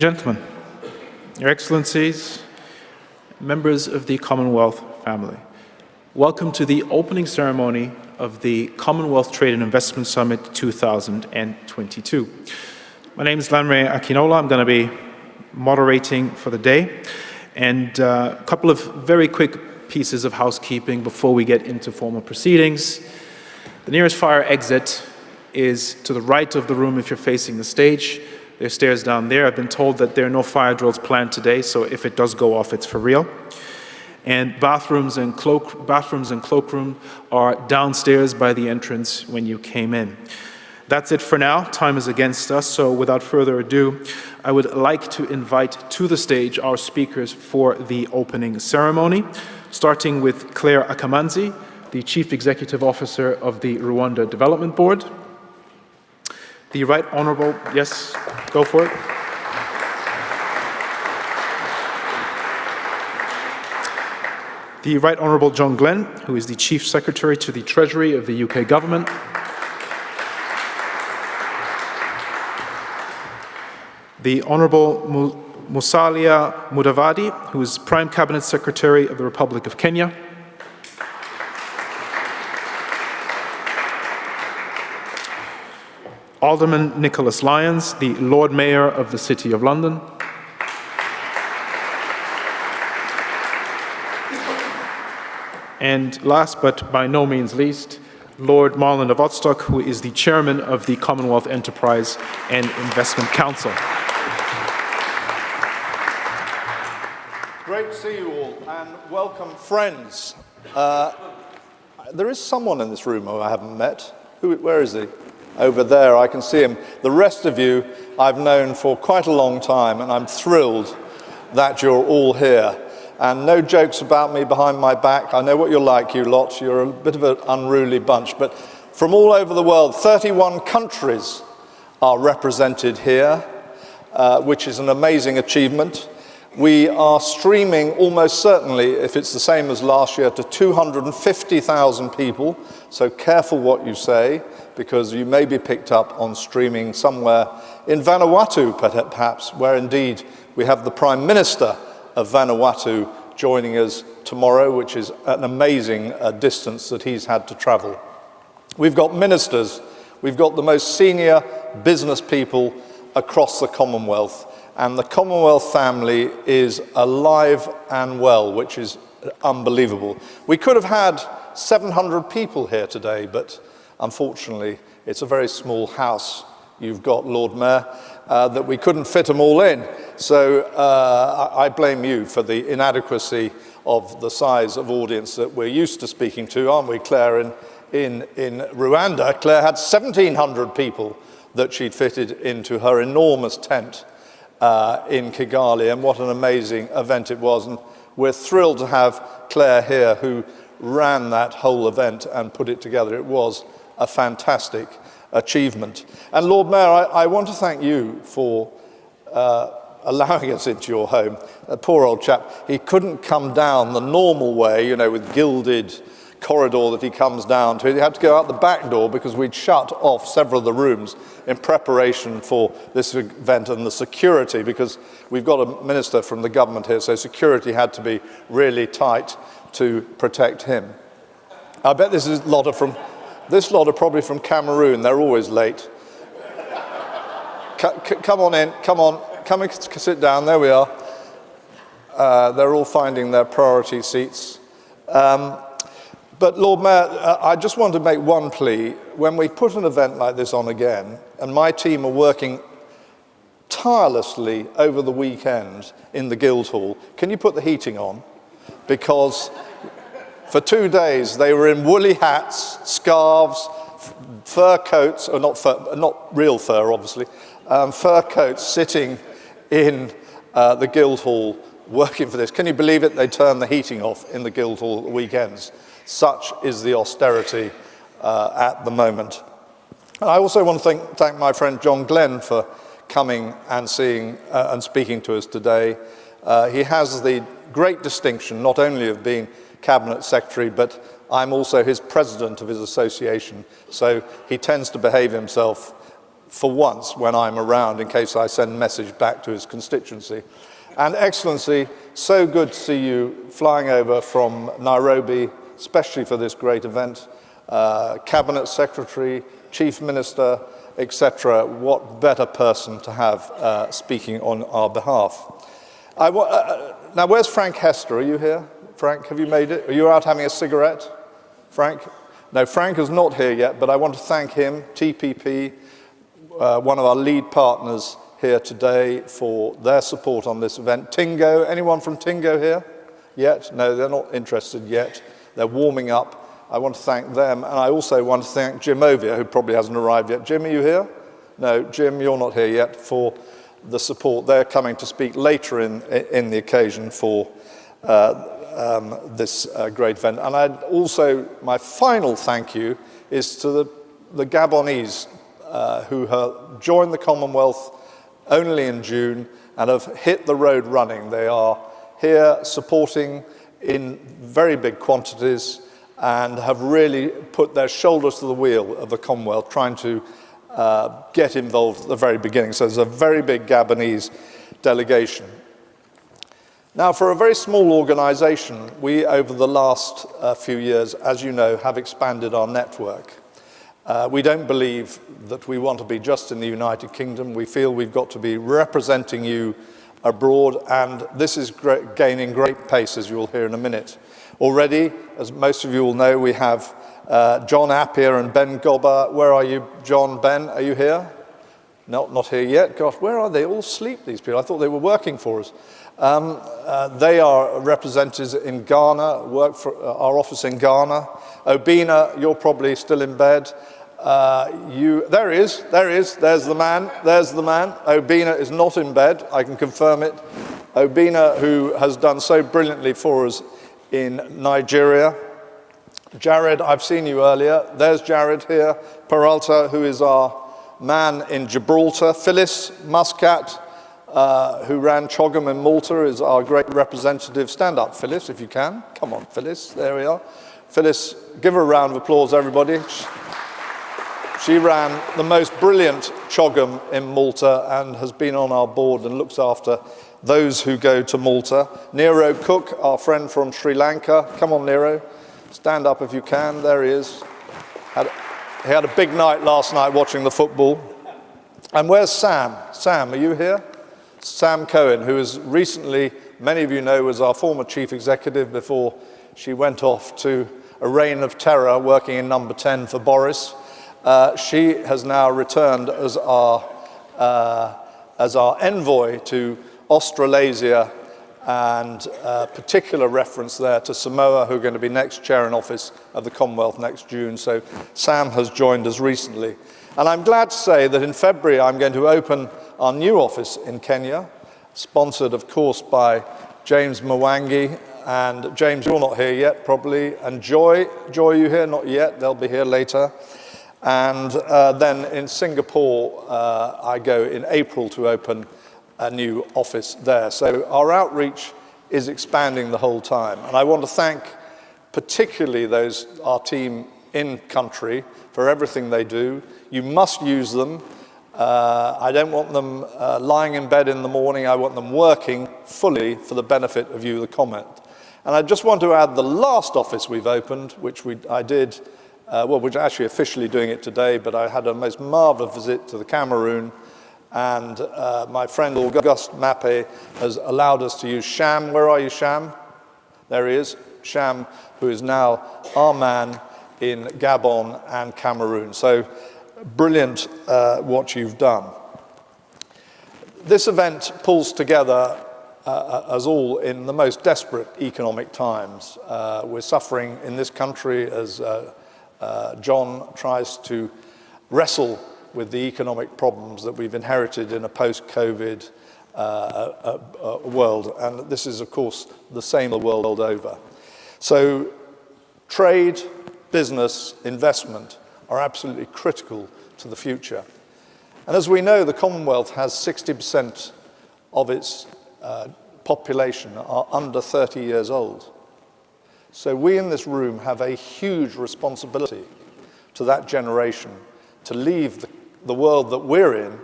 Gentlemen, Your Excellencies, members of the Commonwealth family, welcome to the opening ceremony of the Commonwealth Trade and Investment Summit 2022. My name is Lanre Akinola. I'm going to be moderating for the day, and a couple of very quick pieces of housekeeping before we get into formal proceedings. The nearest fire exit is to the right of the room if you're facing the stage. There's stairs down there. I've been told that there are no fire drills planned today, so if it does go off, it's for real. And bathrooms and cloakroom are downstairs by the entrance when you came in. That's it for now. Time is against us, so without further ado, I would like to invite to the stage our speakers for the opening ceremony, starting with Claire Akamanzi, the Chief Executive Officer of the Rwanda Development Board. The Right Honourable, yes, go for it. The Right Honourable John Glenn, who is the Chief Secretary to the Treasury of the UK Government. The Honourable Musalia Mudavadi, who is Prime Cabinet Secretary of the Republic of Kenya. Alderman Nicholas Lyons, the Lord Mayor of the City of London. And last but by no means least, Lord Marland of Otstock, who is the Chairman of the Commonwealth Enterprise and Investment Council. Great to see you all, and welcome friends. There is someone in this room who I haven't met. Where is he? Over there, I can see him. The rest of you I've known for quite a long time, and I'm thrilled that you're all here. And no jokes about me behind my back. I know what you're like, you lot. You're a bit of an unruly bunch. But from all over the world, 31 countries are represented here, which is an amazing achievement. We are streaming almost certainly, if it's the same as last year, to 250,000 people. So careful what you say, because you may be picked up on streaming somewhere in Vanuatu, perhaps, where indeed we have the Prime Minister of Vanuatu joining us tomorrow, which is an amazing distance that he's had to travel. We've got ministers, we've got the most senior business people across the Commonwealth, and the Commonwealth family is alive and well, which is unbelievable. We could have had 700 people here today, but unfortunately, it's a very small house. You've got, Lord Mayor, that we couldn't fit them all in. So I blame you for the inadequacy of the size of audience that we're used to speaking to, aren't we, Claire? In Rwanda, Claire had 1,700 people that she'd fitted into her enormous tent in Kigali, and what an amazing event it was. And we're thrilled to have Claire here, who ran that whole event and put it together. It was a fantastic achievement. And Lord Mayor, I want to thank you for allowing us into your home. That poor old chap, he couldn't come down the normal way, you know, with gilded corridor that he comes down to. He had to go out the back door because we'd shut off several of the rooms in preparation for this event, and the security, because we've got a minister from the government here, so security had to be really tight to protect him. I bet this lot are probably from Cameroon. They're always late. Come on in, come and sit down. There we are. They're all finding their priority seats. But Lord Mayor, I just want to make one plea. When we put an event like this on again, and my team are working tirelessly over the weekend in the Guildhall, can you put the heating on? Because for 2 days they were in woolly hats, scarves, fur coats, or not real fur obviously, fur coats, sitting in the Guildhall working for this. Can you believe it? They turn the heating off in the Guildhall weekends. Such is the austerity at the moment. And I also want to thank my friend John Glenn for coming and seeing and speaking to us today. He has the great distinction not only of being Cabinet Secretary, but I'm also his president of his association, so he tends to behave himself for once when I'm around, in case I send a message back to his constituency. And Excellency, so good to see you flying over from Nairobi, especially for this great event. Cabinet Secretary, Chief Minister, etc. What better person to have speaking on our behalf? Now, where's Frank Hester? Are you here? Frank, have you made it? Are you out having a cigarette? Frank? No, Frank is not here yet, but I want to thank him, TPP, one of our lead partners here today, for their support on this event. Tingo, anyone from Tingo here yet? No, they're not interested yet. They're warming up. I want to thank them, and I also want to thank Jim Ovia, who probably hasn't arrived yet. Jim, are you here? No, Jim, you're not here yet, for the support. They're coming to speak later in the occasion for this great event. And I'd also, my final thank you is to the Gabonese who have joined the Commonwealth only in June and have hit the road running. They are here supporting in very big quantities and have really put their shoulders to the wheel of the Commonwealth, trying to get involved at the very beginning. So there's a very big Gabonese delegation. Now, for a very small organization, we, over the last few years, as you know, have expanded our network. We don't believe that we want to be just in the United Kingdom. We feel we've got to be representing you abroad, and this is gaining great pace, as you'll hear in a minute. Already, as most of you will know, we have John Appiah and Ben Gobber. Where are you, John, Ben? Are you here? No, not here yet. Gosh, where are they? All asleep, these people. I thought they were working for us. They are represented in Ghana, work for our office in Ghana. Obina, you're probably still in bed. There he is, there's the man. Obina is not in bed, I can confirm it. Obina, who has done so brilliantly for us in Nigeria. Jared, I've seen you earlier. There's Jared here. Peralta, who is our man in Gibraltar. Phyllis Muscat, who ran CHOGM in Malta, is our great representative. Stand up, Phyllis, if you can. Come on, Phyllis. There we are. Phyllis, give her a round of applause, everybody. She ran the most brilliant CHOGM in Malta and has been on our board and looks after those who go to Malta. Nero Cook, our friend from Sri Lanka. Come on, Nero. Stand up if you can. There he is. He had a big night last night watching the football. And where's Sam? Sam, are you here? Sam Cohen, who is recently, many of you know, was our former chief executive before she went off to a reign of terror working in number 10 for Boris. She has now returned as our envoy to Australasia, and particular reference there to Samoa, who are going to be next chair in office of the Commonwealth next June. So Sam has joined us recently. And I'm glad to say that in February I'm going to open our new office in Kenya, sponsored of course by James Mwangi. And James, you're not here yet probably. And Joy, are you here? Not yet, they'll be here later. And then in Singapore, I go in April to open a new office there. So our outreach is expanding the whole time. And I want to thank particularly our team in country for everything they do. You must use them. I don't want them lying in bed in the morning. I want them working fully for the benefit of you, the comment. And I just want to add the last office we've opened, which I did, we're actually officially doing it today, but I had a most marvelous visit to the Cameroon, and my friend Auguste Mappé has allowed us to use Sham. Where are you, Sham? There he is. Sham, who is now our man in Gabon and Cameroon. So brilliant what you've done. This event pulls together us all in the most desperate economic times. We're suffering in this country as John tries to wrestle with the economic problems that we've inherited in a post-COVID world. And this is, of course, the same the world over. So trade, business, investment are absolutely critical to the future. And as we know, the Commonwealth has 60% of its population are under 30 years old. So we in this room have a huge responsibility to that generation to leave the world that we're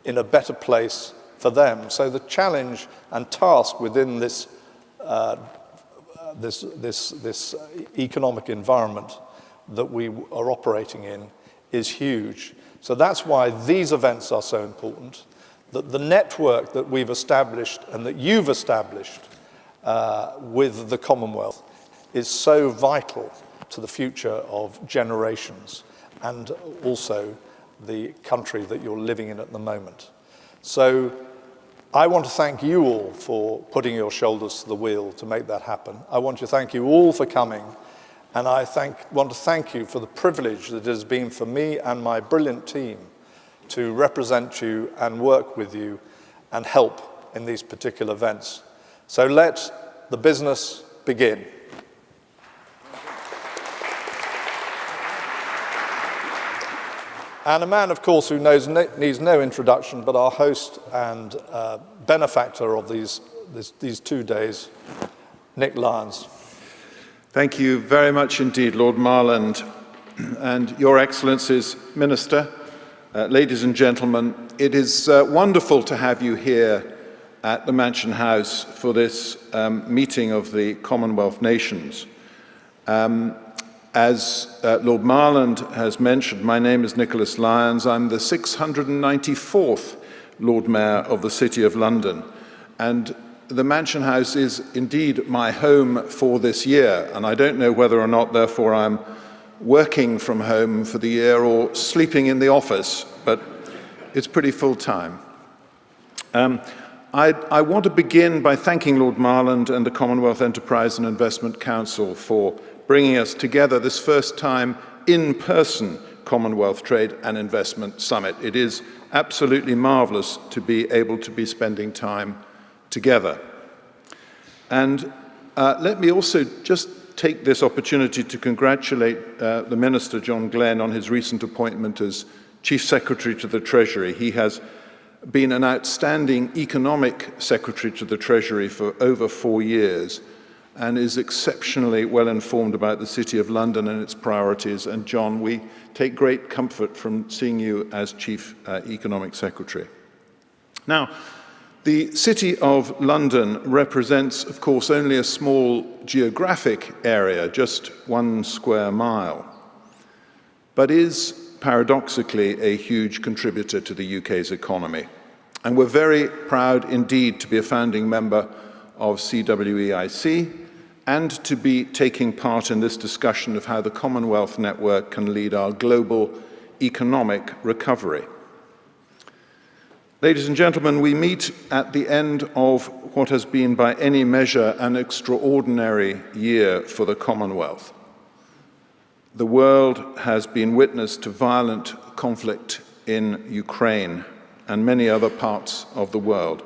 in a better place for them. So the challenge and task within this economic environment that we are operating in is huge. So that's why these events are so important, that the network that we've established and that you've established with the Commonwealth is so vital to the future of generations and also the country that you're living in at the moment. So I want to thank you all for putting your shoulders to the wheel to make that happen. I want to thank you all for coming, and I want to thank you for the privilege that it has been for me and my brilliant team to represent you and work with you and help in these particular events. So let the business begin. And a man, of course, who needs no introduction, but our host and benefactor of these 2 days, Nick Lyons. Thank you very much indeed, Lord Marland, and Your Excellencies, Minister, ladies and gentlemen. It is wonderful to have you here at the Mansion House for this meeting of the Commonwealth nations. As Lord Marland has mentioned, my name is Nicholas Lyons. I'm the 694th Lord Mayor of the City of London, and the Mansion House is indeed my home for this year, and I don't know whether or not, therefore, I'm working from home for the year or sleeping in the office, but it's pretty full time. I want to begin by thanking Lord Marland and the Commonwealth Enterprise and Investment Council for bringing us together this first time in-person Commonwealth Trade and Investment Summit. It is absolutely marvelous to be able to be spending time together. And let me also just take this opportunity to congratulate the Minister, John Glenn, on his recent appointment as Chief Secretary to the Treasury. He has been an outstanding economic Secretary to the Treasury for over 4 years, and is exceptionally well informed about the City of London and its priorities. And John, we take great comfort from seeing you as Chief Economic Secretary. Now, the City of London represents, of course, only a small geographic area, just 1 square mile, but is paradoxically a huge contributor to the UK's economy. And we're very proud indeed to be a founding member of CWEIC, and to be taking part in this discussion of how the Commonwealth network can lead our global economic recovery. Ladies and gentlemen, we meet at the end of what has been by any measure an extraordinary year for the Commonwealth. The world has been witness to violent conflict in Ukraine and many other parts of the world.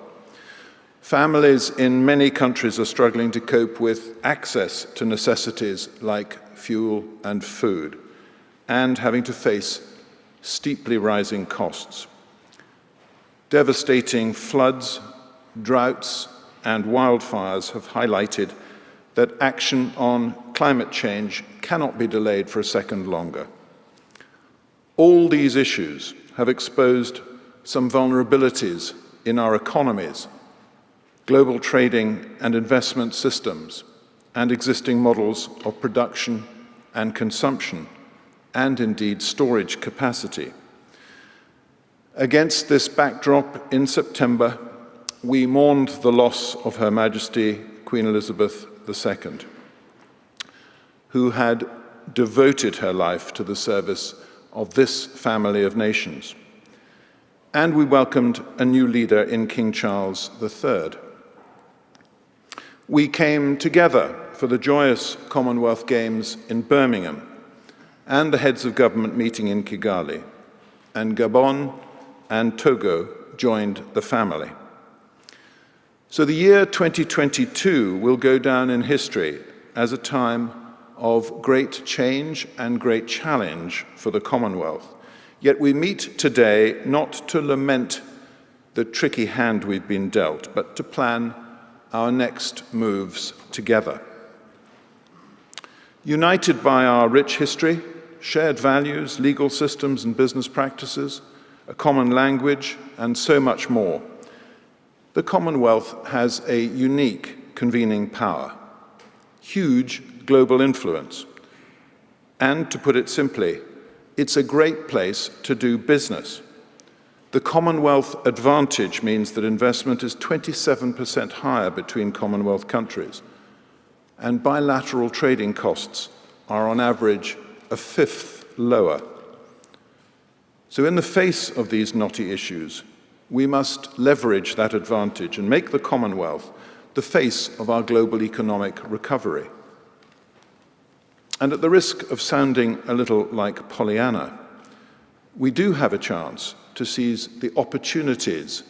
Families in many countries are struggling to cope with access to necessities like fuel and food, and having to face steeply rising costs. Devastating floods, droughts, and wildfires have highlighted that action on climate change cannot be delayed for a second longer. All these issues have exposed some vulnerabilities in our economies, global trading and investment systems, and existing models of production and consumption, and indeed storage capacity. Against this backdrop, in September, we mourned the loss of Her Majesty Queen Elizabeth II, who had devoted her life to the service of this family of nations. And we welcomed a new leader in King Charles III. We came together for the joyous Commonwealth Games in Birmingham and the heads of government meeting in Kigali, and Gabon and Togo joined the family. So the year 2022 will go down in history as a time of great change and great challenge for the Commonwealth. Yet we meet today not to lament the tricky hand we've been dealt, but to plan our next moves together. United by our rich history, shared values, legal systems and business practices, a common language, and so much more. The Commonwealth has a unique convening power, huge global influence, and, to put it simply, it's a great place to do business. The Commonwealth advantage means that investment is 27% higher between Commonwealth countries, and bilateral trading costs are on average a fifth lower. So in the face of these knotty issues, we must leverage that advantage and make the Commonwealth the face of our global economic recovery. And at the risk of sounding a little like Pollyanna, we do have a chance to seize the opportunities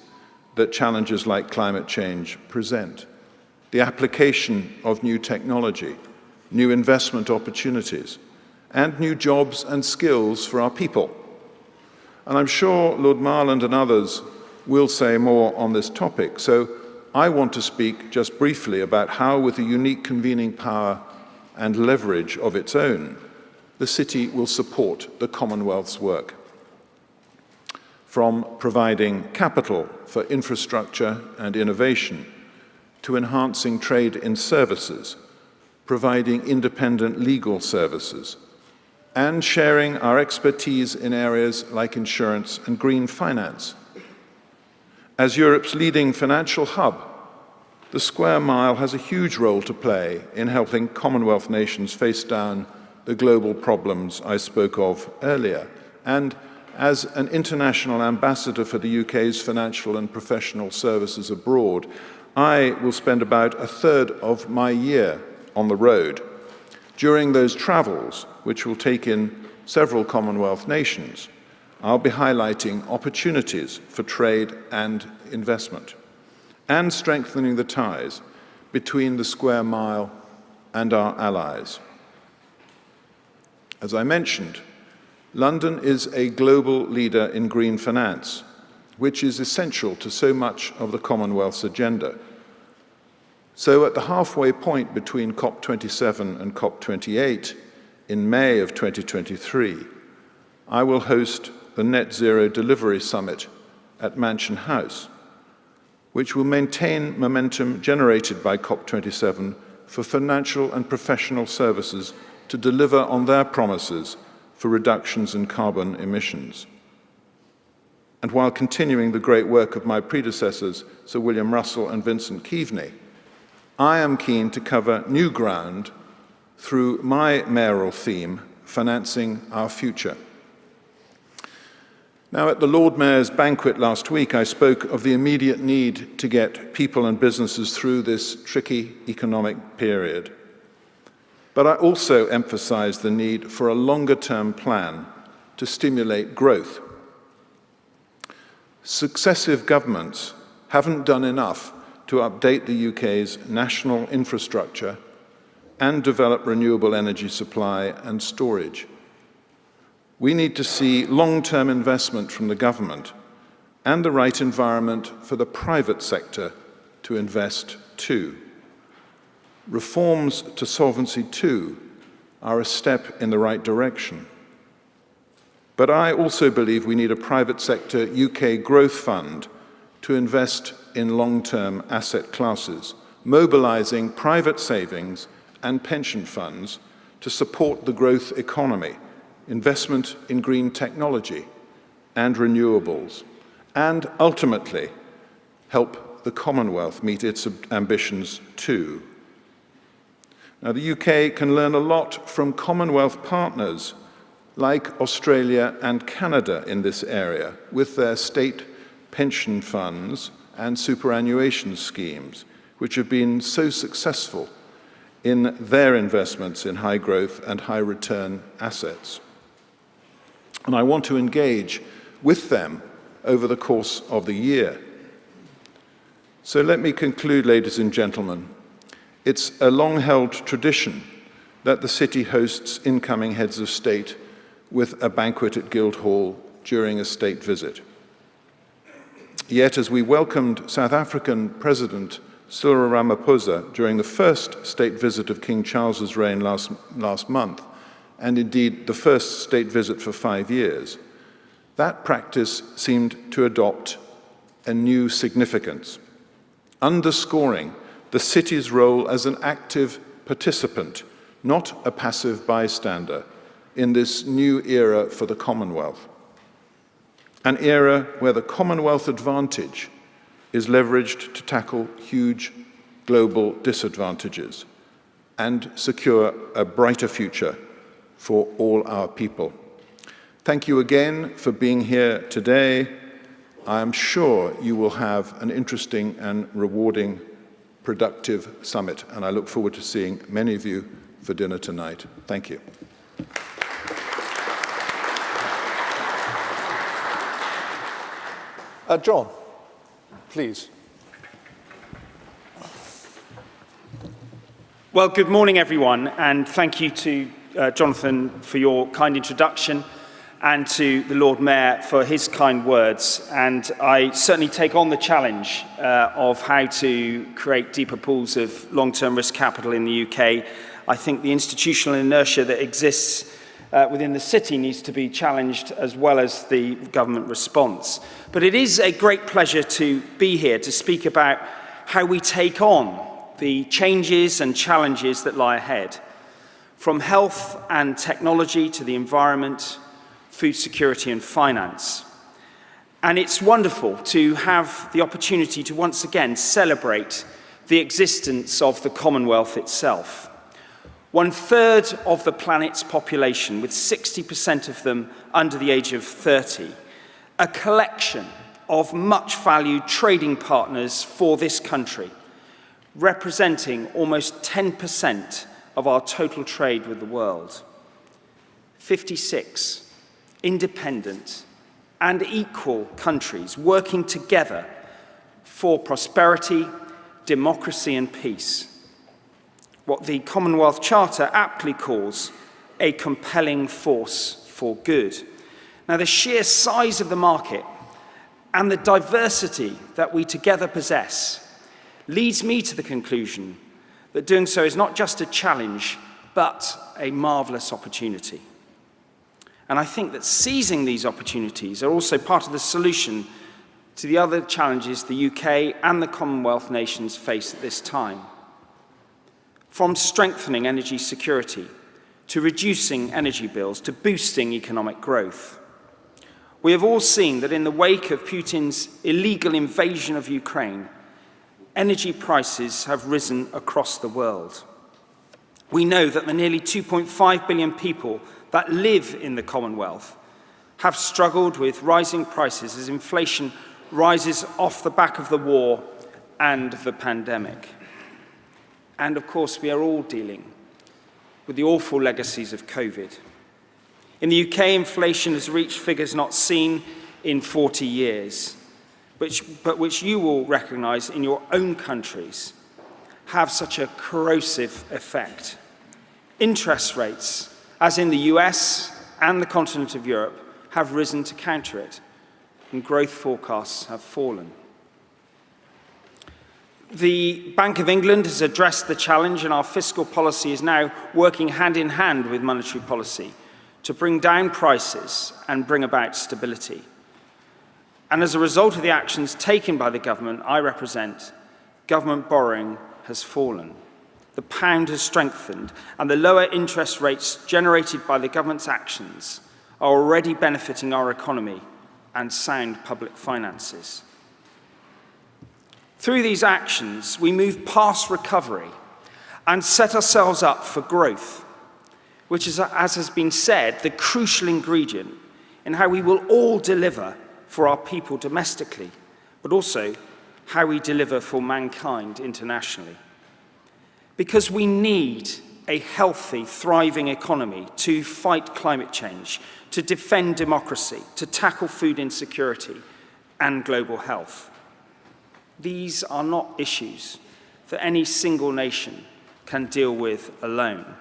that challenges like climate change present, the application of new technology, new investment opportunities, and new jobs and skills for our people. And I'm sure Lord Marland and others will say more on this topic, so I want to speak just briefly about how, with a unique convening power and leverage of its own, the city will support the Commonwealth's work. From providing capital for infrastructure and innovation, to enhancing trade in services, providing independent legal services, and sharing our expertise in areas like insurance and green finance. As Europe's leading financial hub, the Square Mile has a huge role to play in helping Commonwealth nations face down the global problems I spoke of earlier. And as an international ambassador for the UK's financial and professional services abroad, I will spend about a third of my year on the road. During those travels, which will take in several Commonwealth nations, I'll be highlighting opportunities for trade and investment, and strengthening the ties between the Square Mile and our allies. As I mentioned, London is a global leader in green finance, which is essential to so much of the Commonwealth's agenda. So at the halfway point between COP27 and COP28 in May of 2023, I will host the Net Zero Delivery Summit at Mansion House, which will maintain momentum generated by COP27 for financial and professional services to deliver on their promises for reductions in carbon emissions. And while continuing the great work of my predecessors, Sir William Russell and Vincent Keaveney, I am keen to cover new ground through my mayoral theme, Financing Our Future. Now, at the Lord Mayor's banquet last week, I spoke of the immediate need to get people and businesses through this tricky economic period. But I also emphasized the need for a longer-term plan to stimulate growth. Successive governments haven't done enough to update the UK's national infrastructure and develop renewable energy supply and storage. We need to see long-term investment from the government and the right environment for the private sector to invest too. Reforms to Solvency II are a step in the right direction. But I also believe we need a private sector UK growth fund to invest in long-term asset classes, mobilizing private savings and pension funds to support the growth economy, investment in green technology and renewables, and ultimately help the Commonwealth meet its ambitions too. Now, the UK can learn a lot from Commonwealth partners like Australia and Canada in this area, with their state pension funds and superannuation schemes, which have been so successful in their investments in high growth and high return assets. And I want to engage with them over the course of the year. So let me conclude, ladies and gentlemen. It's a long-held tradition that the city hosts incoming heads of state with a banquet at Guildhall during a state visit. Yet, as we welcomed South African President Cyril Ramaphosa during the first state visit of King Charles's reign last month, and indeed the first state visit for 5 years, that practice seemed to adopt a new significance, underscoring the city's role as an active participant, not a passive bystander, in this new era for the Commonwealth. An era where the Commonwealth advantage is leveraged to tackle huge global disadvantages and secure a brighter future for all our people. Thank you again for being here today. I am sure you will have an interesting and rewarding, productive summit, and I look forward to seeing many of you for dinner tonight. Thank you. John, please. Well, good morning, everyone, and thank you to Jonathan for your kind introduction and to the Lord Mayor for his kind words. And I certainly take on the challenge of how to create deeper pools of long-term risk capital in the UK. I think the institutional inertia that exists within the city needs to be challenged, as well as the government response. But it is a great pleasure to be here to speak about how we take on the changes and challenges that lie ahead, from health and technology to the environment, food security and finance. And it's wonderful to have the opportunity to once again celebrate the existence of the Commonwealth itself. 1/3 of the planet's population, with 60% of them under the age of 30, a collection of much valued trading partners for this country, representing almost 10% of our total trade with the world. 56 independent and equal countries working together for prosperity, democracy and peace. What the Commonwealth Charter aptly calls a compelling force for good. Now, the sheer size of the market and the diversity that we together possess leads me to the conclusion that doing so is not just a challenge, but a marvellous opportunity. And I think that seizing these opportunities are also part of the solution to the other challenges the UK and the Commonwealth nations face at this time. From strengthening energy security, to reducing energy bills, to boosting economic growth. We have all seen that in the wake of Putin's illegal invasion of Ukraine, energy prices have risen across the world. We know that the nearly 2.5 billion people that live in the Commonwealth have struggled with rising prices as inflation rises off the back of the war and the pandemic. And of course, we are all dealing with the awful legacies of COVID. In the UK, inflation has reached figures not seen in 40 years, but which you will recognise in your own countries have such a corrosive effect. Interest rates, as in the US and the continent of Europe, have risen to counter it, and growth forecasts have fallen. The Bank of England has addressed the challenge, and our fiscal policy is now working hand in hand with monetary policy to bring down prices and bring about stability. And as a result of the actions taken by the government I represent, government borrowing has fallen. The pound has strengthened, and the lower interest rates generated by the government's actions are already benefiting our economy and sound public finances. Through these actions, we move past recovery and set ourselves up for growth, which is, as has been said, the crucial ingredient in how we will all deliver for our people domestically, but also how we deliver for mankind internationally. Because we need a healthy, thriving economy to fight climate change, to defend democracy, to tackle food insecurity and global health. These are not issues that any single nation can deal with alone.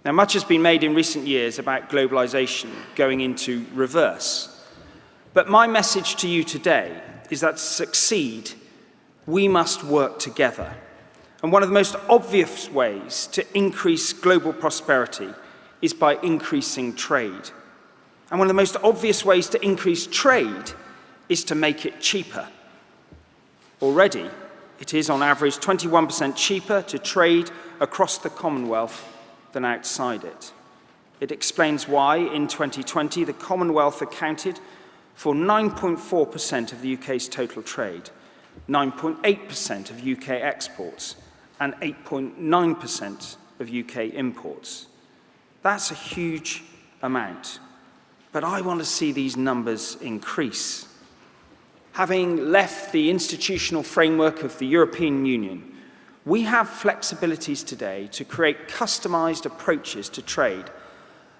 Now, much has been made in recent years about globalization going into reverse. But my message to you today is that to succeed, we must work together. And one of the most obvious ways to increase global prosperity is by increasing trade. And one of the most obvious ways to increase trade is to make it cheaper. Already, it is on average 21% cheaper to trade across the Commonwealth than outside it. It explains why, in 2020, the Commonwealth accounted for 9.4% of the UK's total trade, 9.8% of UK exports, and 8.9% of UK imports. That's a huge amount, but I want to see these numbers increase. Having left the institutional framework of the European Union, we have flexibilities today to create customised approaches to trade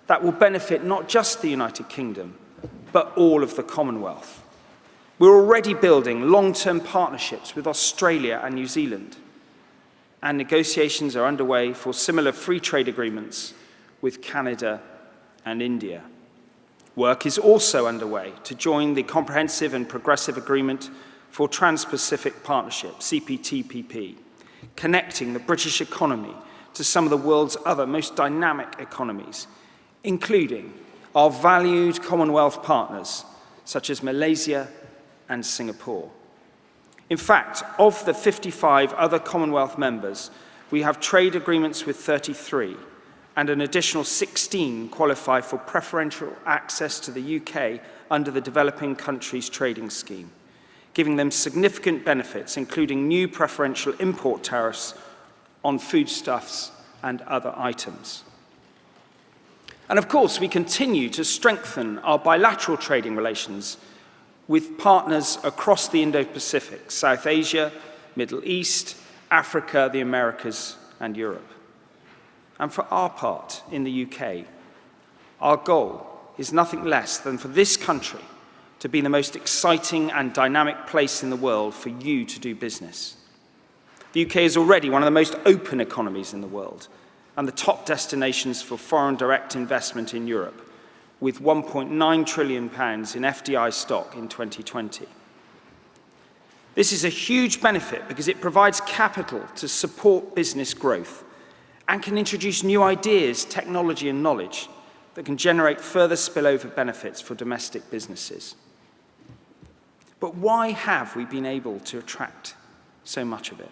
that will benefit not just the United Kingdom, but all of the Commonwealth. We're already building long-term partnerships with Australia and New Zealand, and negotiations are underway for similar free trade agreements with Canada and India. Work is also underway to join the Comprehensive and Progressive Agreement for Trans-Pacific Partnership, CPTPP, connecting the British economy to some of the world's other most dynamic economies, including our valued Commonwealth partners, such as Malaysia and Singapore. In fact, of the 55 other Commonwealth members, we have trade agreements with 33, and an additional 16 qualify for preferential access to the UK under the Developing Countries Trading Scheme, giving them significant benefits, including new preferential import tariffs on foodstuffs and other items. And of course, we continue to strengthen our bilateral trading relations with partners across the Indo-Pacific, South Asia, Middle East, Africa, the Americas, and Europe. And for our part in the UK, our goal is nothing less than for this country to be the most exciting and dynamic place in the world for you to do business. The UK is already one of the most open economies in the world, and the top destinations for foreign direct investment in Europe, with £1.9 trillion in FDI stock in 2020. This is a huge benefit because it provides capital to support business growth and can introduce new ideas, technology and knowledge that can generate further spillover benefits for domestic businesses. But why have we been able to attract so much of it?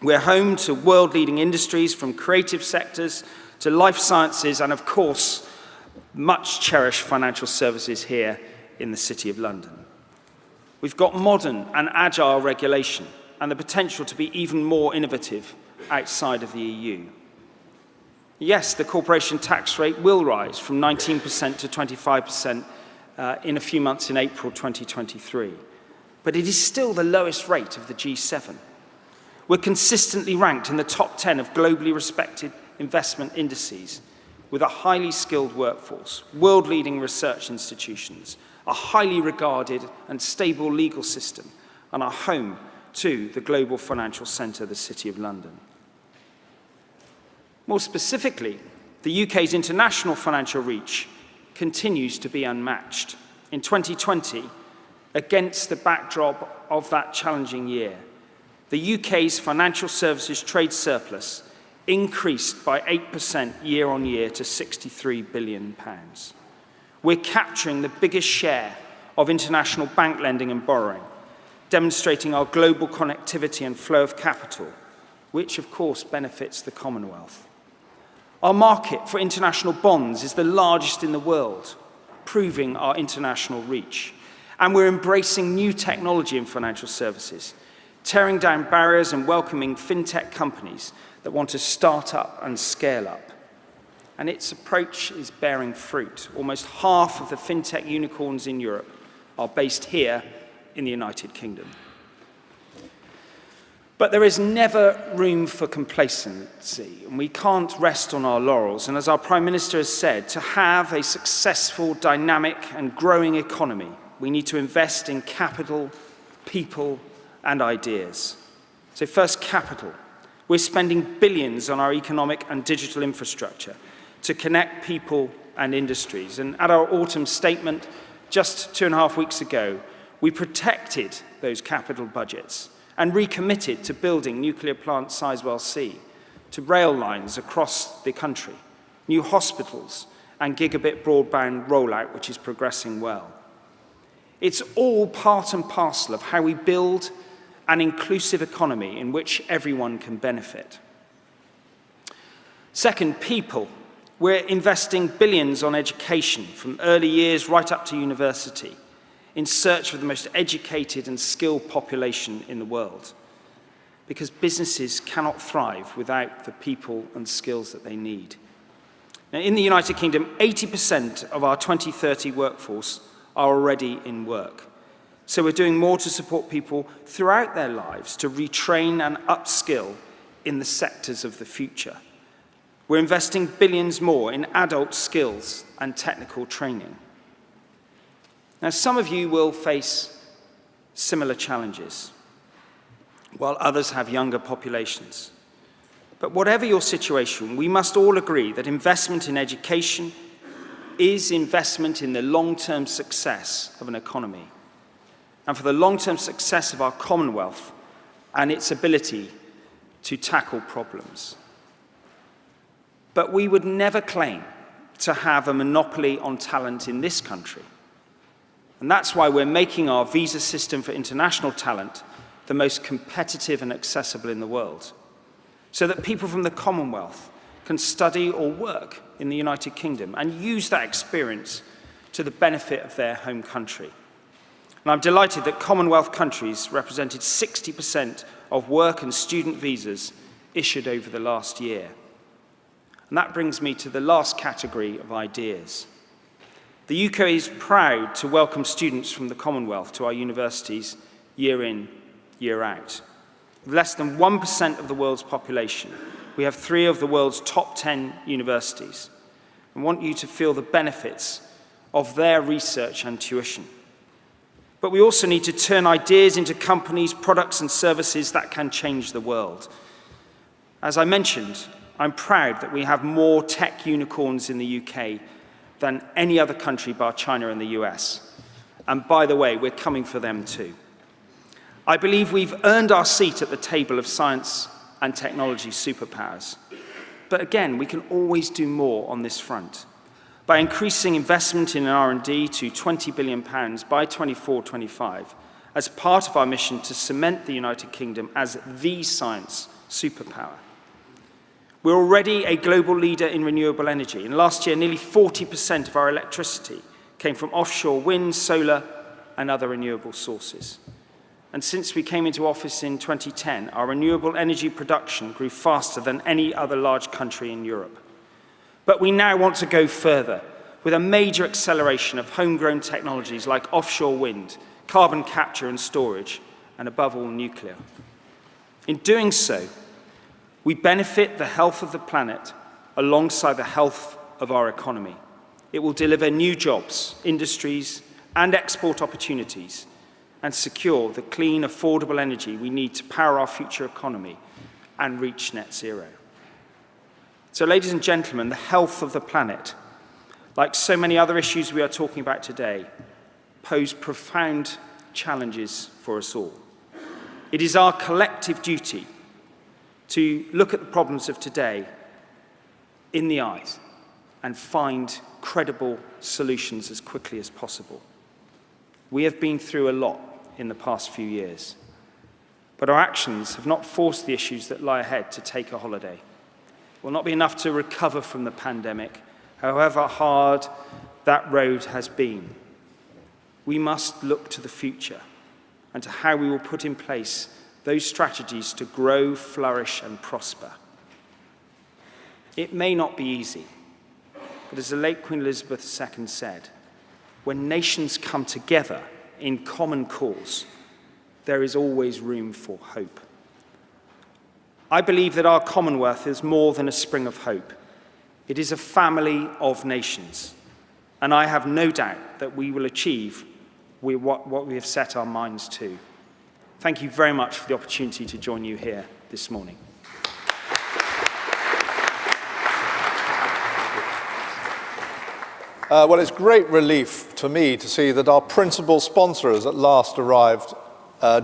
We're home to world-leading industries from creative sectors to life sciences and, of course, much cherished financial services here in the City of London. We've got modern and agile regulation and the potential to be even more innovative outside of the EU. Yes, the corporation tax rate will rise from 19% to 25% in a few months in April 2023, but it is still the lowest rate of the G7. We're consistently ranked in the top 10 of globally respected investment indices, with a highly skilled workforce, world-leading research institutions, a highly regarded and stable legal system, and are home to the global financial centre, the City of London. More specifically, the UK's international financial reach continues to be unmatched. In 2020, against the backdrop of that challenging year, the UK's financial services trade surplus increased by 8% year on year to £63 billion. We're capturing the biggest share of international bank lending and borrowing, demonstrating our global connectivity and flow of capital, which of course benefits the Commonwealth. Our market for international bonds is the largest in the world, proving our international reach. And we're embracing new technology in financial services, tearing down barriers and welcoming fintech companies that want to start up and scale up. And its approach is bearing fruit. Almost half of the fintech unicorns in Europe are based here in the United Kingdom. But there is never room for complacency, and we can't rest on our laurels. And as our Prime Minister has said, to have a successful, dynamic and growing economy, we need to invest in capital, people and ideas. So first, capital. We're spending billions on our economic and digital infrastructure to connect people and industries. And at our autumn statement just 2.5 weeks ago, we protected those capital budgets and recommitted to building nuclear plant Sizewell C, to rail lines across the country, new hospitals and gigabit broadband rollout, which is progressing well. It's all part and parcel of how we build an inclusive economy in which everyone can benefit. Second, people. We're investing billions on education from early years right up to university in search of the most educated and skilled population in the world, because businesses cannot thrive without the people and skills that they need. Now, in the United Kingdom, 80% of our 2030 workforce are already in work. So we're doing more to support people throughout their lives to retrain and upskill in the sectors of the future. We're investing billions more in adult skills and technical training. Now, some of you will face similar challenges, while others have younger populations. But whatever your situation, we must all agree that investment in education is investment in the long-term success of an economy, and for the long-term success of our Commonwealth and its ability to tackle problems. But we would never claim to have a monopoly on talent in this country. And that's why we're making our visa system for international talent the most competitive and accessible in the world, so that people from the Commonwealth can study or work in the United Kingdom and use that experience to the benefit of their home country. And I'm delighted that Commonwealth countries represented 60% of work and student visas issued over the last year. And that brings me to the last category of ideas. The UK is proud to welcome students from the Commonwealth to our universities year in, year out. With less than 1% of the world's population, we have 3 of the world's top 10 universities, and want you to feel the benefits of their research and tuition. But we also need to turn ideas into companies, products and services that can change the world. As I mentioned, I'm proud that we have more tech unicorns in the UK than any other country bar China and the US. And by the way, we're coming for them too. I believe we've earned our seat at the table of science and technology superpowers. But again, we can always do more on this front. By increasing investment in R&D to £20 billion by 2024-25, as part of our mission to cement the United Kingdom as the science superpower. We're already a global leader in renewable energy, and last year nearly 40% of our electricity came from offshore wind, solar, and other renewable sources. And since we came into office in 2010, our renewable energy production grew faster than any other large country in Europe. But we now want to go further, with a major acceleration of homegrown technologies like offshore wind, carbon capture and storage, and above all, nuclear. In doing so, we benefit the health of the planet alongside the health of our economy. It will deliver new jobs, industries, and export opportunities, and secure the clean, affordable energy we need to power our future economy and reach net zero. So, ladies and gentlemen, the health of the planet, like so many other issues we are talking about today, pose profound challenges for us all. It is our collective duty to look at the problems of today in the eyes and find credible solutions as quickly as possible. We have been through a lot in the past few years, but our actions have not forced the issues that lie ahead to take a holiday. It will not be enough to recover from the pandemic, however hard that road has been. We must look to the future and to how we will put in place those strategies to grow, flourish, and prosper. It may not be easy, but as the late Queen Elizabeth II said, when nations come together in common cause, there is always room for hope. I believe that our Commonwealth is more than a spring of hope. It is a family of nations, and I have no doubt that we will achieve what we have set our minds to. Thank you very much for the opportunity to join you here this morning. Well, it's great relief to me to see that our principal sponsor has at last arrived,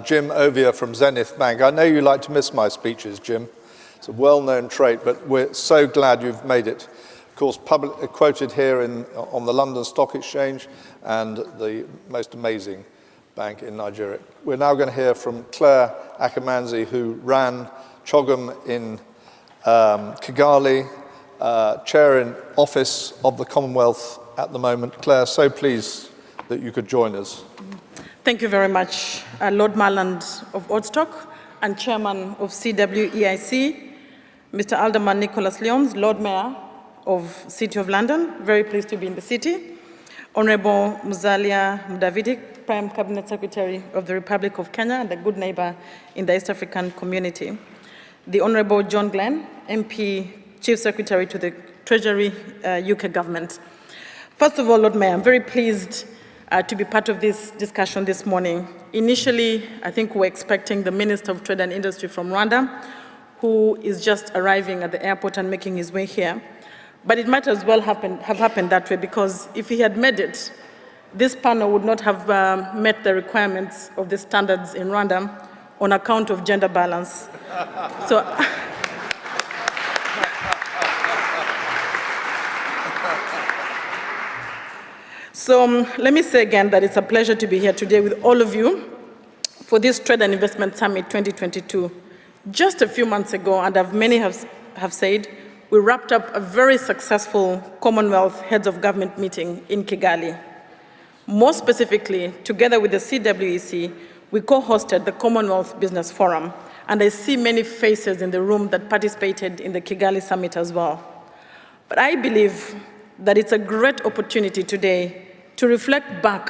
Jim Ovia from Zenith Bank. I know you like to miss my speeches, Jim. It's a well-known trait, but we're so glad you've made it. of course, quoted here on the London Stock Exchange, and the most amazing bank in Nigeria. We're now going to hear from Claire Akamanzi, who ran CHOGM in Kigali, chair in office of the Commonwealth at the moment. Claire, so pleased that you could join us. Thank you very much, Lord Marland of Oldstock and Chairman of CWEIC, Mr. Alderman Nicholas Lyons, Lord Mayor of City of London, very pleased to be in the city, Honorable Musalia Mudavadi, Prime Cabinet Secretary of the Republic of Kenya and a good neighbor in the East African community, the Honorable John Glenn, MP, Chief Secretary to the Treasury UK government. First of all, Lord Mayor, I'm very pleased to be part of this discussion this morning. Initially, I think we were expecting the Minister of Trade and Industry from Rwanda, who is just arriving at the airport and making his way here. But it might as well have happened that way, because if he had made it, this panel would not have met the requirements of the standards in Rwanda on account of gender balance. So let me say again that it's a pleasure to be here today with all of you for this Trade and Investment Summit 2022. Just a few months ago, and as many have said, we wrapped up a very successful Commonwealth Heads of Government meeting in Kigali. More specifically, together with the CWEC, we co-hosted the Commonwealth Business Forum, and I see many faces in the room that participated in the Kigali summit as well. But I believe that it's a great opportunity today to reflect back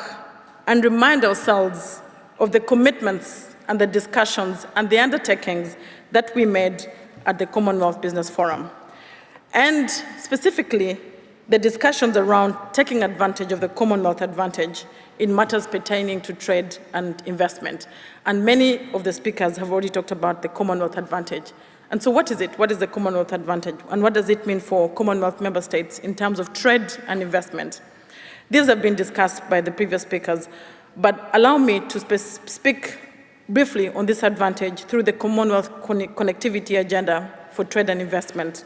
and remind ourselves of the commitments and the discussions and the undertakings that we made at the Commonwealth Business Forum. And specifically, the discussions around taking advantage of the Commonwealth advantage in matters pertaining to trade and investment. And many of the speakers have already talked about the Commonwealth advantage. And so what is it? What is the Commonwealth advantage? And what does it mean for Commonwealth member states in terms of trade and investment? These have been discussed by the previous speakers, but allow me to speak briefly on this advantage through the Commonwealth connectivity agenda for trade and investment,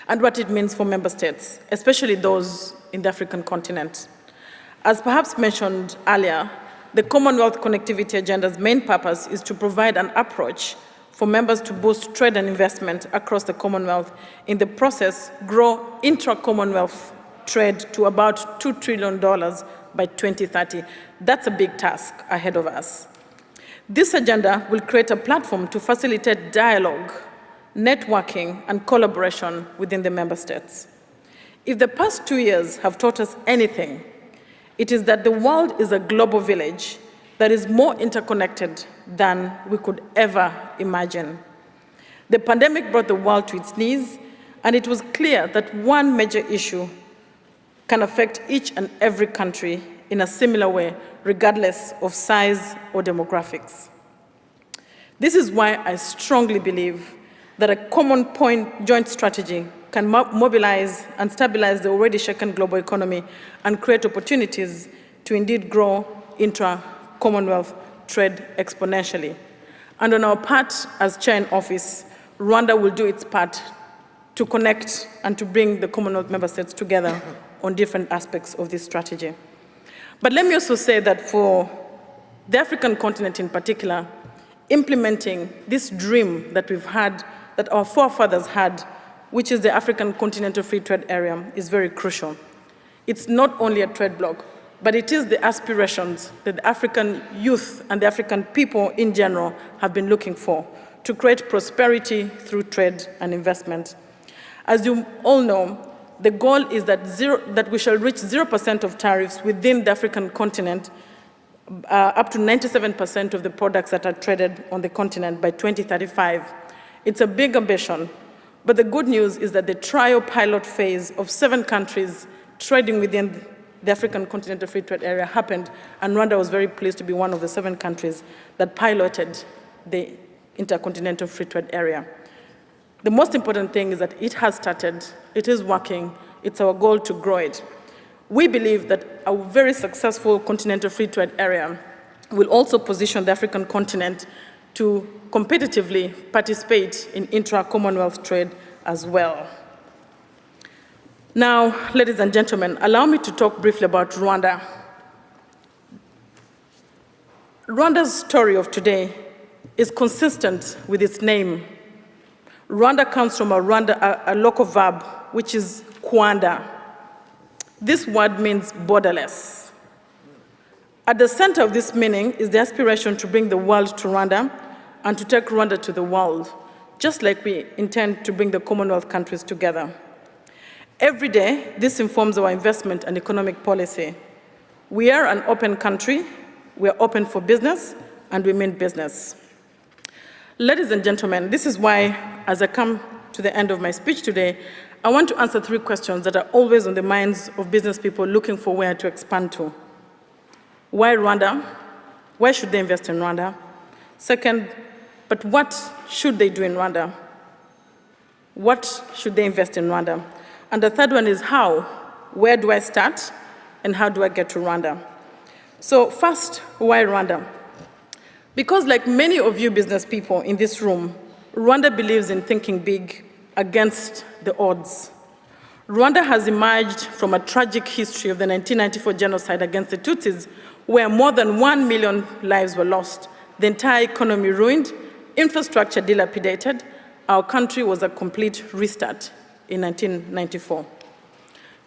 and what it means for member states, especially those in the African continent. As perhaps mentioned earlier, the Commonwealth connectivity agenda's main purpose is to provide an approach for members to boost trade and investment across the Commonwealth, in the process grow intra-Commonwealth trade to about $2 trillion by 2030. That's a big task ahead of us. This agenda will create a platform to facilitate dialogue, networking, and collaboration within the member states. If the past 2 years have taught us anything, it is that the world is a global village that is more interconnected than we could ever imagine. The pandemic brought the world to its knees, and it was clear that one major issue can affect each and every country in a similar way, regardless of size or demographics. This is why I strongly believe that a common point joint strategy can mobilize and stabilize the already shaken global economy and create opportunities to indeed grow intra-Commonwealth trade exponentially. And on our part, as chair in office, Rwanda will do its part to connect and to bring the Commonwealth member states together on different aspects of this strategy. But let me also say that for the African continent in particular, implementing this dream that we've had, that our forefathers had, which is the African Continental Free Trade Area, is very crucial. It's not only a trade bloc, but it is the aspirations that the African youth and the African people in general have been looking for, to create prosperity through trade and investment. As you all know, the goal is that we shall reach 0% of tariffs within the African continent, up to 97% of the products that are traded on the continent by 2035. It's a big ambition, but the good news is that the trial pilot phase of 7 countries trading within the African Continental Free Trade Area happened, and Rwanda was very pleased to be one of the 7 countries that piloted the Intercontinental Free Trade Area. The most important thing is that it has started, it is working, it's our goal to grow it. We believe that a very successful Continental Free Trade Area will also position the African continent to competitively participate in intra-Commonwealth trade as well. Now, ladies and gentlemen, allow me to talk briefly about Rwanda. Rwanda's story of today is consistent with its name. Rwanda comes from a local verb, which is kwanda. This word means borderless. At the center of this meaning is the aspiration to bring the world to Rwanda and to take Rwanda to the world, just like we intend to bring the Commonwealth countries together. Every day, this informs our investment and economic policy. We are an open country, we are open for business, and we mean business. Ladies and gentlemen, this is why, as I come to the end of my speech today, I want to answer 3 questions that are always on the minds of business people looking for where to expand to. Why Rwanda? Why should they invest in Rwanda? Second, but what should they do in Rwanda? What should they invest in Rwanda? And the third one is how? Where do I start? And how do I get to Rwanda? So first, why Rwanda? Because like many of you business people in this room, Rwanda believes in thinking big against the odds. Rwanda has emerged from a tragic history of the 1994 genocide against the Tutsis, where more than 1 million lives were lost, the entire economy ruined, infrastructure dilapidated. Our country was a complete restart in 1994.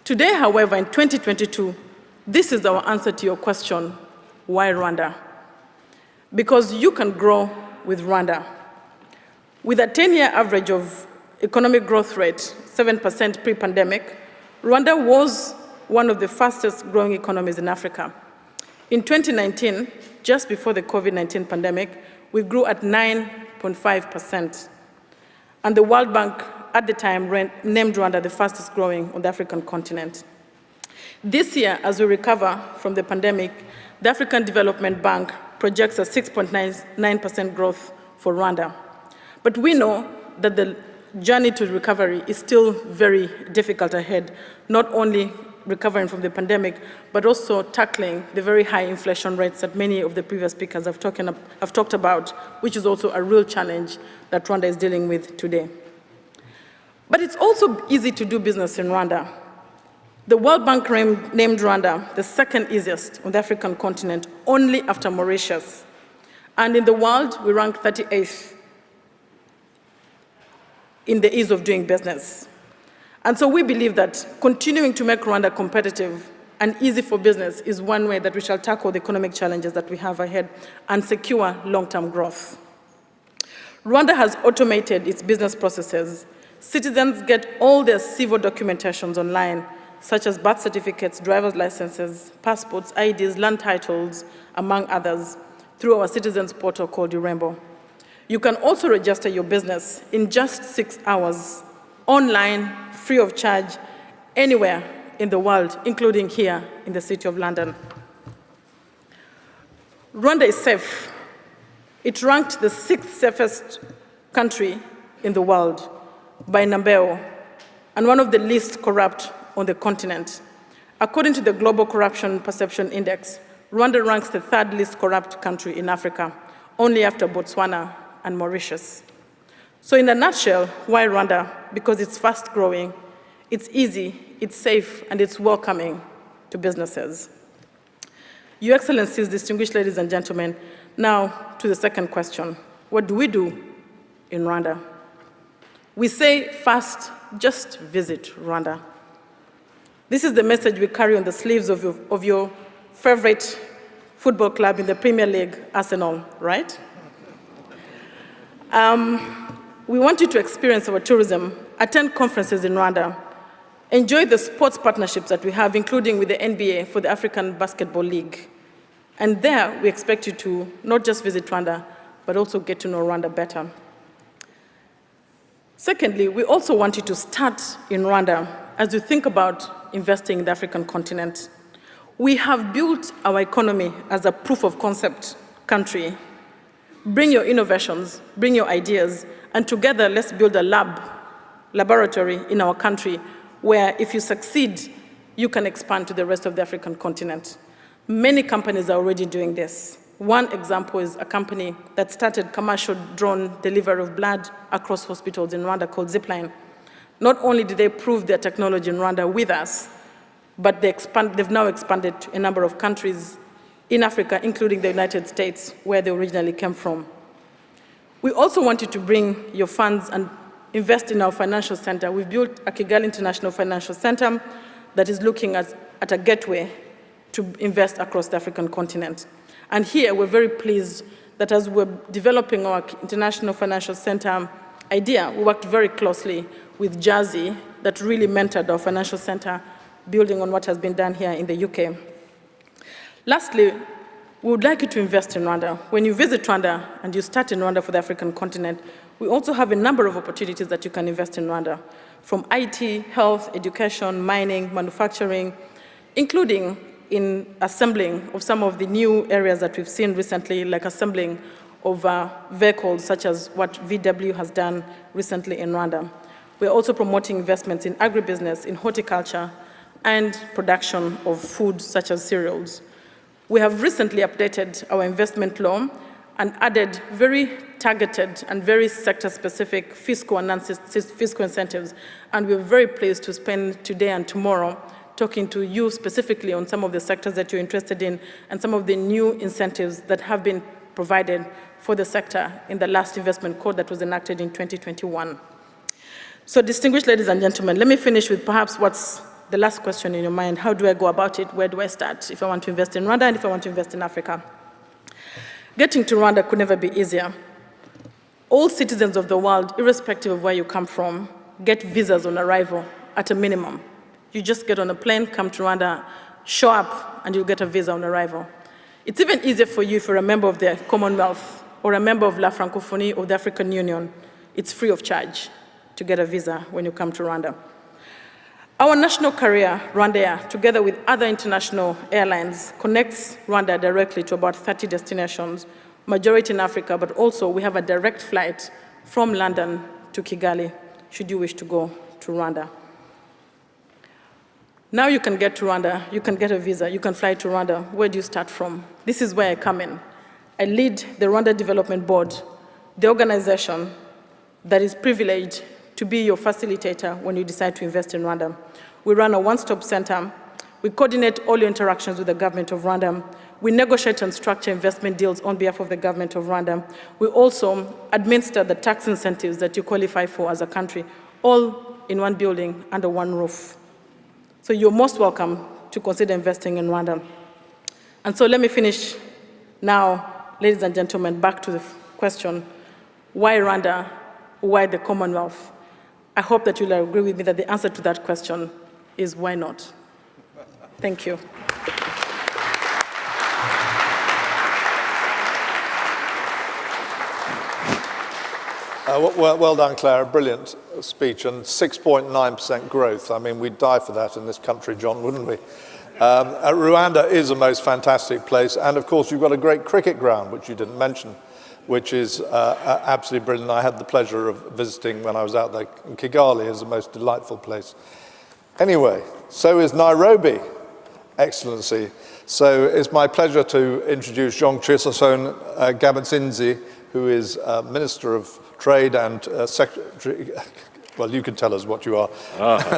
Today, however, in 2022, this is our answer to your question, why Rwanda? Because you can grow with Rwanda. With a 10-year average of economic growth rate, 7% pre-pandemic, Rwanda was one of the fastest growing economies in Africa. In 2019, just before the COVID-19 pandemic, we grew at 9.5%. And the World Bank at the time named Rwanda the fastest growing on the African continent. This year, as we recover from the pandemic, the African Development Bank projects a 6.9% growth for Rwanda. But we know that the journey to recovery is still very difficult ahead, not only recovering from the pandemic, but also tackling the very high inflation rates that many of the previous speakers have talked about, which is also a real challenge that Rwanda is dealing with today. But it's also easy to do business in Rwanda. The World Bank named Rwanda the second easiest on the African continent, only after Mauritius. And in the world, we rank 38th in the ease of doing business. And so we believe that continuing to make Rwanda competitive and easy for business is one way that we shall tackle the economic challenges that we have ahead and secure long-term growth. Rwanda has automated its business processes. Citizens get all their civil documentations online, such as birth certificates, driver's licenses, passports, IDs, land titles, among others, through our citizens portal called Urembo. You can also register your business in just 6 hours, online, free of charge, anywhere in the world, including here in the City of London. Rwanda is safe. It ranked the 6th safest country in the world by Nambeo, and one of the least corrupt on the continent. According to the Global Corruption Perception Index, Rwanda ranks the 3rd least corrupt country in Africa, only after Botswana and Mauritius. So in a nutshell, why Rwanda? Because it's fast growing, it's easy, it's safe, and it's welcoming to businesses. Your Excellencies, distinguished ladies and gentlemen, now to the second question. What do we do in Rwanda? We say first, just visit Rwanda. This is the message we carry on the sleeves of your favorite football club in the Premier League, Arsenal, right? We want you to experience our tourism, attend conferences in Rwanda, enjoy the sports partnerships that we have, including with the NBA for the African Basketball League. And there, we expect you to not just visit Rwanda, but also get to know Rwanda better. Secondly, we also want you to start in Rwanda as you think about investing in the African continent. We have built our economy as a proof of concept country. Bring your innovations, bring your ideas, and together let's build a laboratory in our country where if you succeed, you can expand to the rest of the African continent. Many companies are already doing this. One example is a company that started commercial drone delivery of blood across hospitals in Rwanda called Zipline. Not only did they prove their technology in Rwanda with us, but they've now expanded to a number of countries in Africa, including the United States, where they originally came from. We also wanted to bring your funds and invest in our financial center. We've built a Kigali International Financial Center that is looking at a gateway to invest across the African continent. And here, we're very pleased that as we're developing our International Financial Center idea, we worked very closely with Jersey that really mentored our financial center, building on what has been done here in the UK. Lastly, we would like you to invest in Rwanda. When you visit Rwanda and you start in Rwanda for the African continent, we also have a number of opportunities that you can invest in Rwanda, from IT, health, education, mining, manufacturing, including in assembling of some of the new areas that we've seen recently, like assembling of vehicles, such as what VW has done recently in Rwanda. We're also promoting investments in agribusiness, in horticulture, and production of food, such as cereals. We have recently updated our investment law and added very targeted and very sector-specific fiscal and non-fiscal incentives. And we're very pleased to spend today and tomorrow talking to you specifically on some of the sectors that you're interested in and some of the new incentives that have been provided for the sector in the last investment code that was enacted in 2021. So, distinguished ladies and gentlemen, let me finish with perhaps what's the last question in your mind. How do I go about it? Where do I start if I want to invest in Rwanda and if I want to invest in Africa? Getting to Rwanda could never be easier. All citizens of the world, irrespective of where you come from, get visas on arrival at a minimum. You just get on a plane, come to Rwanda, show up, and you'll get a visa on arrival. It's even easier for you if you're a member of the Commonwealth or a member of La Francophonie or the African Union. It's free of charge to get a visa when you come to Rwanda. Our national carrier, RwandAir, together with other international airlines, connects Rwanda directly to about 30 destinations, majority in Africa, but also we have a direct flight from London to Kigali, should you wish to go to Rwanda. Now you can get to Rwanda, you can get a visa, you can fly to Rwanda. Where do you start from? This is where I come in. I lead the Rwanda Development Board, the organization that is privileged to be your facilitator when you decide to invest in Rwanda. We run a one-stop center. We coordinate all your interactions with the government of Rwanda. We negotiate and structure investment deals on behalf of the government of Rwanda. We also administer the tax incentives that you qualify for as a country, all in one building under one roof. So you're most welcome to consider investing in Rwanda. And so let me finish now, ladies and gentlemen, back to the question, why Rwanda? Why the Commonwealth? I hope that you'll agree with me that the answer to that question is why not? Thank you. Well done, Claire. A brilliant speech, and 6.9% growth. I mean, we'd die for that in this country, John, wouldn't we? Rwanda is a most fantastic place, and of course, you've got a great cricket ground, which you didn't mention, which is absolutely brilliant. I had the pleasure of visiting when I was out there. Kigali is a most delightful place. Anyway, so is Nairobi, Excellency. So it's my pleasure to introduce Jean Chrysostom Gabatsinzi, who is Minister of Trade and Secretary. Well, you can tell us what you are,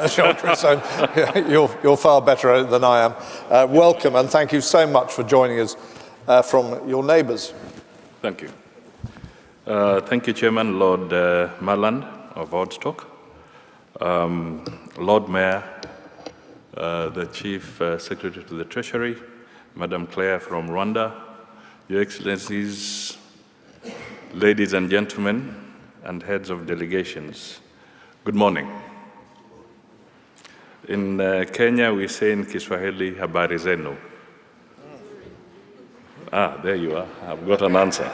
Jean Chrysostom. You're far better than I am. Welcome, and thank you so much for joining us from your neighbours. Thank you. Thank you, Chairman Lord Marland of Woodstock, Lord Mayor, the Chief Secretary to the Treasury, Madam Claire from Rwanda, Your Excellencies, ladies and gentlemen, and heads of delegations. Good morning. In Kenya, we say in Kiswahili, habari zenu. There you are. I've got an answer.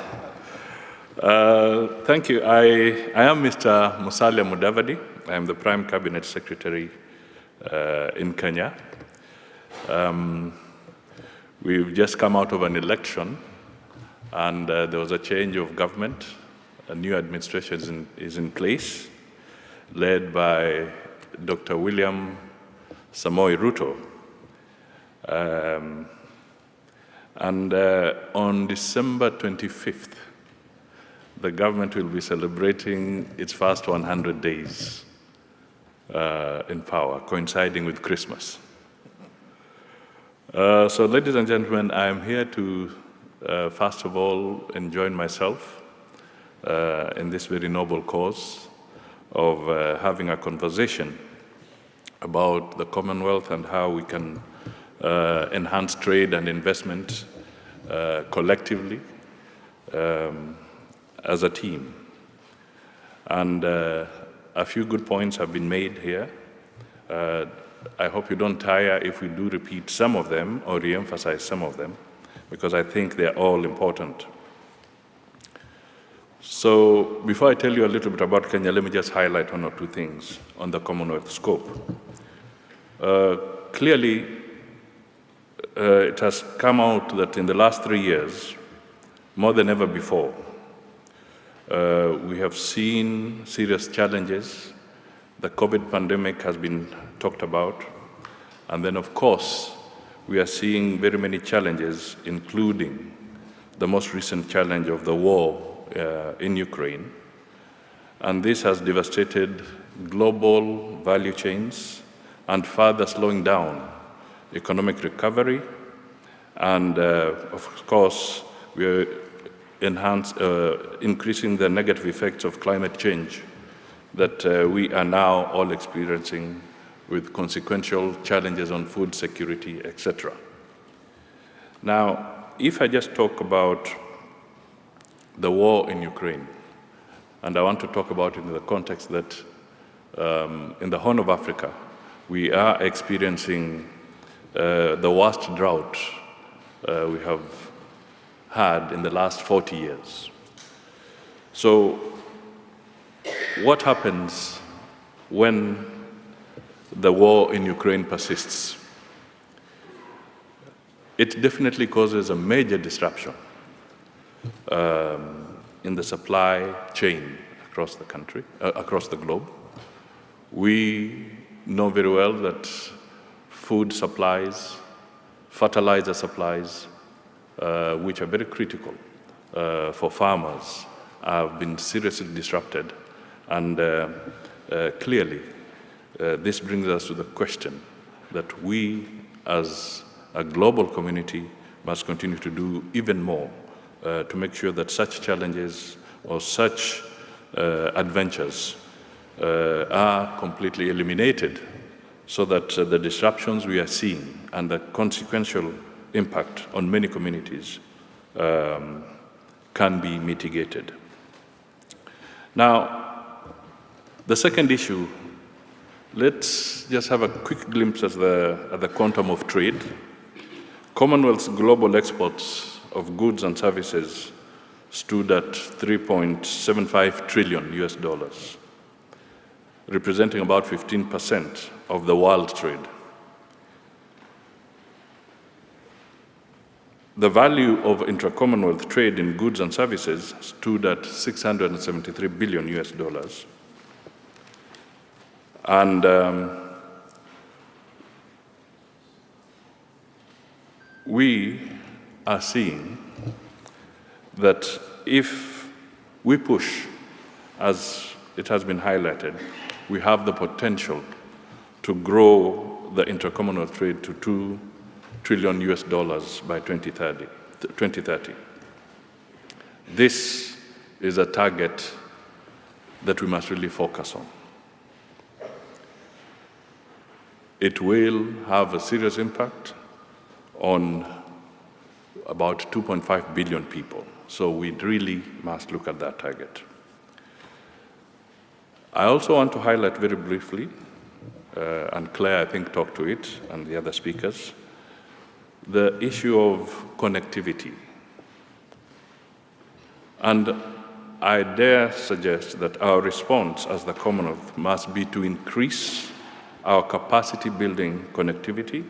Thank you. I am Mr. Musalia Mudavadi. I am the Prime Cabinet Secretary in Kenya. We've just come out of an election, and there was a change of government. A new administration is in place, led by Dr. William Samoei Ruto. And on December 25th, the government will be celebrating its first 100 days in power, coinciding with Christmas. So, ladies and gentlemen, I am here to, first of all, join myself in this very noble cause of having a conversation about the Commonwealth and how we can enhance trade and investment collectively as a team. And a few good points have been made here. I hope you don't tire if we do repeat some of them or re-emphasize some of them, because I think they're all important. So before I tell you a little bit about Kenya, let me just highlight one or two things on the Commonwealth scope. Clearly, it has come out that in the last 3 years, more than ever before, we have seen serious challenges. The COVID pandemic has been talked about. And then, of course, we are seeing very many challenges, including the most recent challenge of the war in Ukraine. And this has devastated global value chains and further slowing down economic recovery. And, of course, we are increasing the negative effects of climate change that we are now all experiencing, with consequential challenges on food security, etc. Now, if I just talk about the war in Ukraine, and I want to talk about it in the context that in the Horn of Africa, we are experiencing the worst drought we have had in the last 40 years. So, what happens when the war in Ukraine persists? It definitely causes a major disruption in the supply chain across the country, across the globe. We know very well that food supplies, fertilizer supplies, which are very critical for farmers, have been seriously disrupted. And clearly, this brings us to the question that we, as a global community, must continue to do even more to make sure that such challenges or such adventures are completely eliminated, so that the disruptions we are seeing and the consequential impact on many communities can be mitigated. Now, the second issue, let's just have a quick glimpse at the quantum of trade. Commonwealth's global exports of goods and services stood at $3.75 trillion US dollars, representing about 15% of the world trade. The value of intra-Commonwealth trade in goods and services stood at $673 billion US dollars. And we are seeing that if we push, as it has been highlighted, we have the potential to grow the intra-Commonwealth trade to $2 trillion US dollars by 2030. This is a target that we must really focus on. It will have a serious impact on about 2.5 billion people. So we really must look at that target. I also want to highlight very briefly, and Claire, I think, talked to it, and the other speakers, the issue of connectivity. And I dare suggest that our response as the Commonwealth must be to increase our capacity building connectivity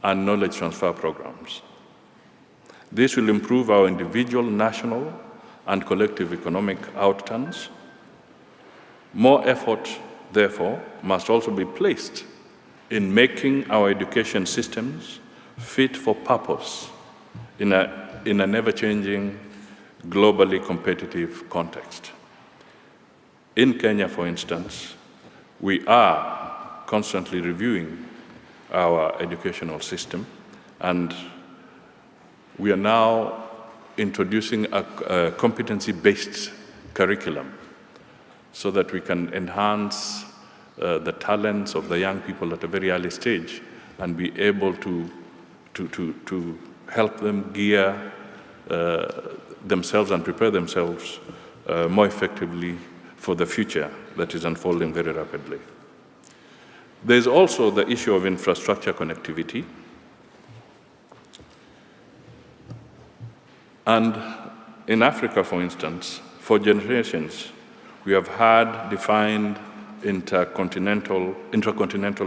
and knowledge transfer programs. This will improve our individual, national, and collective economic outcomes. More effort, therefore, must also be placed in making our education systems fit for purpose in a never-changing, globally competitive context. In Kenya, for instance, we are constantly reviewing our educational system, and we are now introducing a competency-based curriculum so that we can enhance the talents of the young people at a very early stage and be able to help them gear themselves and prepare themselves more effectively for the future that is unfolding very rapidly. There's also the issue of infrastructure connectivity. And in Africa, for instance, for generations, we have had defined intercontinental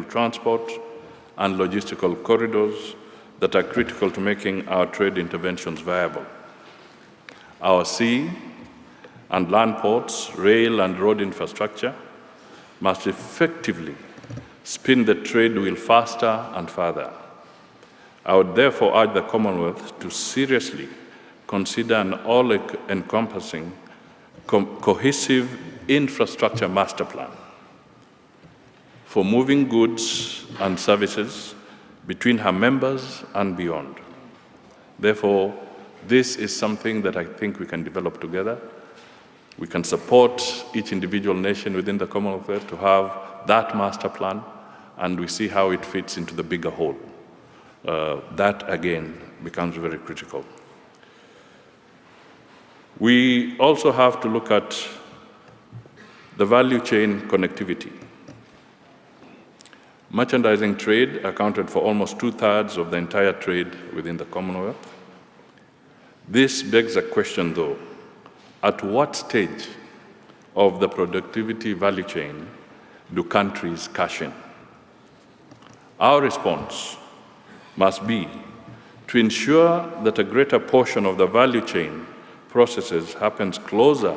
transport and logistical corridors that are critical to making our trade interventions viable. Our sea and land ports, rail and road infrastructure must effectively spin the trade wheel faster and further. I would therefore urge the Commonwealth to seriously consider an all-encompassing, cohesive infrastructure master plan for moving goods and services between her members and beyond. Therefore, this is something that I think we can develop together. We can support each individual nation within the Commonwealth to have that master plan, and we see how it fits into the bigger whole. That, again, becomes very critical. We also have to look at the value chain connectivity. Merchandising trade accounted for almost 2/3 of the entire trade within the Commonwealth. This begs a question, though: at what stage of the productivity value chain do countries cash in? Our response must be to ensure that a greater portion of the value chain processes happens closer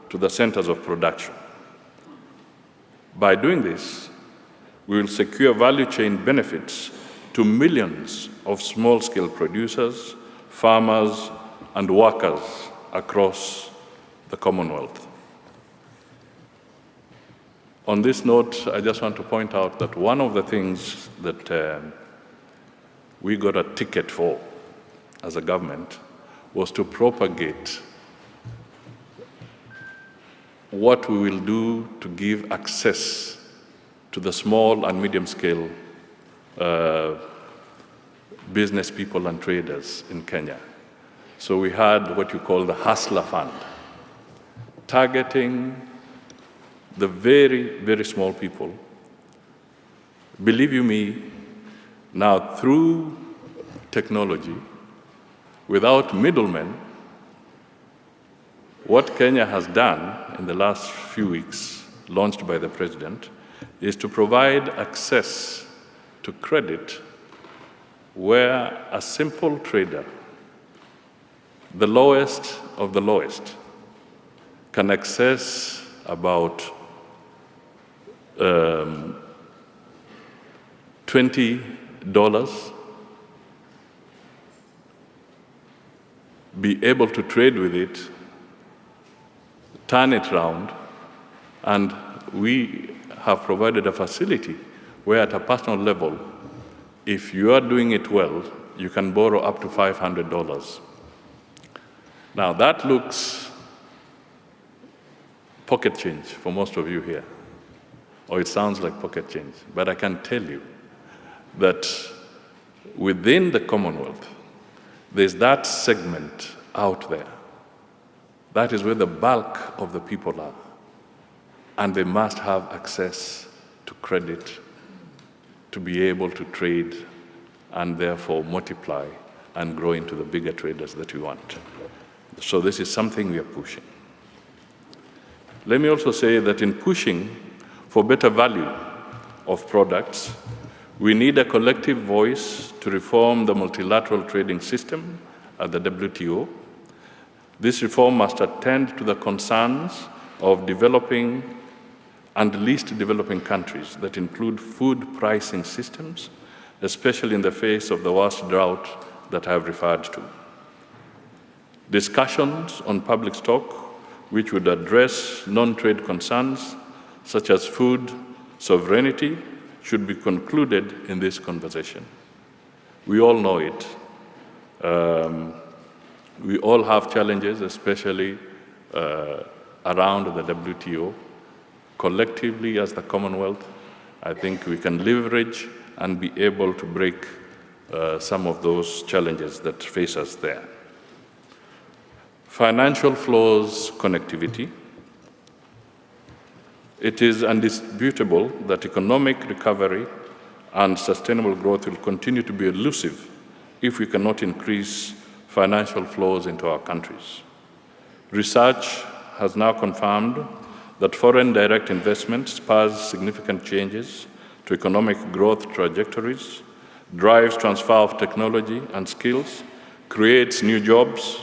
to the centers of production. By doing this, we will secure value chain benefits to millions of small-scale producers, farmers, and workers across the Commonwealth. On this note, I just want to point out that one of the things that we got a ticket for as a government was to propagate what we will do to give access to the small and medium-scale business people and traders in Kenya. So we had what you call the Hustler Fund, targeting the very, very small people. Believe you me, now through technology, without middlemen, what Kenya has done in the last few weeks, launched by the President, is to provide access to credit where a simple trader, the lowest of the lowest, can access about $20, be able to trade with it, turn it around, and we have provided a facility where at a personal level, if you are doing it well, you can borrow up to $500. Now that looks pocket change for most of you here, or it sounds like pocket change, but I can tell you that within the Commonwealth, there's that segment out there. That is where the bulk of the people are, and they must have access to credit to be able to trade and therefore multiply and grow into the bigger traders that we want. So this is something we are pushing. Let me also say that in pushing for better value of products, we need a collective voice to reform the multilateral trading system at the WTO. This reform must attend to the concerns of developing and least developing countries that include food pricing systems, especially in the face of the worst drought that I have referred to. Discussions on public stock, which would address non-trade concerns such as food sovereignty should be concluded in this conversation. We all know it. We all have challenges, especially around the WTO. Collectively, as the Commonwealth, I think we can leverage and be able to break some of those challenges that face us there. Financial flows connectivity. It is indisputable that economic recovery and sustainable growth will continue to be elusive if we cannot increase financial flows into our countries. Research has now confirmed that foreign direct investment spurs significant changes to economic growth trajectories, drives transfer of technology and skills, creates new jobs,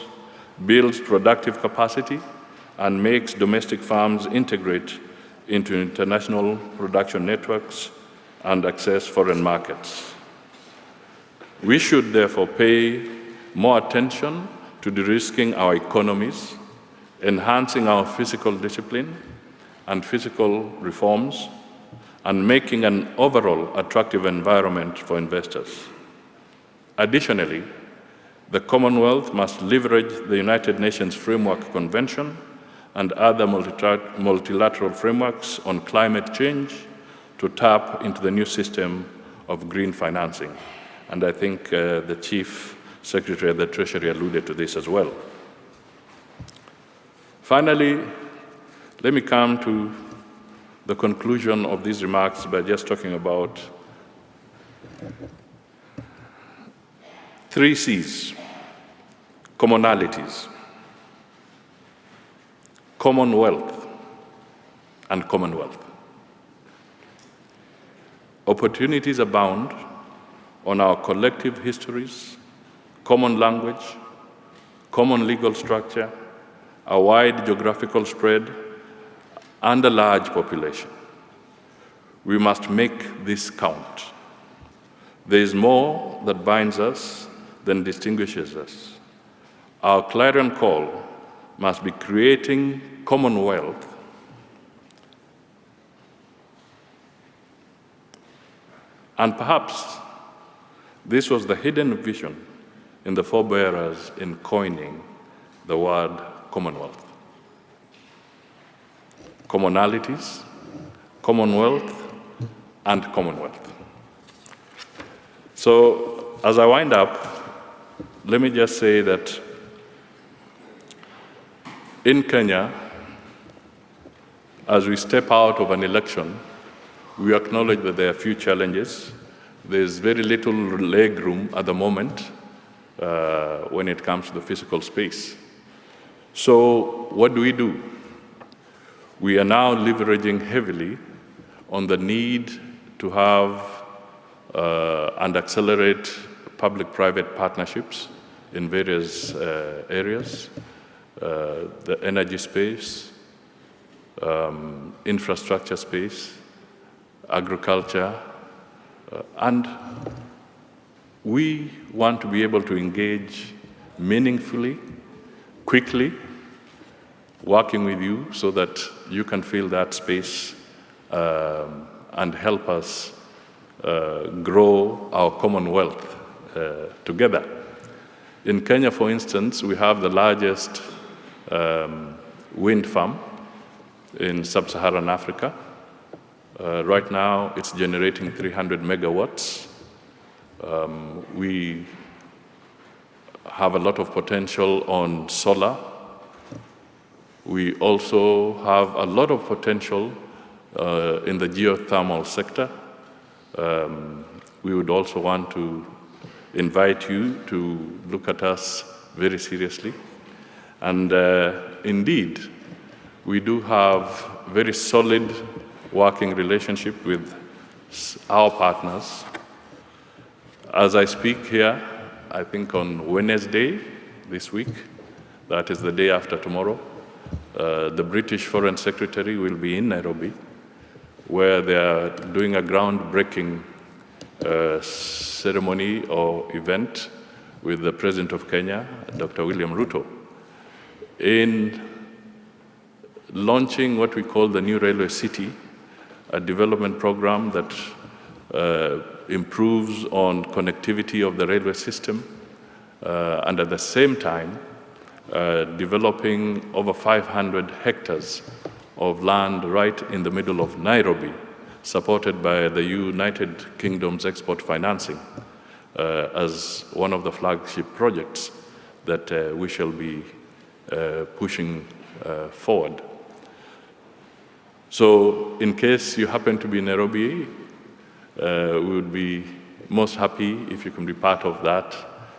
builds productive capacity, and makes domestic firms integrate into international production networks and access foreign markets. We should therefore pay more attention to de-risking our economies, enhancing our fiscal discipline and fiscal reforms, and making an overall attractive environment for investors. Additionally, the Commonwealth must leverage the United Nations Framework Convention and other multilateral frameworks on climate change to tap into the new system of green financing. And I think the Chief Secretary of the Treasury alluded to this as well. Finally, let me come to the conclusion of these remarks by just talking about 3 C's: commonalities, commonwealth, and commonwealth. Opportunities abound on our collective histories, common language, common legal structure, a wide geographical spread, and a large population. We must make this count. There is more that binds us than distinguishes us. Our clarion call must be creating commonwealth and perhaps this was the hidden vision in the forebearers in coining the word Commonwealth. Commonalities, commonwealth, and commonwealth. So, as I wind up, let me just say that in Kenya, as we step out of an election, we acknowledge that there are a few challenges. There's very little leg room at the moment when it comes to the physical space. So what do? We are now leveraging heavily on the need to have and accelerate public-private partnerships in various areas, the energy space, infrastructure space, agriculture, and we want to be able to engage meaningfully, quickly, working with you so that you can fill that space and help us grow our commonwealth together. In Kenya, for instance, we have the largest wind farm in sub-Saharan Africa. Right now, it's generating 300 megawatts. We have a lot of potential on solar. We also have a lot of potential in the geothermal sector. We would also want to invite you to look at us very seriously. And indeed, we do have very solid working relationship with our partners. As I speak here, I think on Wednesday this week, that is the day after tomorrow, the British Foreign Secretary will be in Nairobi, where they are doing a groundbreaking ceremony or event with the President of Kenya, Dr. William Ruto, in launching what we call the new railway city a development program that improves on connectivity of the railway system, and at the same time, developing over 500 hectares of land right in the middle of Nairobi, supported by the United Kingdom's export financing as one of the flagship projects that we shall be pushing forward. So in case you happen to be in Nairobi, we would be most happy if you can be part of that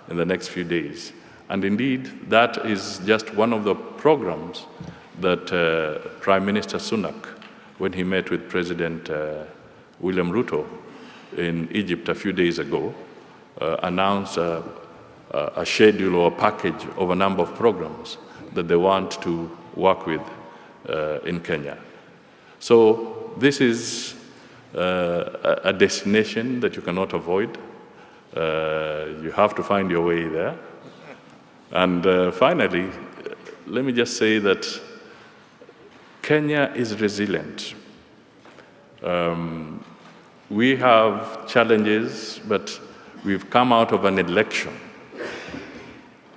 in the next few days. And indeed, that is just one of the programs that Prime Minister Sunak, when he met with President William Ruto in Egypt a few days ago, announced a schedule or a package of a number of programs that they want to work with in Kenya. So this is a destination that you cannot avoid. You have to find your way there. And finally, let me just say that Kenya is resilient. We have challenges, but we've come out of an election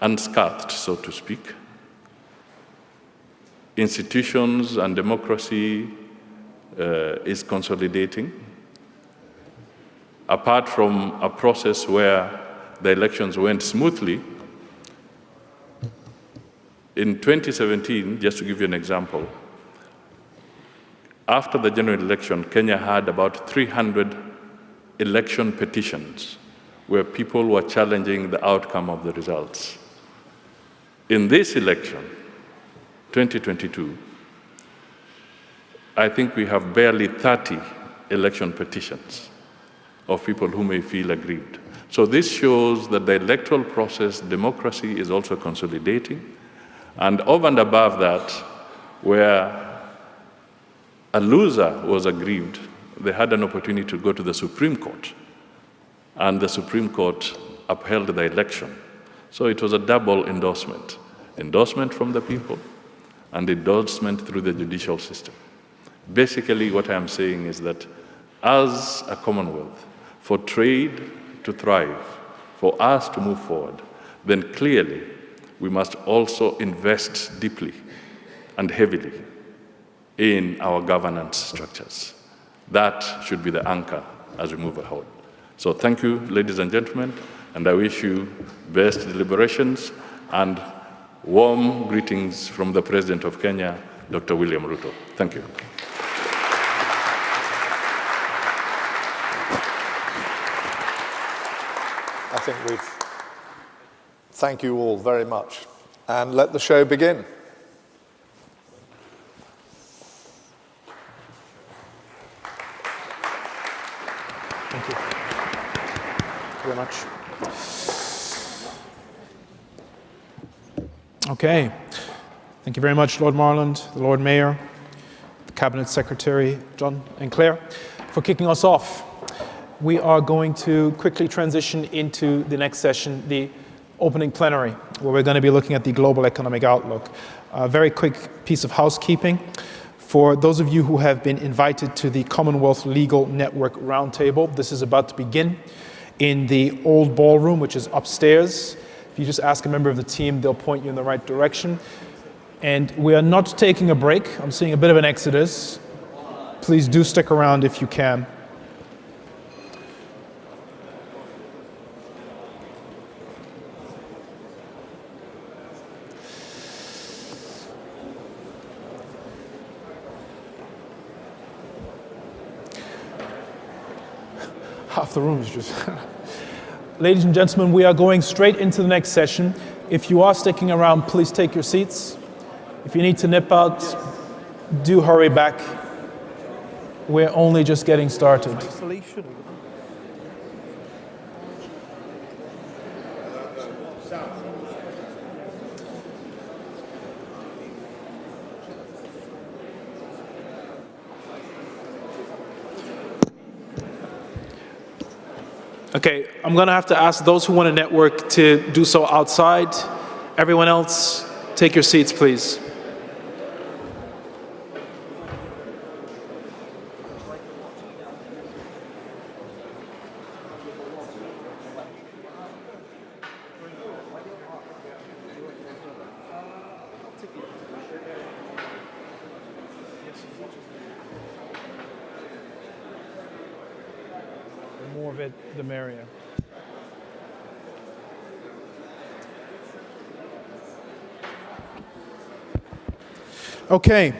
unscathed, so to speak. Institutions and democracy is consolidating. Apart from a process where the elections went smoothly, in 2017, just to give you an example, after the general election, Kenya had about 300 election petitions where people were challenging the outcome of the results. In this election, 2022, I think we have barely 30 election petitions of people who may feel aggrieved. So this shows that the electoral process, democracy, is also consolidating. And over and above that, where a loser was aggrieved, they had an opportunity to go to the Supreme Court, and the Supreme Court upheld the election. So it was a double endorsement. Endorsement from the people and endorsement through the judicial system. Basically, what I'm saying is that as a Commonwealth, for trade to thrive, for us to move forward, then clearly we must also invest deeply and heavily in our governance structures. That should be the anchor as we move ahead. So thank you, ladies and gentlemen, and I wish you best deliberations and warm greetings from the President of Kenya, Dr. William Ruto. Thank you. I think thank you all very much, and let the show begin. Thank you. Thank you very much. Okay. Thank you very much, Lord Marland, the Lord Mayor, the Cabinet Secretary, John and Claire, for kicking us off. We are going to quickly transition into the next session, the opening plenary, where we're going to be looking at the global economic outlook. A very quick piece of housekeeping. For those of you who have been invited to the Commonwealth Legal Network Roundtable, this is about to begin in the old ballroom, which is upstairs. If you just ask a member of the team, they'll point you in the right direction. And we are not taking a break. I'm seeing a bit of an exodus. Please do stick around if you can. Half the room is just... Ladies and gentlemen, we are going straight into the next session. If you are sticking around, please take your seats. If you need to nip out, do hurry back. We're only just getting started. Okay, I'm going to have to ask those who want to network to do so outside. Everyone else, take your seats, please. The more of it, the merrier. Okay.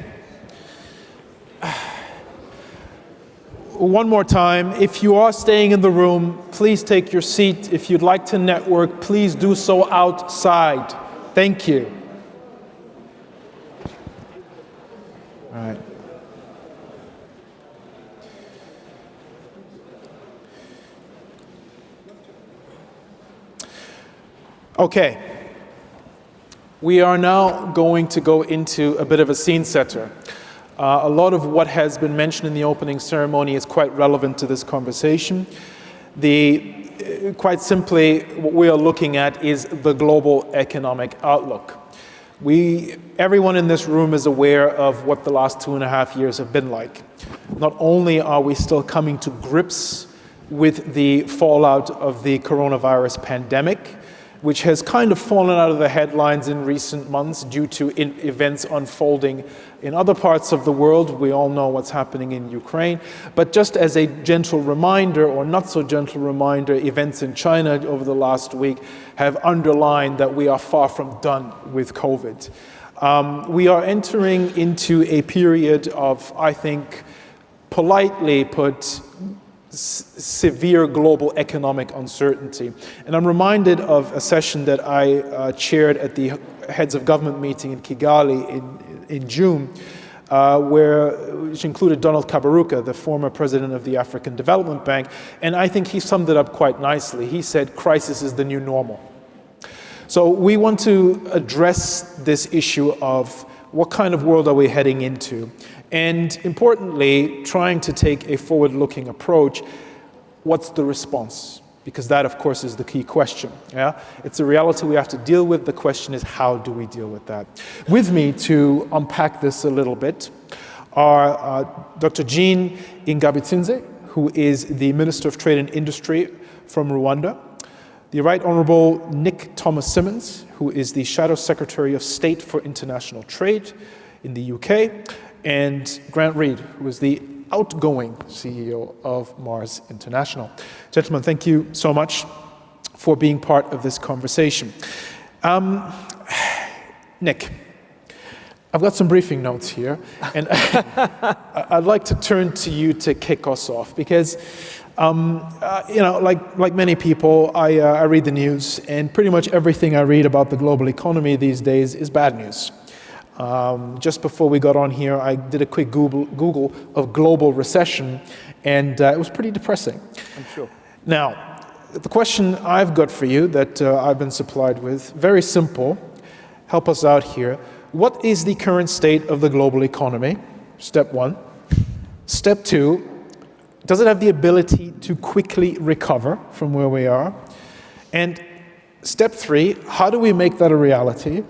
One more time, if you are staying in the room, please take your seat. If you'd like to network, please do so outside. Thank you. All right. Okay. We are now going to go into a bit of a scene setter. A lot of what has been mentioned in the opening ceremony is quite relevant to this conversation. Quite simply, what we are looking at is the global economic outlook. Everyone in this room is aware of what the last 2.5 years have been like. Not only are we still coming to grips with the fallout of the coronavirus pandemic, which has kind of fallen out of the headlines in recent months due to events unfolding in other parts of the world. We all know what's happening in Ukraine. But just as a gentle reminder, or not so gentle reminder, events in China over the last week have underlined that we are far from done with COVID. We are entering into a period of, I think, politely put, severe global economic uncertainty. And I'm reminded of a session that I chaired at the Heads of Government meeting in Kigali in June, which included Donald Kaberuka, the former president of the African Development Bank, and I think he summed it up quite nicely. He said, crisis is the new normal. So we want to address this issue of what kind of world are we heading into? And importantly, trying to take a forward-looking approach, what's the response? Because that, of course, is the key question. Yeah? It's a reality we have to deal with. The question is, how do we deal with that? With me to unpack this a little bit are Dr. Jean Ingabitsinze, who is the Minister of Trade and Industry from Rwanda, the Right Honourable Nick Thomas Simmons, who is the Shadow Secretary of State for International Trade in the UK, and Grant Reid, who is the outgoing CEO of Mars International. Gentlemen, thank you so much for being part of this conversation. Nick, I've got some briefing notes here, and I'd like to turn to you to kick us off, because like many people, I read the news, and pretty much everything I read about the global economy these days is bad news. Just before we got on here, I did a quick Google of global recession, and it was pretty depressing. I'm sure. Now, the question I've got for you that I've been supplied with, very simple. Help us out here. What is the current state of the global economy? Step one. Step two, does it have the ability to quickly recover from where we are? And step three, how do we make that a reality?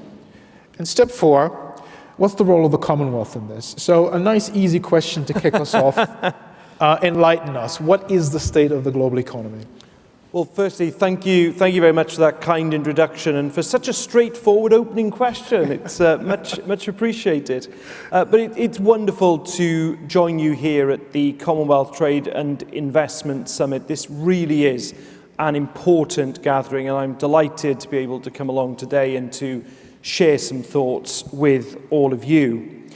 And step four, what's the role of the Commonwealth in this? So a nice, easy question to kick us off. Enlighten us. What is the state of the global economy? Well, firstly, thank you very much for that kind introduction and for such a straightforward opening question. It's much appreciated. But it's wonderful to join you here at the Commonwealth Trade and Investment Summit. This really is an important gathering, and I'm delighted to be able to come along today and to share some thoughts with all of you.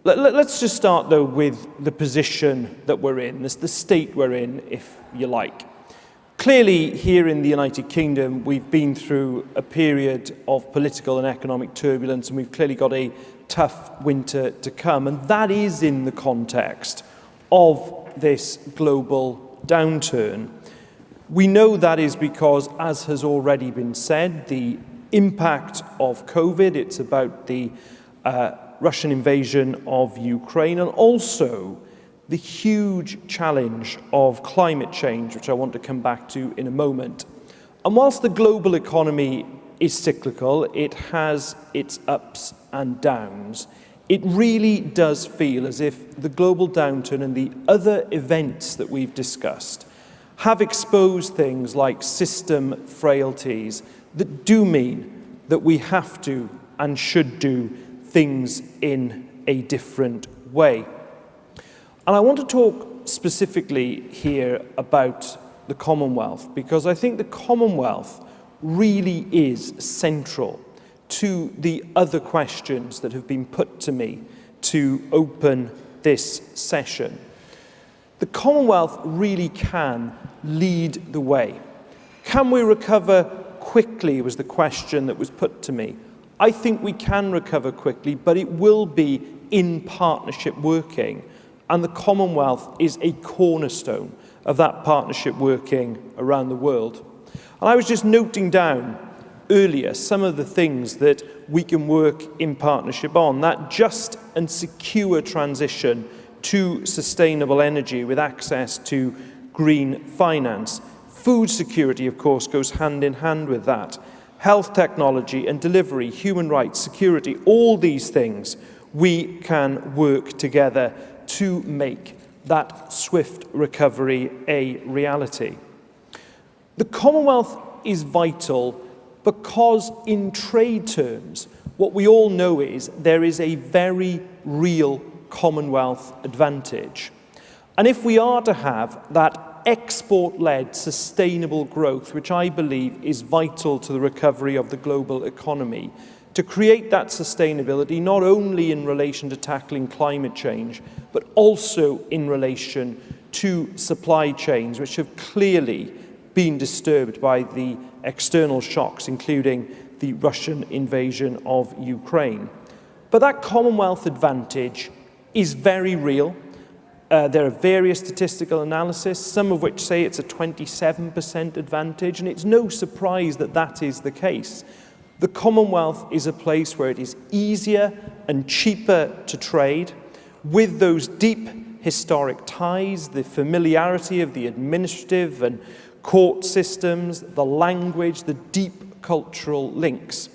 Let's just start, though, with the position that we're in, the state we're in, if you like. Clearly, here in the United Kingdom, we've been through a period of political and economic turbulence, and we've clearly got a tough winter to come, and that is in the context of this global downturn. We know that is because, as has already been said, the impact of COVID, it's about the Russian invasion of Ukraine, and also the huge challenge of climate change, which I want to come back to in a moment. And whilst the global economy is cyclical, it has its ups and downs, it really does feel as if the global downturn and the other events that we've discussed have exposed things like system frailties that do mean that we have to and should do things in a different way. And I want to talk specifically here about the Commonwealth, because I think the Commonwealth really is central to the other questions that have been put to me to open this session. The Commonwealth really can lead the way. Can we recover quickly was the question that was put to me. I think we can recover quickly, but it will be in partnership working, and the Commonwealth is a cornerstone of that partnership working around the world. And I was just noting down earlier some of the things that we can work in partnership on, that just and secure transition to sustainable energy with access to green finance. Food security, of course, goes hand in hand with that. Health technology and delivery, human rights, security, all these things we can work together to make that swift recovery a reality. The Commonwealth is vital because in trade terms, what we all know is there is a very real Commonwealth advantage. And if we are to have that export-led sustainable growth, which I believe is vital to the recovery of the global economy, to create that sustainability not only in relation to tackling climate change, but also in relation to supply chains, which have clearly been disturbed by the external shocks, including the Russian invasion of Ukraine. But that Commonwealth advantage is very real. There are various statistical analyses, some of which say it's a 27% advantage, and it's no surprise that that is the case. The Commonwealth is a place where it is easier and cheaper to trade, with those deep historic ties, the familiarity of the administrative and court systems, the language, the deep cultural links.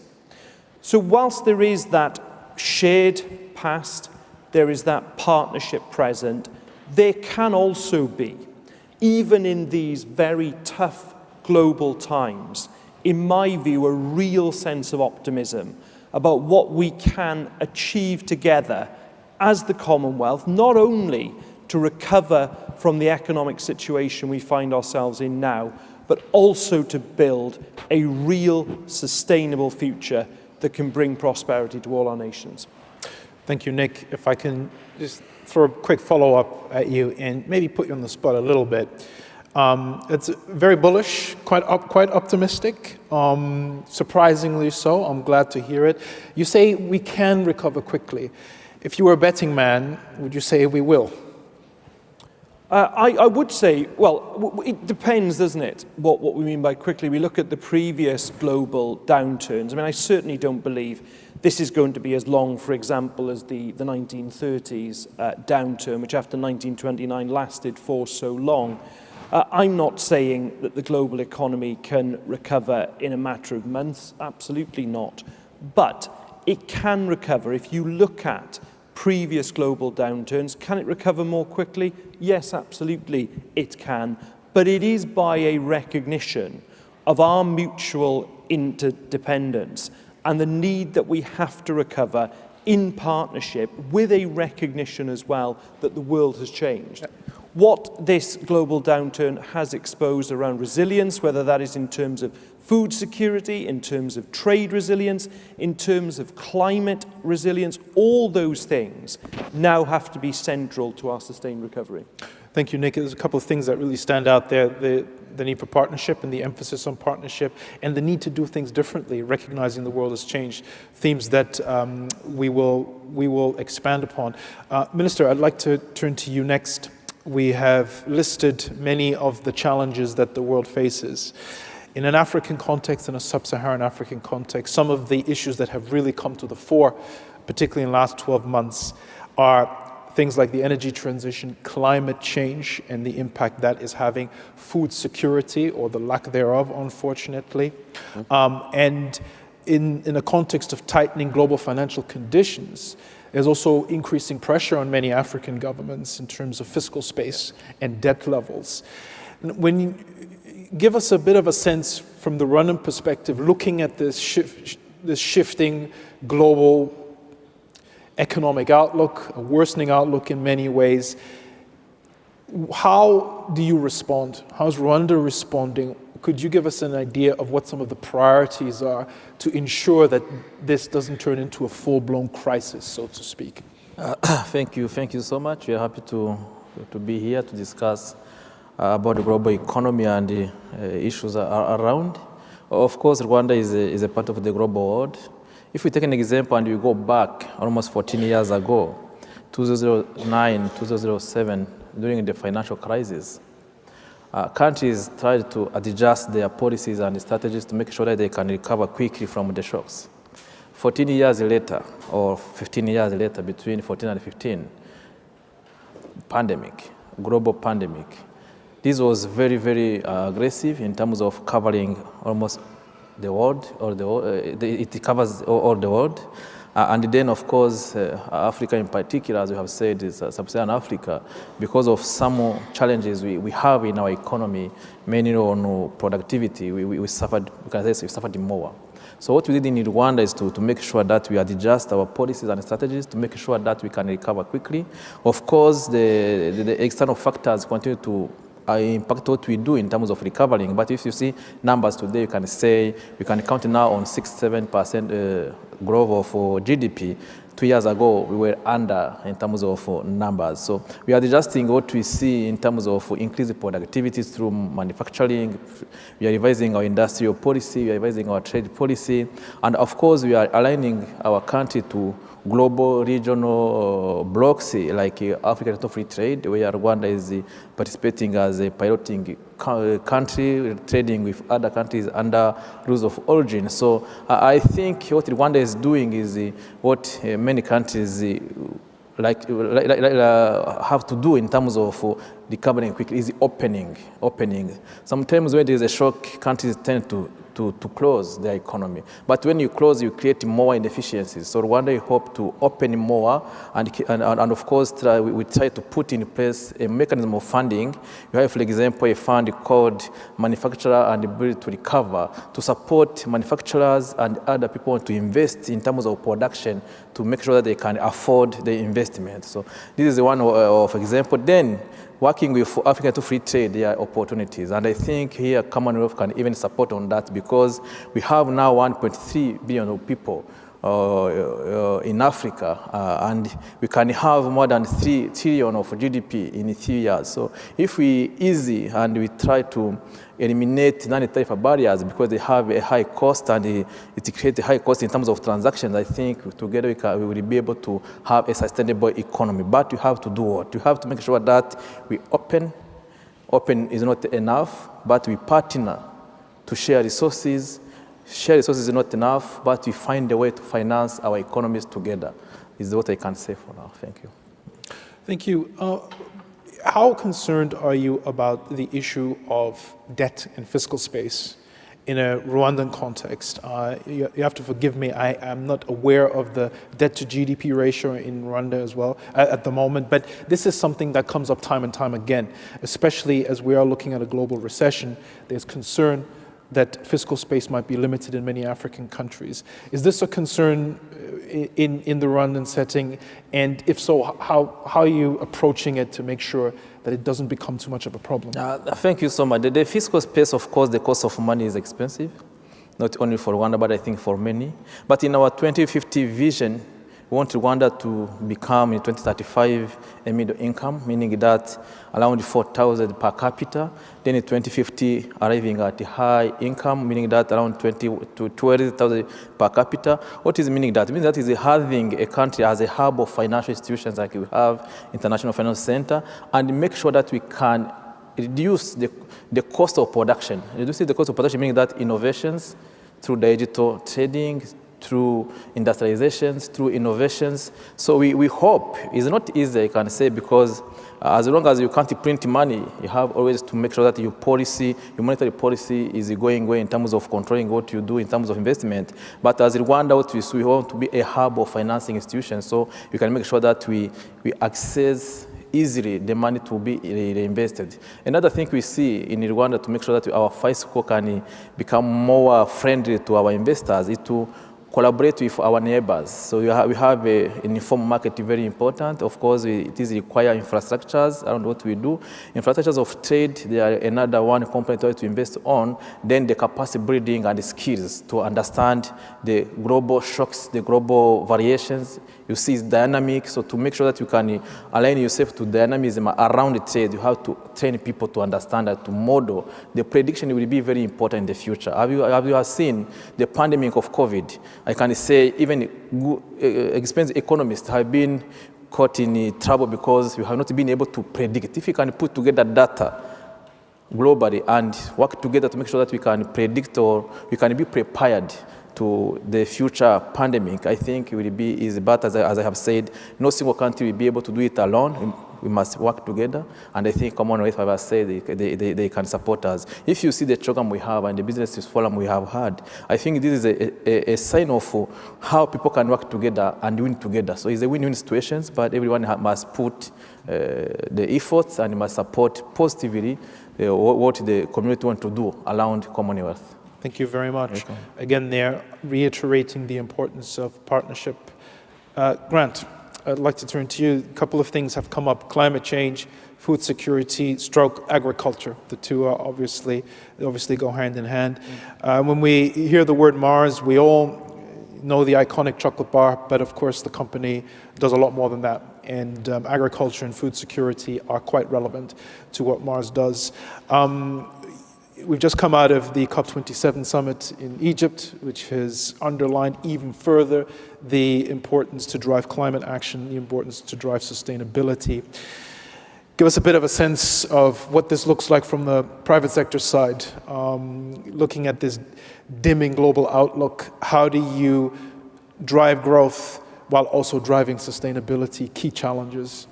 So whilst there is that shared past, there is that partnership present, there can also be, even in these very tough global times, in my view, a real sense of optimism about what we can achieve together as the Commonwealth, not only to recover from the economic situation we find ourselves in now, but also to build a real sustainable future that can bring prosperity to all our nations. Thank you, Nick. If I can just throw a quick follow-up at you and maybe put you on the spot a little bit. It's very bullish, quite optimistic, surprisingly so. I'm glad to hear it. You say we can recover quickly. If you were a betting man, would you say we will? I would say, well, it depends, doesn't it, what we mean by quickly. We look at the previous global downturns. I mean, I certainly don't believe this is going to be as long, for example, as the 1930s downturn, which after 1929 lasted for so long. I'm not saying that the global economy can recover in a matter of months, absolutely not. But it can recover. If you look at previous global downturns, can it recover more quickly? Yes, absolutely, it can. But it is by a recognition of our mutual interdependence and the need that we have to recover in partnership, with a recognition as well that the world has changed. What this global downturn has exposed around resilience, whether that is in terms of food security, in terms of trade resilience, in terms of climate resilience, all those things now have to be central to our sustained recovery. Thank you, Nick. There's a couple of things that really stand out there. The need for partnership and the emphasis on partnership, and the need to do things differently, recognizing the world has changed, themes that we will expand upon. Minister, I'd like to turn to you next. We have listed many of the challenges that the world faces. In an African context, in a sub-Saharan African context, some of the issues that have really come to the fore, particularly in the last 12 months, are things like the energy transition, climate change, and the impact that is having, food security, or the lack thereof, unfortunately. And in a context of tightening global financial conditions, there's also increasing pressure on many African governments in terms of fiscal space and debt levels. When you give us a bit of a sense from the Rwandan perspective, looking at this shifting global economic outlook, a worsening outlook in many ways, How do you respond? How's Rwanda responding? Could you give us an idea of what some of the priorities are to ensure that this doesn't turn into a full-blown crisis, so to speak? Thank you so much. We are happy to be here to discuss about the global economy and the issues around. Of course, Rwanda is a part of the global world. If we take an example and we go back almost 14 years ago, 2009, 2007, during the financial crisis, countries tried to adjust their policies and strategies to make sure that they can recover quickly from the shocks. 14 years later, or 15 years later, between 14 and 15, pandemic, global pandemic. This was very, very aggressive in terms of covering almost the world, it covers all the world. And then, of course, Africa in particular, as we have said, is sub-Saharan Africa, because of some challenges we have in our economy, mainly on productivity, we suffered more. So what we did in Rwanda is to make sure that we adjust our policies and strategies to make sure that we can recover quickly. Of course, the external factors continue to impact what we do in terms of recovering. But if you see numbers today, you can say we can count now on 6-7% growth of GDP. 2 years ago, we were under in terms of numbers. So we are adjusting what we see in terms of increased productivity through manufacturing. We are revising our industrial policy. We are revising our trade policy. And of course, we are aligning our country to global regional blocks like African Free Trade, where Rwanda is participating as a piloting country, trading with other countries under rules of origin. So I think what Rwanda is doing is what many countries have to do in terms of recovering quickly, is opening. Sometimes when there is a shock, countries tend to close their economy. But when you close, you create more inefficiencies. So Rwanda, we hope to open more, and of course, we try to put in place a mechanism of funding. We have, for example, a fund called Manufacturer and Ability to Recover to support manufacturers and other people to invest in terms of production to make sure that they can afford the investment. So this is one of example. Then, working with Africa to free trade, there are opportunities. And I think here Commonwealth can even support on that because we have now 1.3 billion of people in Africa, and we can have more than 3 trillion of GDP in 3 years. So if we easy and we try to eliminate non-tariff barriers because they have a high cost and it creates a high cost in terms of transactions, I think together we will be able to have a sustainable economy. But you have to do what? You have to make sure that we open. Open is not enough, but we partner to share resources. Share resources is not enough, but we find a way to finance our economies together, is what I can say for now. Thank you. Thank you. How concerned are you about the issue of debt and fiscal space in a Rwandan context? You have to forgive me, I am not aware of the debt to GDP ratio in Rwanda as well at the moment, but this is something that comes up time and time again, especially as we are looking at a global recession. There's concern that fiscal space might be limited in many African countries. Is this a concern in the Rwandan setting? And if so, how are you approaching it to make sure that it doesn't become too much of a problem? Thank you so much. The fiscal space, of course, the cost of money is expensive, not only for Rwanda, but I think for many. But in our 2050 vision, we want Rwanda to become in 2035 a middle income, meaning that around 4,000 per capita. Then in 2050, arriving at a high income, meaning that around 20 to 12,000 per capita. What is meaning that? It means that is having a country as a hub of financial institutions like we have, International Finance Center, and make sure that we can reduce the cost of production. Reducing the cost of production, meaning that innovations through digital trading, through industrializations, through innovations. So we hope, it's not easy, I can say, because as long as you can't print money, you have always to make sure that your policy, your monetary policy is going away in terms of controlling what you do in terms of investment. But as Rwanda, we want to be a hub of financing institutions, so we can make sure that we access easily the money to be reinvested. Another thing we see in Rwanda to make sure that our fiscal can become more friendly to our investors is to collaborate with our neighbors. So we have an informal market, very important. Of course, it is require infrastructures around what we do. Infrastructures of trade, they are another one component to invest on. Then the capacity building and the skills to understand the global shocks, the global variations. You see it's dynamic, so to make sure that you can align yourself to dynamism around the trade, you have to train people to understand that, to model. The prediction will be very important in the future. Have you seen the pandemic of COVID? I can say even experienced economists have been caught in trouble because we have not been able to predict. If you can put together data globally and work together to make sure that we can predict or we can be prepared to the future pandemic, I think it will be easy. But as I have said, no single country will be able to do it alone. We must work together. And I think Commonwealth, as I said, they can support us. If you see the program we have and the business forum we have had, I think this is a sign of how people can work together and win together. So it's a win-win situation, but everyone must put the efforts and must support positively what the community wants to do around Commonwealth. Thank you very much. Again, they're reiterating the importance of partnership. Grant, I'd like to turn to you. A couple of things have come up: climate change, food security, stroke agriculture. The two are obviously go hand in hand. When we hear the word Mars, we all know the iconic chocolate bar, but of course the company does a lot more than that. And agriculture and food security are quite relevant to what Mars does. We've just come out of the COP27 summit in Egypt, which has underlined even further the importance to drive climate action, the importance to drive sustainability. Give us a bit of a sense of what this looks like from the private sector side. Looking at this dimming global outlook, how do you drive growth while also driving sustainability, key challenges?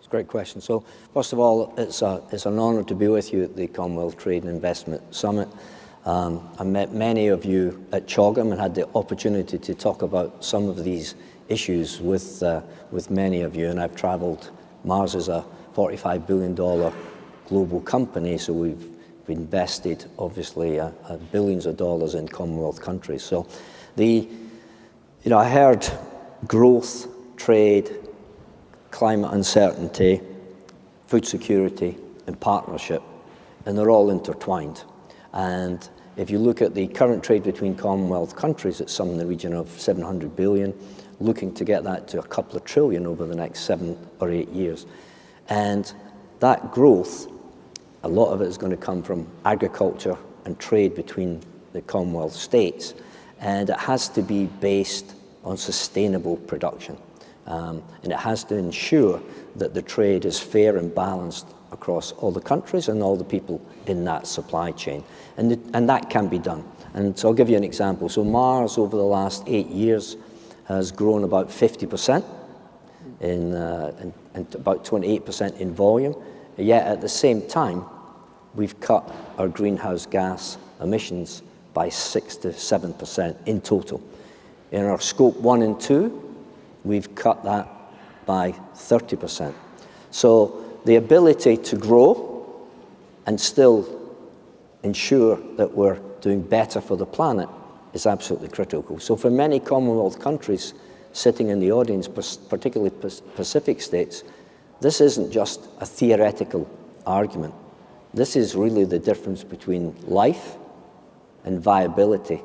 Great question. So first of all, it's an honor to be with you at the Commonwealth Trade and Investment Summit. I met many of you at CHOGM and had the opportunity to talk about some of these issues with many of you. And I've traveled. Mars is a $45 billion global company, so we've invested obviously billions of dollars in Commonwealth countries. So I heard growth, trade, climate uncertainty, food security, and partnership, and they're all intertwined. And if you look at the current trade between Commonwealth countries, it's some in the region of 700 billion, looking to get that to a couple of trillion over the next 7 or 8 years. And that growth, a lot of it is going to come from agriculture and trade between the Commonwealth states, and it has to be based on sustainable production. And it has to ensure that the trade is fair and balanced across all the countries and all the people in that supply chain. And that can be done. And so I'll give you an example. So Mars, over the last 8 years, has grown about 50% and about 28% in volume. Yet at the same time, we've cut our greenhouse gas emissions by 6 to 7% in total. In our scope 1 and 2, we've cut that by 30%. So the ability to grow and still ensure that we're doing better for the planet is absolutely critical. So for many Commonwealth countries sitting in the audience, particularly Pacific states, this isn't just a theoretical argument. This is really the difference between life and viability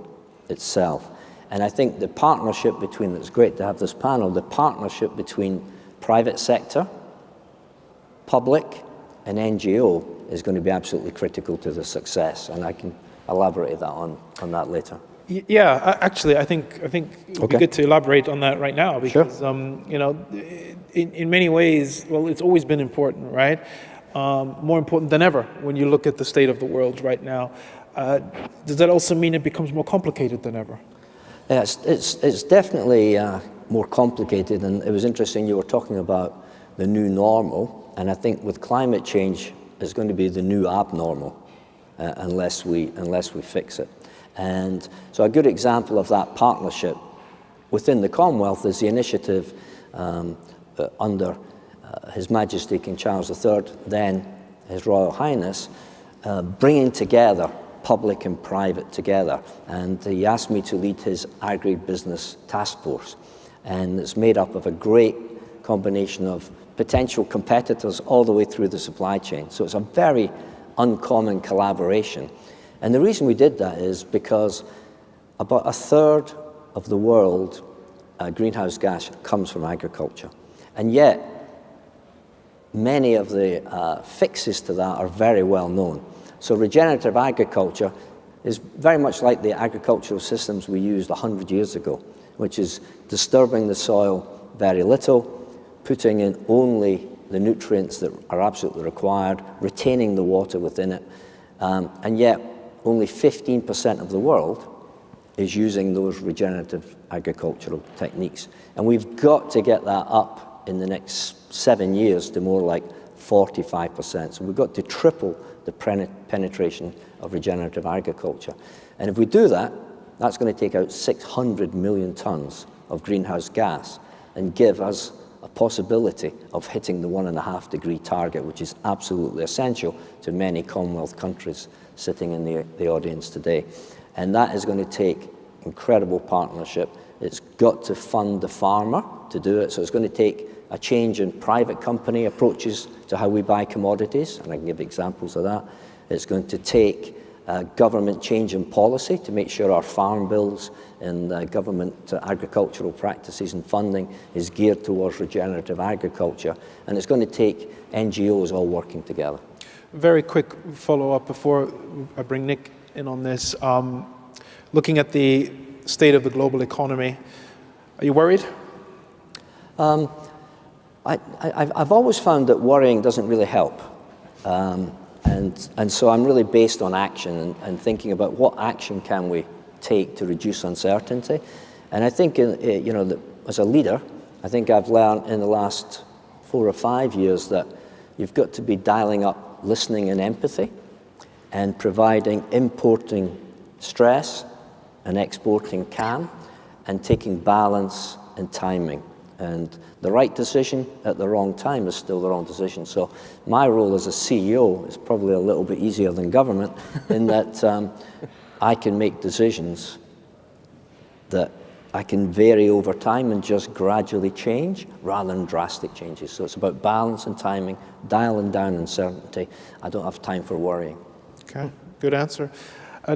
itself. And I think the partnership between, it's great to have this panel, the partnership between private sector, public, and NGO is going to be absolutely critical to the success. And I can elaborate that on that later. Yeah, actually, I think it would be good to elaborate on that right now because, in many ways, well, it's always been important, right? More important than ever when you look at the state of the world right now. Does that also mean it becomes more complicated than ever? Yes, it's definitely more complicated, and it was interesting you were talking about the new normal, and I think with climate change, it's going to be the new abnormal unless we fix it. And so a good example of that partnership within the Commonwealth is the initiative under His Majesty King Charles III, then His Royal Highness, bringing together public and private together. And he asked me to lead his agribusiness task force. And it's made up of a great combination of potential competitors all the way through the supply chain. So it's a very uncommon collaboration. And the reason we did that is because about a third of the world greenhouse gas comes from agriculture. And yet, many of the fixes to that are very well known. So regenerative agriculture is very much like the agricultural systems we used 100 years ago, which is disturbing the soil very little, putting in only the nutrients that are absolutely required, retaining the water within it, and yet only 15% of the world is using those regenerative agricultural techniques. And we've got to get that up in the next 7 years to more like 45%. So we've got to triple the penetration of regenerative agriculture. And if we do that, that's going to take out 600 million tons of greenhouse gas and give us a possibility of hitting the 1.5 degree target, which is absolutely essential to many Commonwealth countries sitting in the audience today. And that is going to take incredible partnership. It's got to fund the farmer to do it, so it's going to take a change in private company approaches to how we buy commodities, and I can give examples of that. It's going to take government change in policy to make sure our farm bills and government agricultural practices and funding is geared towards regenerative agriculture. And it's going to take NGOs all working together. Very quick follow-up before I bring Nick in on this. Looking at the state of the global economy, are you worried? I've always found that worrying doesn't really help. And so I'm really based on action and thinking about what action can we take to reduce uncertainty. And I think, as a leader, I think I've learned in the last 4 or 5 years that you've got to be dialing up listening and empathy and providing importing stress and exporting calm and taking balance and timing. And the right decision at the wrong time is still the wrong decision. So my role as a CEO is probably a little bit easier than government in that I can make decisions that I can vary over time and just gradually change rather than drastic changes. So it's about balance and timing, dialing down uncertainty. I don't have time for worrying. Okay, good answer.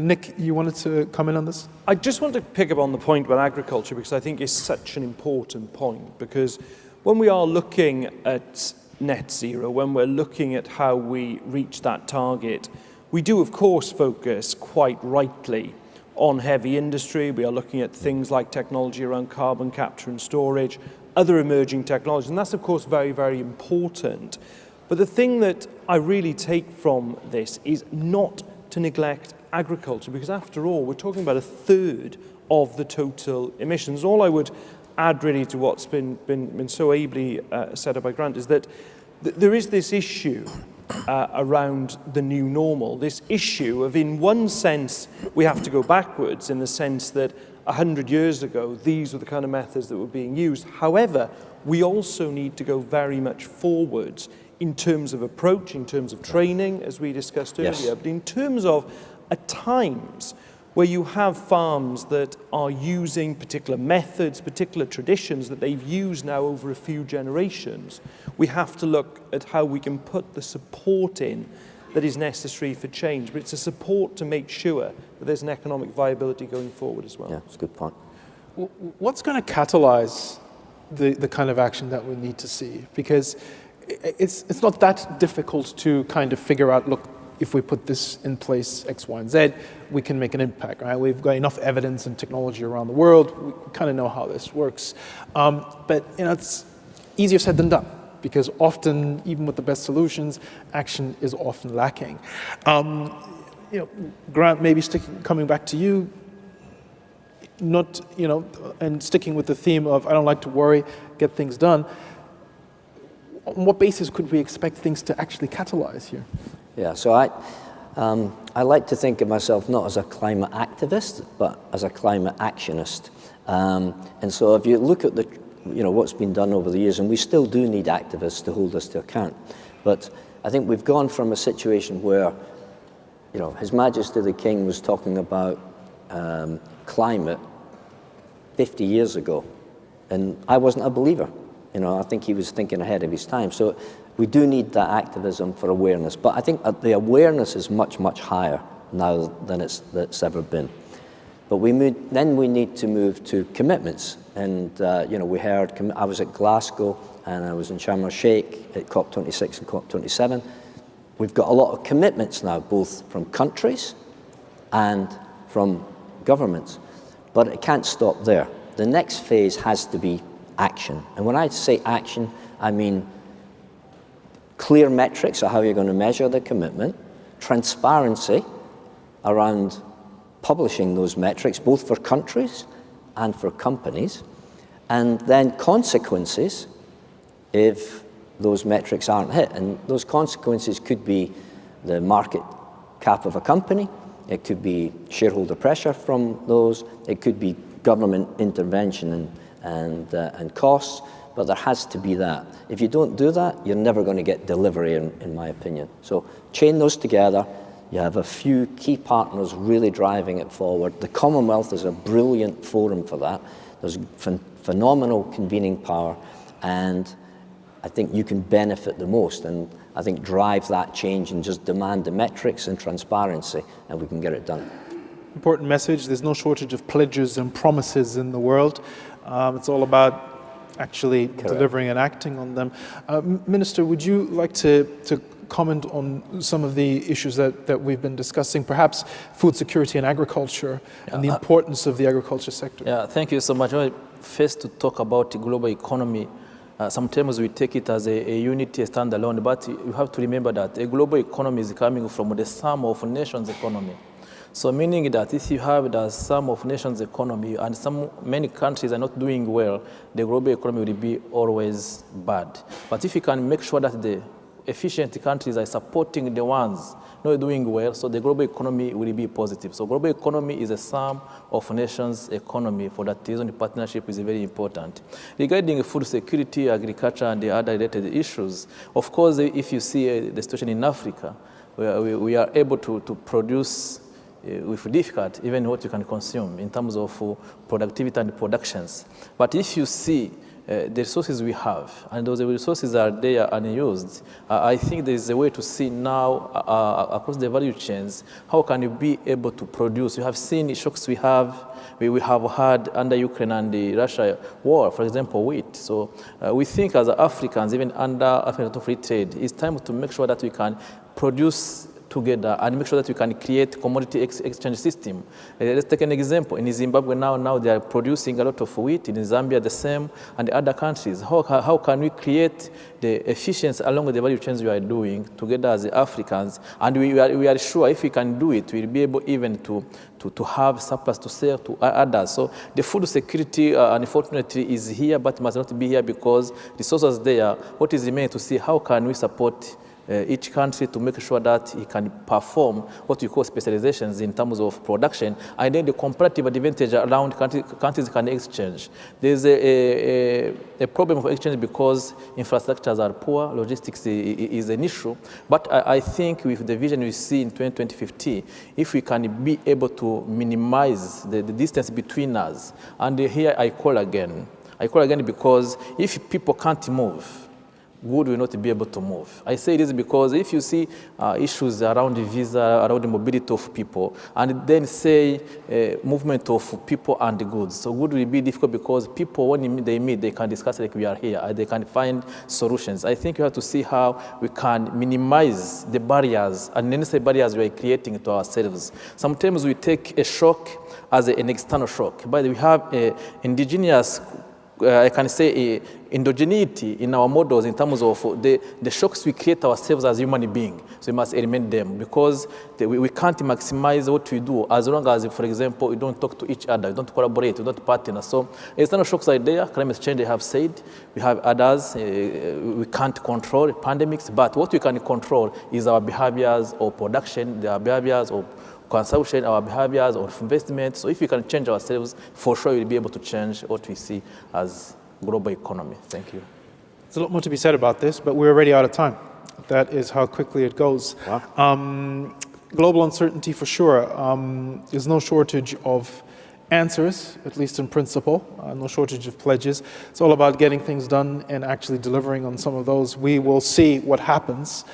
Nick, you wanted to comment on this? I just want to pick up on the point about agriculture because I think it's such an important point, because when we are looking at net zero, when we're looking at how we reach that target, we do of course focus quite rightly on heavy industry. We are looking at things like technology around carbon capture and storage, other emerging technologies, and that's of course very, very important. But the thing that I really take from this is not to neglect agriculture, because after all, we're talking about 1/3 of the total emissions. All I would add really to what's been so ably set up by Grant is that there is this issue around the new normal, this issue of, in one sense, we have to go backwards in the sense that 100 years ago, these were the kind of methods that were being used. However, we also need to go very much forwards in terms of approach, in terms of training, as we discussed earlier, but in terms of at times where you have farms that are using particular methods, particular traditions that they've used now over a few generations, we have to look at how we can put the support in that is necessary for change. But it's a support to make sure that there's an economic viability going forward as well. Yeah, that's a good point. What's going to catalyze the kind of action that we need to see? Because it's not that difficult to kind of figure out, look, if we put this in place, X, Y, and Z, we can make an impact, right? We've got enough evidence and technology around the world. We kind of know how this works. But it's easier said than done, because often, even with the best solutions, action is often lacking. Grant, maybe coming back to you, and sticking with the theme of I don't like to worry, get things done. On what basis could we expect things to actually catalyze here? Yeah, so I like to think of myself not as a climate activist, but as a climate actionist. And so if you look at what's been done over the years, and we still do need activists to hold us to account, but I think we've gone from a situation where you know, His Majesty the King was talking about climate 50 years ago, and I wasn't a believer. You know, I think he was thinking ahead of his time. So we do need that activism for awareness. But I think the awareness is much, much higher now than it's ever been. But then we need to move to commitments. And, you know, we heard, I was at Glasgow and I was in Sharm el-Sheikh at COP26 and COP27. We've got a lot of commitments now, both from countries and from governments. But it can't stop there. The next phase has to be action. And when I say action, I mean clear metrics of how you're going to measure the commitment, transparency around publishing those metrics, both for countries and for companies, and then consequences if those metrics aren't hit. And those consequences could be the market cap of a company, it could be shareholder pressure from those, it could be government intervention and costs, but there has to be that. If you don't do that, you're never going to get delivery, in my opinion. So chain those together. You have a few key partners really driving it forward. The Commonwealth is a brilliant forum for that. There's phenomenal convening power, and I think you can benefit the most, and I think drive that change and just demand the metrics and transparency, and we can get it done. Important message. There's no shortage of pledges and promises in the world. It's all about actually delivering and acting on them. Minister, would you like to comment on some of the issues that we've been discussing, perhaps food security and agriculture, and the importance of the agriculture sector? Yeah, thank you so much. First, to talk about the global economy, sometimes we take it as a unity, a standalone, but you have to remember that a global economy is coming from the sum of nations' economy. So meaning that if you have the sum of nations' economy and many countries are not doing well, the global economy will be always bad. But if you can make sure that the efficient countries are supporting the ones not doing well, so the global economy will be positive. So global economy is a sum of nations' economy. For that reason, the partnership is very important. Regarding food security, agriculture, and the other related issues, of course, if you see the situation in Africa, we are able to produce with difficult, even what you can consume in terms of productivity and productions. But if you see the resources we have, and those resources are there unused, I think there is a way to see now across the value chains, how can you be able to produce? You have seen the shocks we have had under Ukraine and the Russia war, for example, wheat. So we think as Africans, even under African Free Trade, it's time to make sure that we can produce together and make sure that we can create commodity exchange system. Let's take an example. In Zimbabwe now they are producing a lot of wheat. In Zambia the same, and the other countries. How can we create the efficiency along with the value chains we are doing together as Africans? And we are sure if we can do it, we'll be able even to have surplus to sell to others. So the food security, unfortunately, is here, but must not be here because the resources there. What is remaining to see how can we support each country to make sure that it can perform what we call specializations in terms of production, and then the comparative advantage around countries can exchange. There's a problem of exchange because infrastructures are poor, logistics is an issue, but I think with the vision we see in 2050, if we can be able to minimize the distance between us, and here I call again because if people can't move, good will not be able to move. I say this because if you see issues around the visa, around the mobility of people, and then say movement of people and the goods, so good will be difficult because people, when they meet, they can discuss like we are here, and they can find solutions. I think you have to see how we can minimize the barriers, unnecessary barriers we are creating to ourselves. Sometimes we take a shock as an external shock, but we have indigenous I can say endogeneity in our models in terms of the shocks we create ourselves as human beings. So we must eliminate them because we can't maximize what we do as long as, for example, we don't talk to each other, we don't collaborate, we don't partner. So external shocks are there, climate change, I have said. We have others, we can't control pandemics, but what we can control is our behaviors of production, our behaviors of consumption, our behaviors of investment. So if we can change ourselves, for sure we'll be able to change what we see as global economy. Thank you. There's a lot more to be said about this, but we're already out of time. That is how quickly it goes. Wow. global uncertainty for sure. There's no shortage of answers, at least in principle, no shortage of pledges. It's all about getting things done and actually delivering on some of those. We will see what happens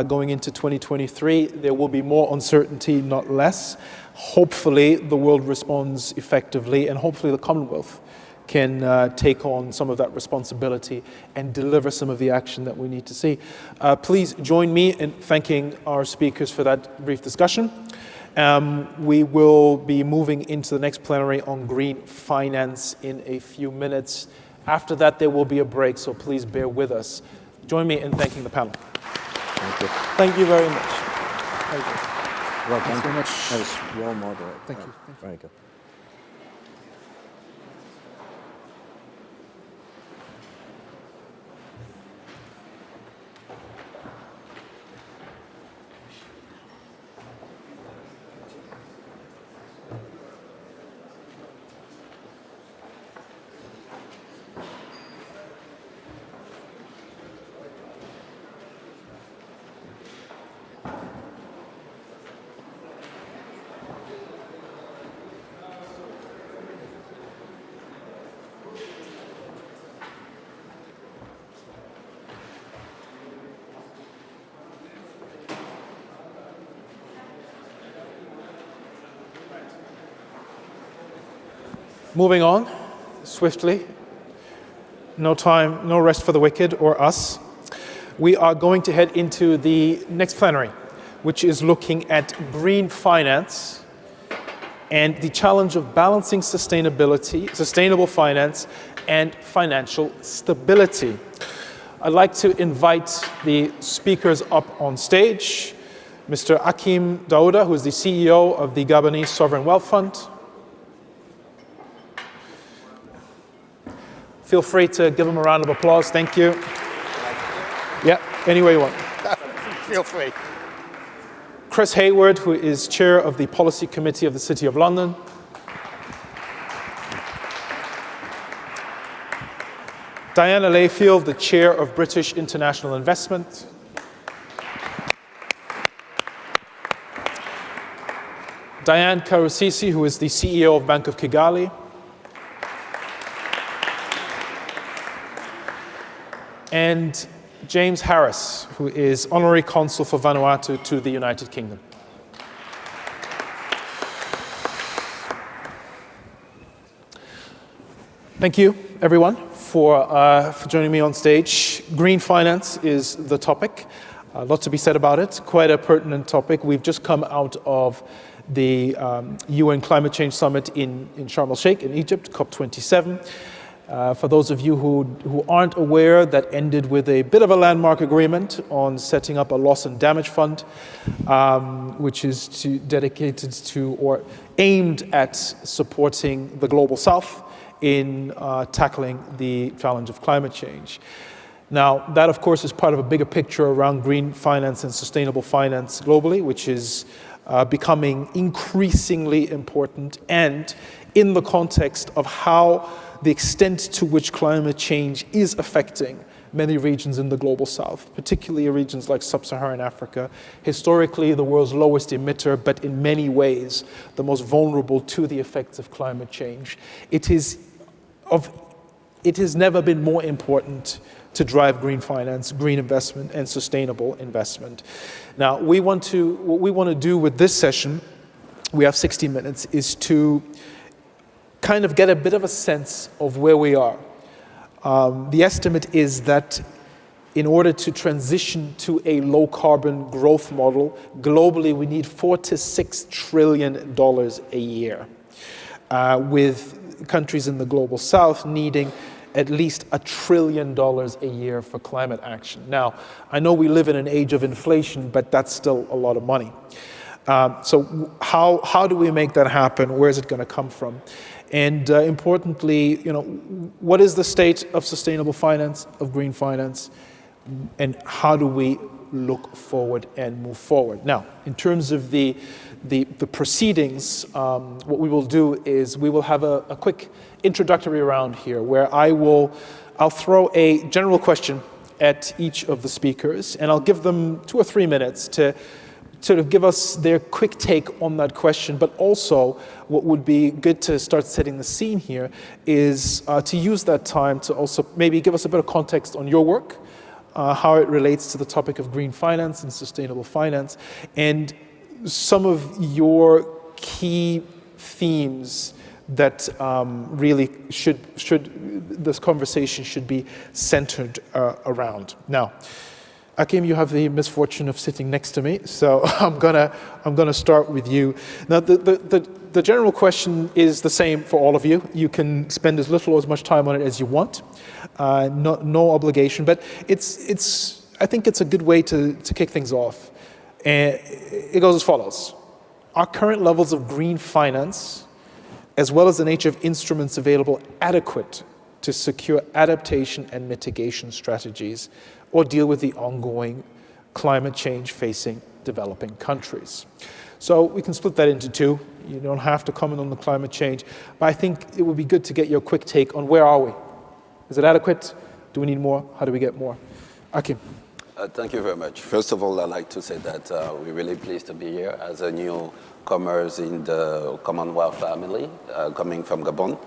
going into 2023. There will be more uncertainty, not less. Hopefully the world responds effectively, and hopefully the Commonwealth can take on some of that responsibility and deliver some of the action that we need to see. Please join me in thanking our speakers for that brief discussion. We will be moving into the next plenary on green finance in a few minutes. After that, there will be a break, so please bear with us. Join me in thanking the panel. Thank you. Thank you very much. Thank you. Well, Thanks very much. That was well moderated. Thank you. Very good. Moving on swiftly, no time, no rest for the wicked or us. We are going to head into the next plenary, which is looking at green finance and the challenge of balancing sustainability, sustainable finance, and financial stability. I'd like to invite the speakers up on stage. Mr. Akim Daouda, who is the CEO of the Gabonese Sovereign Wealth Fund. Feel free to give him a round of applause. Thank you. Yeah, any way you want. Feel free. Chris Hayward, who is chair of the Policy Committee of the City of London. Diana Layfield, the chair of British International Investment. Diane Karusisi, who is the CEO of Bank of Kigali. And James Harris, who is Honorary Consul for Vanuatu to the United Kingdom. Thank you, everyone, for joining me on stage. Green finance is the topic. A lot to be said about it, quite a pertinent topic. We've just come out of the UN Climate Change Summit in Sharm el-Sheikh in Egypt, COP27. For those of you who aren't aware, that ended with a bit of a landmark agreement on setting up a loss and damage fund, which is dedicated to or aimed at supporting the Global South in tackling the challenge of climate change. Now, that of course is part of a bigger picture around green finance and sustainable finance globally, which is becoming increasingly important, and in the context of how the extent to which climate change is affecting many regions in the Global South, particularly regions like Sub-Saharan Africa, historically the world's lowest emitter, but in many ways the most vulnerable to the effects of climate change. It has never been more important to drive green finance, green investment, and sustainable investment. Now, what we want to do with this session, we have 60 minutes, is to kind of get a bit of a sense of where we are. The estimate is that in order to transition to a low carbon growth model, globally we need $4 to $6 trillion a year, with countries in the Global South needing at least $1 trillion a year for climate action. Now, I know we live in an age of inflation, but that's still a lot of money. So how do we make that happen? Where is it going to come from? And importantly, what is the state of sustainable finance, of green finance, and how do we look forward and move forward? Now, in terms of the proceedings, what we will do is we will have a quick introductory round here where I'll throw a general question at each of the speakers, and I'll give them 2 or 3 minutes to sort of give us their quick take on that question, but also what would be good to start setting the scene here is to use that time to also maybe give us a bit of context on your work, how it relates to the topic of green finance and sustainable finance, and some of your key themes that really this conversation should be centered around. Now, Akim, you have the misfortune of sitting next to me, so I'm gonna start with you. Now, the general question is the same for all of you. You can spend as little or as much time on it as you want, no obligation. But I think it's a good way to kick things off. And it goes as follows: are current levels of green finance, as well as the nature of instruments available, adequate to secure adaptation and mitigation strategies or deal with the ongoing climate change facing developing countries? So we can split that into two. You don't have to comment on the climate change, but I think it would be good to get your quick take on where are we? Is it adequate? Do we need more? How do we get more? Akim. Thank you very much. First of all, I'd like to say that we're really pleased to be here as a newcomers in the Commonwealth family, coming from Gabon.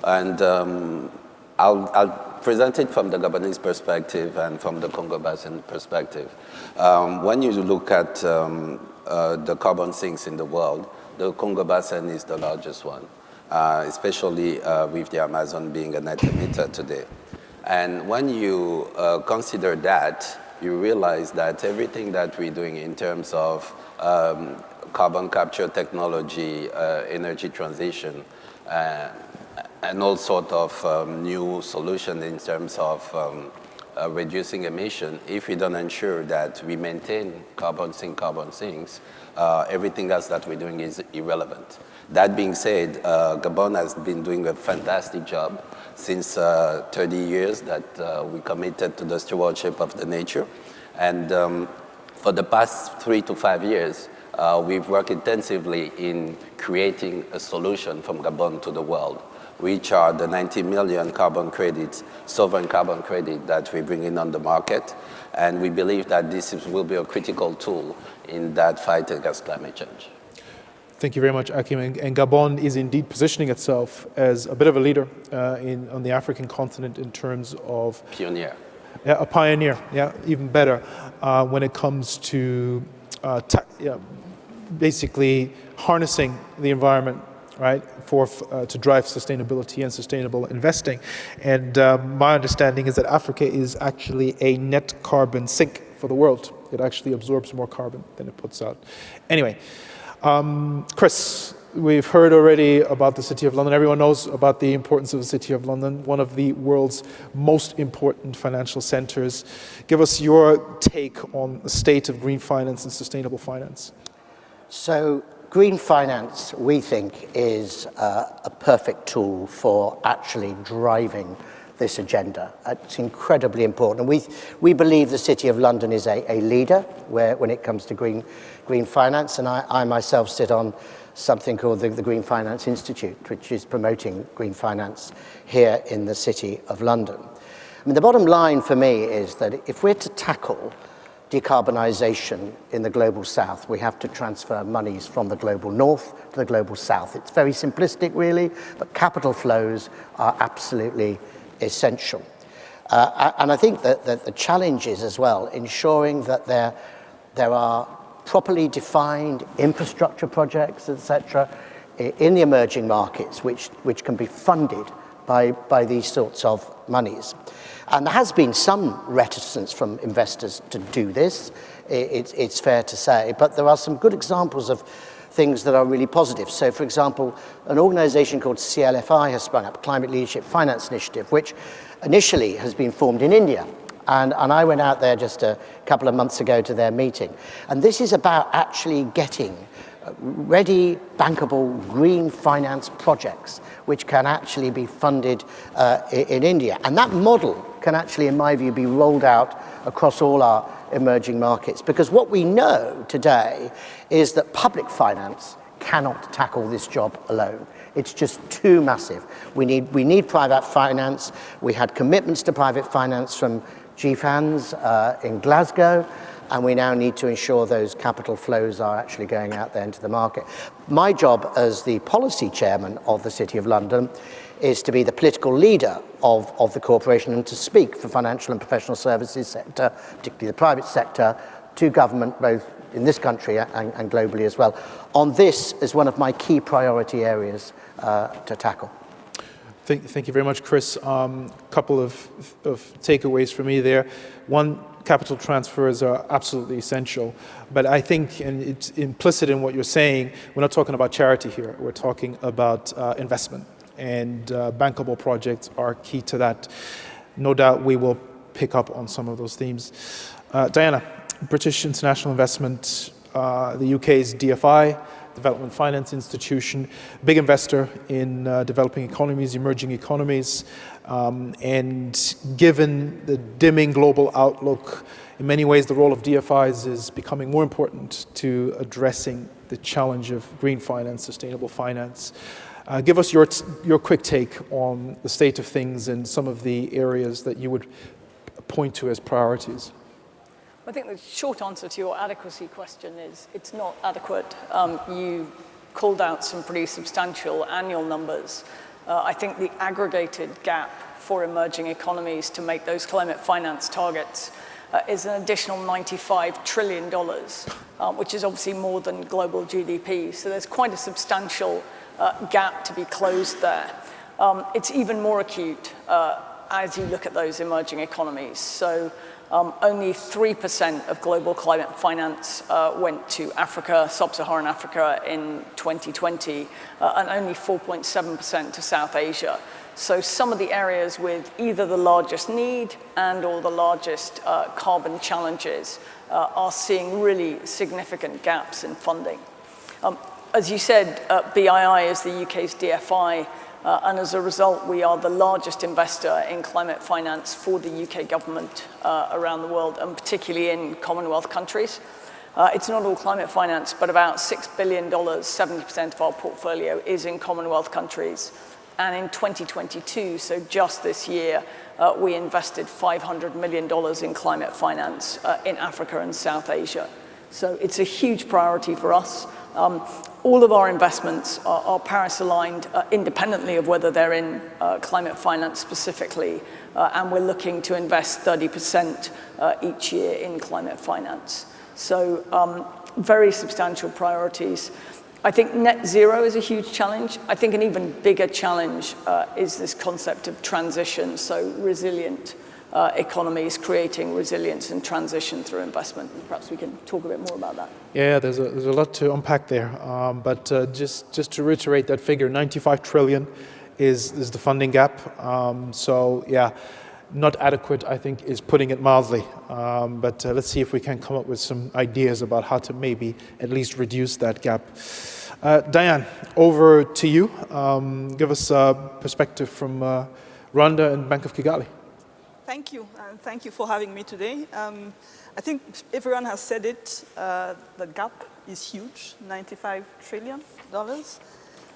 And I'll present it from the Gabonese perspective and from the Congo Basin perspective. When you look at the carbon sinks in the world, the Congo Basin is the largest one, especially with the Amazon being a net emitter today. And when you consider that, you realize that everything that we're doing in terms of carbon capture technology, energy transition, and all sorts of new solutions in terms of reducing emission, if we don't ensure that we maintain carbon sinks, everything else that we're doing is irrelevant. That being said, Gabon has been doing a fantastic job since 30 years that we committed to the stewardship of the nature. And for the past 3 to 5 years, we've worked intensively in creating a solution from Gabon to the world, which are the 90 million carbon credits, sovereign carbon credit that we bring in on the market. And we believe that this will be a critical tool in that fight against climate change. Thank you very much, Akim. And Gabon is indeed positioning itself as a bit of a leader on the African continent in terms of... Pioneer. Yeah, a pioneer, yeah, even better, when it comes to basically harnessing the environment, right, to drive sustainability and sustainable investing. And my understanding is that Africa is actually a net carbon sink for the world. It actually absorbs more carbon than it puts out. Anyway, Chris, we've heard already about the City of London. Everyone knows about the importance of the City of London, one of the world's most important financial centers. Give us your take on the state of green finance and sustainable finance. So green finance, we think, is a perfect tool for actually driving this agenda. It's incredibly important. We believe the City of London is a leader when it comes to green finance, and I myself sit on something called the Green Finance Institute, which is promoting green finance here in the City of London. I mean, the bottom line for me is that if we're to tackle decarbonisation in the global south, we have to transfer monies from the global north to the global south. It's very simplistic, really, but capital flows are absolutely essential. And I think that the challenge is as well ensuring that there are properly defined infrastructure projects, etc., in the emerging markets, which can be funded by these sorts of monies. And there has been some reticence from investors to do this, it's fair to say, but there are some good examples of things that are really positive. So, for example, an organization called CLFI has sprung up, Climate Leadership Finance Initiative, which initially has been formed in India. And I went out there just a couple of months ago to their meeting. And this is about actually getting ready, bankable, green finance projects, which can actually be funded in India. And that model can actually, in my view, be rolled out across all our emerging markets. Because what we know today is that public finance cannot tackle this job alone. It's just too massive. We need private finance. We had commitments to private finance from GFANZ in Glasgow, and we now need to ensure those capital flows are actually going out there into the market. My job as the policy chairman of the City of London is to be the political leader of the corporation and to speak for financial and professional services sector, particularly the private sector, to government both in this country and globally as well, on this as one of my key priority areas to tackle. Thank you very much, Chris. Couple of takeaways for me there. One, capital transfers are absolutely essential, but I think, and it's implicit in what you're saying, we're not talking about charity here. We're talking about investment, and bankable projects are key to that. No doubt we will pick up on some of those themes. Diana, British International Investment, the UK's DFI, Development Finance Institution, big investor in developing economies, emerging economies, and given the dimming global outlook, in many ways the role of DFIs is becoming more important to addressing the challenge of green finance, sustainable finance. Give us your quick take on the state of things and some of the areas that you would point to as priorities. I think the short answer to your adequacy question is it's not adequate. You called out some pretty substantial annual numbers. I think the aggregated gap for emerging economies to make those climate finance targets is an additional $95 trillion, which is obviously more than global GDP. So there's quite a substantial gap to be closed there. It's even more acute as you look at those emerging economies. So only 3% of global climate finance went to Africa, sub-Saharan Africa in 2020, and only 4.7% to South Asia. So some of the areas with either the largest need and or the largest carbon challenges are seeing really significant gaps in funding. As you said, BII is the UK's DFI, and as a result, we are the largest investor in climate finance for the UK government around the world, and particularly in Commonwealth countries. It's not all climate finance, but about $6 billion, 70% of our portfolio is in Commonwealth countries. And in 2022, so just this year, we invested $500 million in climate finance in Africa and South Asia. So it's a huge priority for us. All of our investments are Paris-aligned independently of whether they're in climate finance specifically, and we're looking to invest 30% each year in climate finance. So very substantial priorities. I think net zero is a huge challenge. I think an even bigger challenge is this concept of transition, so resilient economies, creating resilience and transition through investment. Perhaps we can talk a bit more about that. Yeah, there's a lot to unpack there. But just to reiterate that figure, 95 trillion is the funding gap. So yeah, not adequate, I think, is putting it mildly. But let's see if we can come up with some ideas about how to maybe at least reduce that gap. Diane, over to you. Give us a perspective from Rwanda and Bank of Kigali. Thank you, and thank you for having me today. I think everyone has said it, the gap is huge, $95 trillion.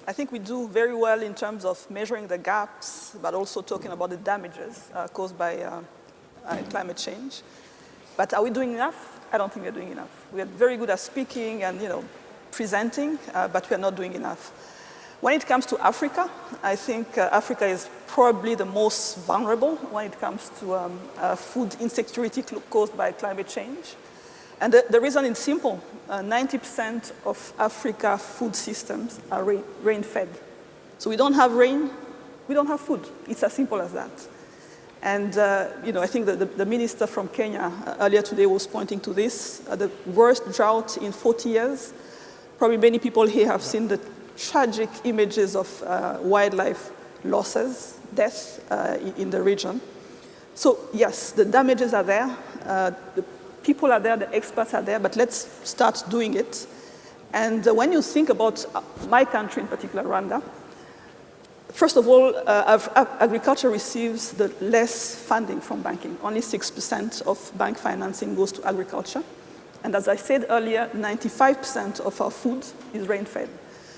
I think we do very well in terms of measuring the gaps, but also talking about the damages caused by climate change. But are we doing enough? I don't think we're doing enough. We are very good at speaking and presenting, but we're not doing enough. When it comes to Africa, I think Africa is probably the most vulnerable when it comes to food insecurity caused by climate change. And the reason is simple. 90% of Africa's food systems are rain-fed. So we don't have rain, we don't have food. It's as simple as that. And I think the minister from Kenya earlier today was pointing to this, the worst drought in 40 years. Probably many people here have seen the tragic images of wildlife losses, deaths in the region. So yes, the damages are there, the people are there, the experts are there, but let's start doing it. And when you think about my country in particular, Rwanda, first of all, agriculture receives the less funding from banking. Only 6% of bank financing goes to agriculture. And as I said earlier, 95% of our food is rain-fed.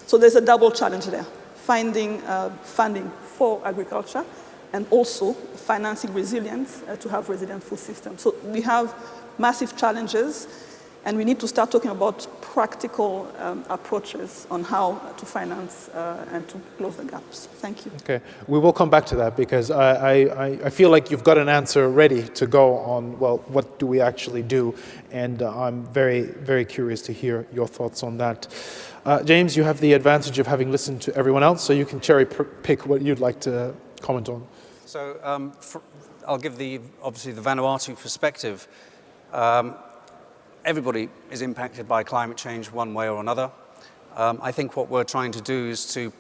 So there's a double challenge there, finding funding for agriculture and also financing resilience to have resilient food systems. So we have massive challenges, and we need to start talking about practical approaches on how to finance and to close the gaps. Thank you. Okay, we will come back to that because I feel like you've got an answer ready to go on, well, what do we actually do? And I'm very, very curious to hear your thoughts on that. James, you have the advantage of having listened to everyone else, so you can cherry pick what you'd like to comment on. So I'll give obviously the Vanuatu perspective. Everybody is impacted by climate change one way or another. I think what we're trying to do is to,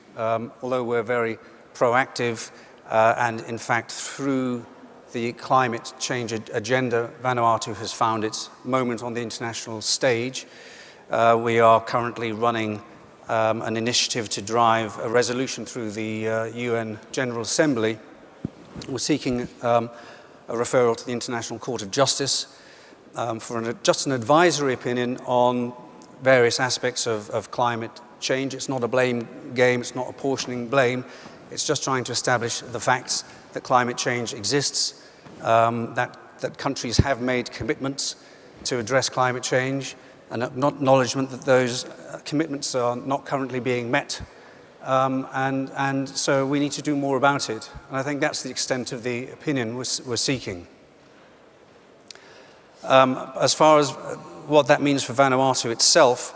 although we're very proactive, and in fact through the climate change agenda, Vanuatu has found its moment on the international stage. We are currently running an initiative to drive a resolution through the UN General Assembly. We're seeking a referral to the International Court of Justice for just an advisory opinion on various aspects of climate change. It's not a blame game, it's not apportioning blame, it's just trying to establish the facts that climate change exists, that countries have made commitments to address climate change, an acknowledgement that those commitments are not currently being met. And so we need to do more about it. And I think that's the extent of the opinion we're seeking. As far as what that means for Vanuatu itself,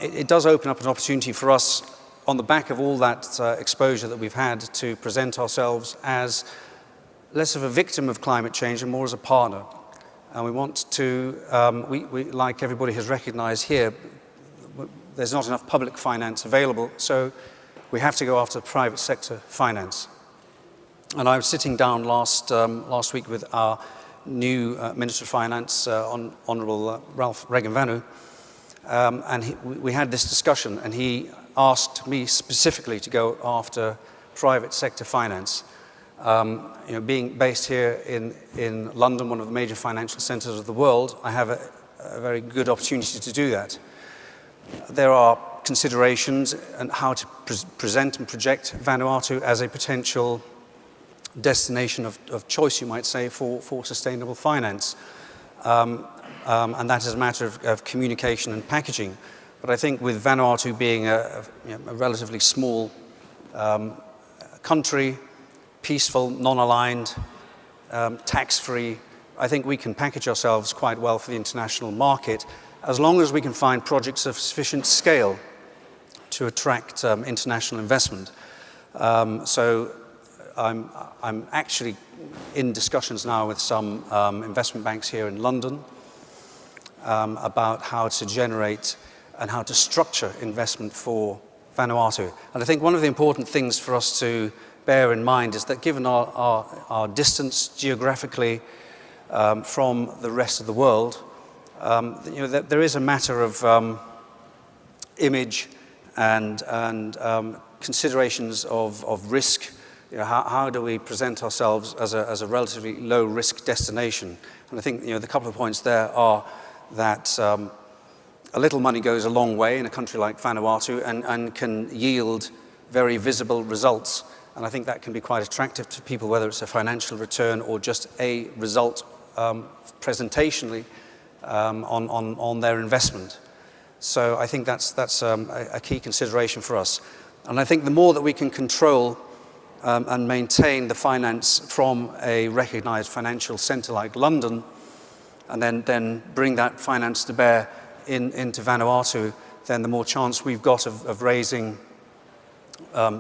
it does open up an opportunity for us on the back of all that exposure that we've had to present ourselves as less of a victim of climate change and more as a partner. And we want to, we like everybody has recognized here, there's not enough public finance available, so we have to go after private sector finance. And I was sitting down last week with our new Minister of Finance, Honourable Ralph Regenvanu, and we had this discussion, and he asked me specifically to go after private sector finance. Being based here in London, one of the major financial centres of the world, I have a very good opportunity to do that. There are considerations on how to present and project Vanuatu as a potential destination of choice, you might say, for sustainable finance. And that is a matter of communication and packaging. But I think with Vanuatu being a relatively small country, peaceful, non-aligned, tax-free, I think we can package ourselves quite well for the international market, as long as we can find projects of sufficient scale to attract international investment. So I'm actually in discussions now with some investment banks here in London about how to generate and how to structure investment for Vanuatu. And I think one of the important things for us to bear in mind is that given our distance geographically from the rest of the world, there is a matter of image and considerations of risk. How do we present ourselves as a relatively low-risk destination? And I think the couple of points there are that a little money goes a long way in a country like Vanuatu and can yield very visible results. And I think that can be quite attractive to people, whether it's a financial return or just a result presentationally on their investment. So I think that's a key consideration for us. And I think the more that we can control and maintain the finance from a recognized financial center like London, and then bring that finance to bear into Vanuatu, then the more chance we've got of raising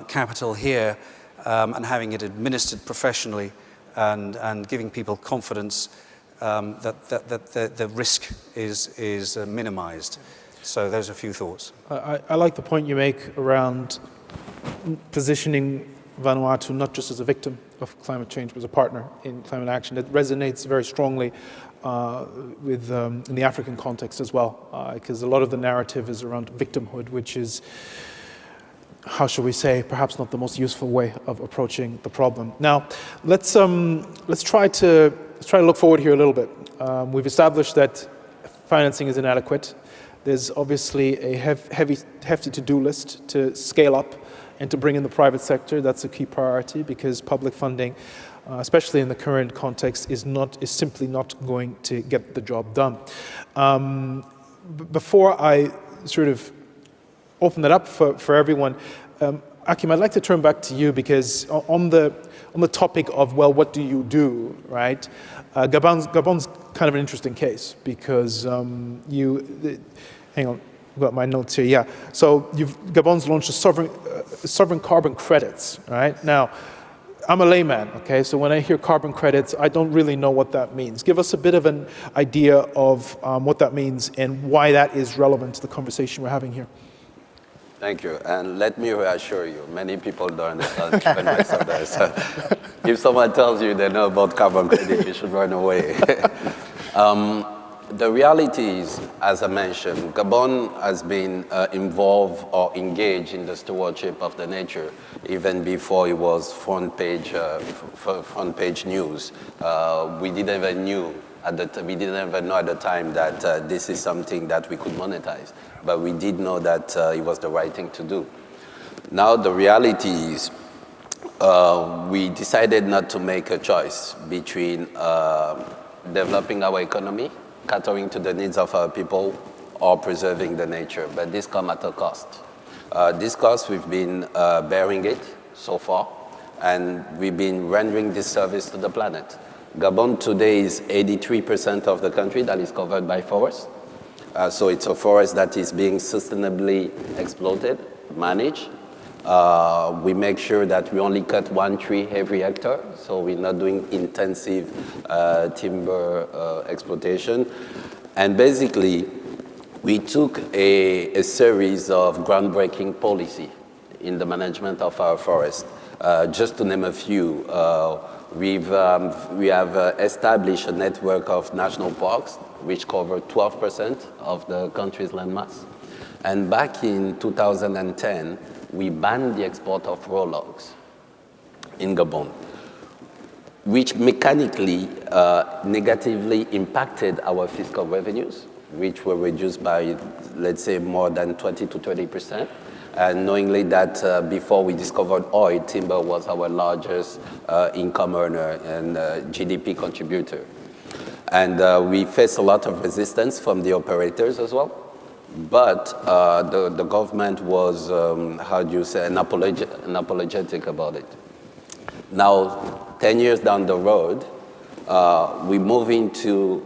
capital here and having it administered professionally and giving people confidence that the risk is minimized. So those are a few thoughts. I like the point you make around positioning Vanuatu not just as a victim of climate change, but as a partner in climate action. It resonates very strongly with in the African context as well, because a lot of the narrative is around victimhood, which is, how shall we say, perhaps not the most useful way of approaching the problem. Now, let's try to look forward here a little bit. We've established that financing is inadequate. There's obviously a hefty to-do list to scale up and to bring in the private sector. That's a key priority because public funding, especially in the current context, is simply not going to get the job done. Before I sort of open that up for everyone, Akim, I'd like to turn back to you because on the topic of, well, what do you do, right? Gabon's kind of an interesting case because hang on, I've got my notes here, yeah. So Gabon's launched a sovereign carbon credits, right? Now, I'm a layman, okay? So when I hear carbon credits, I don't really know what that means. Give us a bit of an idea of what that means and why that is relevant to the conversation we're having here. Thank you. And let me reassure you, many people don't understand, even myself there. So if someone tells you they know about carbon credit, you should run away. The reality is, as I mentioned, Gabon has been involved or engaged in the stewardship of the nature even before it was front page news. We didn't even know at the time that this is something that we could monetize, but we did know that it was the right thing to do. Now the reality is, we decided not to make a choice between developing our economy, catering to the needs of our people, or preserving the nature, but this comes at a cost. This cost, we've been bearing it so far, and we've been rendering this service to the planet. Gabon today is 83% of the country that is covered by forest. So it's a forest that is being sustainably exploited, managed. We make sure that we only cut 1 tree every hectare, so we're not doing intensive timber exploitation. And basically, we took a series of groundbreaking policy in the management of our forest. Just to name a few, we have established a network of national parks which cover 12% of the country's landmass. And back in 2010, we banned the export of raw logs in Gabon, which mechanically negatively impacted our fiscal revenues, which were reduced by, let's say, more than 20 to 30%. And knowingly that before we discovered oil, timber was our largest income earner and GDP contributor. And we faced a lot of resistance from the operators as well. But the government was, unapologetic about it. Now, 10 years down the road, we move into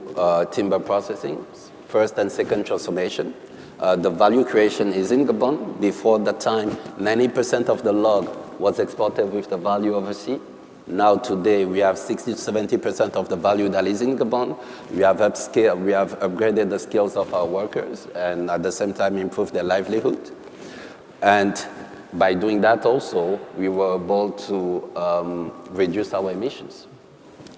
timber processing, first and second transformation. The value creation is in Gabon. Before that time, 90% of the log was exported with the value overseas. Now today, we have 60 to 70% of the value that is in Gabon. We have upgraded the skills of our workers and at the same time improved their livelihood. And by doing that also, we were able to reduce our emissions.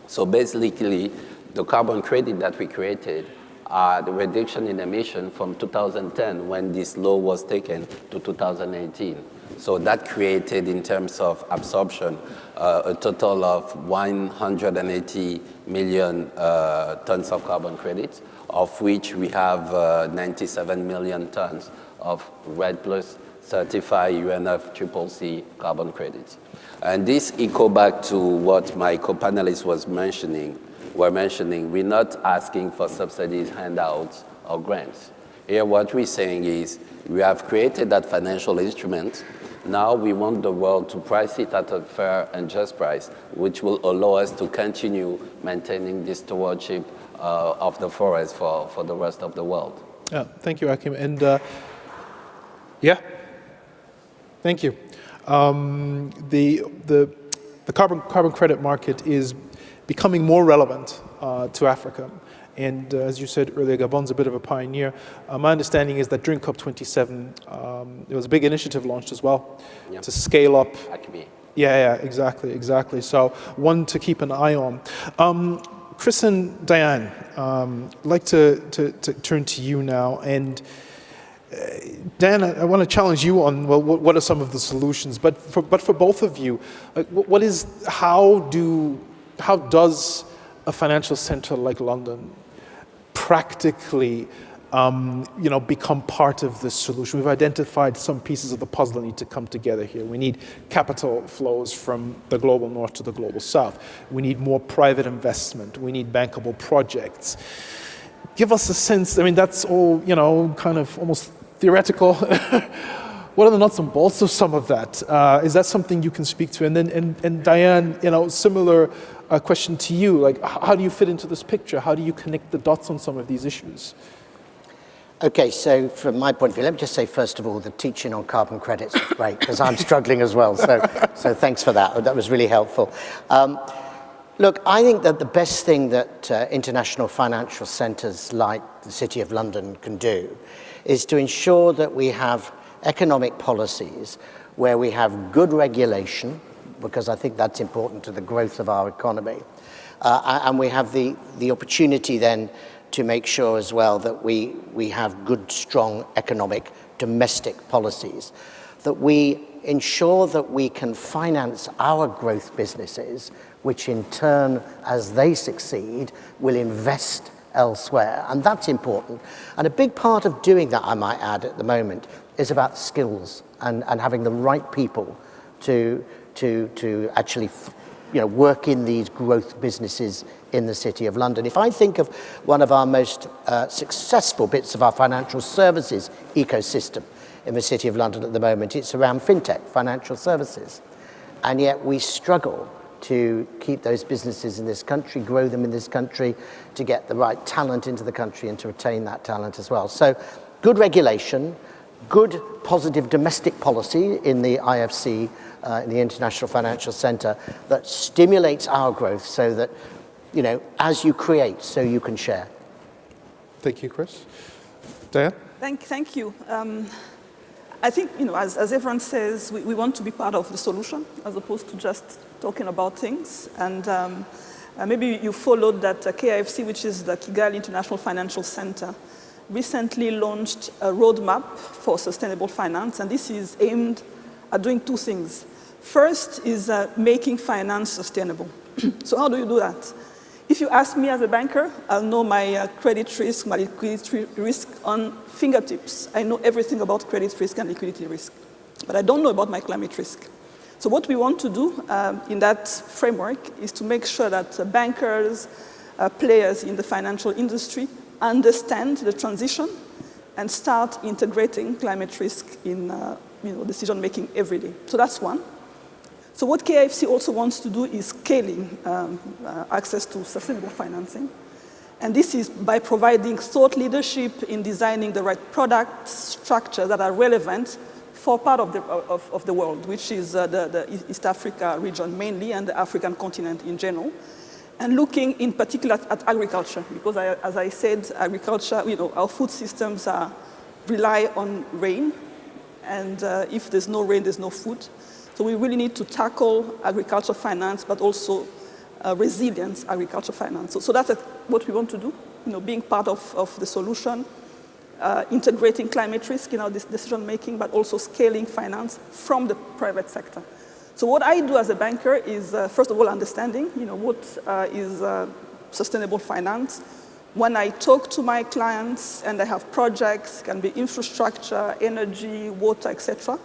So basically, the carbon credit that we created the reduction in emission from 2010 when this law was taken to 2018. So that created, in terms of absorption, a total of 180 million tons of carbon credits, of which we have 97 million tons of REDD Plus certified UNFCCC carbon credits. And this echo back to what my co-panelists were mentioning, we're not asking for subsidies, handouts, or grants. Here what we're saying is we have created that financial instrument. Now we want the world to price it at a fair and just price, which will allow us to continue maintaining this stewardship of the forest for the rest of the world. Yeah, thank you, Akim. And thank you. The carbon credit market is becoming more relevant to Africa. And as you said earlier, Gabon's a bit of a pioneer. My understanding is that during COP27, there was a big initiative launched as well to scale up. Yeah, exactly. So one to keep an eye on. Chris and Diane, I'd like to turn to you now. And Dan, I want to challenge you on, well, what are some of the solutions? But for both of you, how does a financial center like London practically become part of the solution. We've identified some pieces of the puzzle that need to come together here. We need capital flows from the global north to the global south. We need more private investment. We need bankable projects. Give us a sense, I mean, that's all, kind of almost theoretical. What are the nuts and bolts of some of that? Is that something you can speak to? And then, and Diane, similar question to you. Like, how do you fit into this picture? How do you connect the dots on some of these issues? Okay, so from my point of view, let me just say, first of all, the teaching on carbon credits was great, because I'm struggling as well. So thanks for that. That was really helpful. Look, I think that the best thing that international financial centres like the City of London can do is to ensure that we have economic policies where we have good regulation, because I think that's important to the growth of our economy, and we have the opportunity then to make sure as well that we have good, strong economic domestic policies, that we ensure that we can finance our growth businesses, which in turn, as they succeed, will invest elsewhere. And that's important. And a big part of doing that, I might add, at the moment, is about skills and having the right people to actually work in these growth businesses in the City of London. If I think of one of our most successful bits of our financial services ecosystem in the City of London at the moment, it's around fintech, financial services. And yet we struggle to keep those businesses in this country, grow them in this country, to get the right talent into the country and to retain that talent as well. So good regulation, good positive domestic policy in the IFC, in the International Financial Centre, that stimulates our growth so that, as you create, so you can share. Thank you, Chris. Diane? Thank you. I think, as everyone says, we want to be part of the solution as opposed to just talking about things. And maybe you followed that KIFC, which is the Kigali International Financial Centre, recently launched a roadmap for sustainable finance. And this is aimed at doing two things. First is making finance sustainable. So how do you do that? If you ask me as a banker, I'll know my credit risk, my liquidity risk on fingertips. I know everything about credit risk and liquidity risk, but I don't know about my climate risk. So what we want to do in that framework is to make sure that bankers, players in the financial industry understand the transition and start integrating climate risk in decision-making every day. So that's one. So what KIFC also wants to do is scaling access to sustainable financing. And this is by providing thought leadership in designing the right product structure that are relevant for part of the world, which is the East Africa region mainly and the African continent in general. And looking in particular at agriculture, because as I said, agriculture, our food systems rely on rain. And if there's no rain, there's no food. So we really need to tackle agriculture finance, but also resilience agriculture finance. So that's what we want to do, being part of the solution, integrating climate risk in our decision-making, but also scaling finance from the private sector. So what I do as a banker is, first of all, understanding, what is sustainable finance. When I talk to my clients and I have projects, can be infrastructure, energy, water, etc.,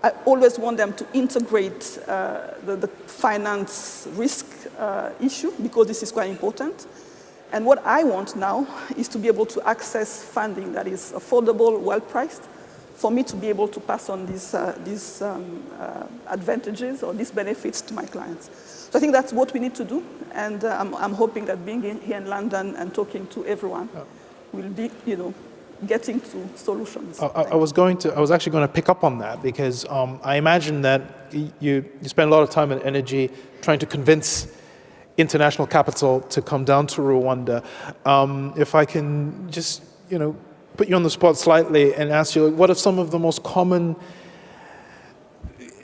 I always want them to integrate the finance risk issue, because this is quite important. And what I want now is to be able to access funding that is affordable, well-priced, for me to be able to pass on these advantages or these benefits to my clients. So I think that's what we need to do. And I'm hoping that being here in London and talking to everyone will be, getting to solutions. I was actually going to pick up on that, because I imagine that you spend a lot of time and energy trying to convince international capital to come down to Rwanda. If I can just, put you on the spot slightly and ask you, what are some of the most common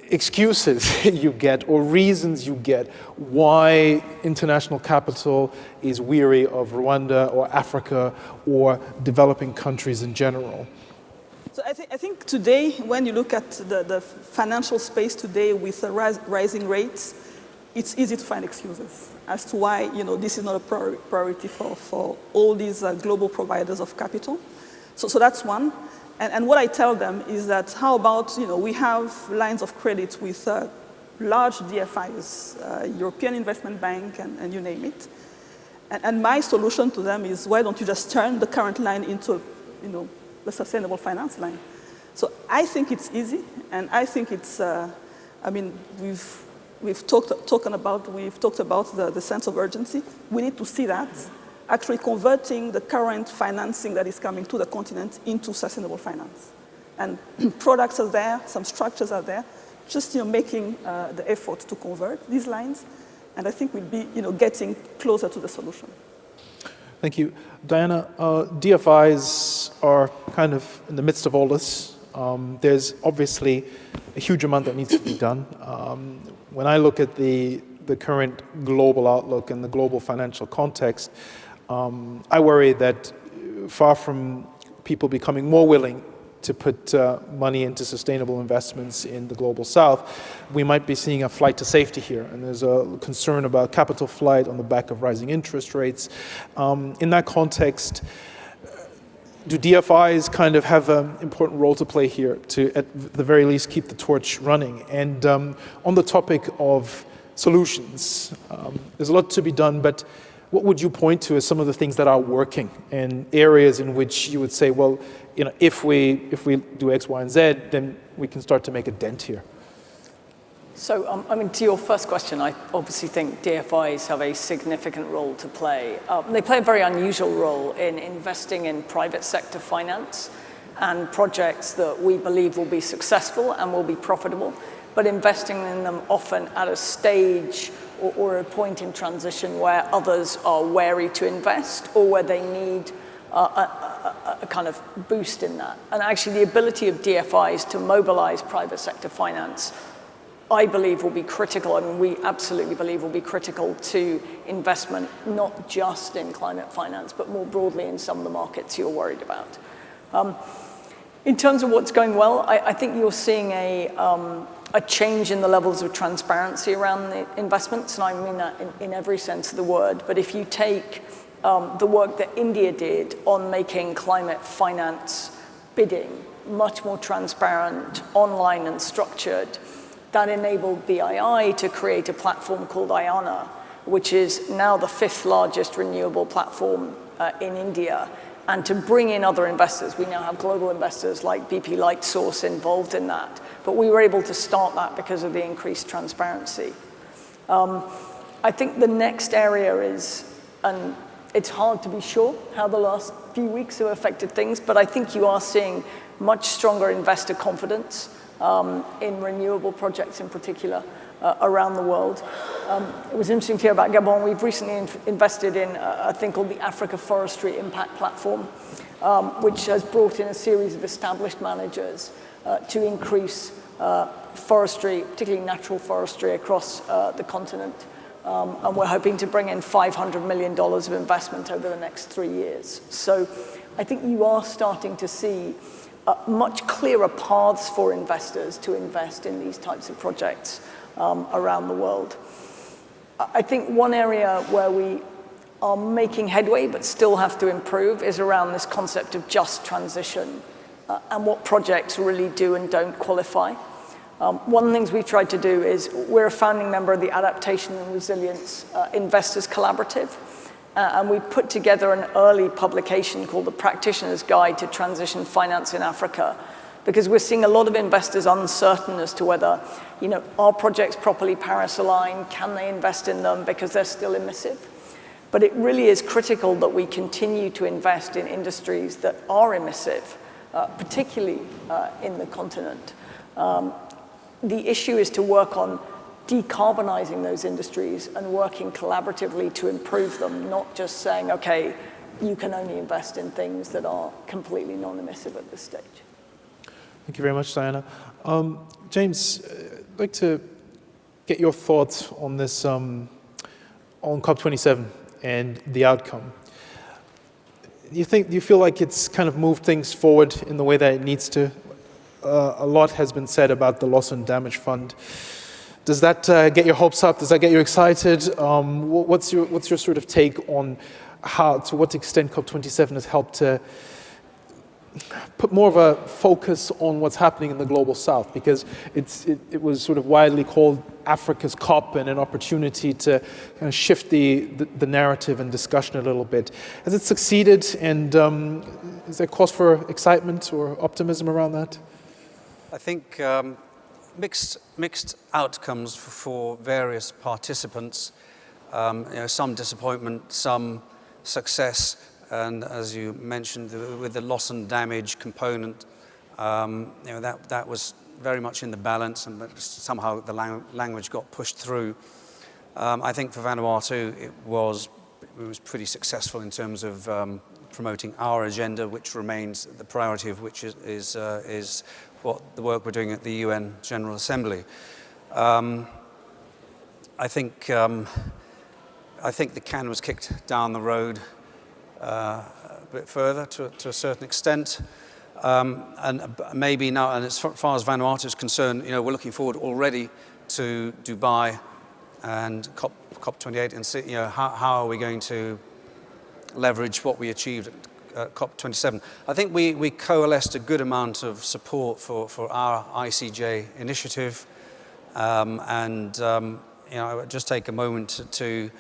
excuses you get or reasons you get why international capital is weary of Rwanda or Africa or developing countries in general? So I think today, when you look at the financial space today with rising rates, it's easy to find excuses as to why this is not a priority for all these global providers of capital. So that's one. And what I tell them is that how about, we have lines of credit with large DFIs, European Investment Bank, and you name it. And my solution to them is, why don't you just turn the current line into, a sustainable finance line? So I think it's easy, and I think it's, we've talked about the sense of urgency. We need to see that, actually converting the current financing that is coming to the continent into sustainable finance. And products are there, some structures are there, just making the effort to convert these lines, and I think we'll be getting closer to the solution. Thank you. Diana, DFIs are kind of in the midst of all this. There's obviously a huge amount that needs to be done. When I look at the current global outlook and the global financial context, I worry that far from people becoming more willing to put money into sustainable investments in the global south, we might be seeing a flight to safety here. And there's a concern about capital flight on the back of rising interest rates. In that context, do DFIs kind of have an important role to play here to, at the very least, keep the torch running? And on the topic of solutions, there's a lot to be done, but what would you point to as some of the things that are working and areas in which you would say, well, if we do X, Y, and Z, then we can start to make a dent here? So, to your first question, I obviously think DFIs have a significant role to play. They play a very unusual role in investing in private sector finance and projects that we believe will be successful and will be profitable, but investing in them often at a stage or a point in transition where others are wary to invest or where they need a kind of boost in that. And actually the ability of DFIs to mobilize private sector finance, I believe, will be critical. We absolutely believe will be critical to investment, not just in climate finance, but more broadly in some of the markets you're worried about. In terms of what's going well, I think you're seeing a change in the levels of transparency around the investments, and I mean that in every sense of the word. But if you take the work that India did on making climate finance bidding much more transparent, online and structured, that enabled BII to create a platform called IANA, which is now the 5th largest renewable platform in India, and to bring in other investors. We now have global investors like BP Lightsource involved in that, but we were able to start that because of the increased transparency. I think the next area is, and it's hard to be sure how the last few weeks have affected things, but I think you are seeing much stronger investor confidence in renewable projects in particular around the world. It was interesting to hear about Gabon. We've recently invested in a thing called the Africa Forestry Impact Platform, which has brought in a series of established managers to increase forestry, particularly natural forestry, across the continent. And we're hoping to bring in $500 million of investment over the next 3 years. So I think you are starting to see much clearer paths for investors to invest in these types of projects around the world. I think one area where we are making headway but still have to improve is around this concept of just transition and what projects really do and don't qualify. One of the things we've tried to do is we're a founding member of the Adaptation and Resilience Investors Collaborative. And we put together an early publication called The Practitioner's Guide to Transition Finance in Africa, because we're seeing a lot of investors uncertain as to whether, are projects properly Paris aligned? Can they invest in them because they're still emissive? But it really is critical that we continue to invest in industries that are emissive, particularly in the continent. The issue is to work on decarbonizing those industries and working collaboratively to improve them, not just saying, okay, you can only invest in things that are completely non-emissive at this stage. Thank you very much, Diana. James, I'd like to get your thoughts on this, on COP27 and the outcome. Do you feel like it's kind of moved things forward in the way that it needs to? A lot has been said about the loss and damage fund. Does that get your hopes up? Does that get you excited? What's your sort of take on to what extent COP27 has helped to put more of a focus on what's happening in the global south, because it was sort of widely called Africa's COP and an opportunity to kind of shift the narrative and discussion a little bit. Has it succeeded, and is there cause for excitement or optimism around that? I think mixed outcomes for various participants. Some disappointment, some success. And as you mentioned, with the loss and damage component, that was very much in the balance, and somehow the language got pushed through. I think for Vanuatu, it was pretty successful in terms of promoting our agenda, which remains the priority of which is what the work we're doing at the UN General Assembly. I think the can was kicked down the road a bit further to a certain extent. And maybe now, and as far as Vanuatu is concerned, we're looking forward already to Dubai and COP28 and see, how are we going to leverage what we achieved at COP27. I think we coalesced a good amount of support for our ICJ initiative, and I would just take a moment to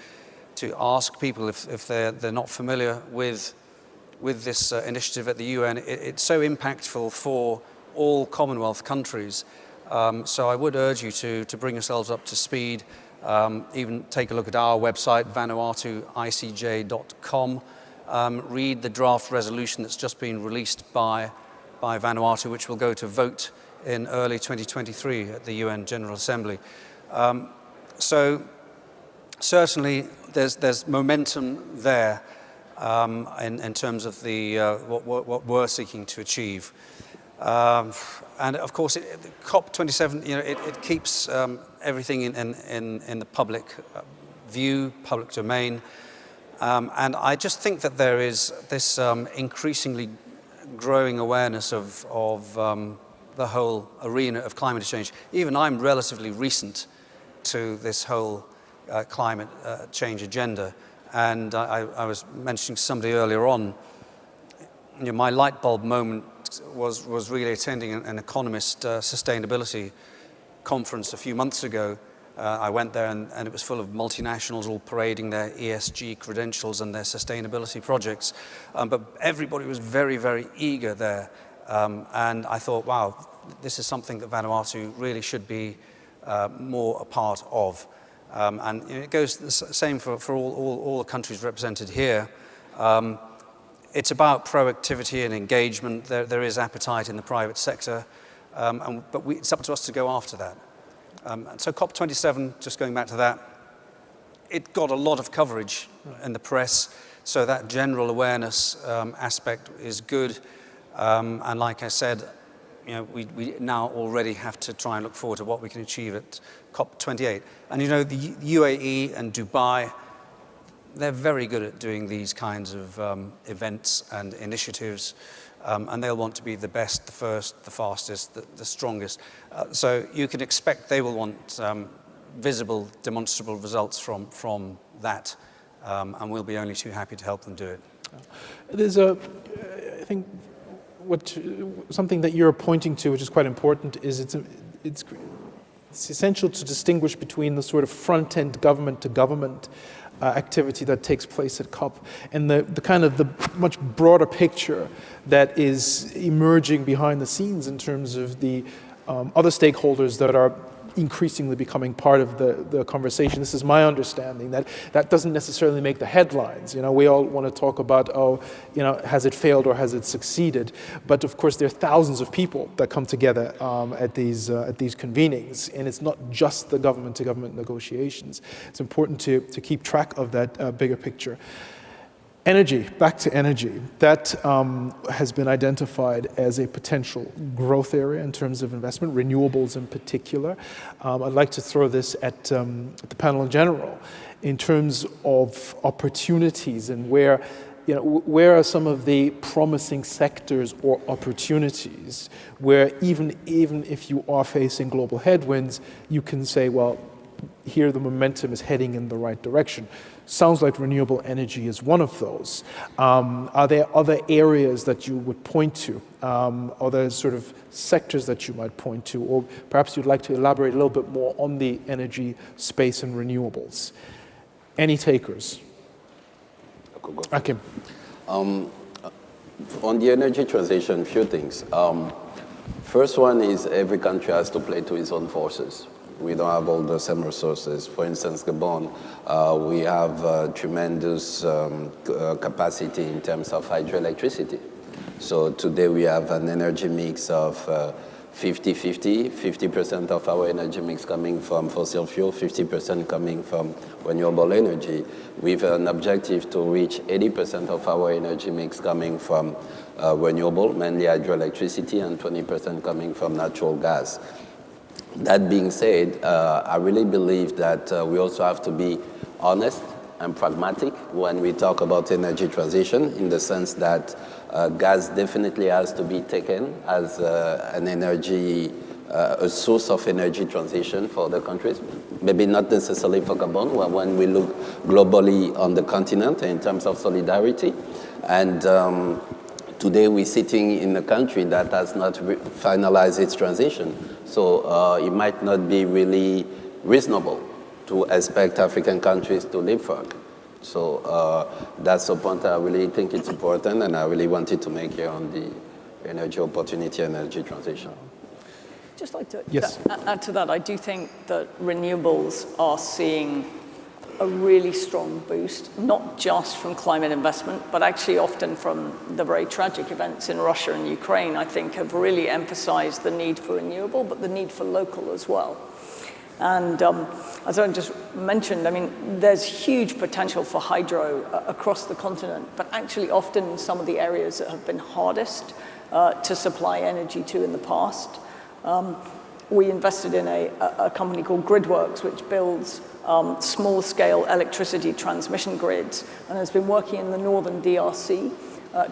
ask people if they're not familiar with this initiative at the UN. It's so impactful for all Commonwealth countries. So I would urge you to bring yourselves up to speed. Even take a look at our website, vanuatuicj.com. Read the draft resolution that's just been released by Vanuatu, which will go to vote in early 2023 at the UN General Assembly. So certainly there's momentum there in terms of the what we're seeking to achieve. And of course, COP27, it keeps everything in the public view, public domain. And I just think that there is this increasingly growing awareness of the whole arena of climate change. Even I'm relatively recent to this whole climate change agenda. And I was mentioning to somebody earlier on, my light bulb moment was really attending an economist sustainability conference a few months ago. I went there and it was full of multinationals all parading their ESG credentials and their sustainability projects. But everybody was very, very eager there. And I thought, wow, this is something that Vanuatu really should be more a part of. And it goes the same for all the countries represented here. It's about proactivity and engagement. There is appetite in the private sector, but it's up to us to go after that. And so COP27, just going back to that, it got a lot of coverage in the press, so that general awareness aspect is good. And like I said, we now already have to try and look forward to what we can achieve at COP28. And the UAE and Dubai, they're very good at doing these kinds of events and initiatives, and they'll want to be the best, the first, the fastest, the strongest. So you can expect they will want visible, demonstrable results from that, and we'll be only too happy to help them do it. There's I think, something that you're pointing to, which is quite important, is it's essential to distinguish between the sort of front-end government-to-government activity that takes place at COP and the kind of the much broader picture that is emerging behind the scenes in terms of the other stakeholders that are increasingly becoming part of the conversation. This is my understanding, that doesn't necessarily make the headlines. We all want to talk about, has it failed or has it succeeded? But of course, there are thousands of people that come together at these convenings, and it's not just the government-to-government negotiations. It's important to keep track of that bigger picture. Energy, back to energy, that has been identified as a potential growth area in terms of investment, renewables in particular. I'd like to throw this at the panel in general in terms of opportunities and where are some of the promising sectors or opportunities where even if you are facing global headwinds, you can say, well, here the momentum is heading in the right direction. Sounds like renewable energy is one of those. Are there other areas that you would point to? Other sort of sectors that you might point to? Or perhaps you'd like to elaborate a little bit more on the energy space and renewables. Any takers? Akim. On the energy transition, few things. First one is every country has to play to its own forces. We don't have all the same resources. For instance, Gabon, we have tremendous capacity in terms of hydroelectricity. So today we have an energy mix of 50-50, 50% of our energy mix coming from fossil fuel, 50% coming from renewable energy, with an objective to reach 80% of our energy mix coming from renewable, mainly hydroelectricity, and 20% coming from natural gas. That being said, I really believe that we also have to be honest and pragmatic when we talk about energy transition, in the sense that gas definitely has to be taken as an energy, a source of energy transition for the countries. Maybe not necessarily for Gabon, but when we look globally on the continent in terms of solidarity. And today we're sitting in a country that has not finalized its transition. So it might not be really reasonable to expect African countries to leapfrog. So that's a point I really think it's important, and I really wanted to make here on the energy opportunity and energy transition. Just like to yes. add to that, I do think that renewables are seeing a really strong boost, not just from climate investment, but actually often from the very tragic events in Russia and Ukraine, I think have really emphasized the need for renewable, but the need for local as well. And as I just mentioned, I mean, there's huge potential for hydro across the continent, but actually often in some of the areas that have been hardest to supply energy to in the past. We invested in a company called Gridworks, which builds small-scale electricity transmission grids, and has been working in the northern DRC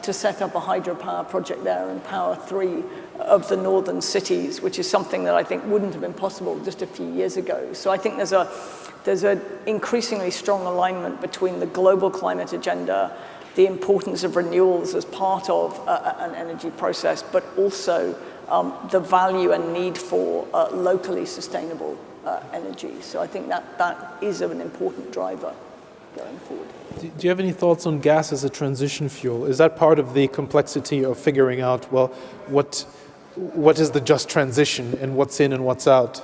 to set up a hydropower project there and power 3 of the northern cities, which is something that I think wouldn't have been possible just a few years ago. So I think there's an increasingly strong alignment between the global climate agenda, the importance of renewals as part of an energy process, but also the value and need for locally sustainable energy. So I think that is an important driver going forward. Do you have any thoughts on gas as a transition fuel? Is that part of the complexity of figuring out, well, what is the just transition and what's in and what's out?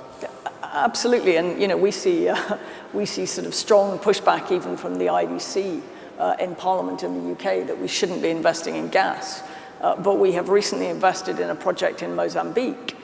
Absolutely, and we see sort of strong pushback even from the IBC in Parliament in the UK that we shouldn't be investing in gas. But we have recently invested in a project in Mozambique,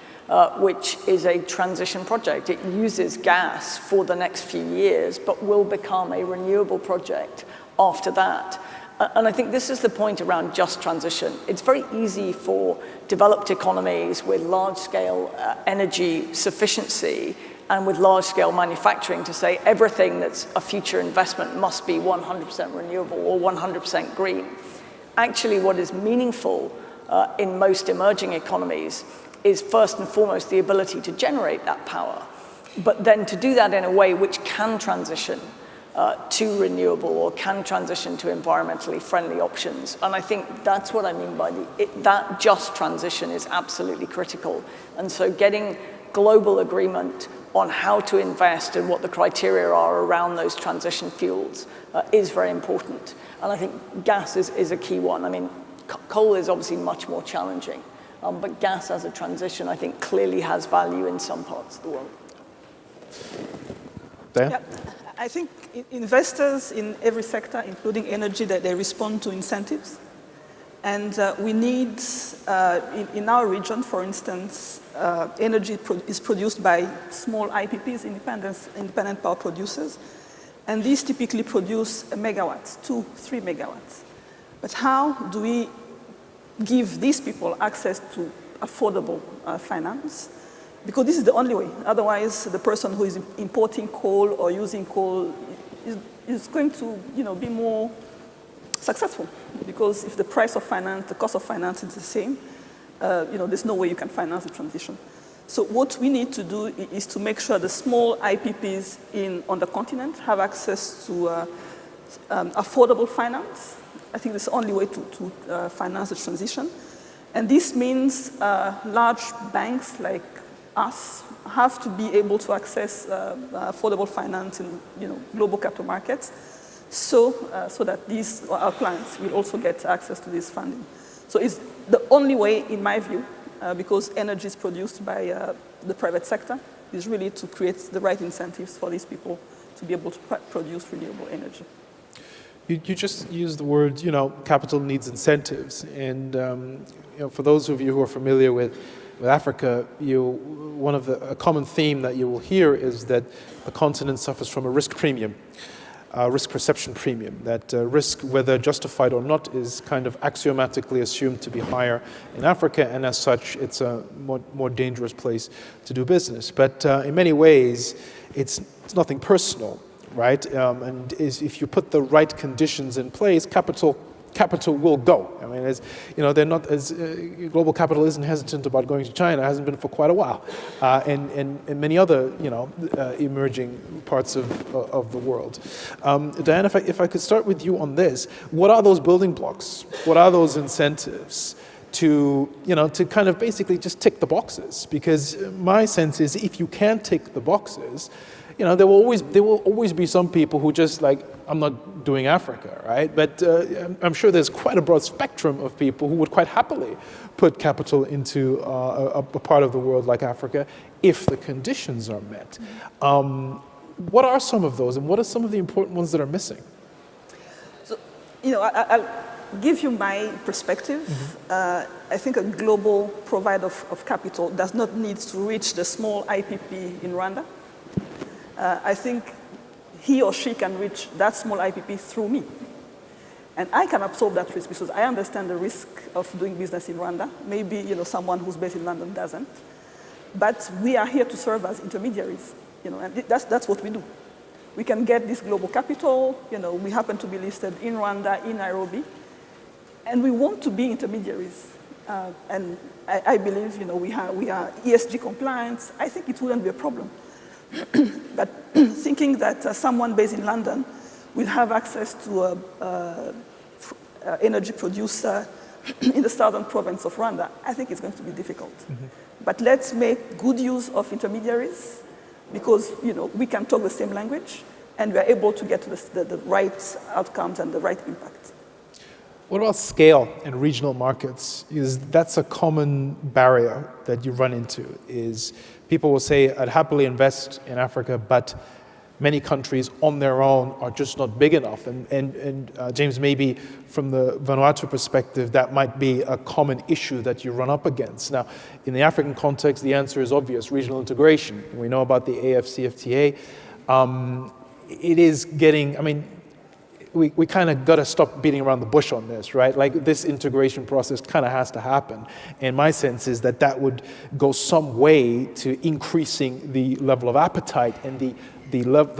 which is a transition project. It uses gas for the next few years, but will become a renewable project after that. And I think this is the point around just transition. It's very easy for developed economies with large-scale energy sufficiency and with large-scale manufacturing to say everything that's a future investment must be 100% renewable or 100% green. Actually, what is meaningful in most emerging economies is first and foremost the ability to generate that power, but then to do that in a way which can transition to renewable or can transition to environmentally friendly options. And I think that's what I mean by that just transition is absolutely critical. And so getting global agreement on how to invest and what the criteria are around those transition fuels is very important. And I think gas is a key one. I mean, coal is obviously much more challenging, but gas as a transition, I think, clearly has value in some parts of the world. Yeah. I think investors in every sector, including energy, that they respond to incentives. And we need, in our region, for instance, energy is produced by small IPPs, independent power producers. And these typically produce megawatts, 2-3 megawatts. But how do we give these people access to affordable finance? Because this is the only way. Otherwise, the person who is importing coal or using coal is going to, be more successful. Because if the price of finance, the cost of finance is the same, there's no way you can finance the transition. So what we need to do is to make sure the small IPPs on the continent have access to affordable finance. I think that's the only way to finance the transition. And this means large banks like us have to be able to access affordable finance in global capital markets so that our clients will also get access to this funding. So it's the only way, in my view, because energy is produced by the private sector, is really to create the right incentives for these people to be able to produce renewable energy. You just used the word, capital needs incentives. And for those of you who are familiar with Africa, a common theme that you will hear is that the continent suffers from a risk premium. Risk perception premium, that risk, whether justified or not, is kind of axiomatically assumed to be higher in Africa, and as such, it's a more dangerous place to do business. But in many ways, it's nothing personal, right? And if you put the right conditions in place, capital will go. I mean, they're not as global capital isn't hesitant about going to China. It hasn't been for quite a while, and many other emerging parts of the world. Diane, if I could start with you on this, what are those building blocks? What are those incentives to kind of basically just tick the boxes? Because my sense is, if you can't tick the boxes, there will always be some people who just I'm not doing Africa, right? But I'm sure there's quite a broad spectrum of people who would quite happily put capital into a part of the world like Africa if the conditions are met. What are some of those, and what are some of the important ones that are missing? So, I'll give you my perspective. Mm-hmm. I think a global provider of capital does not need to reach the small IPP in Rwanda. I think he or she can reach that small IPP through me. And I can absorb that risk because I understand the risk of doing business in Rwanda. Maybe someone who's based in London doesn't. But we are here to serve as intermediaries, and that's what we do. We can get this global capital. We happen to be listed in Rwanda, in Nairobi, and we want to be intermediaries. And I believe we are ESG compliant. I think it wouldn't be a problem. But thinking that someone based in London will have access to an energy producer in the southern province of Rwanda, I think it's going to be difficult. Mm-hmm. But let's make good use of intermediaries because we can talk the same language and we are able to get to the right outcomes and the right impact. What about scale and regional markets? That's a common barrier that you run into. Is people will say, I'd happily invest in Africa, but many countries on their own are just not big enough. And James, maybe from the Vanuatu perspective, that might be a common issue that you run up against. Now, in the African context, the answer is obvious, regional integration. We know about the AFCFTA. It is getting, we kind of got to stop beating around the bush on this, right? This integration process kind of has to happen. And my sense is that would go some way to increasing the level of appetite and the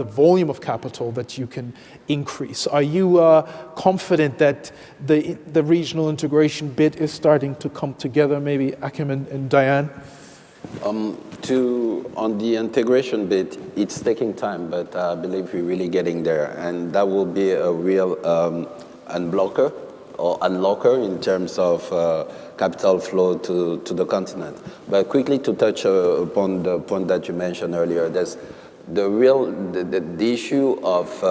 volume of capital that you can increase. Are you confident that the regional integration bit is starting to come together? Maybe Akim and Diane? On the integration bit, it's taking time, but I believe we're really getting there. And that will be a real unblocker or unlocker in terms of capital flow to the continent. But quickly to touch upon the point that you mentioned earlier, there's the issue of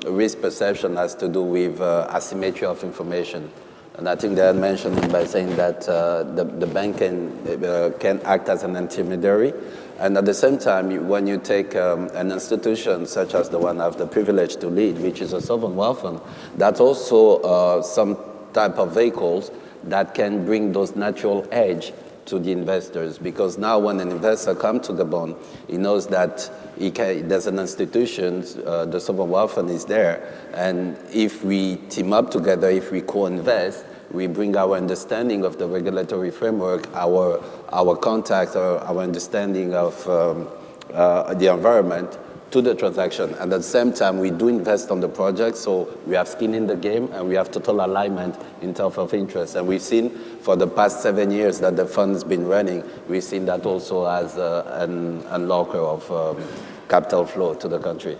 risk perception has to do with asymmetry of information. And I think they had mentioned it by saying that the bank can act as an intermediary. And at the same time, when you take an institution such as the one I have the privilege to lead, which is a sovereign wealth fund, that's also some type of vehicles that can bring those natural edge to the investors. Because now when an investor comes to Gabon, he knows that there's an institution, the sovereign wealth fund is there. And if we team up together, if we co-invest, we bring our understanding of the regulatory framework, our contacts, our understanding of the environment to the transaction. And at the same time, we do invest on the project, so we have skin in the game and we have total alignment in terms of interest. And we've seen for the past 7 years that the fund's been running, we've seen that also as an unlocker of capital flow to the country.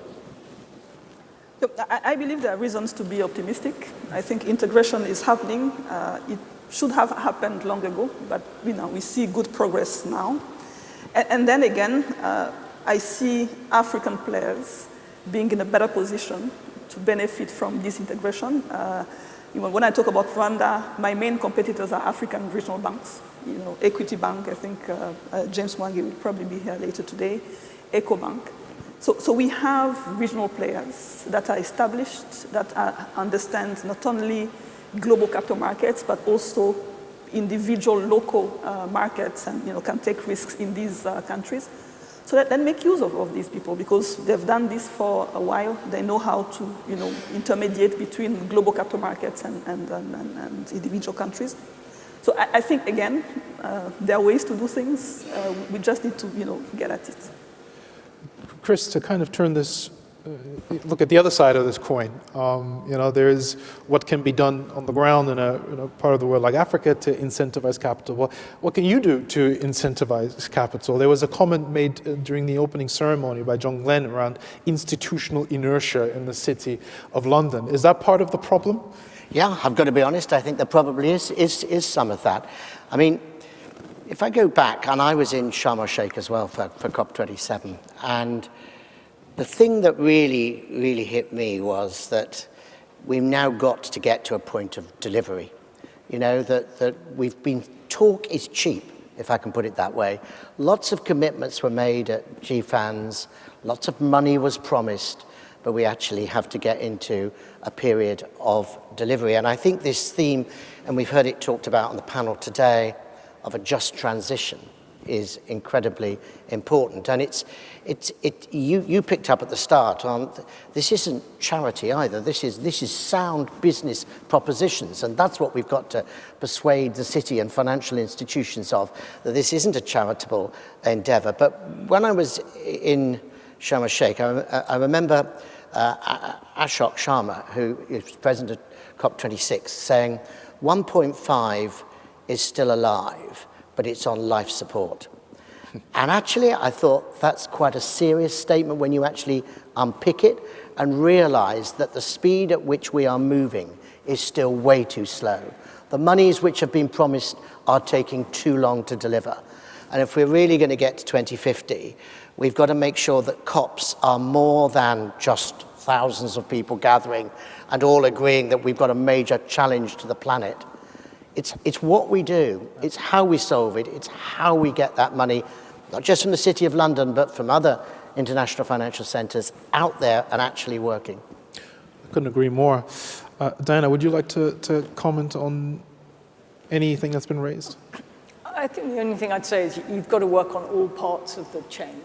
I believe there are reasons to be optimistic. I think integration is happening. It should have happened long ago, but we see good progress now. And then again, I see African players being in a better position to benefit from this integration. When I talk about Rwanda, my main competitors are African regional banks. Equity Bank, I think James Mwangi will probably be here later today, EcoBank. So we have regional players that are established, that understand not only global capital markets, but also individual local markets and can take risks in these countries. So that make use of these people because they've done this for a while. They know how to intermediate between global capital markets and individual countries. So I think, again, there are ways to do things. We just need to get at it. Chris, to kind of turn this, look at the other side of this coin. There's what can be done on the ground in a part of the world like Africa to incentivize capital. Well, what can you do to incentivize capital? There was a comment made during the opening ceremony by John Glenn around institutional inertia in the city of London. Is that part of the problem? Yeah, I've got to be honest. I think there probably is some of that. I mean, if I go back, and I was in Sharm el-Sheikh as well for COP27, and the thing that really, really hit me was that we've now got to get to a point of delivery. That we've been, talk is cheap, if I can put it that way. Lots of commitments were made at GFANZ, lots of money was promised, but we actually have to get into a period of delivery. And I think this theme, and we've heard it talked about on the panel today, of a just transition is incredibly important. And you picked up at the start on, this isn't charity either. This is sound business propositions. And that's what we've got to persuade the city and financial institutions of, that this isn't a charitable endeavor. But when I was in Sharm el-Sheikh, I remember Ashok Sharma, who is president of COP26, saying 1.5 is still alive, but it's on life support. And actually, I thought that's quite a serious statement when you actually unpick it and realize that the speed at which we are moving is still way too slow. The monies which have been promised are taking too long to deliver. And if we're really going to get to 2050, we've got to make sure that COPs are more than just thousands of people gathering and all agreeing that we've got a major challenge to the planet. It's what we do, it's how we solve it, it's how we get that money, not just from the City of London, but from other international financial centres out there and actually working. I couldn't agree more. Diana, would you like to comment on anything that's been raised? I think the only thing I'd say is you've got to work on all parts of the chain.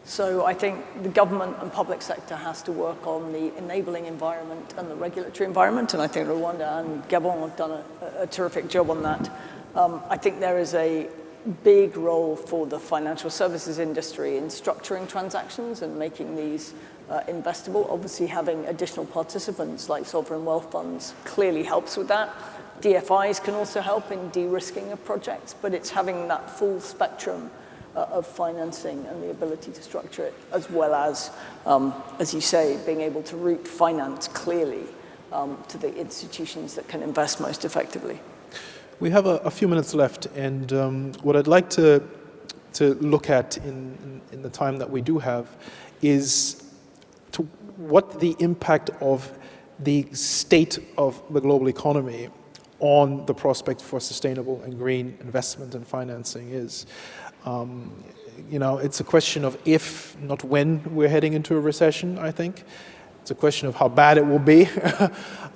So I think the government and public sector has to work on the enabling environment and the regulatory environment, and I think Rwanda and Gabon have done a terrific job on that. I think there is a big role for the financial services industry in structuring transactions and making these investable. Obviously, having additional participants like sovereign wealth funds clearly helps with that. DFIs can also help in de-risking of projects, but it's having that full spectrum of financing and the ability to structure it, as well as you say, being able to route finance clearly to the institutions that can invest most effectively. We have a few minutes left, and what I'd like to look at in the time that we do have is what the impact of the state of the global economy on the prospect for sustainable and green investment and financing is. It's a question of if, not when, we're heading into a recession, I think. It's a question of how bad it will be,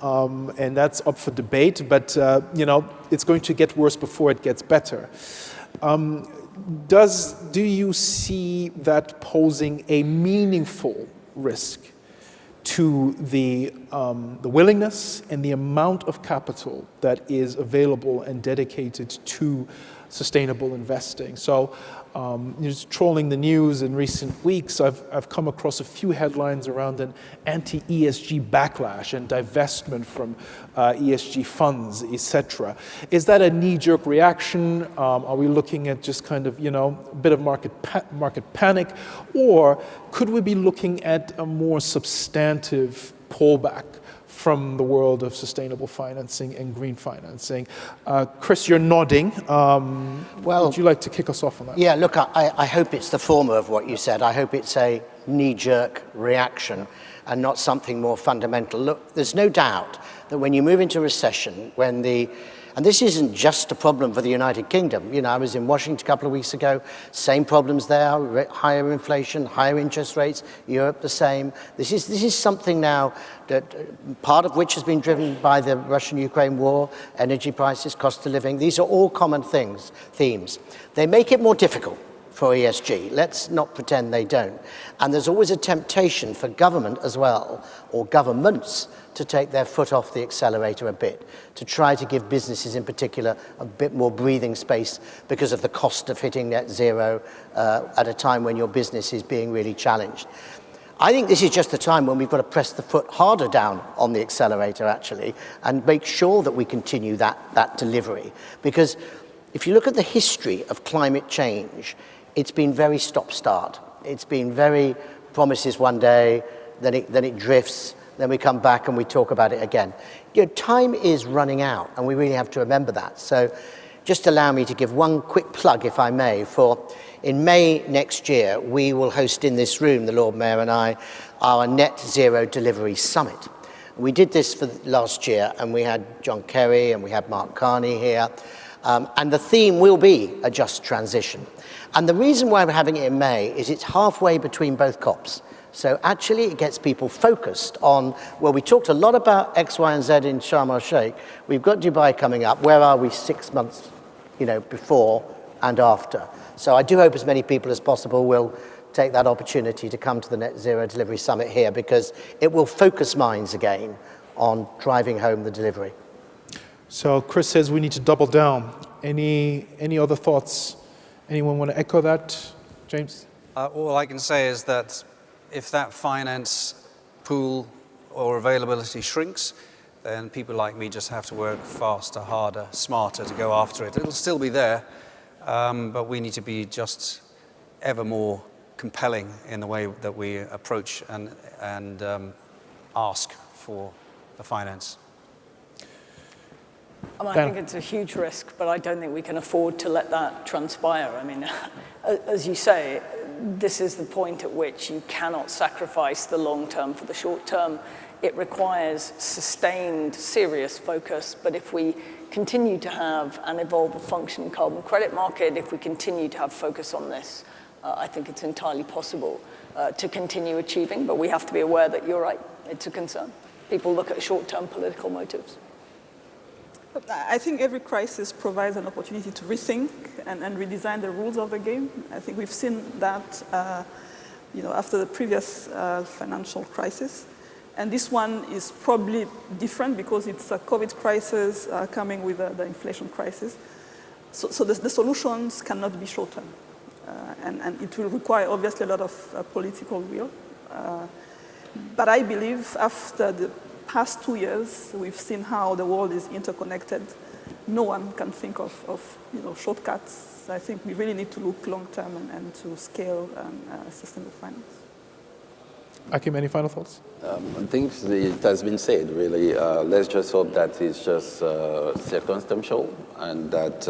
and that's up for debate, but, it's going to get worse before it gets better. Do you see that posing a meaningful risk to the willingness and the amount of capital that is available and dedicated to sustainable investing? So just trolling the news in recent weeks, I've come across a few headlines around an anti-ESG backlash and divestment from ESG funds, etc. Is that a knee-jerk reaction? Are we looking at just kind of, a bit of market panic? Or could we be looking at a more substantive pullback from the world of sustainable financing and green financing? Chris, you're nodding. Would you like to kick us off on that? Yeah, look, I hope it's the former of what you said. I hope it's a knee-jerk reaction and not something more fundamental. Look, there's no doubt that when you move into recession, and this isn't just a problem for the United Kingdom. I was in Washington a couple of weeks ago, same problems there, higher inflation, higher interest rates, Europe the same. This is something now that part of which has been driven by the Russian-Ukraine war, energy prices, cost of living. These are all common themes. They make it more difficult for ESG. Let's not pretend they don't. And there's always a temptation for government as well, or governments, to take their foot off the accelerator a bit, to try to give businesses in particular a bit more breathing space because of the cost of hitting net zero at a time when your business is being really challenged. I think this is just the time when we've got to press the foot harder down on the accelerator, actually, and make sure that we continue that delivery. Because if you look at the history of climate change, it's been very stop-start. It's been very promises one day, then it drifts, then we come back and we talk about it again. Time is running out, and we really have to remember that. So just allow me to give one quick plug, if I may, for in May next year, we will host in this room, the Lord Mayor and I, our Net Zero Delivery Summit. We did this for last year, and we had John Kerry and we had Mark Carney here. And the theme will be a just transition. And the reason why we're having it in May is it's halfway between both COPs. So actually it gets people focused on, well, we talked a lot about X, Y, and Z in Sharm el-Sheikh. We've got Dubai coming up. Where are we 6 months, before and after? So I do hope as many people as possible will take that opportunity to come to the Net Zero Delivery Summit here, because it will focus minds again on driving home the delivery. So Chris says we need to double down. Any other thoughts? Anyone want to echo that? James? All I can say is that if that finance pool or availability shrinks, then people like me just have to work faster, harder, smarter to go after it. It'll still be there, but we need to be just ever more compelling in the way that we approach and ask for the finance. I think it's a huge risk, but I don't think we can afford to let that transpire. I mean, as you say, this is the point at which you cannot sacrifice the long term for the short term. It requires sustained, serious focus, but if we continue to have and evolve a functioning carbon credit market, if we continue to have focus on this, I think it's entirely possible to continue achieving, but we have to be aware that you're right, it's a concern. People look at short-term political motives. I think every crisis provides an opportunity to rethink and redesign the rules of the game. I think we've seen that after the previous financial crisis. And this one is probably different because it's a COVID crisis coming with the inflation crisis. So the solutions cannot be short-term. And it will require, obviously, a lot of political will. But I believe after the past 2 years, we've seen how the world is interconnected. No one can think of shortcuts. I think we really need to look long-term and to scale sustainable finance. Akim, any final thoughts? I think it has been said, really. Let's just hope that it's just circumstantial and that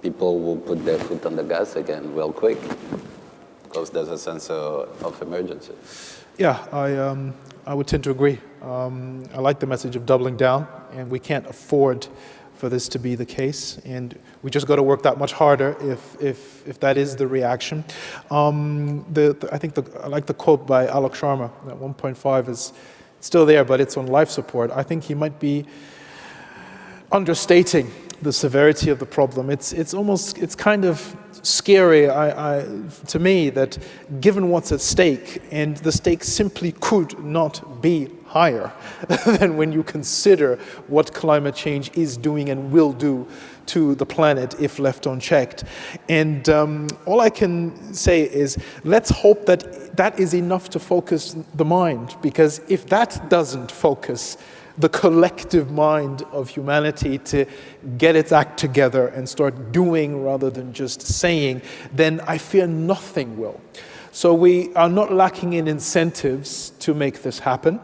people will put their foot on the gas again real quick because there's a sense of emergency. Yeah, I would tend to agree. I like the message of doubling down, and we can't afford for this to be the case, and we just got to work that much harder if that is the reaction. I like the quote by Alok Sharma that 1.5 is still there, but it's on life support. I think he might be understating the severity of the problem. It's kind of scary to me that given what's at stake, and the stakes simply could not be higher than when you consider what climate change is doing and will do to the planet if left unchecked. And all I can say is, let's hope that that is enough to focus the mind, because if that doesn't focus the collective mind of humanity to get its act together and start doing rather than just saying, then I fear nothing will. So we are not lacking in incentives to make this happen.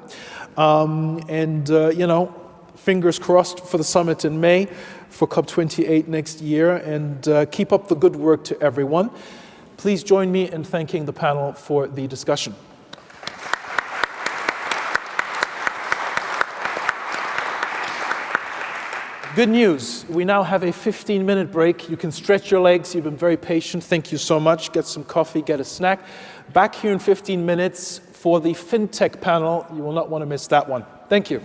Fingers crossed for the summit in May, for COP28 next year, and keep up the good work to everyone. Please join me in thanking the panel for the discussion. Good news, we now have a 15-minute break. You can stretch your legs. You've been very patient. Thank you so much. Get some coffee, get a snack. Back here in 15 minutes for the FinTech panel. You will not want to miss that one. Thank you.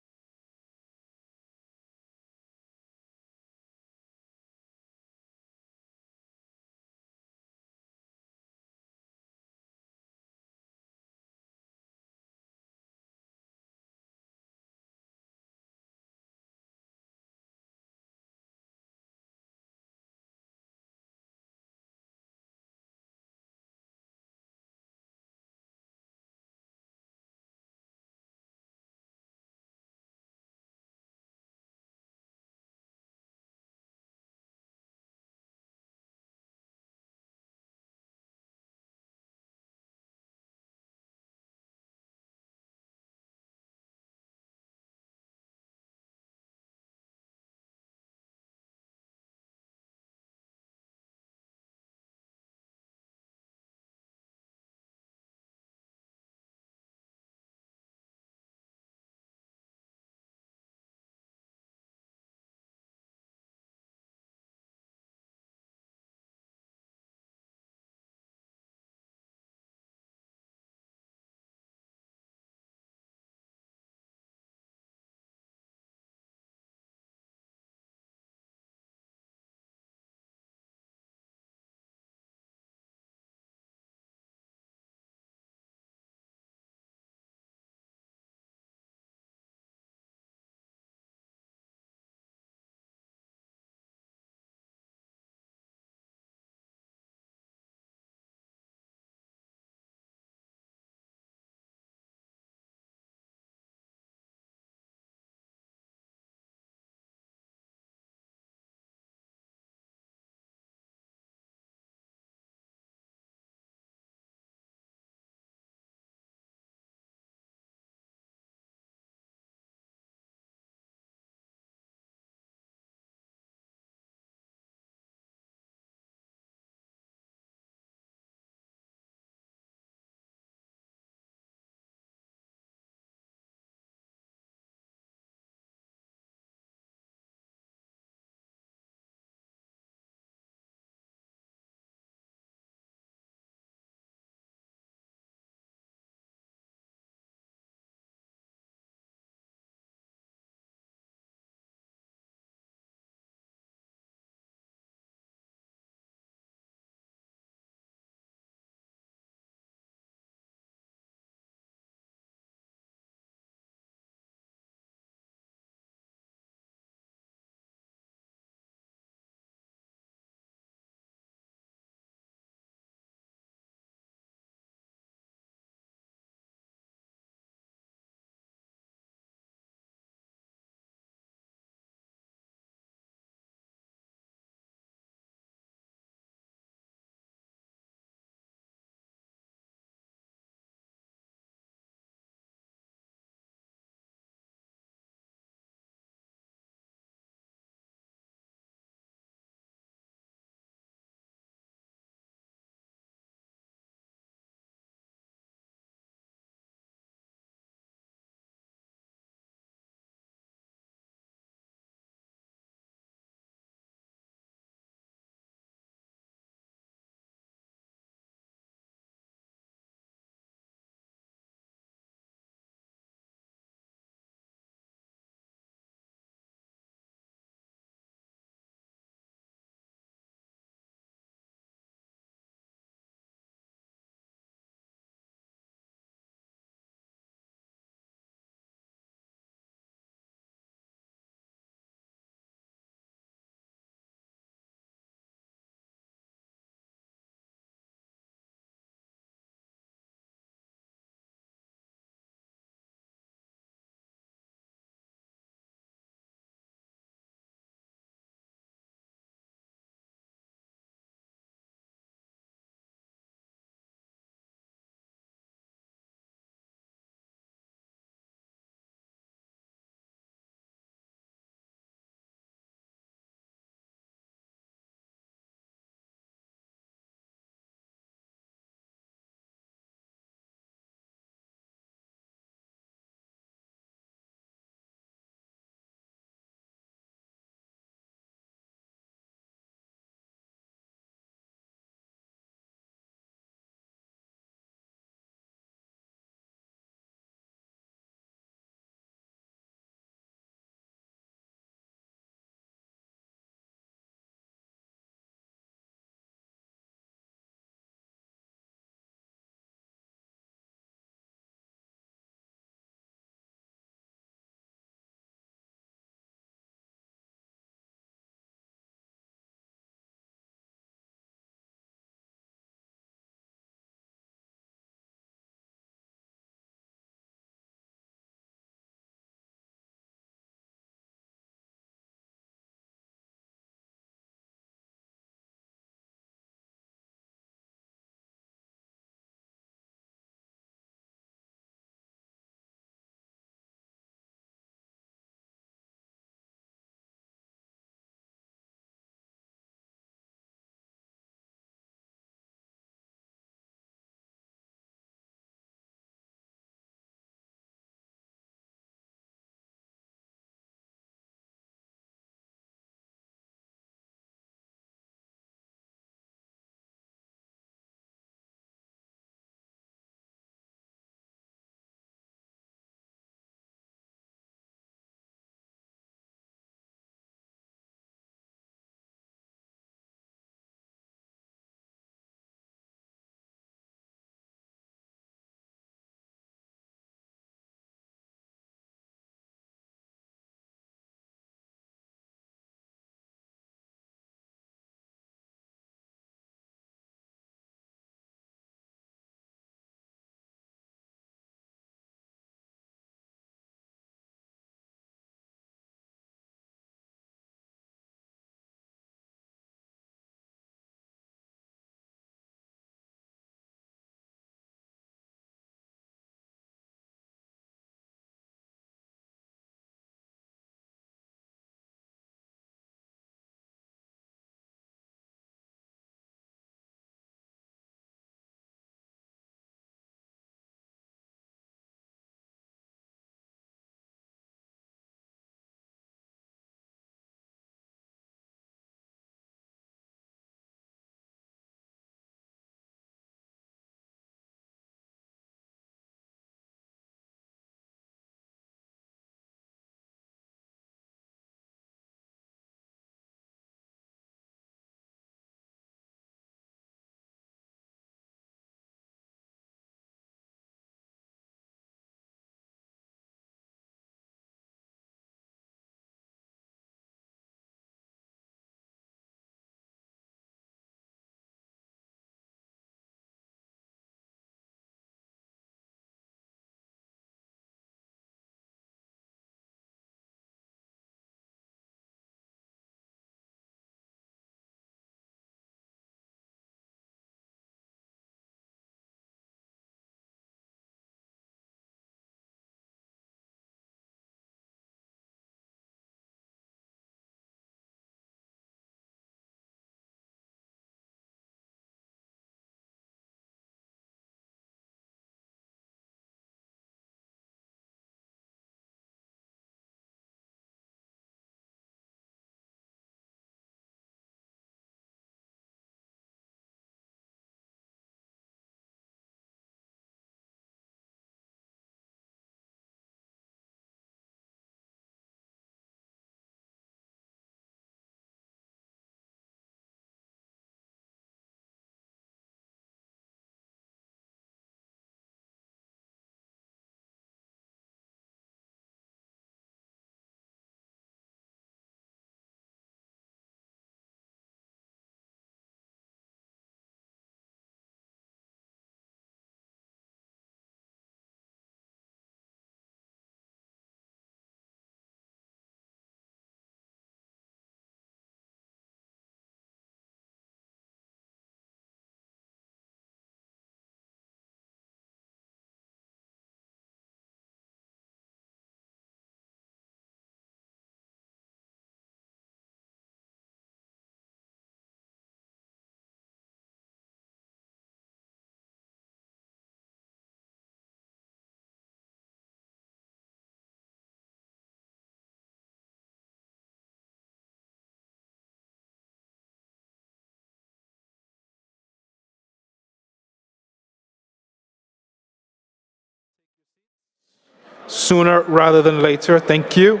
sooner rather than later. Thank you.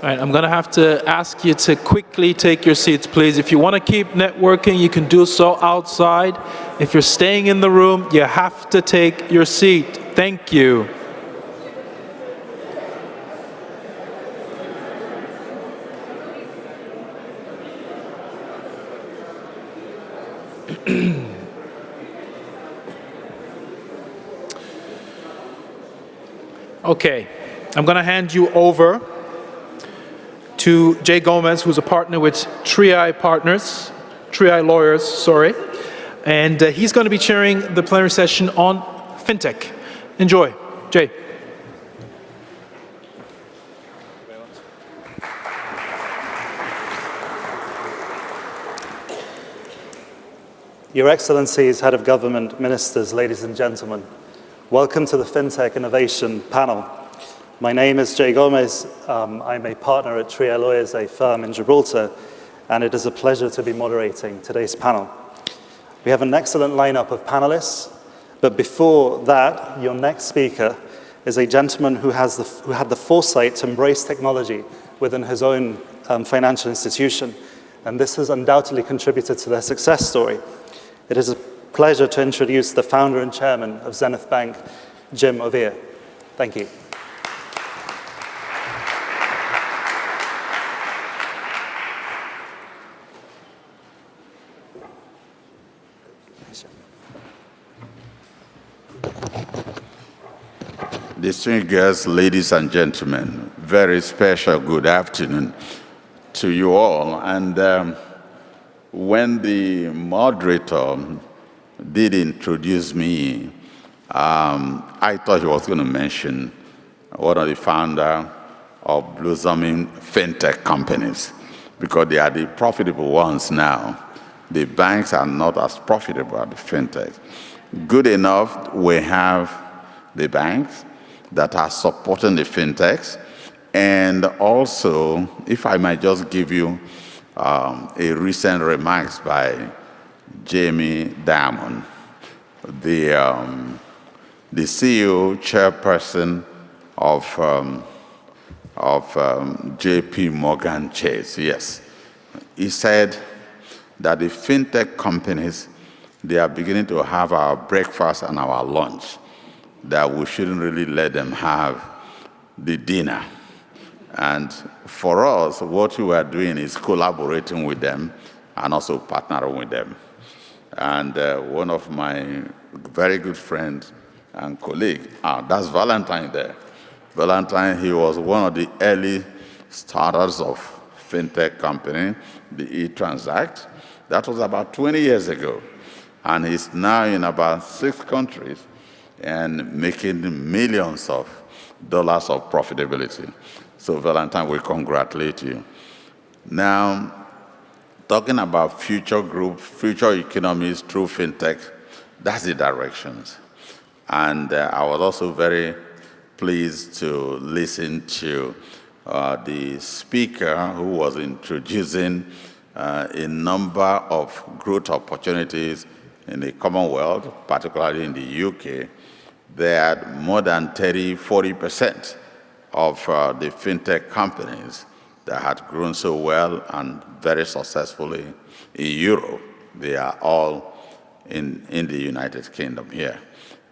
All right, I'm going to have to ask you to quickly take your seats, please. If you want to keep networking, you can do so outside. If you're staying in the room, you have to take your seat. Thank you. Okay, I'm going to hand you over to Jay Gomez, who's a partner with Three Eye Lawyers, sorry. And he's going to be chairing the plenary session on fintech. Enjoy. Jay. Your Excellencies, Head of Government, Ministers, ladies and gentlemen, welcome to the FinTech Innovation Panel. My name is Jay Gomez. I'm a partner at Three Eye Lawyers, a firm in Gibraltar, and it is a pleasure to be moderating today's panel. We have an excellent lineup of panelists, but before that, your next speaker is a gentleman who had the foresight to embrace technology within his own financial institution, and this has undoubtedly contributed to their success story. It is a pleasure to introduce the founder and chairman of Zenith Bank, Jim Ovia. Thank you. Distinguished guests, ladies and gentlemen, very special good afternoon to you all. And when the moderator did introduce me, I thought he was going to mention one of the founder of blossoming fintech companies, because they are the profitable ones now. The banks are not as profitable as the fintech. Good enough, we have the banks that are supporting the fintechs. And also, if I might just give you a recent remarks by Jamie Dimon, the CEO, chairperson of JP Morgan Chase, yes. He said that the fintech companies, they are beginning to have our breakfast and our lunch, that we shouldn't really let them have the dinner. And for us, what we are doing is collaborating with them and also partnering with them. And one of my very good friends and colleague, that's Valentine there. Valentine, he was one of the early starters of fintech company, the eTransact. That was about 20 years ago. And he's now in about 6 countries and making millions of dollars of profitability. So Valentine, we congratulate you. Now, talking about future group, future economies through fintech, that's the directions. And I was also very pleased to listen to the speaker who was introducing a number of growth opportunities in the Commonwealth, particularly in the UK. There are more than 30–40% of the fintech companies that had grown so well and very successfully in Europe. They are all in the United Kingdom here.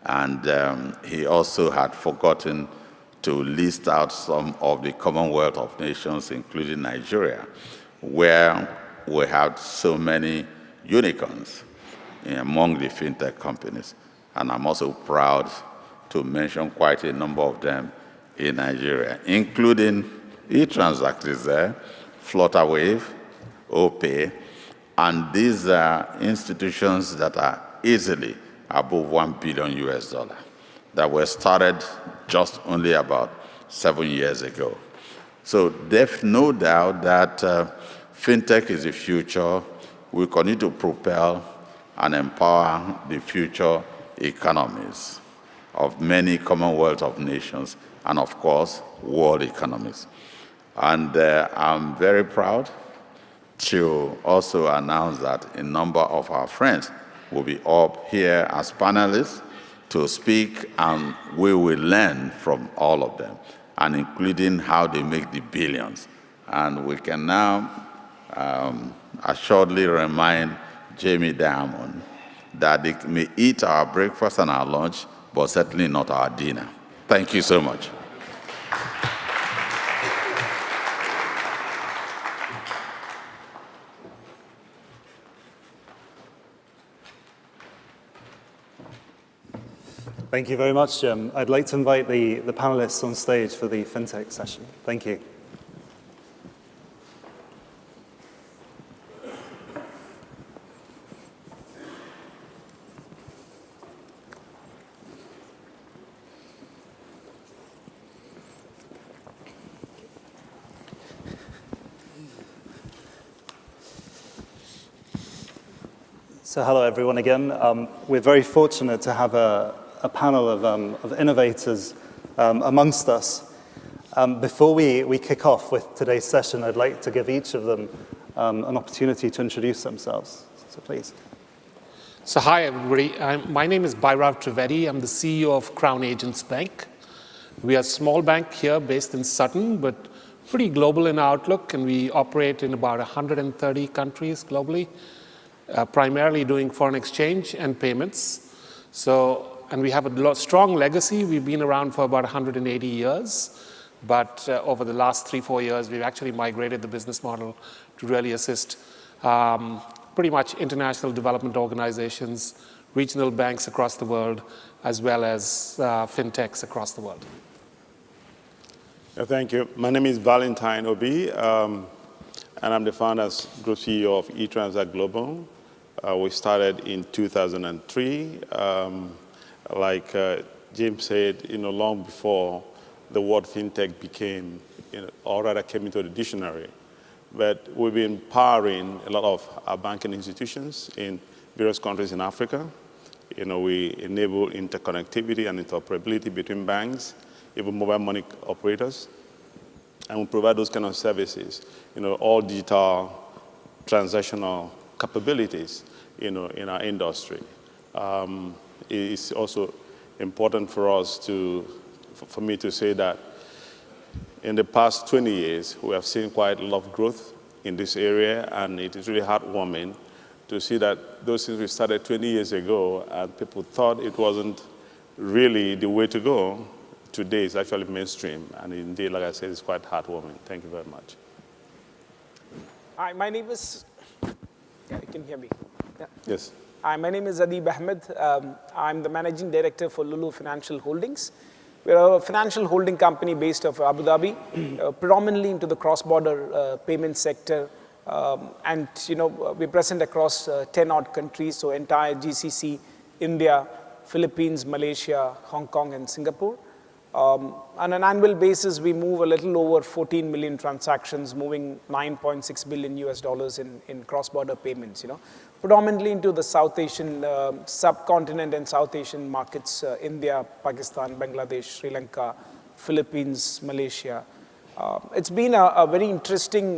And he also had forgotten to list out some of the Commonwealth of Nations, including Nigeria, where we have so many unicorns among the fintech companies. And I'm also proud to mention quite a number of them in Nigeria, including e-Transact is there, Flutterwave, OPay, and these are institutions that are easily above $1 billion that were started just only about 7 years ago. So there's no doubt that fintech is the future. We continue to propel and empower the future economies of many Commonwealth of nations and, of course, world economies. And I'm very proud to also announce that a number of our friends will be up here as panelists to speak, and we will learn from all of them, and including how they make the billions. And we can now assuredly remind Jamie Diamond that they may eat our breakfast and our lunch, but certainly not our dinner. Thank you so much. Thank you very much, Jim. I'd like to invite the panelists on stage for the FinTech session. Thank you. So hello, everyone, again. We're very fortunate to have a panel of innovators amongst us. Before we kick off with today's session, I'd like to give each of them an opportunity to introduce themselves. So please. So hi, everybody. My name is Bhairav Trivedi. I'm the CEO of Crown Agents Bank. We are a small bank here based in Sutton, but pretty global in outlook, and we operate in about 130 countries globally, primarily doing foreign exchange and payments. And we have a strong legacy. We've been around for about 180 years, but over the last 3-4 years, we've actually migrated the business model to really assist pretty much international development organizations, regional banks across the world, as well as fintechs across the world. Thank you. My name is Valentine Obi, and I'm the founder and group CEO of e-Transact Global. We started in 2003. Like James said, long before the word fintech became, or rather came into the dictionary. But we've been powering a lot of our banking institutions in various countries in Africa. We enable interconnectivity and interoperability between banks, even mobile money operators. And we provide those kind of services, all digital transactional capabilities, in our industry. It's also important for us for me to say that in the past 20 years, we have seen quite a lot of growth in this area, and it is really heartwarming to see that those things we started 20 years ago, and people thought it wasn't really the way to go. Today, it's actually mainstream, and indeed, like I said, it's quite heartwarming. Thank you very much. Hi, my name is, you can hear me. Yeah. Yes. Hi, my name is Adib Ahmed. I'm the managing director for Lulu Financial Holdings. We're a financial holding company based out of Abu Dhabi, predominantly into the cross-border payment sector. And we're present across 10 odd countries, so entire GCC, India, Philippines, Malaysia, Hong Kong, and Singapore. On an annual basis, we move a little over 14 million transactions, moving $9.6 billion in cross-border payments, predominantly into the South Asian subcontinent and South Asian markets, India, Pakistan, Bangladesh, Sri Lanka, Philippines, Malaysia. It's been a very interesting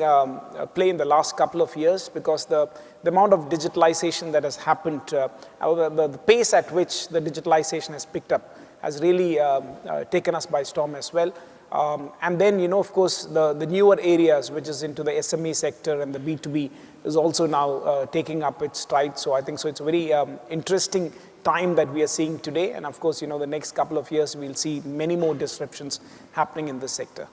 play in the last couple of years because the amount of digitalization that has happened, the pace at which the digitalization has picked up has really taken us by storm as well. And then, of course, the newer areas, which is into the SME sector and the B2B, is also now taking up its stride. So I think it's a very interesting time that we are seeing today. And of course, the next couple of years, we'll see many more disruptions happening in this sector.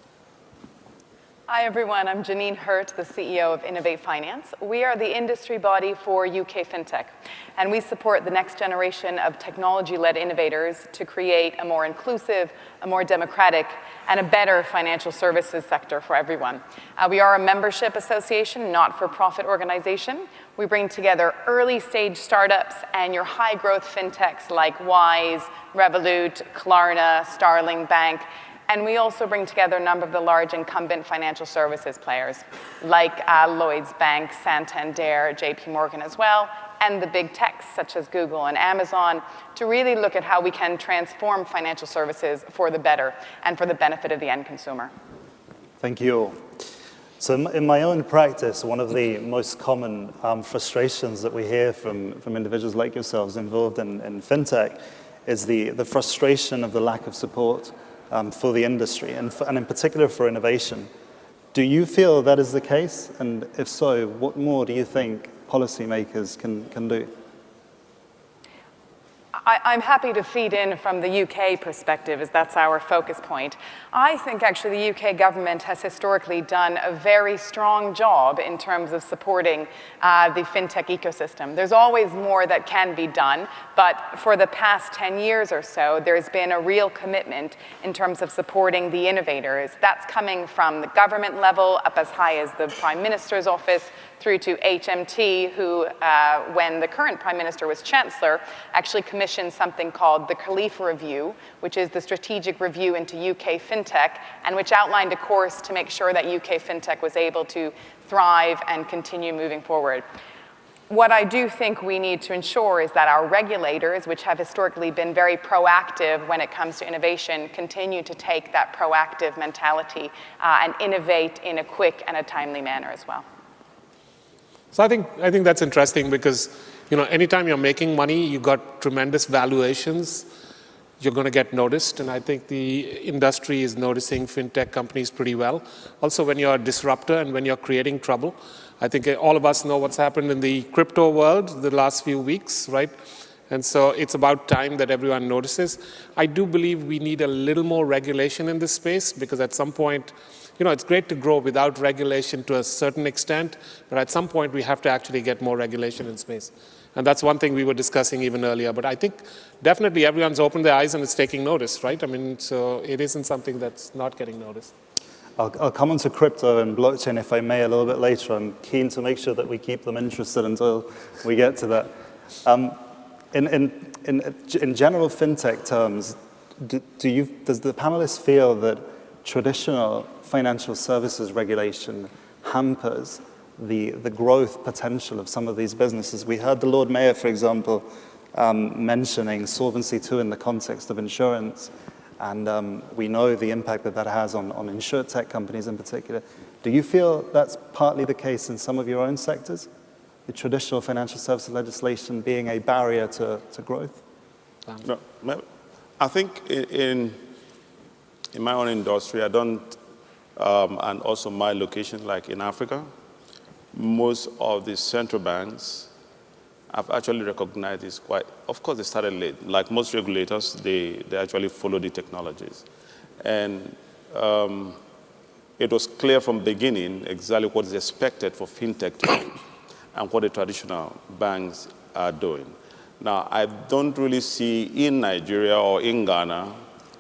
Hi, everyone. I'm Janine Hurt, the CEO of Innovate Finance. We are the industry body for UK FinTech, and we support the next generation of technology-led innovators to create a more inclusive, a more democratic, and a better financial services sector for everyone. We are a membership association, not-for-profit organization. We bring together early-stage startups and your high-growth FinTechs like Wise, Revolut, Klarna, Starling Bank. And we also bring together a number of the large incumbent financial services players like Lloyds Bank, Santander, JP Morgan as well, and the big techs such as Google and Amazon to really look at how we can transform financial services for the better and for the benefit of the end consumer. Thank you all. So in my own practice, one of the most common frustrations that we hear from individuals like yourselves involved in FinTech is the frustration of the lack of support for the industry, and in particular for innovation. Do you feel that is the case? And if so, what more do you think policymakers can do? I'm happy to feed in from the UK perspective, as that's our focus point. I think actually the UK government has historically done a very strong job in terms of supporting the FinTech ecosystem. There's always more that can be done, but for the past 10 years or so, there's been a real commitment in terms of supporting the innovators. That's coming from the government level, up as high as the Prime Minister's office, through to HMT, who, when the current Prime Minister was Chancellor, actually commissioned something called the Khalifa Review, which is the strategic review into UK FinTech, and which outlined a course to make sure that UK FinTech was able to thrive and continue moving forward. What I do think we need to ensure is that our regulators, which have historically been very proactive when it comes to innovation, continue to take that proactive mentality and innovate in a quick and a timely manner as well. So I think that's interesting because, anytime you're making money, you've got tremendous valuations, you're going to get noticed. And I think the industry is noticing FinTech companies pretty well. Also, when you're a disruptor and when you're creating trouble, I think all of us know what's happened in the crypto world the last few weeks, right? And so it's about time that everyone notices. I do believe we need a little more regulation in this space because at some point, it's great to grow without regulation to a certain extent, but at some point we have to actually get more regulation in space. And that's one thing we were discussing even earlier. But I think definitely everyone's opened their eyes and it's taking notice, right? So it isn't something that's not getting noticed. I'll come on to crypto and blockchain, if I may, a little bit later. I'm keen to make sure that we keep them interested until we get to that. In general FinTech terms, does the panelists feel that traditional financial services regulation hampers the growth potential of some of these businesses? We heard the Lord Mayor, for example, mentioning Solvency II in the context of insurance, and we know the impact that has on insurtech companies in particular. Do you feel that's partly the case in some of your own sectors, the traditional financial services legislation being a barrier to growth? No, I think in my own industry, I don't, and also my location, like in Africa, most of the central banks have actually recognized this quite, of course they started late. Like most regulators, they actually follow the technologies. And it was clear from the beginning exactly what is expected for FinTech to do and what the traditional banks are doing. Now, I don't really see in Nigeria or in Ghana,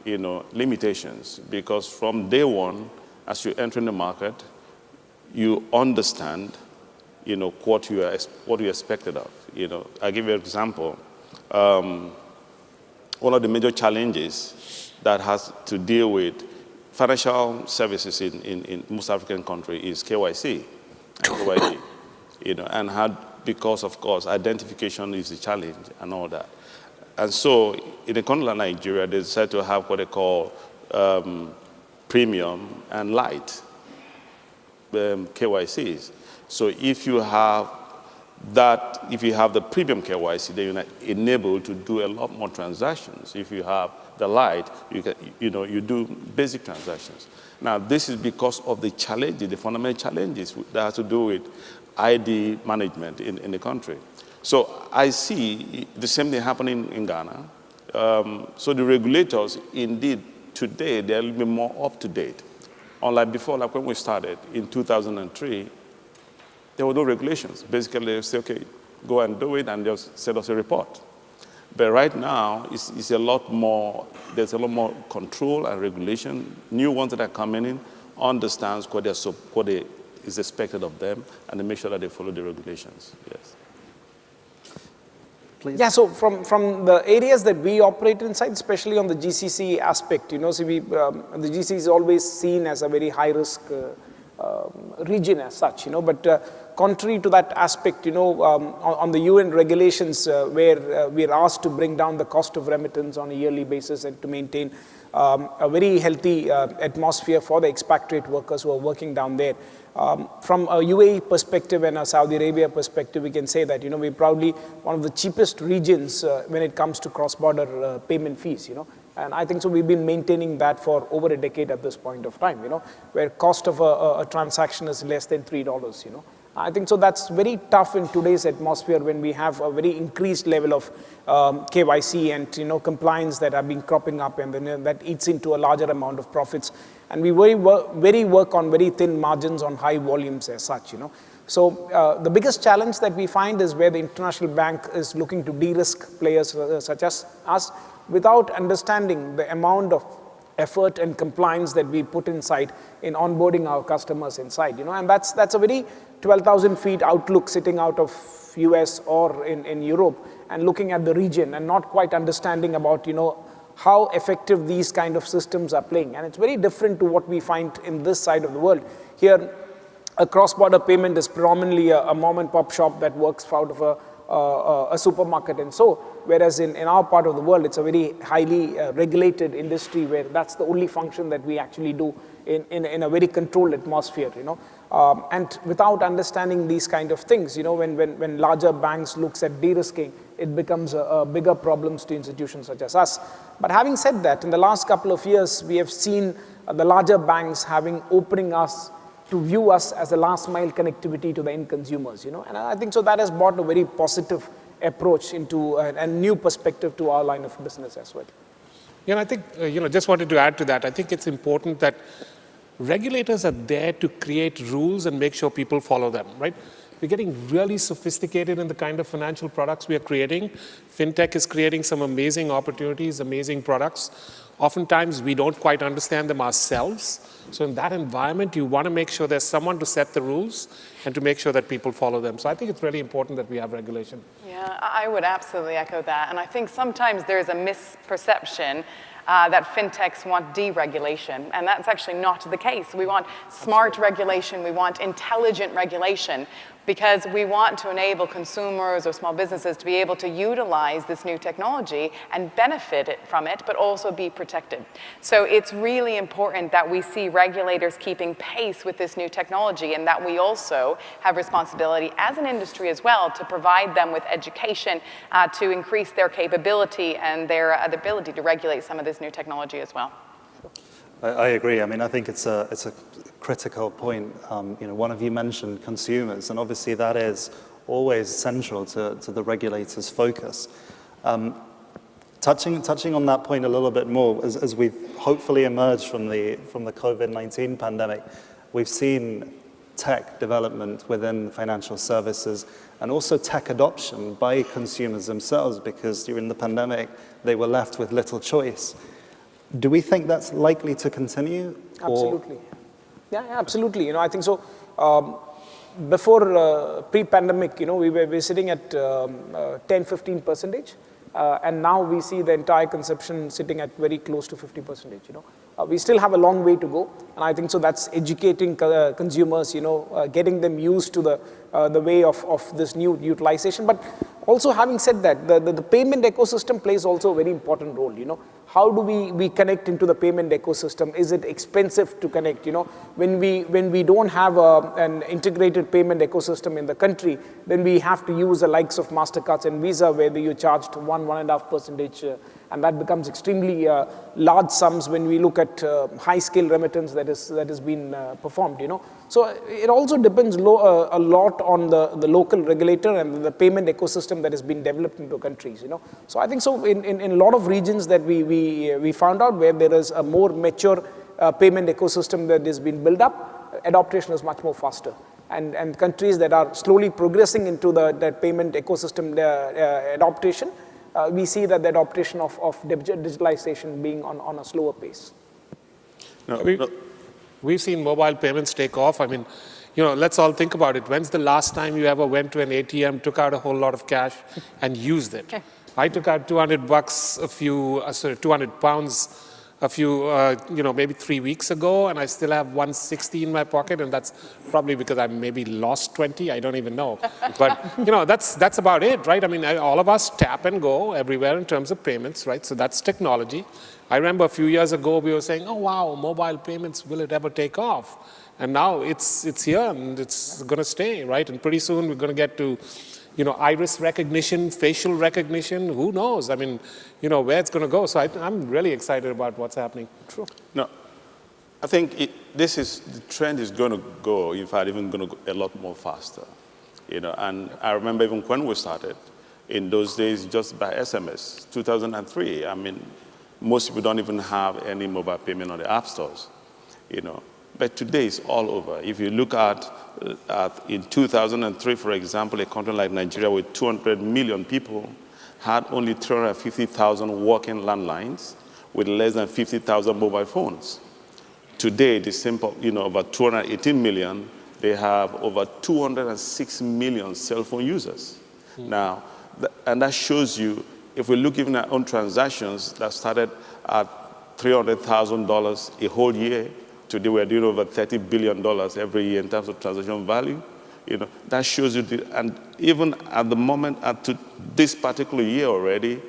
limitations, because from day one, as you enter in the market, you understand, what you expected of. I'll give you an example. One of the major challenges that has to deal with financial services in most African countries is KYC and KYD, and because of course identification is a challenge and all that. And so in a country like Nigeria, they decided to have what they call premium and light KYCs. So if you have the premium KYC, then you're enabled to do a lot more transactions. If you have the light, you do basic transactions. Now, this is because of the challenges, the fundamental challenges that have to do with ID management in the country. So I see the same thing happening in Ghana. So the regulators, indeed, today, they're a little bit more up to date. Unlike before, like when we started in 2003, there were no regulations. Basically, they say, okay, go and do it, and they'll send us a report. But right now, it's a lot more, there's a lot more control and regulation. New ones that are coming in understands what is expected of them, and they make sure that they follow the regulations. Yes. Please. Yeah, so from the areas that we operate inside, especially on the GCC aspect, so the GCC is always seen as a very high-risk region as such, but contrary to that aspect, on the UN regulations where we are asked to bring down the cost of remittance on a yearly basis and to maintain a very healthy atmosphere for the expatriate workers who are working down there. From a UAE perspective and a Saudi Arabia perspective, we can say that, we're probably one of the cheapest regions when it comes to cross-border payment fees, And I think so we've been maintaining that for over a decade at this point of time, where cost of a transaction is less than $3, I think so that's very tough in today's atmosphere when we have a very increased level of KYC and compliance that have been cropping up, and then that eats into a larger amount of profits. And we work on very thin margins on high volumes as such, So the biggest challenge that we find is where the international bank is looking to de-risk players such as us without understanding the amount of effort and compliance that we put inside in onboarding our customers inside, and that's a very 12,000 feet outlook sitting out of US or in Europe and looking at the region and not quite understanding about, how effective these kind of systems are playing. And it's very different to what we find in this side of the world. Here, a cross-border payment is predominantly a mom and pop shop that works out of a supermarket and so, whereas in our part of the world, it's a very highly regulated industry where that's the only function that we actually do in a very controlled atmosphere, and without understanding these kind of things, when larger banks looks at de-risking, it becomes a bigger problems to institutions such as us. But having said that, in the last couple of years, we have seen the larger banks opening us to view us as a last mile connectivity to the end consumers, and I think so that has brought a very positive approach into a new perspective to our line of business as well. Yeah, and I think, just wanted to add to that, I think it's important that regulators are there to create rules and make sure people follow them, right? We're getting really sophisticated in the kind of financial products we are creating. FinTech is creating some amazing opportunities, amazing products. Oftentimes, we don't quite understand them ourselves. So in that environment, you want to make sure there's someone to set the rules and to make sure that people follow them. So I think it's really important that we have regulation. Yeah, I would absolutely echo that. And I think sometimes there's a misperception that fintechs want deregulation, and that's actually not the case. We want smart regulation, we want intelligent regulation, because we want to enable consumers or small businesses to be able to utilize this new technology and benefit from it, but also be protected. So it's really important that we see regulators keeping pace with this new technology, and that we also have responsibility as an industry as well to provide them with education to increase their capability and their ability to regulate some of this new technology as well. I agree. I mean, I think it's a critical point. One of you mentioned consumers, and obviously that is always central to the regulator's focus. Touching on that point a little bit more, as we've hopefully emerged from the COVID-19 pandemic, we've seen tech development within financial services and also tech adoption by consumers themselves, because during the pandemic, they were left with little choice. Do we think that's likely to continue? Absolutely. Yeah, absolutely. I think so. Before pre-pandemic, we were sitting at 10-15%, and now we see the entire consumption sitting at very close to 50%. We still have a long way to go, and I think so that's educating consumers, getting them used to the way of this new utilization. But also, having said that, the payment ecosystem plays also a very important role. How do we connect into the payment ecosystem? Is it expensive to connect? When we don't have an integrated payment ecosystem in the country, then we have to use the likes of MasterCards and Visa, where you charged 1.5%, and that becomes extremely large sums when we look at high-scale remittance that is being performed. So it also depends a lot on the local regulator and the payment ecosystem that has been developed into countries. So I think so in a lot of regions that we found out where there is a more mature payment ecosystem that has been built up, adoption is much more faster. And countries that are slowly progressing into that payment ecosystem adaptation, we see that the adoption of digitalization being on a slower pace. We've seen mobile payments take off. I mean, let's all think about it. When's the last time you ever went to an ATM, took out a whole lot of cash, and used it? I took out $200 pounds a few, maybe 3 weeks ago, and I still have 160 in my pocket, and that's probably because I maybe lost 20. I don't even know. But that's about it, right? I mean, all of us tap and go everywhere in terms of payments, right? So that's technology. I remember a few years ago we were saying, oh wow, mobile payments, will it ever take off? And now it's here and it's going to stay, right? And pretty soon we're going to get to iris recognition, facial recognition, who knows? I mean, where it's going to go. So I'm really excited about what's happening. True. No, I think the trend is going to go, in fact, even going to go a lot more faster. And I remember even when we started, in those days, just by SMS, 2003, I mean, most people don't even have any mobile payment on the app stores, But today it's all over. If you look at in 2003, for example, a country like Nigeria with 200 million people had only 350,000 working landlines with less than 50,000 mobile phones. Today, the simple, over 218 million, they have over 206 million cell phone users. Now, and that shows you, if we look even at own transactions that started at $300,000 a whole year, today we're doing over $30 billion every year in terms of transaction value. That shows you, and even at the moment, to this particular year already,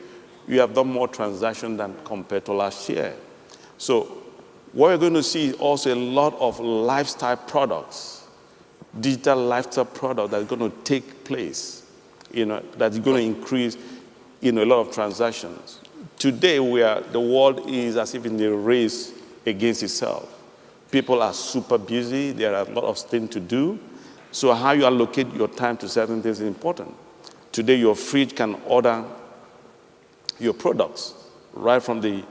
we have done more transactions than compared to last year. So what we're going to see is also a lot of lifestyle products, digital lifestyle products that are going to take place, that's going to increase, a lot of transactions. Today, the world is as if in a race against itself. People are super busy. There are a lot of things to do. So how you allocate your time to certain things is important. Today, your fridge can order your products right from the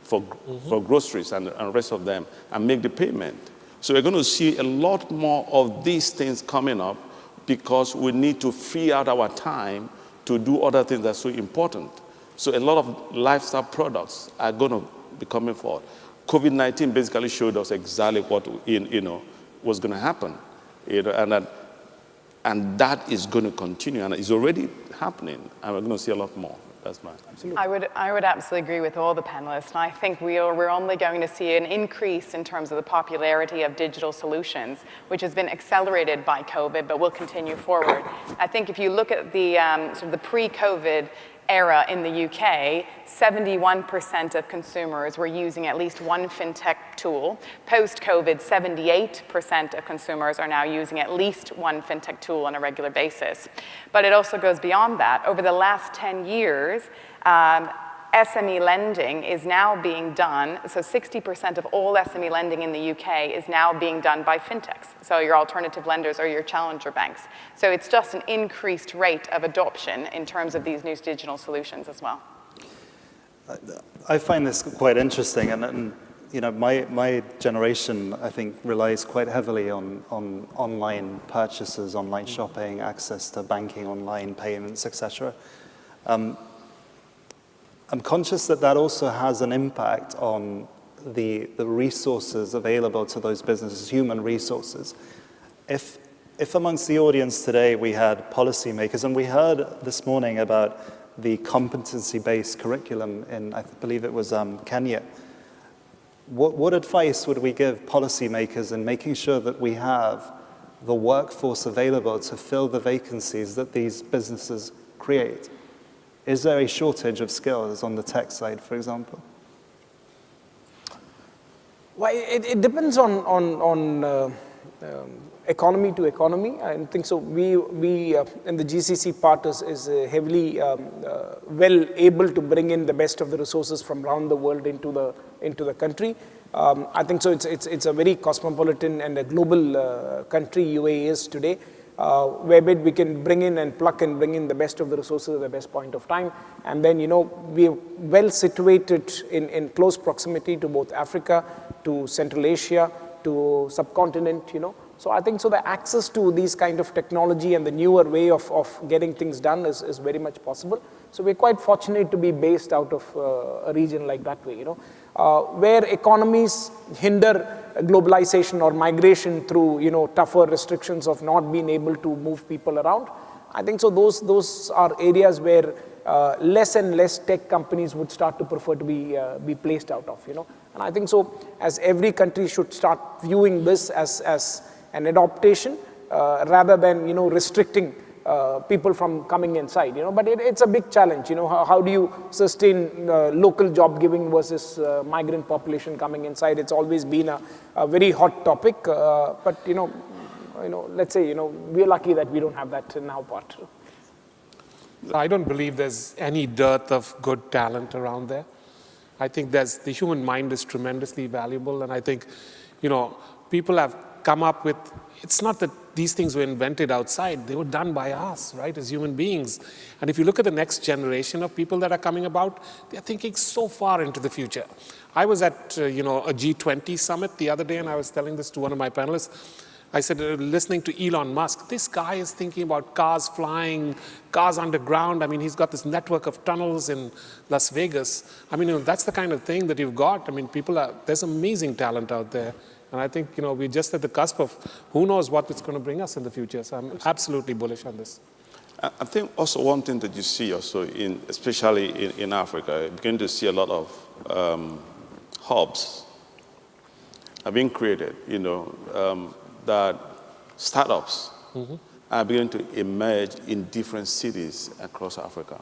for groceries and the rest of them and make the payment. So we're going to see a lot more of these things coming up because we need to free out our time to do other things that are so important. So a lot of lifestyle products are going to be coming forward. COVID-19 basically showed us exactly what was going to happen, and that is going to continue, and it's already happening, and we're going to see a lot more. That's mine. I would absolutely agree with all the panelists, and I think we're only going to see an increase in terms of the popularity of digital solutions, which has been accelerated by COVID, but will continue forward. I think if you look at the sort of the pre-COVID era in the UK, 71% of consumers were using at least one fintech tool. Post-COVID, 78% of consumers are now using at least one fintech tool on a regular basis. But it also goes beyond that. Over the last 10 years, SME lending is now being done, so 60% of all SME lending in the UK is now being done by fintechs, so your alternative lenders or your challenger banks. So it's just an increased rate of adoption in terms of these new digital solutions as well. I find this quite interesting, and my generation, I think, relies quite heavily on online purchases, online shopping, access to banking, online payments, etc. I'm conscious that also has an impact on the resources available to those businesses, human resources. If amongst the audience today we had policymakers, and we heard this morning about the competency-based curriculum in, I believe it was Kenya, what advice would we give policymakers in making sure that we have the workforce available to fill the vacancies that these businesses create? Is there a shortage of skills on the tech side, for example? Well, it depends on economy to economy. I think so. We in the GCC part is heavily well able to bring in the best of the resources from around the world into the country. I think so. It's a very cosmopolitan and a global country UAE is today. whereby we can bring in and pluck and bring in the best of the resources at the best point of time. And then, we're well situated in close proximity to both Africa, to Central Asia, to subcontinent, So I think the access to these kind of technology and the newer way of getting things done is very much possible. So we're quite fortunate to be based out of a region like that way, where economies hinder globalization or migration through, tougher restrictions of not being able to move people around. I think those are areas where less and less tech companies would start to prefer to be placed out of, And I think as every country should start viewing this as an adaptation rather than, restricting people from coming inside, But it's a big challenge, How do you sustain local job giving versus migrant population coming inside? It's always been a very hot topic, but, let's say, we're lucky that we don't have that in our part. I don't believe there's any dearth of good talent around there. I think the human mind is tremendously valuable, and I think, people have come up with, it's not that these things were invented outside, they were done by us, right, as human beings. And if you look at the next generation of people that are coming about, they're thinking so far into the future. I was at, a G20 summit the other day, and I was telling this to one of my panelists. I said, listening to Elon Musk, this guy is thinking about cars flying, cars underground. I mean, he's got this network of tunnels in Las Vegas. I mean, that's the kind of thing that you've got. I mean, there's amazing talent out there. And I think, we're just at the cusp of who knows what it's going to bring us in the future. So I'm absolutely bullish on this. I think also one thing that you see also, especially in Africa, you're beginning to see a lot of hubs are being created, that startups are beginning to emerge in different cities across Africa.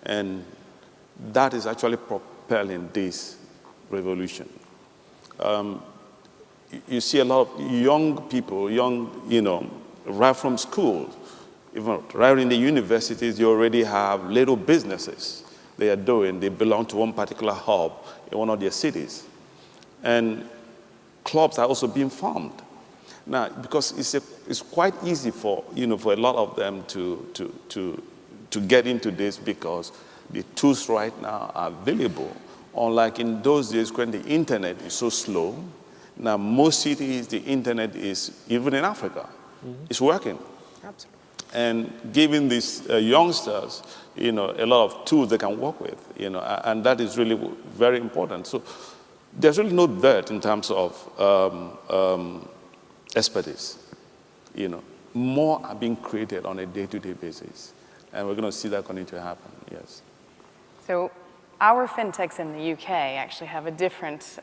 And that is actually propelling this revolution. You see a lot of young people, right from school, even right in the universities, you already have little businesses they are doing. They belong to one particular hub in one of their cities. And clubs are also being formed. Now, because it's quite easy for a lot of them to get into this because the tools right now are available. Unlike in those days when the internet is so slow, now most cities the internet is, even in Africa, it's working. Absolutely. And giving these youngsters, a lot of tools they can work with, and that is really very important. So there's really no dearth in terms of expertise. More are being created on a day-to-day basis, and we're going to see that continue to happen. Yes. So our fintechs in the UK actually have a different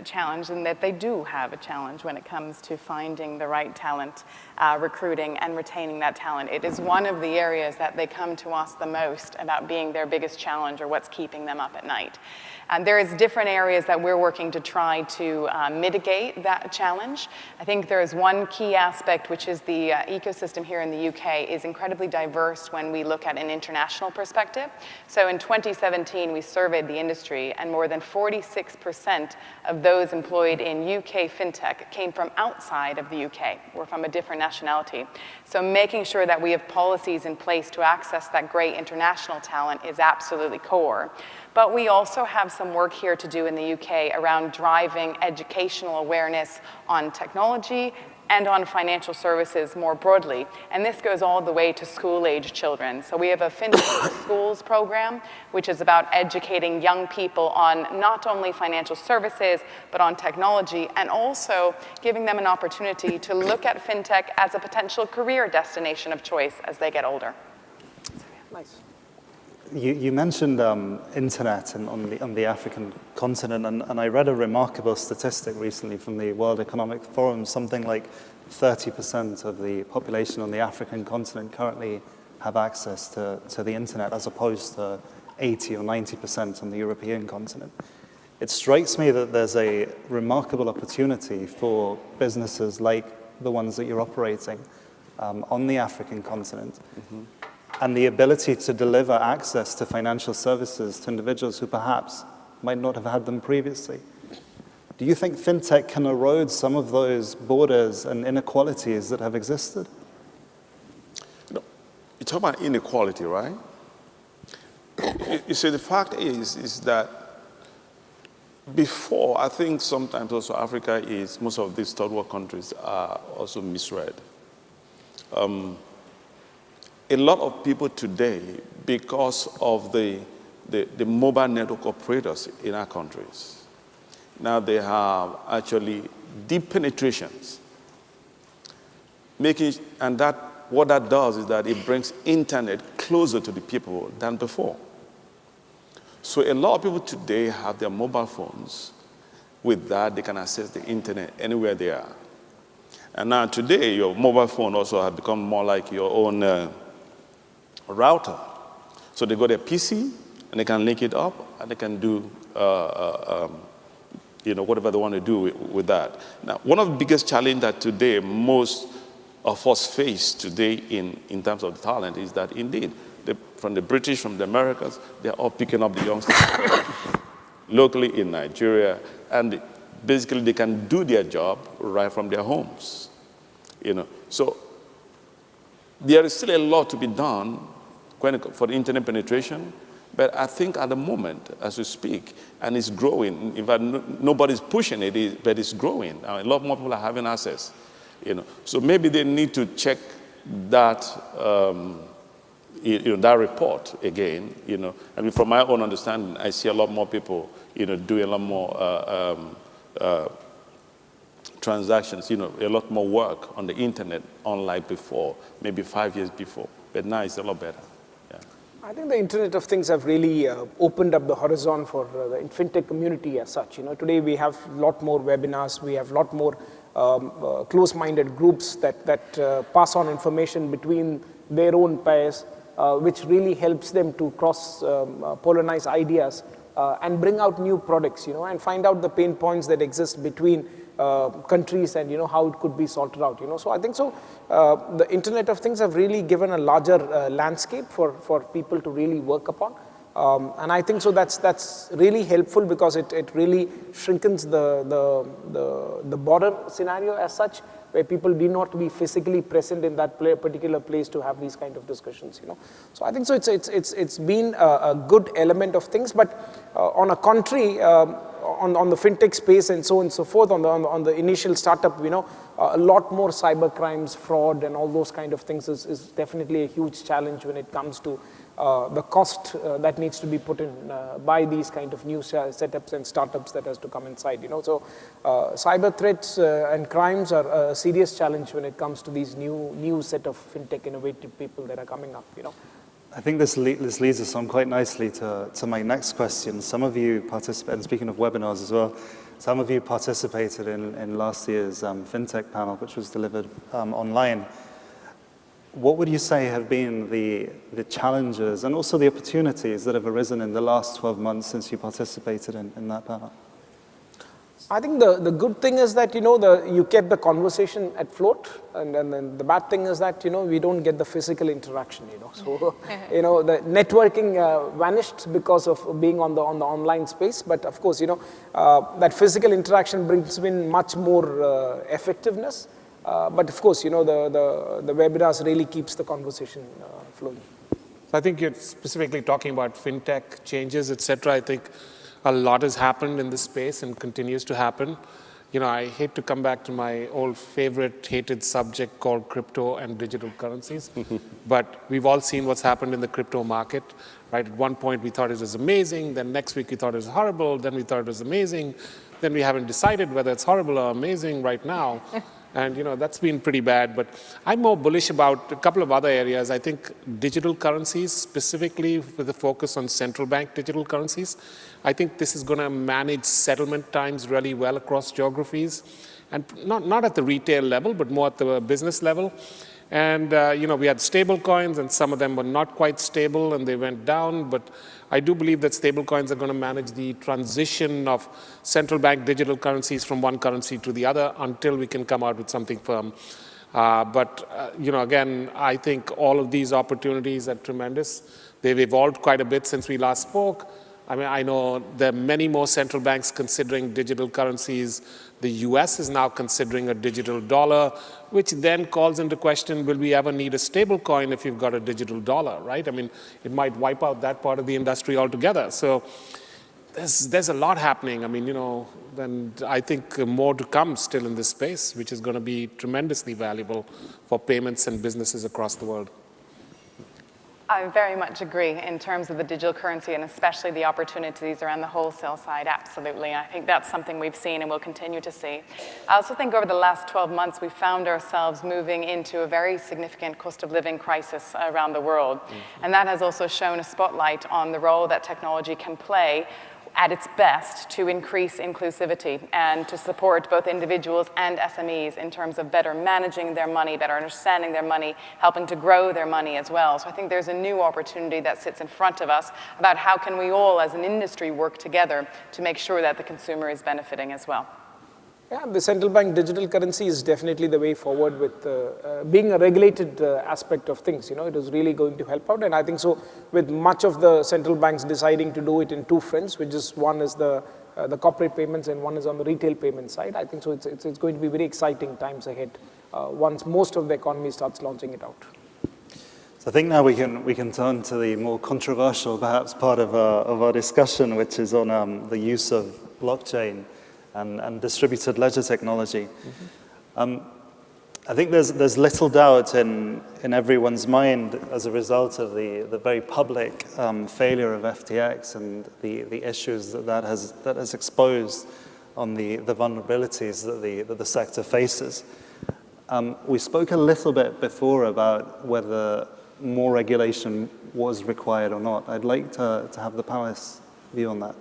challenge in that they do have a challenge when it comes to finding the right talent, recruiting and retaining that talent. It is one of the areas that they come to us the most about being their biggest challenge or what's keeping them up at night. And there is different areas that we're working to try to mitigate that challenge. I think there is one key aspect, which is the ecosystem here in the UK is incredibly diverse when we look at an international perspective. So in 2017, we surveyed the industry, and more than 46% of those employed in UK fintech came from outside of the UK, or from a different nationality. So making sure that we have policies in place to access that great international talent is absolutely core. But we also have some work here to do in the UK around driving educational awareness on technology and on financial services more broadly. And this goes all the way to school-age children. So we have a Fintech for Schools program, which is about educating young people on not only financial services, but on technology, and also giving them an opportunity to look at fintech as a potential career destination of choice as they get older. Nice. You mentioned internet on the African continent, and I read a remarkable statistic recently from the World Economic Forum. Something like 30% of the population on the African continent currently have access to the internet, as opposed to 80 or 90% on the European continent. It strikes me that there's a remarkable opportunity for businesses like the ones that you're operating on the African continent. And the ability to deliver access to financial services to individuals who perhaps might not have had them previously. Do you think fintech can erode some of those borders and inequalities that have existed? You talk about inequality, right? You see, the fact is that before, I think sometimes also Africa is, most of these third world countries are also misread. A lot of people today, because of the mobile network operators in our countries, now they have actually deep penetrations, and what that does is that it brings internet closer to the people than before. So a lot of people today have their mobile phones. With that, they can access the internet anywhere they are. And now today, your mobile phone also has become more like your own router. So they got their PC, and they can link it up, and they can do whatever they want to do with that. Now, one of the biggest challenges that today most of us face today in terms of the talent is that indeed, from the British, from the Americans, they're all picking up the youngsters locally in Nigeria, and basically they can do their job right from their homes. So there is still a lot to be done for the internet penetration, but I think at the moment, as we speak, and it's growing, in fact, nobody's pushing it, but it's growing. A lot more people are having access. So maybe they need to check that, that report again. I mean, from my own understanding, I see a lot more people, doing a lot more transactions, a lot more work on the internet, unlike before, maybe 5 years before. But now it's a lot better. Yeah. I think the Internet of Things have really opened up the horizon for the fintech community as such. Today we have a lot more webinars, we have a lot more close-minded groups that pass on information between their own peers, which really helps them to cross-pollinize ideas and bring out new products, and find out the pain points that exist between countries and, how it could be sorted out, So I think the Internet of Things have really given a larger landscape for people to really work upon. And I think that's really helpful because it really shrinkens the border scenario as such, where people need not to be physically present in that particular place to have these kind of discussions. So I think it's been a good element of things, but on a contrary, on the fintech space and so on and so forth, on the initial startup, a lot more cyber crimes, fraud, and all those kind of things is definitely a huge challenge when it comes to the cost that needs to be put in by these kind of new setups and startups that has to come inside. So cyber threats and crimes are a serious challenge when it comes to these new set of fintech innovative people that are coming up. I think this leads us on quite nicely to my next question. Some of you participated, and speaking of webinars as well, some of you participated in last year's FinTech panel, which was delivered online. What would you say have been the challenges and also the opportunities that have arisen in the last 12 months since you participated in that panel? I think the good thing is that, you kept the conversation at float, and then the bad thing is that, we don't get the physical interaction, So, the networking vanished because of being on the online space, but of course, that physical interaction brings in much more effectiveness. But of course, the webinars really keeps the conversation flowing. So I think you're specifically talking about fintech changes, et cetera. I think a lot has happened in this space and continues to happen. I hate to come back to my old favorite hated subject called crypto and digital currencies, but we've all seen what's happened in the crypto market, right? At one point we thought it was amazing, then next week we thought it was horrible, then we thought it was amazing, then we haven't decided whether it's horrible or amazing right now. And, that's been pretty bad. But I'm more bullish about a couple of other areas. I think digital currencies, specifically with a focus on central bank digital currencies, I think this is going to manage settlement times really well across geographies. And not at the retail level, but more at the business level. And, we had stable coins, and some of them were not quite stable, and they went down. But I do believe that stable coins are going to manage the transition of central bank digital currencies from one currency to the other until we can come out with something firm. Again, I think all of these opportunities are tremendous. They've evolved quite a bit since we last spoke. I mean, I know there are many more central banks considering digital currencies. The US is now considering a digital dollar, which then calls into question, will we ever need a stable coin if you've got a digital dollar, right? I mean, it might wipe out that part of the industry altogether. So there's a lot happening. I mean, and I think more to come still in this space, which is going to be tremendously valuable for payments and businesses across the world. I very much agree in terms of the digital currency and especially the opportunities around the wholesale side, absolutely. I think that's something we've seen and will continue to see. I also think over the last 12 months, we found ourselves moving into a very significant cost of living crisis around the world. And that has also shown a spotlight on the role that technology can play at its best to increase inclusivity and to support both individuals and SMEs in terms of better managing their money, better understanding their money, helping to grow their money as well. So I think there's a new opportunity that sits in front of us about how can we all as an industry work together to make sure that the consumer is benefiting as well. Yeah, the central bank digital currency is definitely the way forward with being a regulated aspect of things. It is really going to help out. And I think so with much of the central banks deciding to do it in two fronts, which is one is the corporate payments and one is on the retail payment side. I think so it's going to be very exciting times ahead once most of the economy starts launching it out. So I think now we can turn to the more controversial, perhaps, part of our discussion, which is on the use of blockchain and distributed ledger technology. I think there's little doubt in everyone's mind as a result of the very public failure of FTX and the issues that has exposed on the vulnerabilities that the sector faces. We spoke a little bit before about whether more regulation was required or not. I'd like to have the panelists' view on that.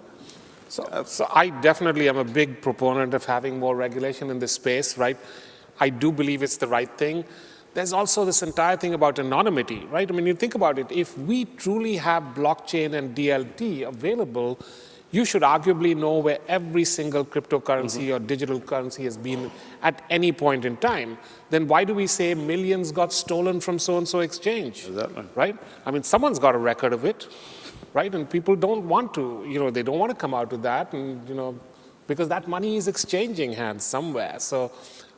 So I definitely am a big proponent of having more regulation in this space, right? I do believe it's the right thing. There's also this entire thing about anonymity, right? I mean, you think about it, if we truly have blockchain and DLT available, you should arguably know where every single cryptocurrency or digital currency has been at any point in time. Then why do we say millions got stolen from so-and-so exchange, right? I mean, someone's got a record of it. Right, and people don't want to, they don't want to come out with that, and because that money is exchanging hands somewhere. So,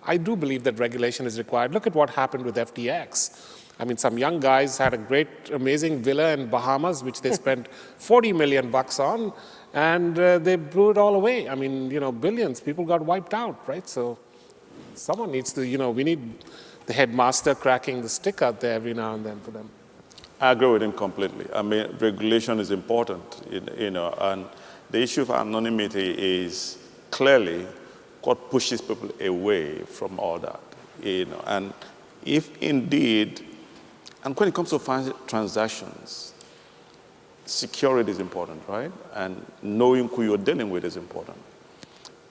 I do believe that regulation is required. Look at what happened with FTX. I mean, some young guys had a great, amazing villa in Bahamas, which they spent $40 million on, and they blew it all away. I mean, billions. People got wiped out, right? So, someone needs to, we need the headmaster cracking the stick out there every now and then for them. I agree with him completely. I mean, regulation is important, and the issue of anonymity is clearly what pushes people away from all that, And if indeed, and when it comes to financial transactions, security is important, right? And knowing who you're dealing with is important.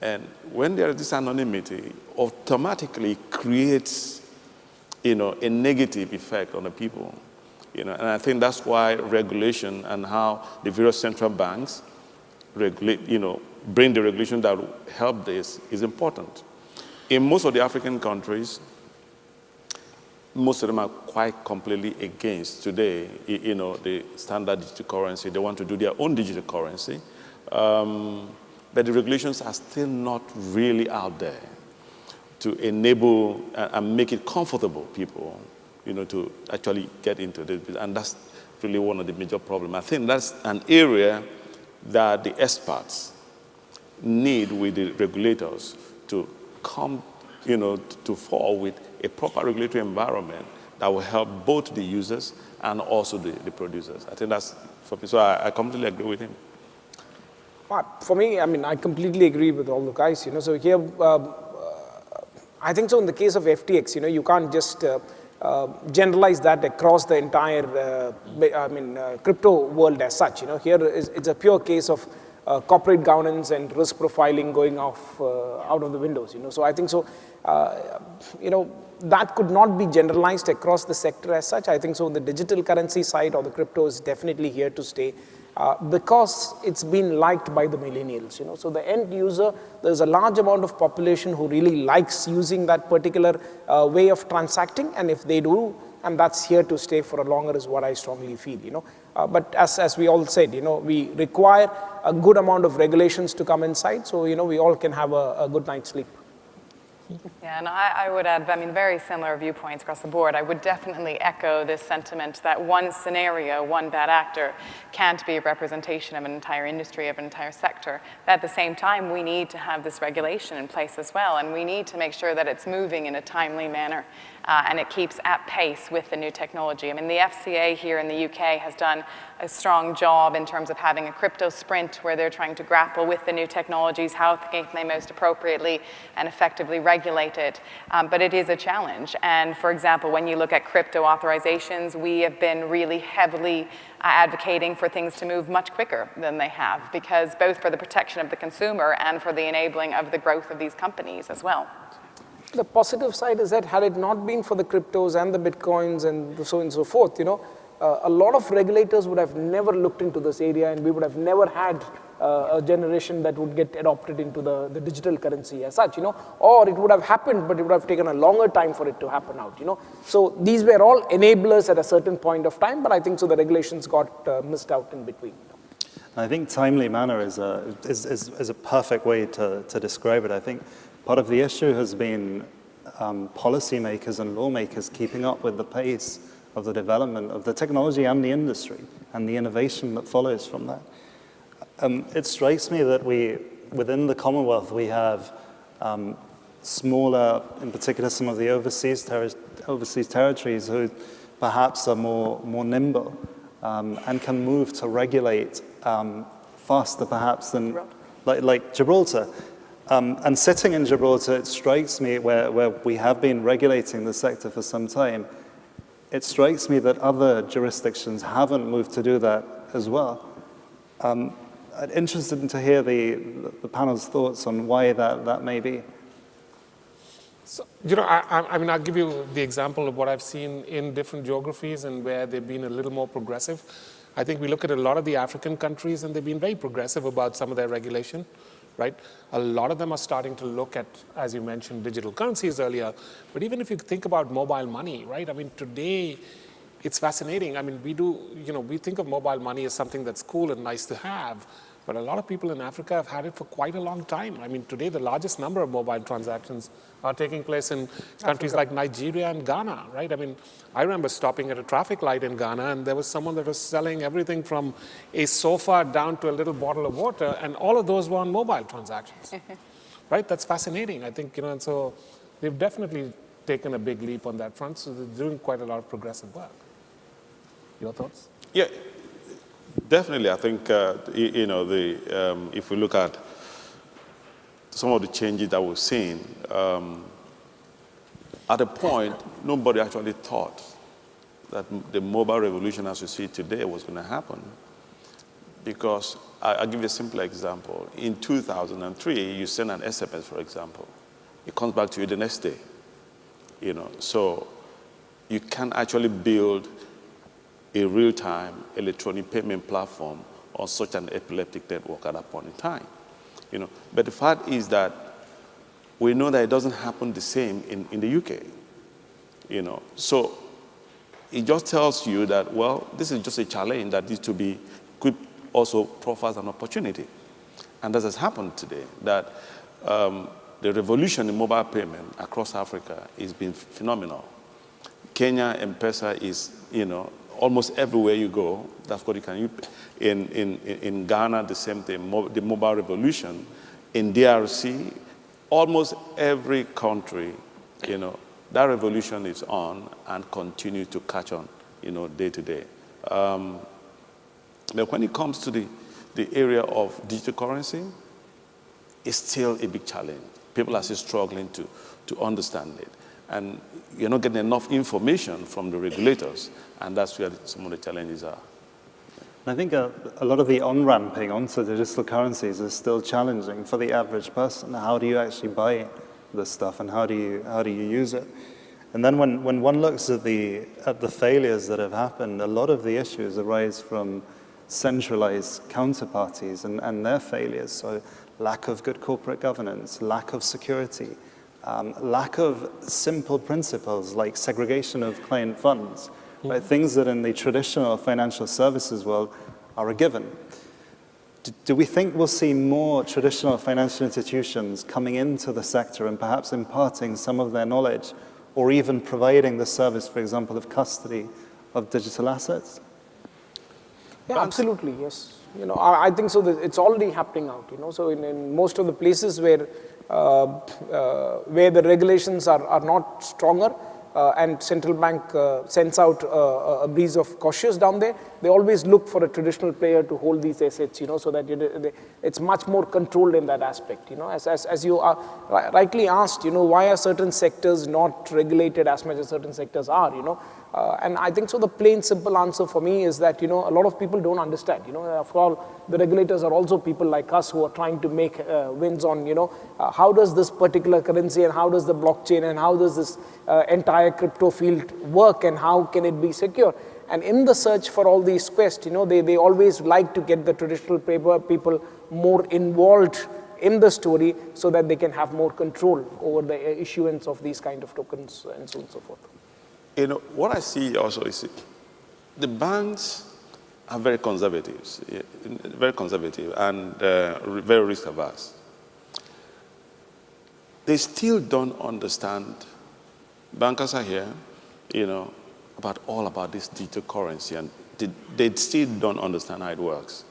And when there is this anonymity, automatically creates, a negative effect on the people. And I think that's why regulation and how the various central banks regulate, bring the regulation that will help this is important. In most of the African countries, most of them are quite completely against today, the standard digital currency. They want to do their own digital currency. But the regulations are still not really out there to enable and make it comfortable people to actually get into this. And that's really one of the major problems. I think that's an area that the experts need with the regulators to come, to fall with a proper regulatory environment that will help both the users and also the producers. I think that's, so I completely agree with him. For me, I mean, I completely agree with all the guys, So here, I think so in the case of FTX, you can't just generalize that across the entire, crypto world as such. Here it's a pure case of corporate governance and risk profiling going off out of the windows. So I think so, that could not be generalized across the sector as such. I think so the digital currency side or the crypto is definitely here to stay. Because it's been liked by the millennials, So the end user, there's a large amount of population who really likes using that particular way of transacting, and if they do and that's here to stay for a longer is what I strongly feel, But as we all said, we require a good amount of regulations to come inside, so, we all can have a good night's sleep. Yeah, and I would add, very similar viewpoints across the board. I would definitely echo this sentiment that one scenario, one bad actor, can't be a representation of an entire industry, of an entire sector. But at the same time, we need to have this regulation in place as well, and we need to make sure that it's moving in a timely manner and it keeps at pace with the new technology. The FCA here in the UK has done a strong job in terms of having a crypto sprint where they're trying to grapple with the new technologies, how can they most appropriately and effectively regulate it. But it is a challenge. And for example, when you look at crypto authorizations, we have been really heavily advocating for things to move much quicker than they have, because both for the protection of the consumer and for the enabling of the growth of these companies as well. The positive side is that had it not been for the cryptos and the bitcoins and so on and so forth, a lot of regulators would have never looked into this area, and we would have never had a generation that would get adopted into the digital currency as such, or it would have happened, but it would have taken a longer time for it to happen out, So these were all enablers at a certain point of time, but I think so the regulations got missed out in between. I think timely manner is a perfect way to describe it. I think part of the issue has been policymakers and lawmakers keeping up with the pace of the development of the technology and the industry and the innovation that follows from that. It strikes me that within the Commonwealth, we have smaller, in particular some of the overseas territories who perhaps are more nimble and can move to regulate faster perhaps than like Gibraltar. And sitting in Gibraltar, it strikes me where we have been regulating the sector for some time, it strikes me that other jurisdictions haven't moved to do that as well. I'm interested to hear the panel's thoughts on why that may be. So, I'll give you the example of what I've seen in different geographies and where they've been a little more progressive. I think we look at a lot of the African countries and they've been very progressive about some of their regulation, right? A lot of them are starting to look at, as you mentioned, digital currencies earlier. But even if you think about mobile money, right? Today it's fascinating. We think of mobile money as something that's cool and nice to have. But a lot of people in Africa have had it for quite a long time. Today the largest number of mobile transactions are taking place in countries like Nigeria and Ghana, right? I remember stopping at a traffic light in Ghana and there was someone that was selling everything from a sofa down to a little bottle of water, and all of those were on mobile transactions, right? That's fascinating, I think, and so they've definitely taken a big leap on that front, so they're doing quite a lot of progressive work. Your thoughts? Yeah. Definitely, I think, if we look at some of the changes that we've seen, at a point, nobody actually thought that the mobile revolution as we see it today was going to happen. Because, I'll give you a simple example. In 2003, you send an SMS, for example. It comes back to you the next day. So you can actually build a real-time electronic payment platform on such an epileptic network at that point in time. But the fact is that we know that it doesn't happen the same in the UK. So it just tells you that, well, this is just a challenge that needs to be, could also profile as an opportunity. And that has happened today, that the revolution in mobile payment across Africa has been phenomenal. Kenya M-Pesa is, almost everywhere you go, that's what you can use. In Ghana, the same thing, the mobile revolution. In DRC, almost every country, that revolution is on and continues to catch on, day to day. But when it comes to the area of digital currency, it's still a big challenge. People are still struggling to understand it. And you're not getting enough information from the regulators, and that's where some of the challenges are. I think a lot of the on-ramping onto digital currencies is still challenging for the average person. How do you actually buy this stuff, and how do you use it? And then when one looks at the failures that have happened, a lot of the issues arise from centralized counterparties and their failures. So lack of good corporate governance, lack of security, lack of simple principles like segregation of client funds, right? Things that in the traditional financial services world are a given. Do we think we'll see more traditional financial institutions coming into the sector and perhaps imparting some of their knowledge or even providing the service, for example, of custody of digital assets? Yeah, absolutely, yes. I think so. It's already happening out. So in most of the places where the regulations are not stronger and central bank sends out a breeze of cautious down there, they always look for a traditional player to hold these assets. So that it's much more controlled in that aspect. As you are rightly asked, why are certain sectors not regulated as much as certain sectors are? And I think so the plain simple answer for me is that, a lot of people don't understand. After all, the regulators are also people like us who are trying to make wins on, how does this particular currency and how does the blockchain and how does this entire crypto field work and how can it be secure? And in the search for all these quests, they always like to get the traditional people more involved in the story so that they can have more control over the issuance of these kind of tokens and so on and so forth. What I see also is the banks are very conservative and very risk averse. They still don't understand. Bankers are here, about this digital currency, and they still don't understand how it works.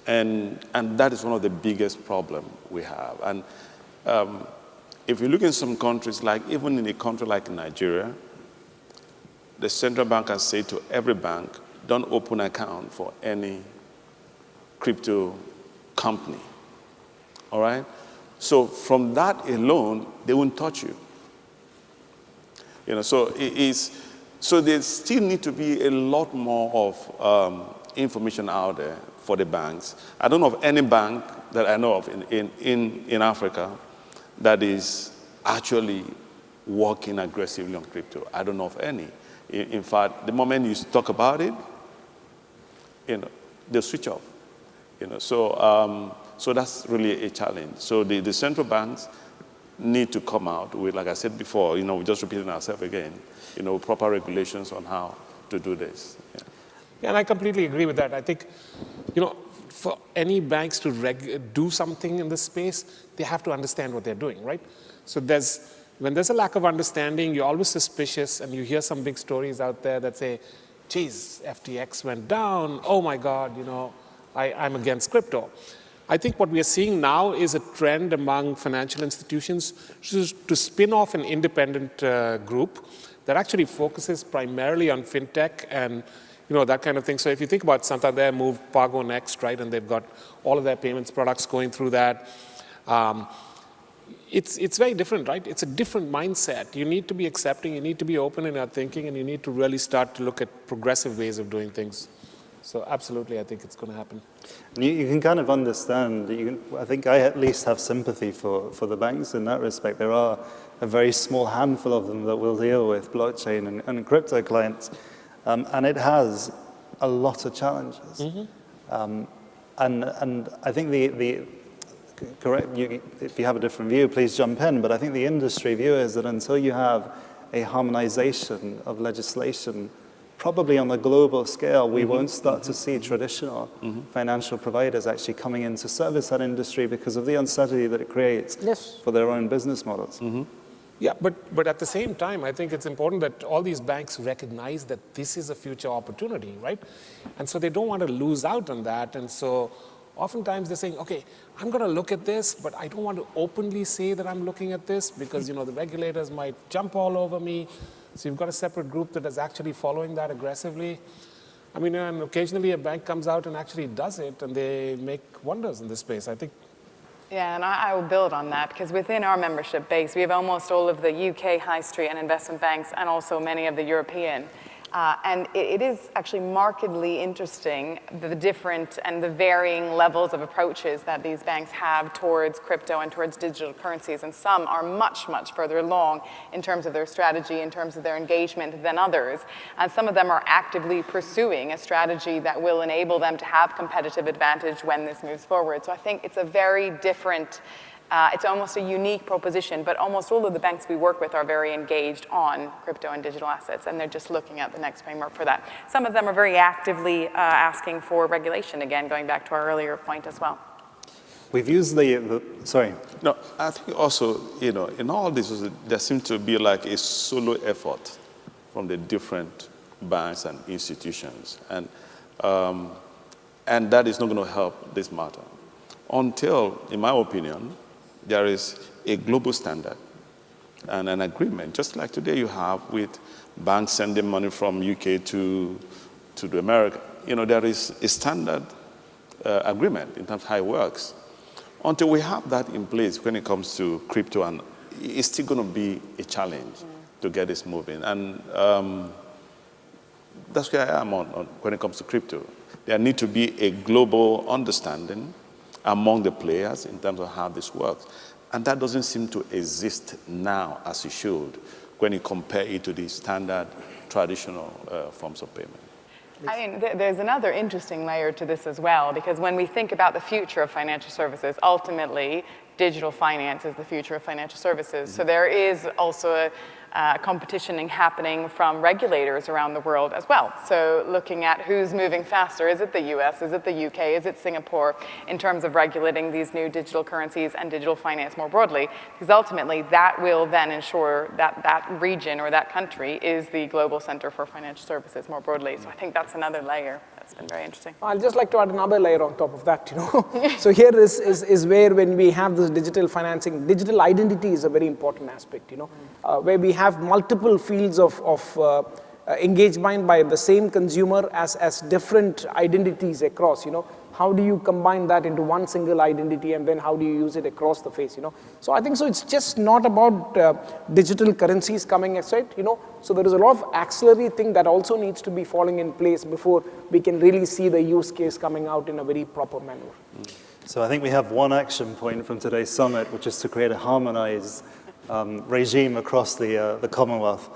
And that is one of the biggest problems we have. And if you look in some countries, like even in a country like Nigeria, the central bank has said to every bank, don't open an account for any crypto company, all right? So from that alone, they won't touch you. So there still need to be a lot more of information out there for the banks. I don't know of any bank that I know of in Africa that is actually working aggressively on crypto. I don't know of any. In fact, the moment you talk about it, they switch off. So that's really a challenge. So the central banks need to come out with, like I said before, we're just repeating ourselves again, proper regulations on how to do this. Yeah, and I completely agree with that. I think, for any banks to do something in this space, they have to understand what they're doing, right? So when there's a lack of understanding, you're always suspicious, and you hear some big stories out there that say, geez, FTX went down, oh my God, I'm against crypto. I think what we are seeing now is a trend among financial institutions to spin off an independent group that actually focuses primarily on fintech and that kind of thing. So if you think about Santander moved Pago Next, right, and they've got all of their payments products going through that. It's very different, right? It's a different mindset. You need to be accepting, you need to be open in your thinking, and you need to really start to look at progressive ways of doing things. So absolutely, I think it's going to happen. You can kind of understand, I think I at least have sympathy for the banks in that respect. There are a very small handful of them that will deal with blockchain and crypto clients, and it has a lot of challenges. And I think correct, if you have a different view, please jump in, but I think the industry view is that until you have a harmonization of legislation, probably on the global scale, we won't start to see traditional financial providers actually coming in to service that industry because of the uncertainty that it creates for their own business models. Yeah, but at the same time, I think it's important that all these banks recognize that this is a future opportunity, right? And so they don't want to lose out on that. And so oftentimes they're saying, okay, I'm going to look at this, but I don't want to openly say that I'm looking at this because, the regulators might jump all over me. So you've got a separate group that is actually following that aggressively. I mean, and occasionally a bank comes out and actually does it, and they make wonders in this space, I think. Yeah, and I will build on that, because within our membership base, we have almost all of the UK high street and investment banks, and also many of the European. And it is actually markedly interesting, the different and the varying levels of approaches that these banks have towards crypto and towards digital currencies. And some are much, much further along in terms of their strategy, in terms of their engagement than others. And some of them are actively pursuing a strategy that will enable them to have competitive advantage when this moves forward. So I think it's a very different It's almost a unique proposition, but almost all of the banks we work with are very engaged on crypto and digital assets, and they're just looking at the next framework for that. Some of them are very actively asking for regulation, again, going back to our earlier point as well. We've used sorry. No, I think also, in all this, there seems to be like a solo effort from the different banks and institutions, and that is not going to help this matter until, in my opinion, there is a global standard and an agreement, just like today you have with banks sending money from UK to America. There is a standard agreement in terms of how it works. Until we have that in place when it comes to crypto, and it's still going to be a challenge to get this moving. And that's where I am on when it comes to crypto. There needs to be a global understanding among the players in terms of how this works. And that doesn't seem to exist now as it should when you compare it to the standard traditional forms of payment. I mean, there's another interesting layer to this as well, because when we think about the future of financial services, ultimately, digital finance is the future of financial services. So there is also a competition happening from regulators around the world as well. So looking at who's moving faster, is it the US, is it the UK, is it Singapore, in terms of regulating these new digital currencies and digital finance more broadly, because ultimately that will then ensure that that region or that country is the global center for financial services more broadly. So I think that's another layer that's been very interesting. I'll just like to add another layer on top of that, So here is where when we have this digital financing, digital identity is a very important aspect, where we have multiple fields of engagement by the same consumer as different identities across, How do you combine that into one single identity, and then how do you use it across the face, So I think it's just not about digital currencies coming aside, So there is a lot of auxiliary thing that also needs to be falling in place before we can really see the use case coming out in a very proper manner. So I think we have one action point from today's summit, which is to create a harmonized regime across the Commonwealth.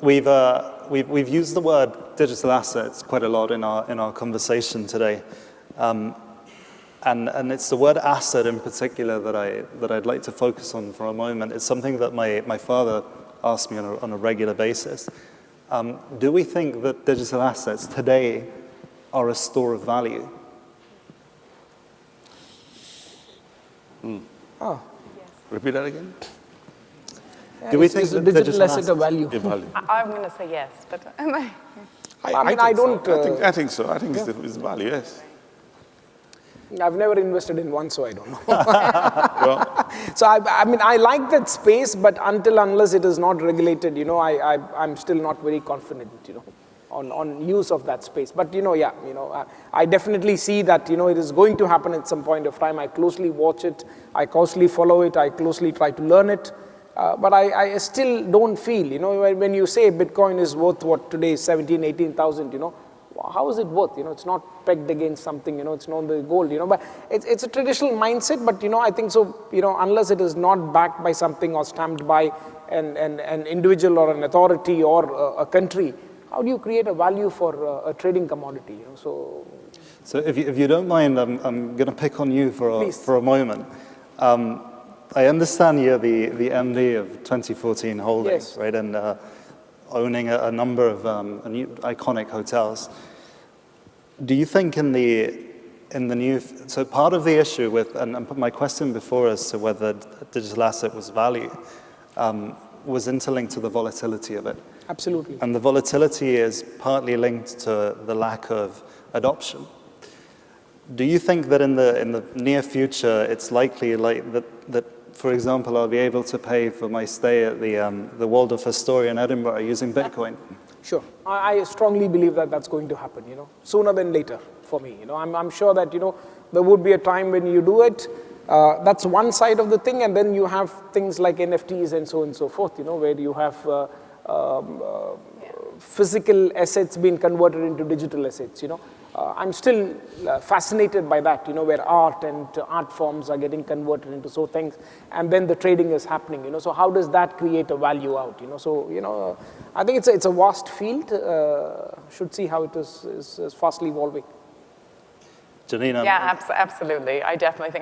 We've used the word digital assets quite a lot in our conversation today, and it's the word asset in particular that I'd like to focus on for a moment. It's something that my father asks me on a regular basis. Do we think that digital assets today are a store of value? Oh. Repeat that again. Yeah, do we think that digital asset of value? I'm going to say yes, but I think so. I think it's value. Yes. I've never invested in one, so I don't know. So I like that space, but unless it is not regulated, I'm still not very confident, on use of that space. But I definitely see that it is going to happen at some point of time. I closely watch it, I closely follow it, I closely try to learn it. But I still don't feel, when you say Bitcoin is worth what today, 17, 18,000, how is it worth? It's not pegged against something, it's not the gold, but it's a traditional mindset. But, I think so, unless it is not backed by something or stamped by an individual or an authority or a country, how do you create a value for a trading commodity? So if you don't mind, I'm going to pick on you for a moment. I understand you're the MD of 2014 Holdings, yes, right, and owning a number of iconic hotels. Do you think in the new, so part of the issue with, and my question before as to whether a digital asset was value, was interlinked to the volatility of it. Absolutely. And the volatility is partly linked to the lack of adoption. Do you think that in the near future, it's likely that, for example, I'll be able to pay for my stay at the Waldorf Astoria in Edinburgh using Bitcoin? Sure. I strongly believe that that's going to happen, sooner than later for me. I'm sure that, there would be a time when you do it. That's one side of the thing. And then you have things like NFTs and so on and so forth, where you have physical assets being converted into digital assets, I'm still fascinated by that, where art and art forms are getting converted into so things, and then the trading is happening, so how does that create a value out, so, I think it's a vast field, should see how it is fastly evolving. Janina? Yeah, absolutely. I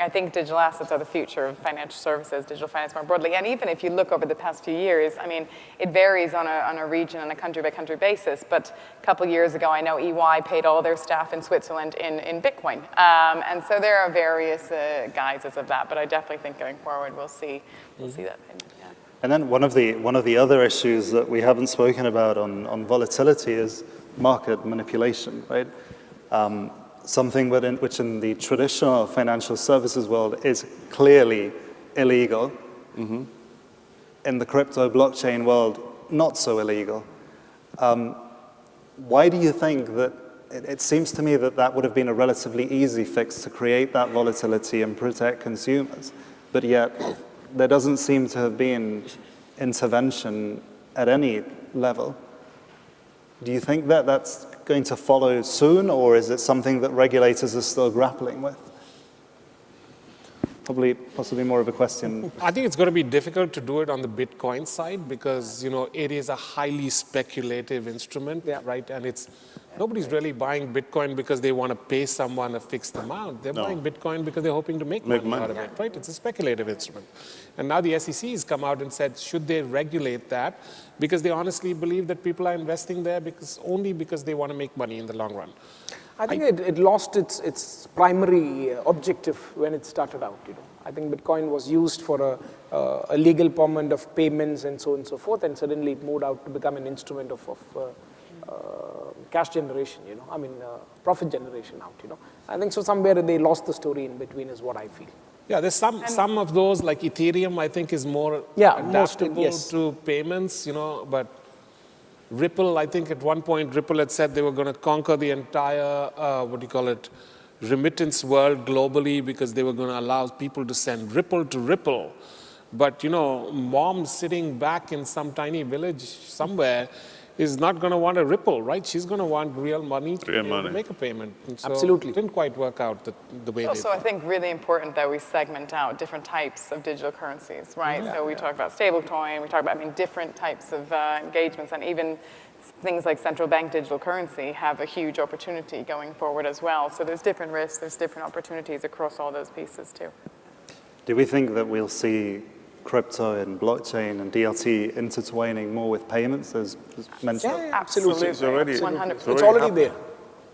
think digital assets are the future of financial services, digital finance more broadly. And even if you look over the past few years, I mean, it varies on a region and a country-by-country basis. But a couple of years ago, I know EY paid all their staff in Switzerland in Bitcoin. And so there are various guises of that. But I definitely think going forward, we'll see that. Yeah. And then one of the other issues that we haven't spoken about on volatility is market manipulation, right? Something which in the traditional financial services world is clearly illegal. Mm-hmm. In the crypto blockchain world, not so illegal. Why do you think that it seems to me that would have been a relatively easy fix to create that volatility and protect consumers, but yet there doesn't seem to have been intervention at any level? Do you think that that's going to follow soon, or is it something that regulators are still grappling with? Possibly more of a question. I think it's going to be difficult to do it on the Bitcoin side because, it is a highly speculative instrument, right? And nobody's really buying Bitcoin because they want to pay someone a fixed amount. They're buying Bitcoin because they're hoping to make money out of it, right? It's a speculative instrument. And now the SEC has come out and said, should they regulate that? Because they honestly believe that people are investing there only because they want to make money in the long run. I think it lost its primary objective when it started out. I think Bitcoin was used for a legal payment of payments and so on and so forth, and suddenly it moved out to become an instrument of cash generation. Profit generation out. I think so. Somewhere they lost the story in between, is what I feel. Yeah, there's some of those like Ethereum. I think is more adaptable to payments. But Ripple, I think at one point Ripple had said they were going to conquer the entire, remittance world globally because they were going to allow people to send Ripple to Ripple. But, mom sitting back in some tiny village somewhere is not going to want a Ripple, right? She's going to want real money to make a payment. And so Absolutely. It didn't quite work out the way they Also, I think really important that we segment out different types of digital currencies, right? So we talk about stablecoin, we talk about, different types of engagements, and even things like central bank digital currency have a huge opportunity going forward as well. So there's different risks, there's different opportunities across all those pieces too. Do we think that we'll see crypto and blockchain and DLT intertwining more with payments, as mentioned? Yeah, absolutely. It's already 100%. It's already there.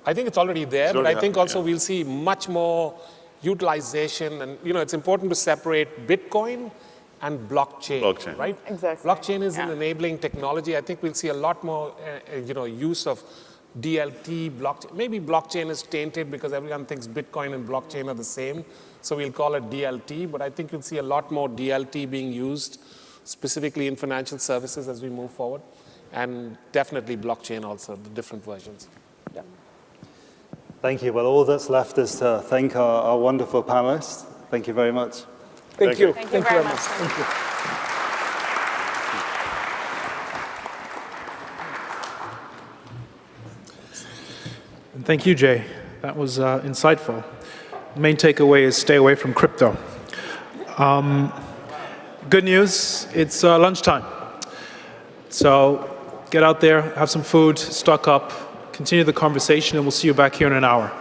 I think it's already there, but I think also we'll see much more utilization. And, it's important to separate Bitcoin and blockchain, right? Exactly. Blockchain is an enabling technology. I think we'll see a lot more, use of DLT, blockchain. Maybe blockchain is tainted because everyone thinks Bitcoin and blockchain are the same. So we'll call it DLT, but I think you'll see a lot more DLT being used specifically in financial services as we move forward. And definitely blockchain also, the different versions. Yeah. Thank you. Well, all that's left is to thank our wonderful panelists. Thank you very much. Thank you. Thank you very much. Thank you. And thank you, Jay. That was insightful. The main takeaway is stay away from crypto. Good news, it's lunchtime. So get out there, have some food, stock up, continue the conversation, and we'll see you back here in an hour.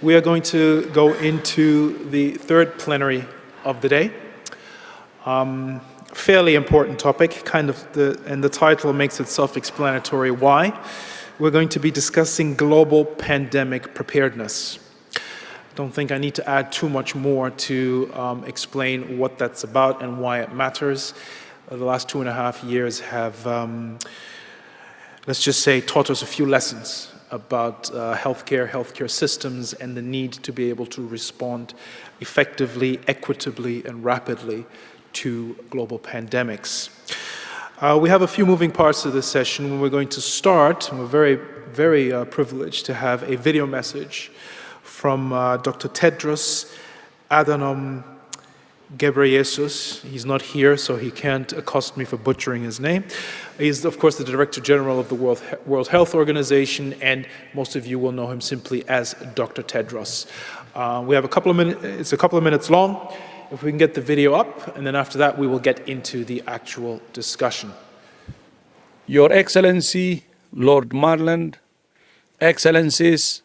We are going to go into the third plenary of the day. Fairly important topic, and the title makes it self-explanatory why. We're going to be discussing global pandemic preparedness. I don't think I need to add too much more to explain what that's about and why it matters. The last 2.5 years have, let's just say, taught us a few lessons about healthcare systems, and the need to be able to respond effectively, equitably, and rapidly to global pandemics. We have a few moving parts to this session. We're going to start, and we're very, very privileged to have a video message from Dr. Tedros Adhanom Ghebreyesus. He's not here, so he can't accost me for butchering his name. He's, of course, the Director General of the World Health Organization, and most of you will know him simply as Dr. Tedros. We have a couple of minutes, it's a couple of minutes long. If we can get the video up, and then after that, we will get into the actual discussion. Your Excellency, Lord Marland, Excellencies,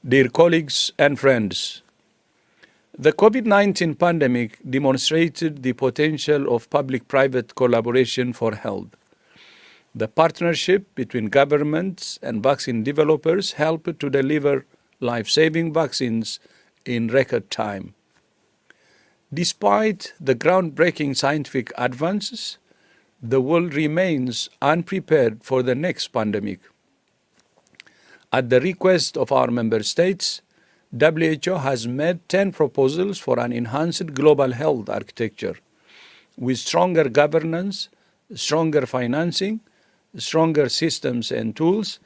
dear colleagues and friends, the COVID-19 pandemic demonstrated the potential of public-private collaboration for health. The partnership between governments and vaccine developers helped to deliver life-saving vaccines in record time. Despite the groundbreaking scientific advances, the world remains unprepared for the next pandemic. At the request of our member states, WHO has made 10 proposals for an enhanced global health architecture with stronger governance, stronger financing, stronger systems and tools,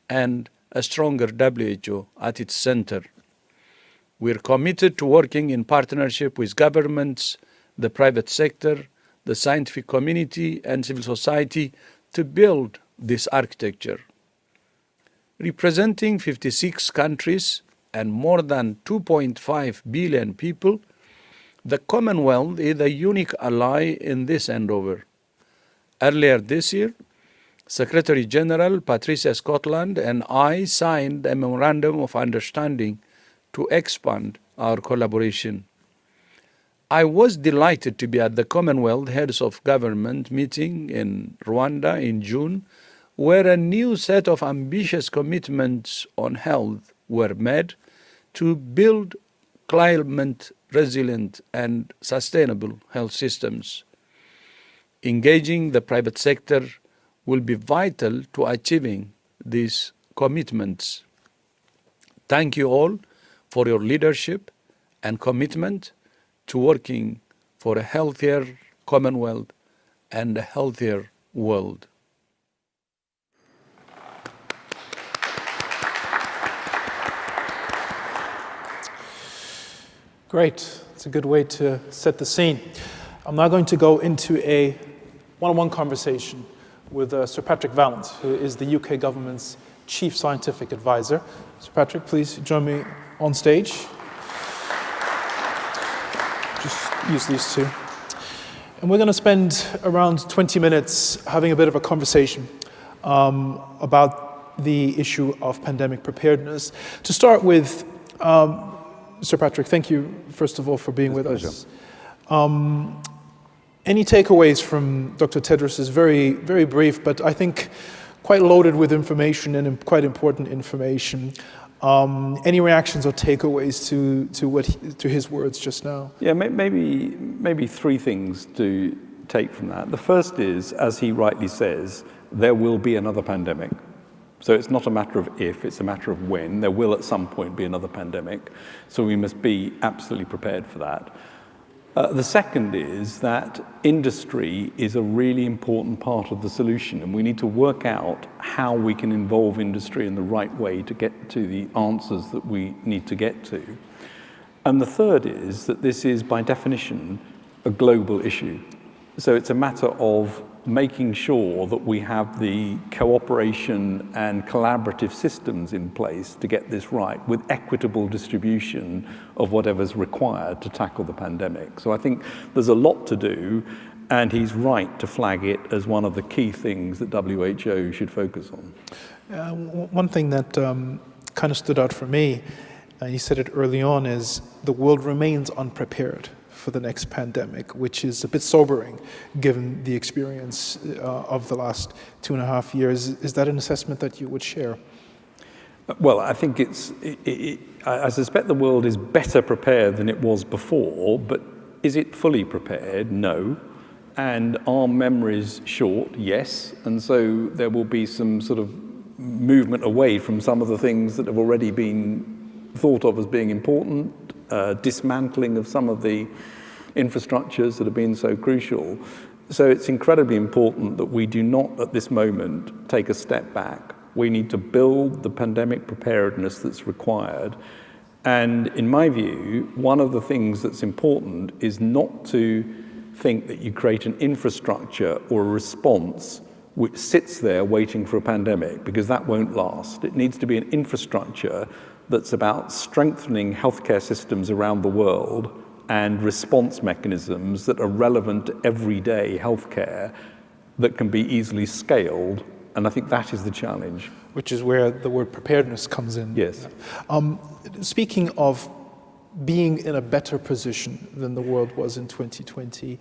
and a stronger WHO at its center. We're committed to working in partnership with governments, the private sector, the scientific community, and civil society to build this architecture. Representing 56 countries and more than 2.5 billion people, the Commonwealth is a unique ally in this endeavor. Earlier this year, Secretary General Patricia Scotland and I signed a memorandum of understanding to expand our collaboration. I was delighted to be at the Commonwealth Heads of Government meeting in Rwanda in June, where a new set of ambitious commitments on health were made to build climate-resilient and sustainable health systems. Engaging the private sector will be vital to achieving these commitments. Thank you all for your leadership and commitment to working for a healthier Commonwealth and a healthier world. Great. It's a good way to set the scene. I'm now going to go into a one-on-one conversation with Sir Patrick Vallance, who is the UK government's Chief Scientific Advisor. Sir Patrick, please join me on stage. Just use these two. And we're going to spend around 20 minutes having a bit of a conversation about the issue of pandemic preparedness. To start with, Sir Patrick, thank you, first of all, for being with us. Any takeaways from Dr. Tedros is very, very brief, but I think quite loaded with information and quite important information. Any reactions or takeaways to his words just now? Yeah, maybe three things to take from that. The first is, as he rightly says, there will be another pandemic. So it's not a matter of if, it's a matter of when. There will at some point be another pandemic. So we must be absolutely prepared for that. The second is that industry is a really important part of the solution, and we need to work out how we can involve industry in the right way to get to the answers that we need to get to. And the third is that this is, by definition, a global issue. So it's a matter of making sure that we have the cooperation and collaborative systems in place to get this right, with equitable distribution of whatever's required to tackle the pandemic. So I think there's a lot to do, and he's right to flag it as one of the key things that WHO should focus on. One thing that kind of stood out for me and you said it early on, is the world remains unprepared for the next pandemic, which is a bit sobering given the experience of the last 2.5 years. Is that an assessment that you would share? Well, I think I suspect the world is better prepared than it was before, but is it fully prepared? No. And are memories short? Yes. And so there will be some sort of movement away from some of the things that have already been thought of as being important, dismantling of some of the infrastructures that have been so crucial. So it's incredibly important that we do not, at this moment, take a step back. We need to build the pandemic preparedness that's required. And in my view, one of the things that's important is not to think that you create an infrastructure or a response which sits there waiting for a pandemic, because that won't last. It needs to be an infrastructure that's about strengthening healthcare systems around the world and response mechanisms that are relevant to everyday healthcare that can be easily scaled. And I think that is the challenge. Which is where the word preparedness comes in. Yes. Speaking of being in a better position than the world was in 2020,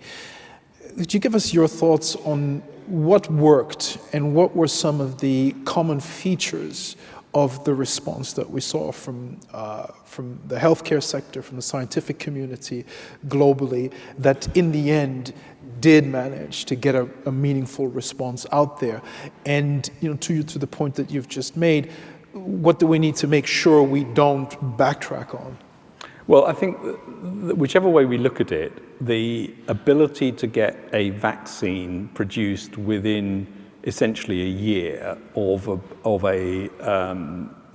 could you give us your thoughts on what worked and what were some of the common features of the response that we saw from the healthcare sector, from the scientific community globally, that in the end did manage to get a meaningful response out there? And to the point that you've just made, what do we need to make sure we don't backtrack on? Well, I think that whichever way we look at it, the ability to get a vaccine produced within essentially a year of a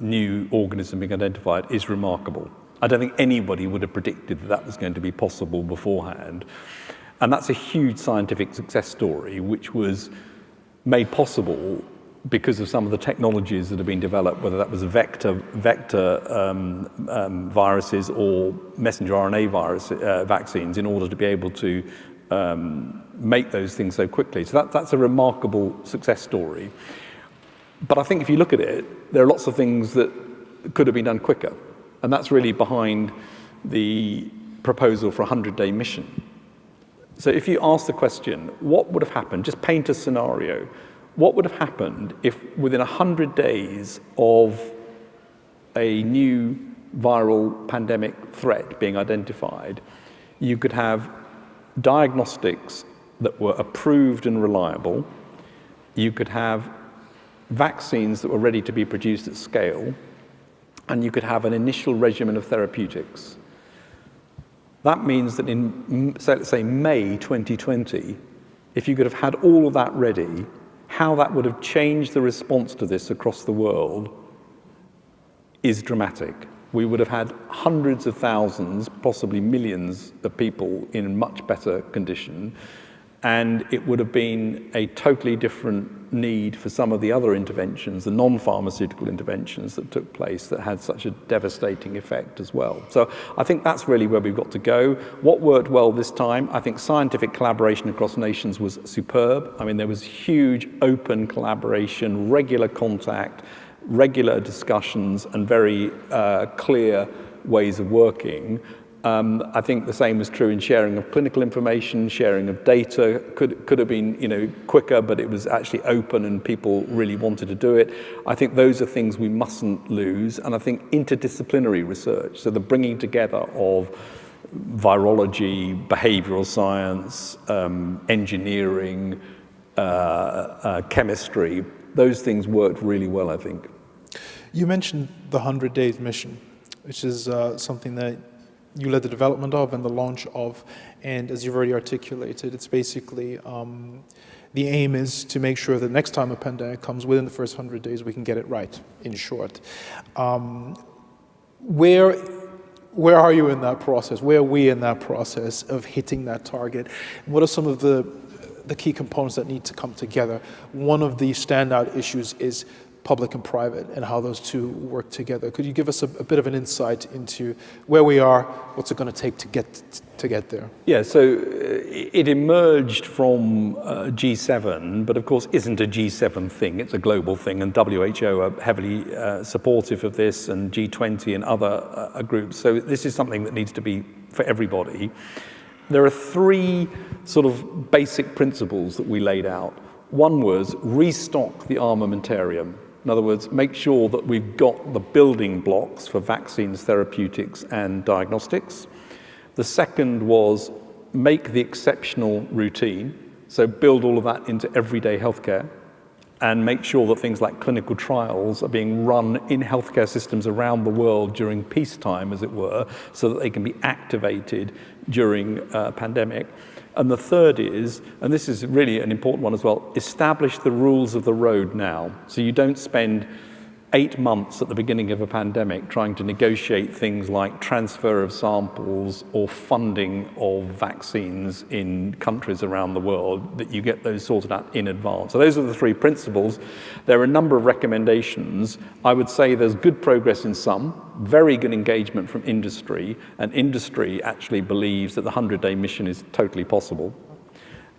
new organism being identified is remarkable. I don't think anybody would have predicted that that was going to be possible beforehand. And that's a huge scientific success story, which was made possible because of some of the technologies that have been developed, whether that was vector viruses or messenger RNA vaccines, in order to be able to make those things so quickly. So that's a remarkable success story. But I think if you look at it, there are lots of things that could have been done quicker. And that's really behind the proposal for a 100-day mission. So if you ask the question, what would have happened, just paint a scenario, what would have happened if within 100 days of a new viral pandemic threat being identified, you could have diagnostics that were approved and reliable, you could have vaccines that were ready to be produced at scale, and you could have an initial regimen of therapeutics. That means that in, let's say, May 2020, if you could have had all of that ready, how that would have changed the response to this across the world is dramatic. We would have had hundreds of thousands, possibly millions of people in much better condition, and it would have been a totally different need for some of the other interventions, the non-pharmaceutical interventions that took place that had such a devastating effect as well. So I think that's really where we've got to go. What worked well this time? I think scientific collaboration across nations was superb. I mean, there was huge open collaboration, regular contact, regular discussions, and very clear ways of working. I think the same was true in sharing of clinical information, sharing of data. Could have been, quicker, but it was actually open and people really wanted to do it. I think those are things we mustn't lose. And I think interdisciplinary research, so the bringing together of virology, behavioral science, engineering, chemistry, those things worked really well, I think. You mentioned the 100 Days mission, which is something that you led the development of and the launch of, and as you've already articulated, it's basically the aim is to make sure that next time a pandemic comes, within the first 100 days, we can get it right, in short. Where are you in that process? Where are we in that process of hitting that target? What are some of the key components that need to come together? One of the standout issues is public and private, and how those two work together. Could you give us a bit of an insight into where we are, what's it going to take to get there? Yeah, so it emerged from G7, but of course isn't a G7 thing, it's a global thing, and WHO are heavily supportive of this, and G20 and other groups. So this is something that needs to be for everybody. There are three sort of basic principles that we laid out. One was restock the armamentarium. In other words, make sure that we've got the building blocks for vaccines, therapeutics, and diagnostics. The second was make the exceptional routine, so build all of that into everyday healthcare, and make sure that things like clinical trials are being run in healthcare systems around the world during peacetime, as it were, so that they can be activated during a pandemic. And the third is, and this is really an important one as well, establish the rules of the road now. So you don't spend 8 months at the beginning of a pandemic trying to negotiate things like transfer of samples or funding of vaccines in countries around the world, that you get those sorted out in advance. So those are the three principles. There are a number of recommendations. I would say there's good progress in some, very good engagement from industry, and industry actually believes that the 100-day mission is totally possible.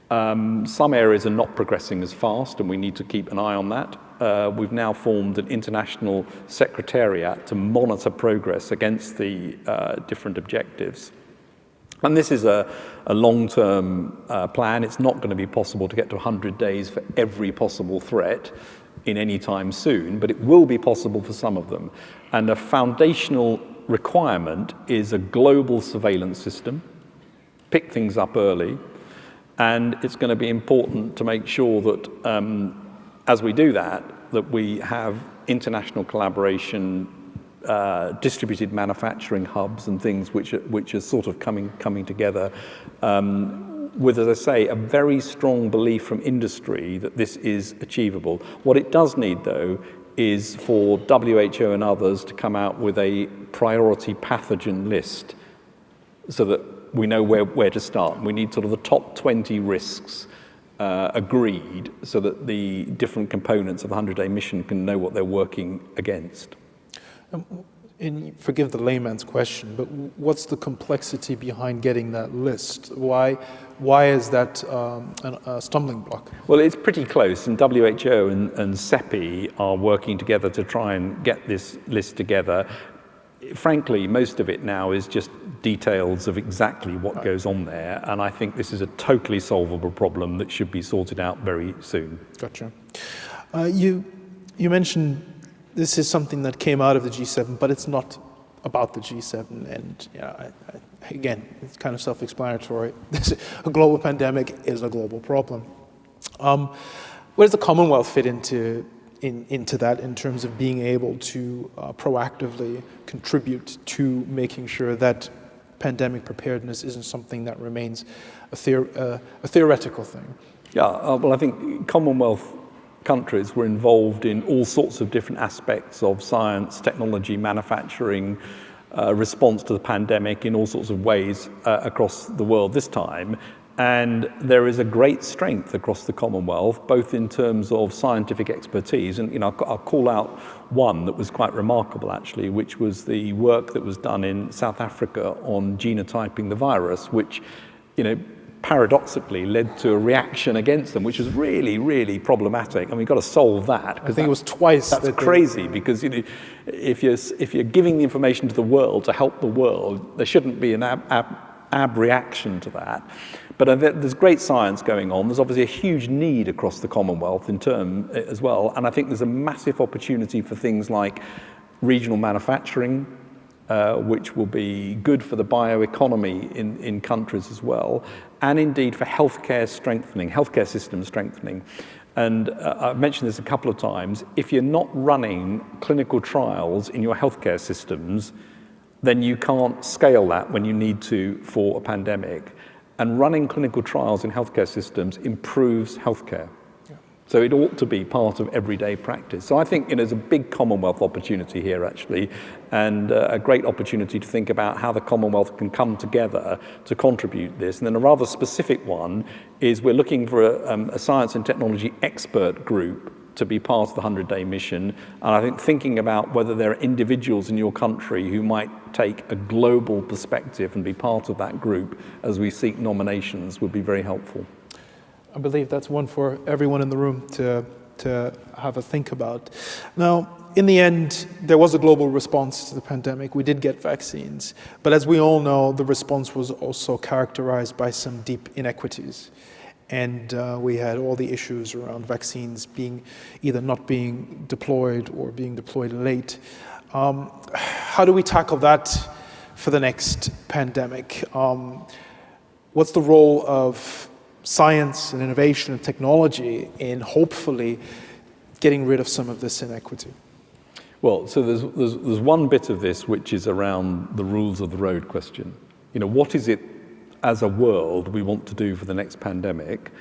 Some areas are not progressing as fast, and we need to keep an eye on that. We've now formed an international secretariat to monitor progress against the different objectives. And this is a long-term plan. It's not going to be possible to get to 100 days for every possible threat in any time soon, but it will be possible for some of them. And a foundational requirement is a global surveillance system, pick things up early, and it's going to be important to make sure that as we do that, that we have international collaboration, distributed manufacturing hubs and things which are sort of coming together with, as I say, a very strong belief from industry that this is achievable. What it does need, though, is for WHO and others to come out with a priority pathogen list so that we know where to start. We need sort of the top 20 risks agreed so that the different components of the 100-day mission can know what they're working against. And forgive the layman's question, but what's the complexity behind getting that list? Why is that a stumbling block? Well, it's pretty close, and WHO and CEPI are working together to try and get this list together. Frankly, most of it now is just details of exactly what goes on there, and I think this is a totally solvable problem that should be sorted out very soon. Gotcha. You mentioned this is something that came out of the G7, but it's not about the G7, and again, it's kind of self-explanatory. A global pandemic is a global problem. Where does the Commonwealth fit into that in terms of being able to proactively contribute to making sure that pandemic preparedness isn't something that remains a theoretical thing? Yeah, well, I think Commonwealth countries were involved in all sorts of different aspects of science, technology, manufacturing, response to the pandemic in all sorts of ways across the world this time. And there is a great strength across the Commonwealth, both in terms of scientific expertise, and I'll call out one that was quite remarkable actually, which was the work that was done in South Africa on genotyping the virus, which, paradoxically led to a reaction against them, which was really, really problematic. And we've got to solve that. I think it was twice. That's crazy, because if you're giving the information to the world to help the world, there shouldn't be an ab reaction to that. But there's great science going on. There's obviously a huge need across the Commonwealth in term as well. And I think there's a massive opportunity for things like regional manufacturing, which will be good for the bioeconomy in countries as well, and indeed for healthcare strengthening, healthcare system strengthening. And I've mentioned this a couple of times. If you're not running clinical trials in your healthcare systems, then you can't scale that when you need to for a pandemic. And running clinical trials in healthcare systems improves healthcare. Yeah. So it ought to be part of everyday practice. So I think there's a big Commonwealth opportunity here, actually, and a great opportunity to think about how the Commonwealth can come together to contribute this. And then a rather specific one is we're looking for a science and technology expert group to be part of the 100-day mission. And I think thinking about whether there are individuals in your country who might take a global perspective and be part of that group as we seek nominations would be very helpful. I believe that's one for everyone in the room to have a think about. Now, in the end, there was a global response to the pandemic. We did get vaccines. But as we all know, the response was also characterized by some deep inequities. And we had all the issues around vaccines being either not being deployed or being deployed late. How do we tackle that for the next pandemic? What's the role of science and innovation and technology in hopefully getting rid of some of this inequity? Well, so there's one bit of this which is around the rules of the road question. You know, what is it as a world we want to do for the next pandemic?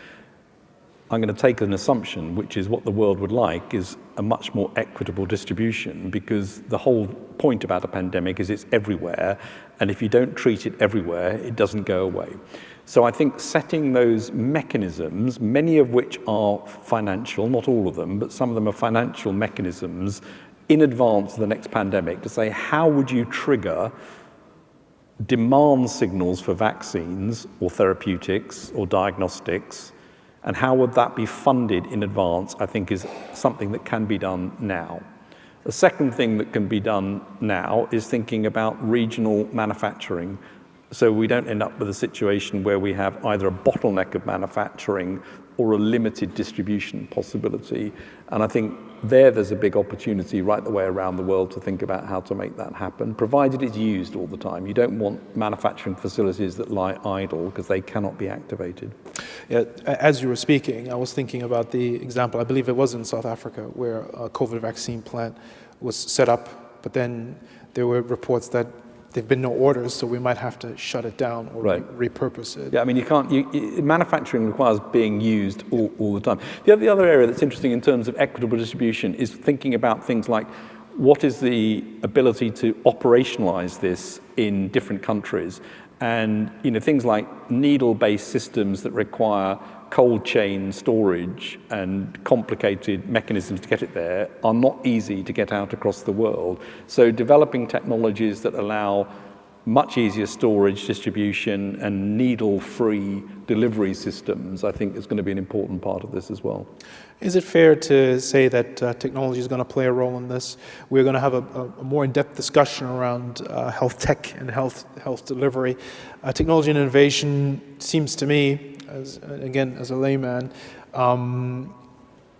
I'm going to take an assumption, which is what the world would like is a much more equitable distribution, because the whole point about a pandemic is it's everywhere, and if you don't treat it everywhere, it doesn't go away. So I think setting those mechanisms, many of which are financial, not all of them, but some of them are financial mechanisms, in advance of the next pandemic, to say, how would you trigger demand signals for vaccines or therapeutics or diagnostics, and how would that be funded in advance, I think is something that can be done now. The second thing that can be done now is thinking about regional manufacturing, so we don't end up with a situation where we have either a bottleneck of manufacturing or a limited distribution possibility. And I think there's a big opportunity right the way around the world to think about how to make that happen, provided it's used all the time. You don't want manufacturing facilities that lie idle because they cannot be activated. Yeah, as you were speaking, I was thinking about the example, I believe it was in South Africa, where a COVID vaccine plant was set up, but then there were reports that there've been no orders, so we might have to shut it down or repurpose it. Yeah, I mean, you can't. Manufacturing requires being used all the time. The other area that's interesting in terms of equitable distribution is thinking about things like what is the ability to operationalize this in different countries, and things like needle-based systems that require cold chain storage and complicated mechanisms to get it there are not easy to get out across the world. So developing technologies that allow much easier storage, distribution, and needle-free delivery systems, I think is going to be an important part of this as well. Is it fair to say that technology is going to play a role in this? We're going to have a more in-depth discussion around health tech and health delivery. Technology and innovation seems to me, as a layman,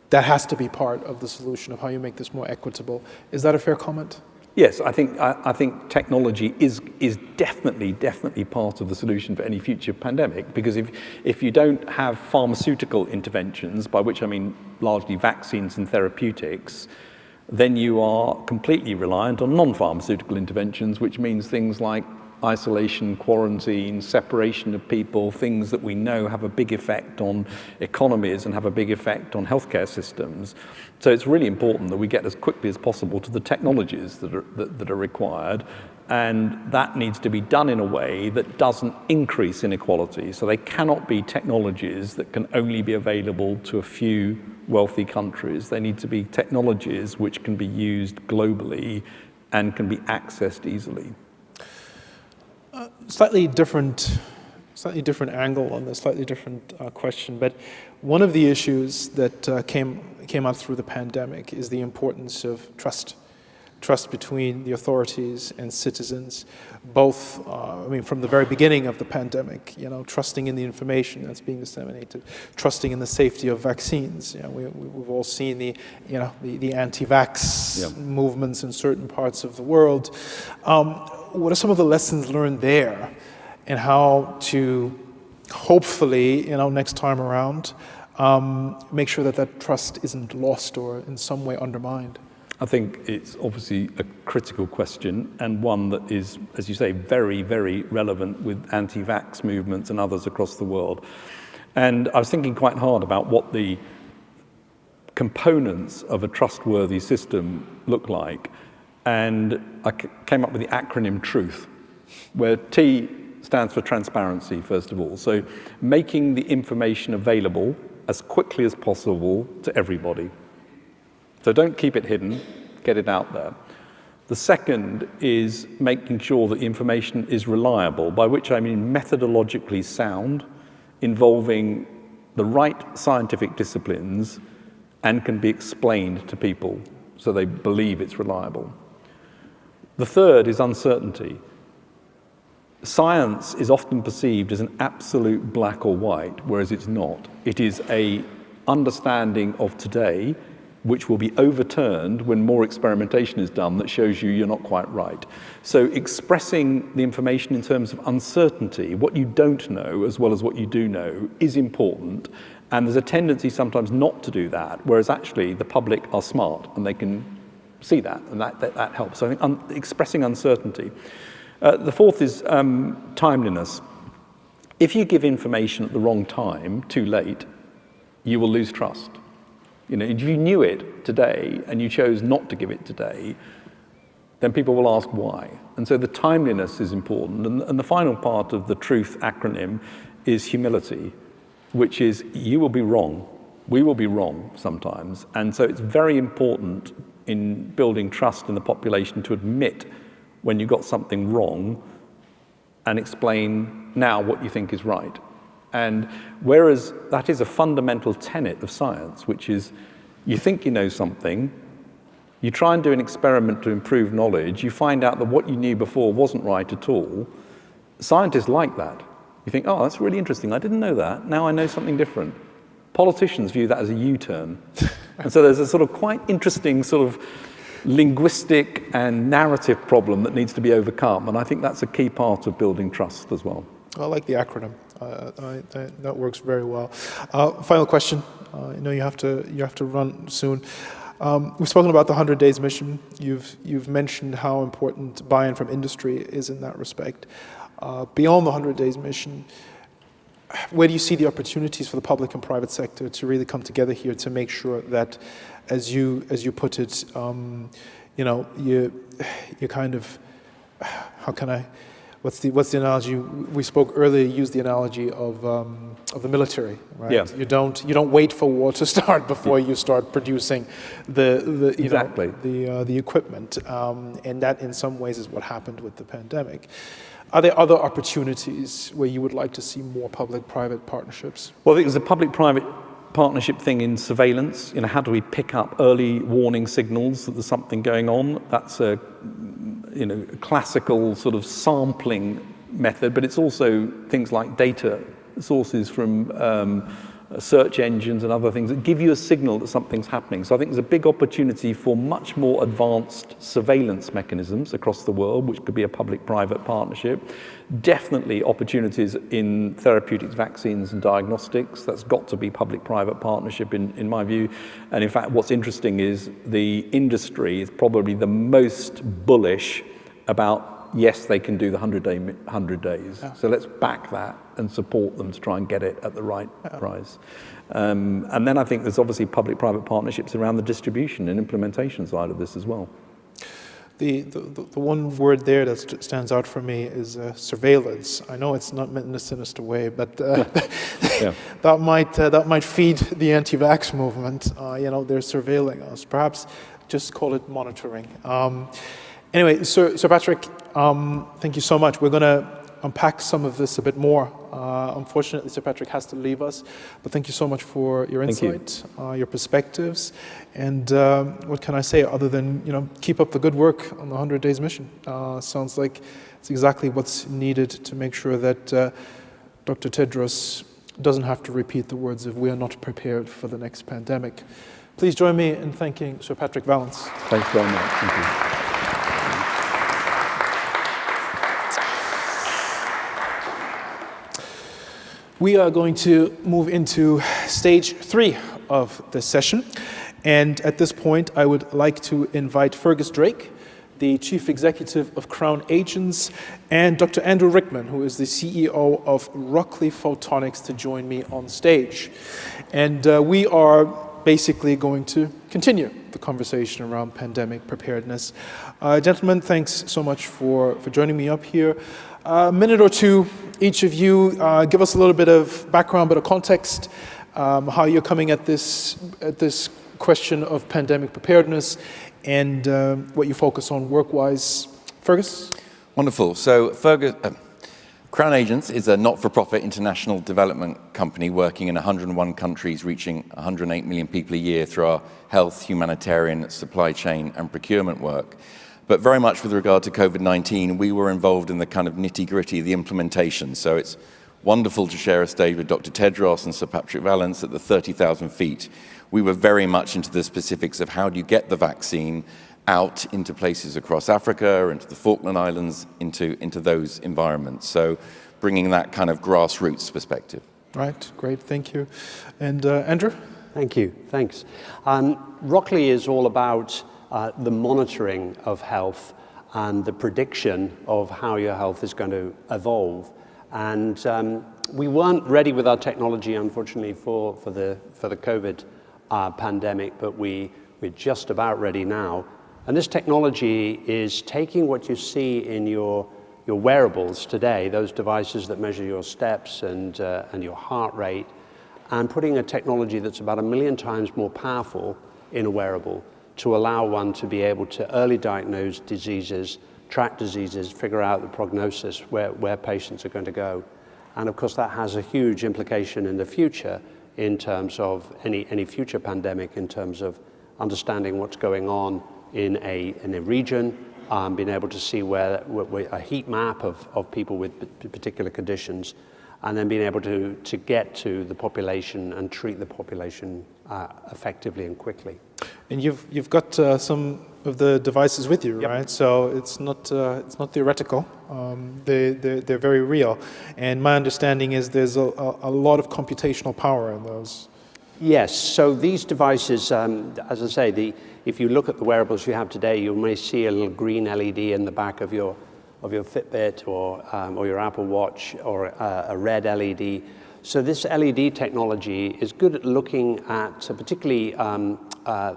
that has to be part of the solution of how you make this more equitable. Is that a fair comment? Yes, I think technology is definitely part of the solution for any future pandemic, because if you don't have pharmaceutical interventions, by which I mean largely vaccines and therapeutics, then you are completely reliant on non-pharmaceutical interventions, which means things like isolation, quarantine, separation of people, things that we know have a big effect on economies and have a big effect on healthcare systems. So it's really important that we get as quickly as possible to the technologies that are required, and that needs to be done in a way that doesn't increase inequality. So they cannot be technologies that can only be available to a few wealthy countries. They need to be technologies which can be used globally and can be accessed easily. Slightly different angle on this, slightly different question. But one of the issues that came out through the pandemic is the importance of trust between the authorities and citizens. Both, from the very beginning of the pandemic, trusting in the information that's being disseminated, trusting in the safety of vaccines. We've all seen the anti-vax movements in certain parts of the world. What are some of the lessons learned there, and how to hopefully, next time around, make sure that trust isn't lost or in some way undermined? I think it's obviously a critical question, and one that is, as you say, very, very relevant with anti-vax movements and others across the world. And I was thinking quite hard about what the components of a trustworthy system look like. And I came up with the acronym TRUTH, where T stands for transparency, first of all. So making the information available as quickly as possible to everybody. So don't keep it hidden, get it out there. The second is making sure that the information is reliable, by which I mean methodologically sound, involving the right scientific disciplines, and can be explained to people so they believe it's reliable. The third is uncertainty. Science is often perceived as an absolute black or white, whereas it's not. It is an understanding of today which will be overturned when more experimentation is done that shows you're not quite right. So expressing the information in terms of uncertainty, what you don't know as well as what you do know, is important. And there's a tendency sometimes not to do that, whereas actually the public are smart and they can see that, and that helps. So I think expressing uncertainty. The fourth is timeliness. If you give information at the wrong time, too late, you will lose trust. You know, if you knew it today and you chose not to give it today, then people will ask why. And so the timeliness is important. And the final part of the truth acronym is humility, which is you will be wrong. We will be wrong sometimes. And so it's very important in building trust in the population to admit when you got something wrong and explain now what you think is right. And whereas that is a fundamental tenet of science, which is you think you know something, you try and do an experiment to improve knowledge, you find out that what you knew before wasn't right at all. Scientists like that. You think, oh, that's really interesting. I didn't know that. Now I know something different. Politicians view that as a U-turn. And so there's a sort of quite interesting sort of linguistic and narrative problem that needs to be overcome. And I think that's a key part of building trust as well. I like the acronym. That works very well. Final question. I know you have to run soon. We've spoken about the 100 Days mission. You've mentioned how important buy-in from industry is in that respect. Beyond the 100 Days mission, where do you see the opportunities for the public and private sector to really come together here to make sure that, as you put it, you kind of, how can I? What's the analogy? We spoke earlier. Used the analogy of the military, right? Yeah. You don't wait for war to start before you start producing the equipment, and that in some ways is what happened with the pandemic. Are there other opportunities where you would like to see more public-private partnerships? Well, I think there's a public-private partnership thing in surveillance. You know, how do we pick up early warning signals that there's something going on? That's a classical sort of sampling method, but it's also things like data sources from search engines and other things that give you a signal that something's happening. So I think there's a big opportunity for much more advanced surveillance mechanisms across the world, which could be a public-private partnership. Definitely opportunities in therapeutics, vaccines and diagnostics. That's got to be public-private partnership in my view. And in fact, what's interesting is the industry is probably the most bullish about, yes, they can do the 100 days. Yeah. So let's back that and support them to try and get it at the right price. And then I think there's obviously public-private partnerships around the distribution and implementation side of this as well. The one word there that stands out for me is surveillance. I know it's not meant in a sinister way, but yeah. that might feed the anti-vax movement. They're surveilling us. Perhaps just call it monitoring. Anyway, Sir Patrick, thank you so much. We're going to unpack some of this a bit more. Unfortunately, Sir Patrick has to leave us, but thank you so much for your insight, your perspectives, and what can I say other than keep up the good work on the 100 Days mission. Sounds like it's exactly what's needed to make sure that Dr. Tedros doesn't have to repeat the words of "we are not prepared for the next pandemic." Please join me in thanking Sir Patrick Vallance. Thanks very much. Thank you. We are going to move into stage 3 of this session. And at this point, I would like to invite Fergus Drake, the Chief Executive of Crown Agents, and Dr. Andrew Rickman, who is the CEO of Rockley Photonics, to join me on stage. And we are basically going to continue the conversation around pandemic preparedness. Gentlemen, thanks so much for joining me up here. A minute or two, each of you, give us a little bit of background, bit of context, how you're coming at this question of pandemic preparedness and what you focus on work-wise. Fergus? Wonderful. So Crown Agents is a not-for-profit international development company working in 101 countries, reaching 108 million people a year through our health, humanitarian, supply chain and procurement work. But very much with regard to COVID-19, we were involved in the kind of nitty-gritty, the implementation. So it's wonderful to share a stage with Dr. Tedros and Sir Patrick Vallance at the 30,000 feet. We were very much into the specifics of how do you get the vaccine out into places across Africa, into the Falkland Islands, into those environments. So bringing that kind of grassroots perspective. Right, great, thank you. And Andrew? Thank you, thanks. Rockley is all about the monitoring of health and the prediction of how your health is going to evolve. And we weren't ready with our technology, unfortunately, for the COVID pandemic, but we're just about ready now. And this technology is taking what you see in your wearables today, those devices that measure your steps and your heart rate, and putting a technology that's about 1 million times more powerful in a wearable to allow one to be able to early diagnose diseases, track diseases, figure out the prognosis, where patients are going to go. And of course, that has a huge implication in the future in terms of any future pandemic, in terms of understanding what's going on in a region, being able to see where a heat map of people with particular conditions, and then being able to get to the population and treat the population effectively and quickly. And you've got some of the devices with you, right? So it's not theoretical. They're very real. And my understanding is there's a lot of computational power in those. Yes. So these devices, as I say, if you look at the wearables you have today, you may see a little green LED in the back of your Fitbit or your Apple Watch, or a red LED. So this LED technology is good at looking at particularly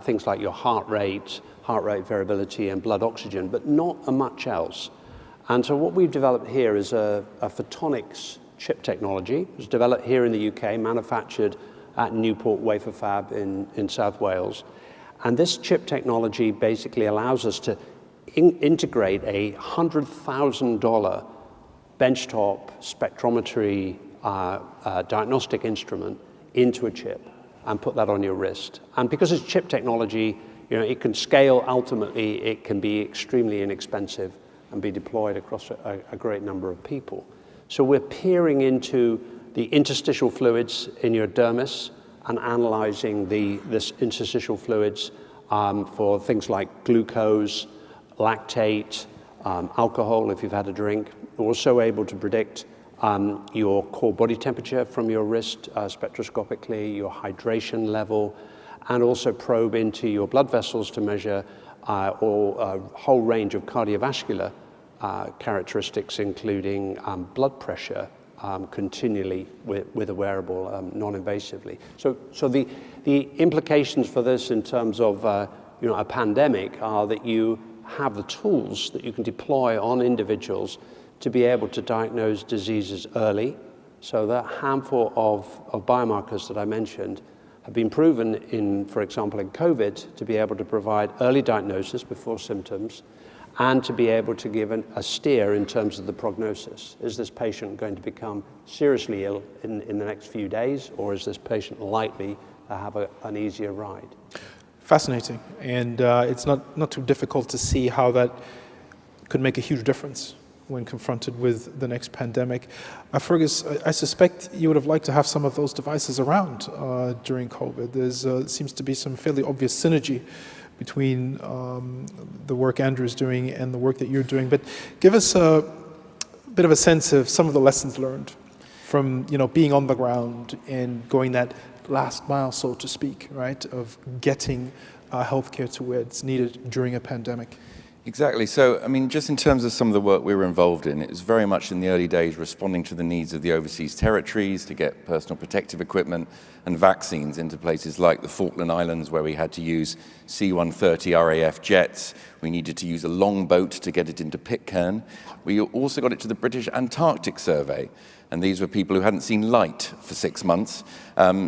things like your heart rate variability, and blood oxygen, but not much else. And so what we've developed here is a photonics chip technology. It was developed here in the UK, manufactured at Newport Wafer Fab in South Wales. And this chip technology basically allows us to integrate a $100,000 benchtop spectrometry diagnostic instrument into a chip and put that on your wrist. And because it's chip technology, it can scale. Ultimately, it can be extremely inexpensive and be deployed across a great number of people. So we're peering into the interstitial fluids in your dermis and analyzing this interstitial fluids for things like glucose, lactate, alcohol if you've had a drink. We're also able to predict your core body temperature from your wrist spectroscopically, your hydration level, and also probe into your blood vessels to measure a whole range of cardiovascular characteristics, including blood pressure continually with a wearable, non-invasively. So the implications for this in terms of a pandemic are that you have the tools that you can deploy on individuals to be able to diagnose diseases early. So that handful of biomarkers that I mentioned have been proven in, for example, in COVID, to be able to provide early diagnosis before symptoms, and to be able to give a steer in terms of the prognosis. Is this patient going to become seriously ill in the next few days, or is this patient likely to have an easier ride? Fascinating. And it's not too difficult to see how that could make a huge difference when confronted with the next pandemic. Fergus, I suspect you would have liked to have some of those devices around during COVID. There seems to be some fairly obvious synergy between the work Andrew's doing and the work that you're doing. But give us a bit of a sense of some of the lessons learned from being on the ground and going that last mile, so to speak, right, of getting healthcare to where it's needed during a pandemic. Exactly. So, I mean, just in terms of some of the work we were involved in, it was very much in the early days responding to the needs of the overseas territories to get personal protective equipment and vaccines into places like the Falkland Islands, where we had to use C-130 RAF jets. We needed to use a long boat to get it into Pitcairn. We also got it to the British Antarctic Survey. And these were people who hadn't seen light for 6 months.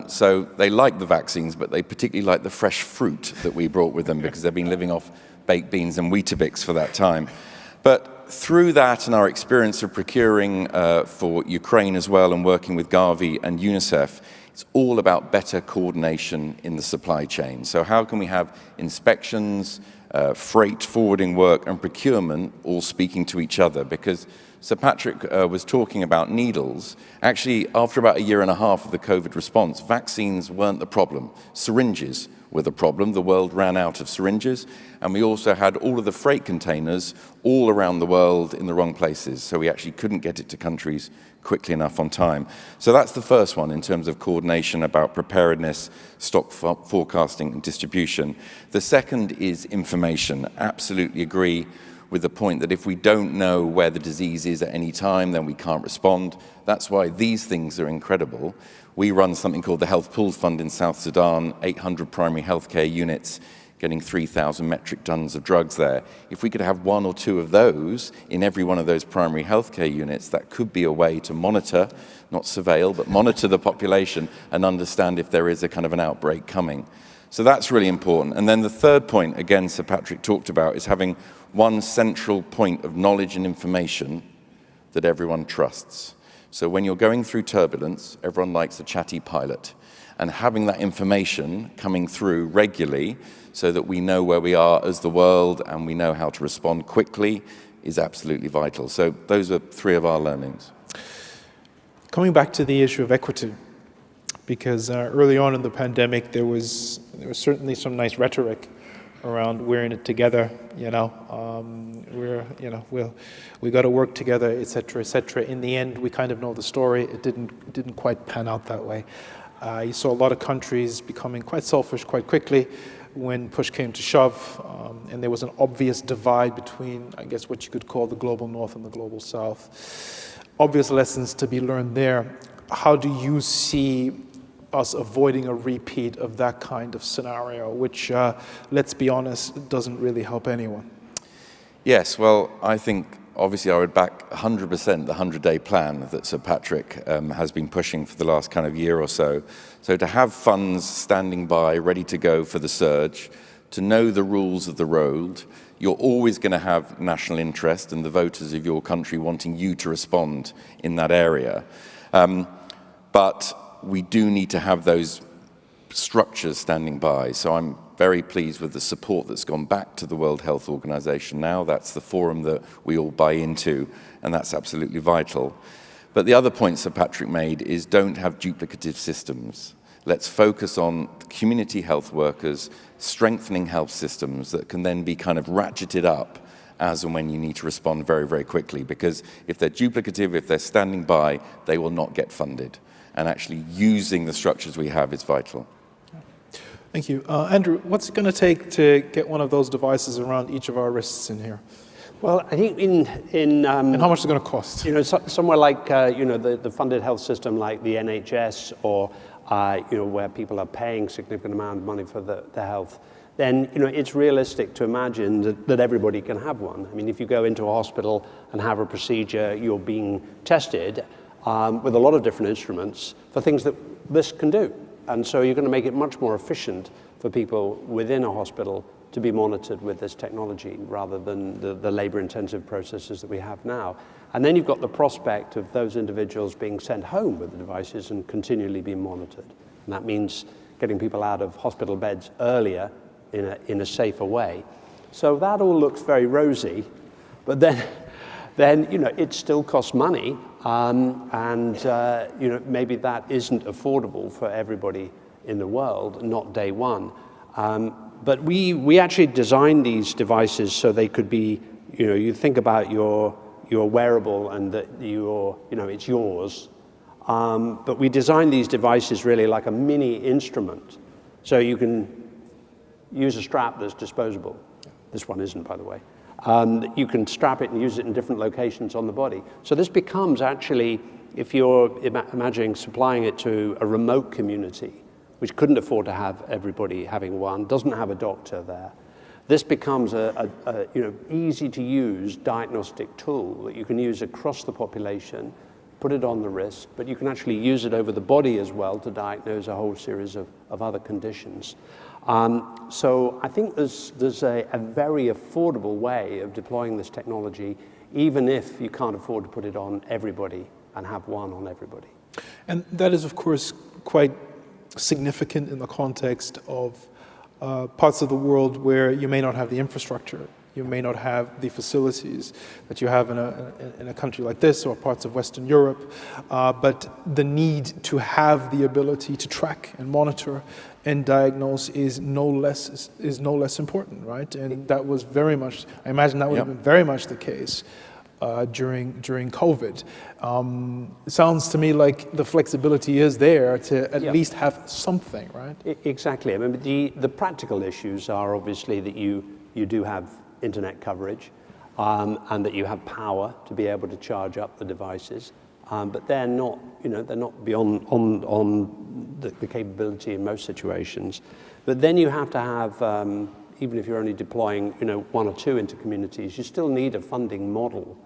So they liked the vaccines, but they particularly liked the fresh fruit that we brought with them because they've been living off baked beans and Weetabix for that time. But through that and our experience of procuring for Ukraine as well and working with Gavi and UNICEF, it's all about better coordination in the supply chain. So how can we have inspections, freight forwarding work and procurement all speaking to each other? Because Sir Patrick was talking about needles. Actually, after about 1.5 years of the COVID response, vaccines weren't the problem. Syringes were the problem. The world ran out of syringes. And we also had all of the freight containers all around the world in the wrong places. So we actually couldn't get it to countries quickly enough on time. So that's the first one in terms of coordination about preparedness, stock forecasting and distribution. The second is information. Absolutely agree with the point that if we don't know where the disease is at any time, then we can't respond. That's why these things are incredible. We run something called the Health Pooled Fund in South Sudan, 800 primary healthcare units, getting 3,000 metric tons of drugs there. If we could have 1 or 2 of those in every one of those primary healthcare units, that could be a way to monitor, not surveil, but monitor the population and understand if there is a kind of an outbreak coming. So that's really important. And then the third point, again, Sir Patrick talked about, is having one central point of knowledge and information that everyone trusts. So when you're going through turbulence, everyone likes a chatty pilot. And having that information coming through regularly so that we know where we are as the world and we know how to respond quickly is absolutely vital. So those are 3 of our learnings. Coming back to the issue of equity, because early on in the pandemic, there was certainly some nice rhetoric around we're in it together, we got to work together, et cetera, et cetera. In the end, we kind of know the story. It didn't quite pan out that way. You saw a lot of countries becoming quite selfish quite quickly when push came to shove, and there was an obvious divide between, I guess, what you could call the global north and the global south. Obvious lessons to be learned there. How do you see us avoiding a repeat of that kind of scenario, which, let's be honest, doesn't really help anyone? Yes, well, I think obviously I would back 100% the 100-day plan that Sir Patrick has been pushing for the last kind of year or so. So to have funds standing by, ready to go for the surge, to know the rules of the road, you're always going to have national interest and the voters of your country wanting you to respond in that area. But we do need to have those structures standing by. So I'm very pleased with the support that's gone back to the World Health Organization now. That's the forum that we all buy into, and that's absolutely vital. But the other point Sir Patrick made is don't have duplicative systems. Let's focus on community health workers, strengthening health systems that can then be kind of ratcheted up as and when you need to respond very, very quickly. Because if they're duplicative, if they're standing by, they will not get funded. And actually using the structures we have is vital. Thank you. Andrew, what's it going to take to get one of those devices around each of our wrists in here? Well, I think and how much is it going to cost? Somewhere like the funded health system like the NHS or where people are paying significant amount of money for their health, then it's realistic to imagine that everybody can have one. I mean, if you go into a hospital and have a procedure, you're being tested with a lot of different instruments for things that this can do. And so you're going to make it much more efficient for people within a hospital to be monitored with this technology rather than the labor-intensive processes that we have now. And then you've got the prospect of those individuals being sent home with the devices and continually being monitored. And that means getting people out of hospital beds earlier in a safer way. So that all looks very rosy, but then it still costs money. Maybe that isn't affordable for everybody in the world, not day one. But we actually designed these devices so they could be, you think about your wearable and that it's yours. But we designed these devices really like a mini instrument. So you can use a strap that's disposable. This one isn't, by the way. You can strap it and use it in different locations on the body. So this becomes actually, if you're imagining supplying it to a remote community, which couldn't afford to have everybody having one, doesn't have a doctor there, this becomes a easy to use diagnostic tool that you can use across the population put it on the wrist, but you can actually use it over the body as well to diagnose a whole series of other conditions. So I think there's a very affordable way of deploying this technology, even if you can't afford to put it on everybody and have one on everybody. And that is, of course, quite significant in the context of parts of the world where you may not have the infrastructure, you may not have the facilities that you have in a country like this or parts of Western Europe, but the need to have the ability to track and monitor and diagnose is no less important, right? And that was very much, I imagine that would have been very much the case during COVID. It sounds to me like the flexibility is there to at least have something, right? Exactly. I mean, the practical issues are obviously that you do have internet coverage and that you have power to be able to charge up the devices, but they're not, they're not beyond the capability in most situations. But then you have to have, even if you're only deploying, one or two into communities, you still need a funding model.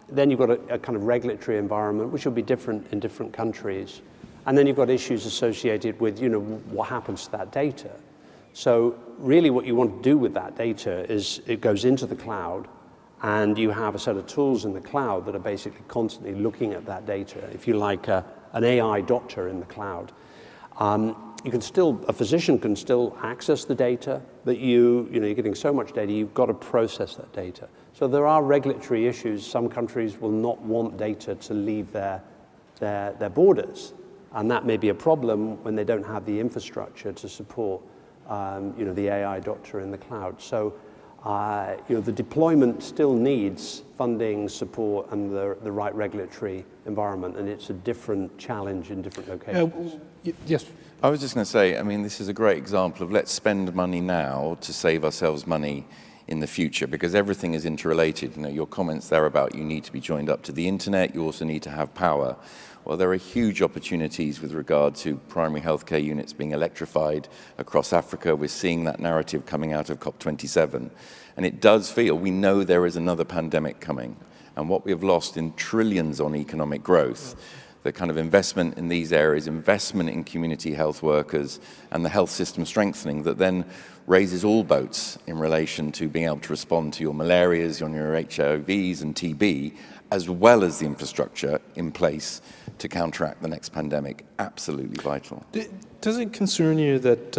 Then you've got a kind of regulatory environment, which will be different in different countries. And then you've got issues associated with, what happens to that data. So really what you want to do with that data is it goes into the cloud, and you have a set of tools in the cloud that are basically constantly looking at that data. If you like an AI doctor in the cloud, a physician can still access the data, but you're getting so much data, you've got to process that data. So there are regulatory issues. Some countries will not want data to leave their borders, and that may be a problem when they don't have the infrastructure to support the AI doctor in the cloud. So the deployment still needs funding, support, and the right regulatory environment, and it's a different challenge in different locations. Yes. I was just going to say, I mean, this is a great example of let's spend money now to save ourselves money in the future, because everything is interrelated. Your comments there about you need to be joined up to the internet, you also need to have power. Well, there are huge opportunities with regard to primary healthcare units being electrified across Africa. We're seeing that narrative coming out of COP27. And it does feel, we know there is another pandemic coming. And what we have lost in trillions on economic growth, the kind of investment in these areas, investment in community health workers and the health system strengthening that then raises all boats in relation to being able to respond to your malarias, on your HIVs and TB, as well as the infrastructure in place to counteract the next pandemic. Absolutely vital. Does it concern you that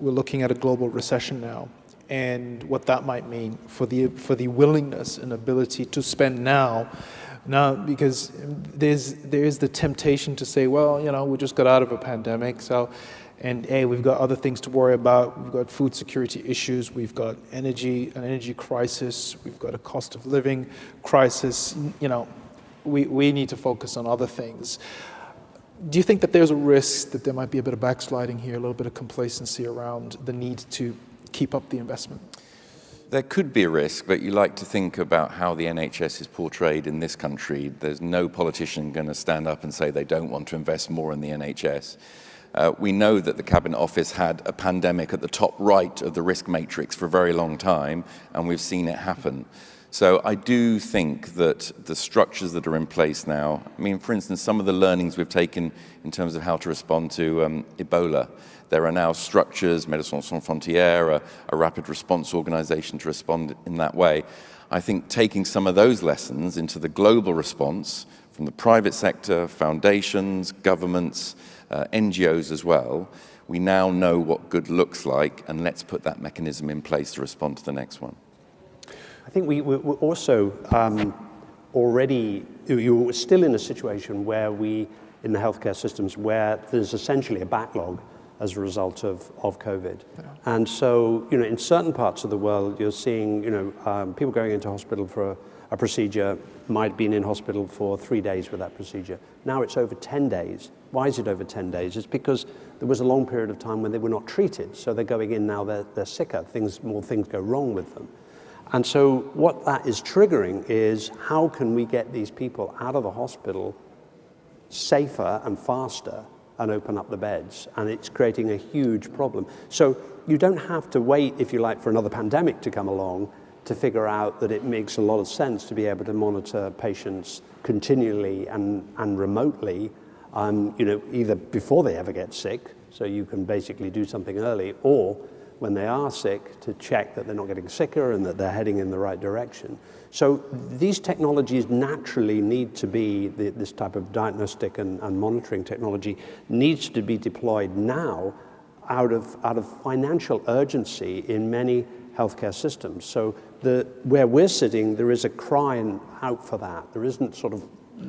we're looking at a global recession now, and what that might mean for the willingness and ability to spend now, because there's the temptation to say, well, we just got out of a pandemic, and we've got other things to worry about. We've got food security issues. We've got an energy crisis. We've got a cost of living crisis. We need to focus on other things. Do you think that there's a risk that there might be a bit of backsliding here, a little bit of complacency around the need to keep up the investment? There could be a risk, but you like to think about how the NHS is portrayed in this country. There's no politician going to stand up and say they don't want to invest more in the NHS. We know that the Cabinet Office had a pandemic at the top right of the risk matrix for a very long time, and we've seen it happen. So I do think that the structures that are in place now, I mean, for instance, some of the learnings we've taken in terms of how to respond to Ebola, there are now structures, Médecins Sans Frontières, a rapid response organization to respond in that way. I think taking some of those lessons into the global response from the private sector, foundations, governments, NGOs as well, we now know what good looks like, and let's put that mechanism in place to respond to the next one. I think we're also already, you're still in a situation where in the healthcare systems, where there's essentially a backlog as a result of COVID. Yeah. And so, in certain parts of the world, you're seeing, people going into hospital for a procedure, might have been in hospital for 3 days with that procedure. Now it's over 10 days. Why is it over 10 days? It's because there was a long period of time when they were not treated. So they're going in now, they're sicker, more things go wrong with them. And so what that is triggering is, how can we get these people out of the hospital safer and faster and open up the beds? And it's creating a huge problem. So you don't have to wait, if you like, for another pandemic to come along. to figure out that it makes a lot of sense to be able to monitor patients continually and remotely, either before they ever get sick, so you can basically do something early, or when they are sick, to check that they're not getting sicker and that they're heading in the right direction. So these technologies naturally need to be, this type of diagnostic and monitoring technology needs to be deployed now out of financial urgency in many healthcare systems. So where we're sitting, there is a crying out for that. There isn't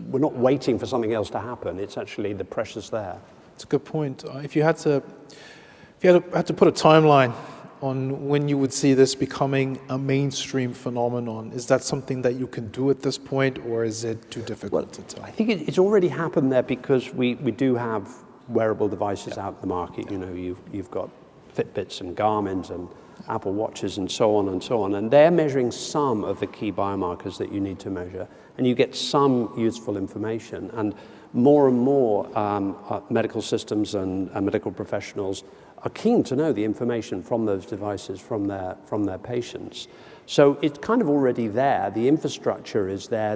we're not waiting for something else to happen. It's actually, the pressure's there. It's a good point. If you had to put a timeline on when you would see this becoming a mainstream phenomenon, is that something that you can do at this point, or is it too difficult to tell? I think it's already happened there, because we do have wearable devices out in the market. You've got Fitbits and Garmins and Apple Watches and so on, and they're measuring some of the key biomarkers that you need to measure, and you get some useful information. And more medical systems and medical professionals are keen to know the information from those devices from their patients. So it's kind of already there. The infrastructure is there.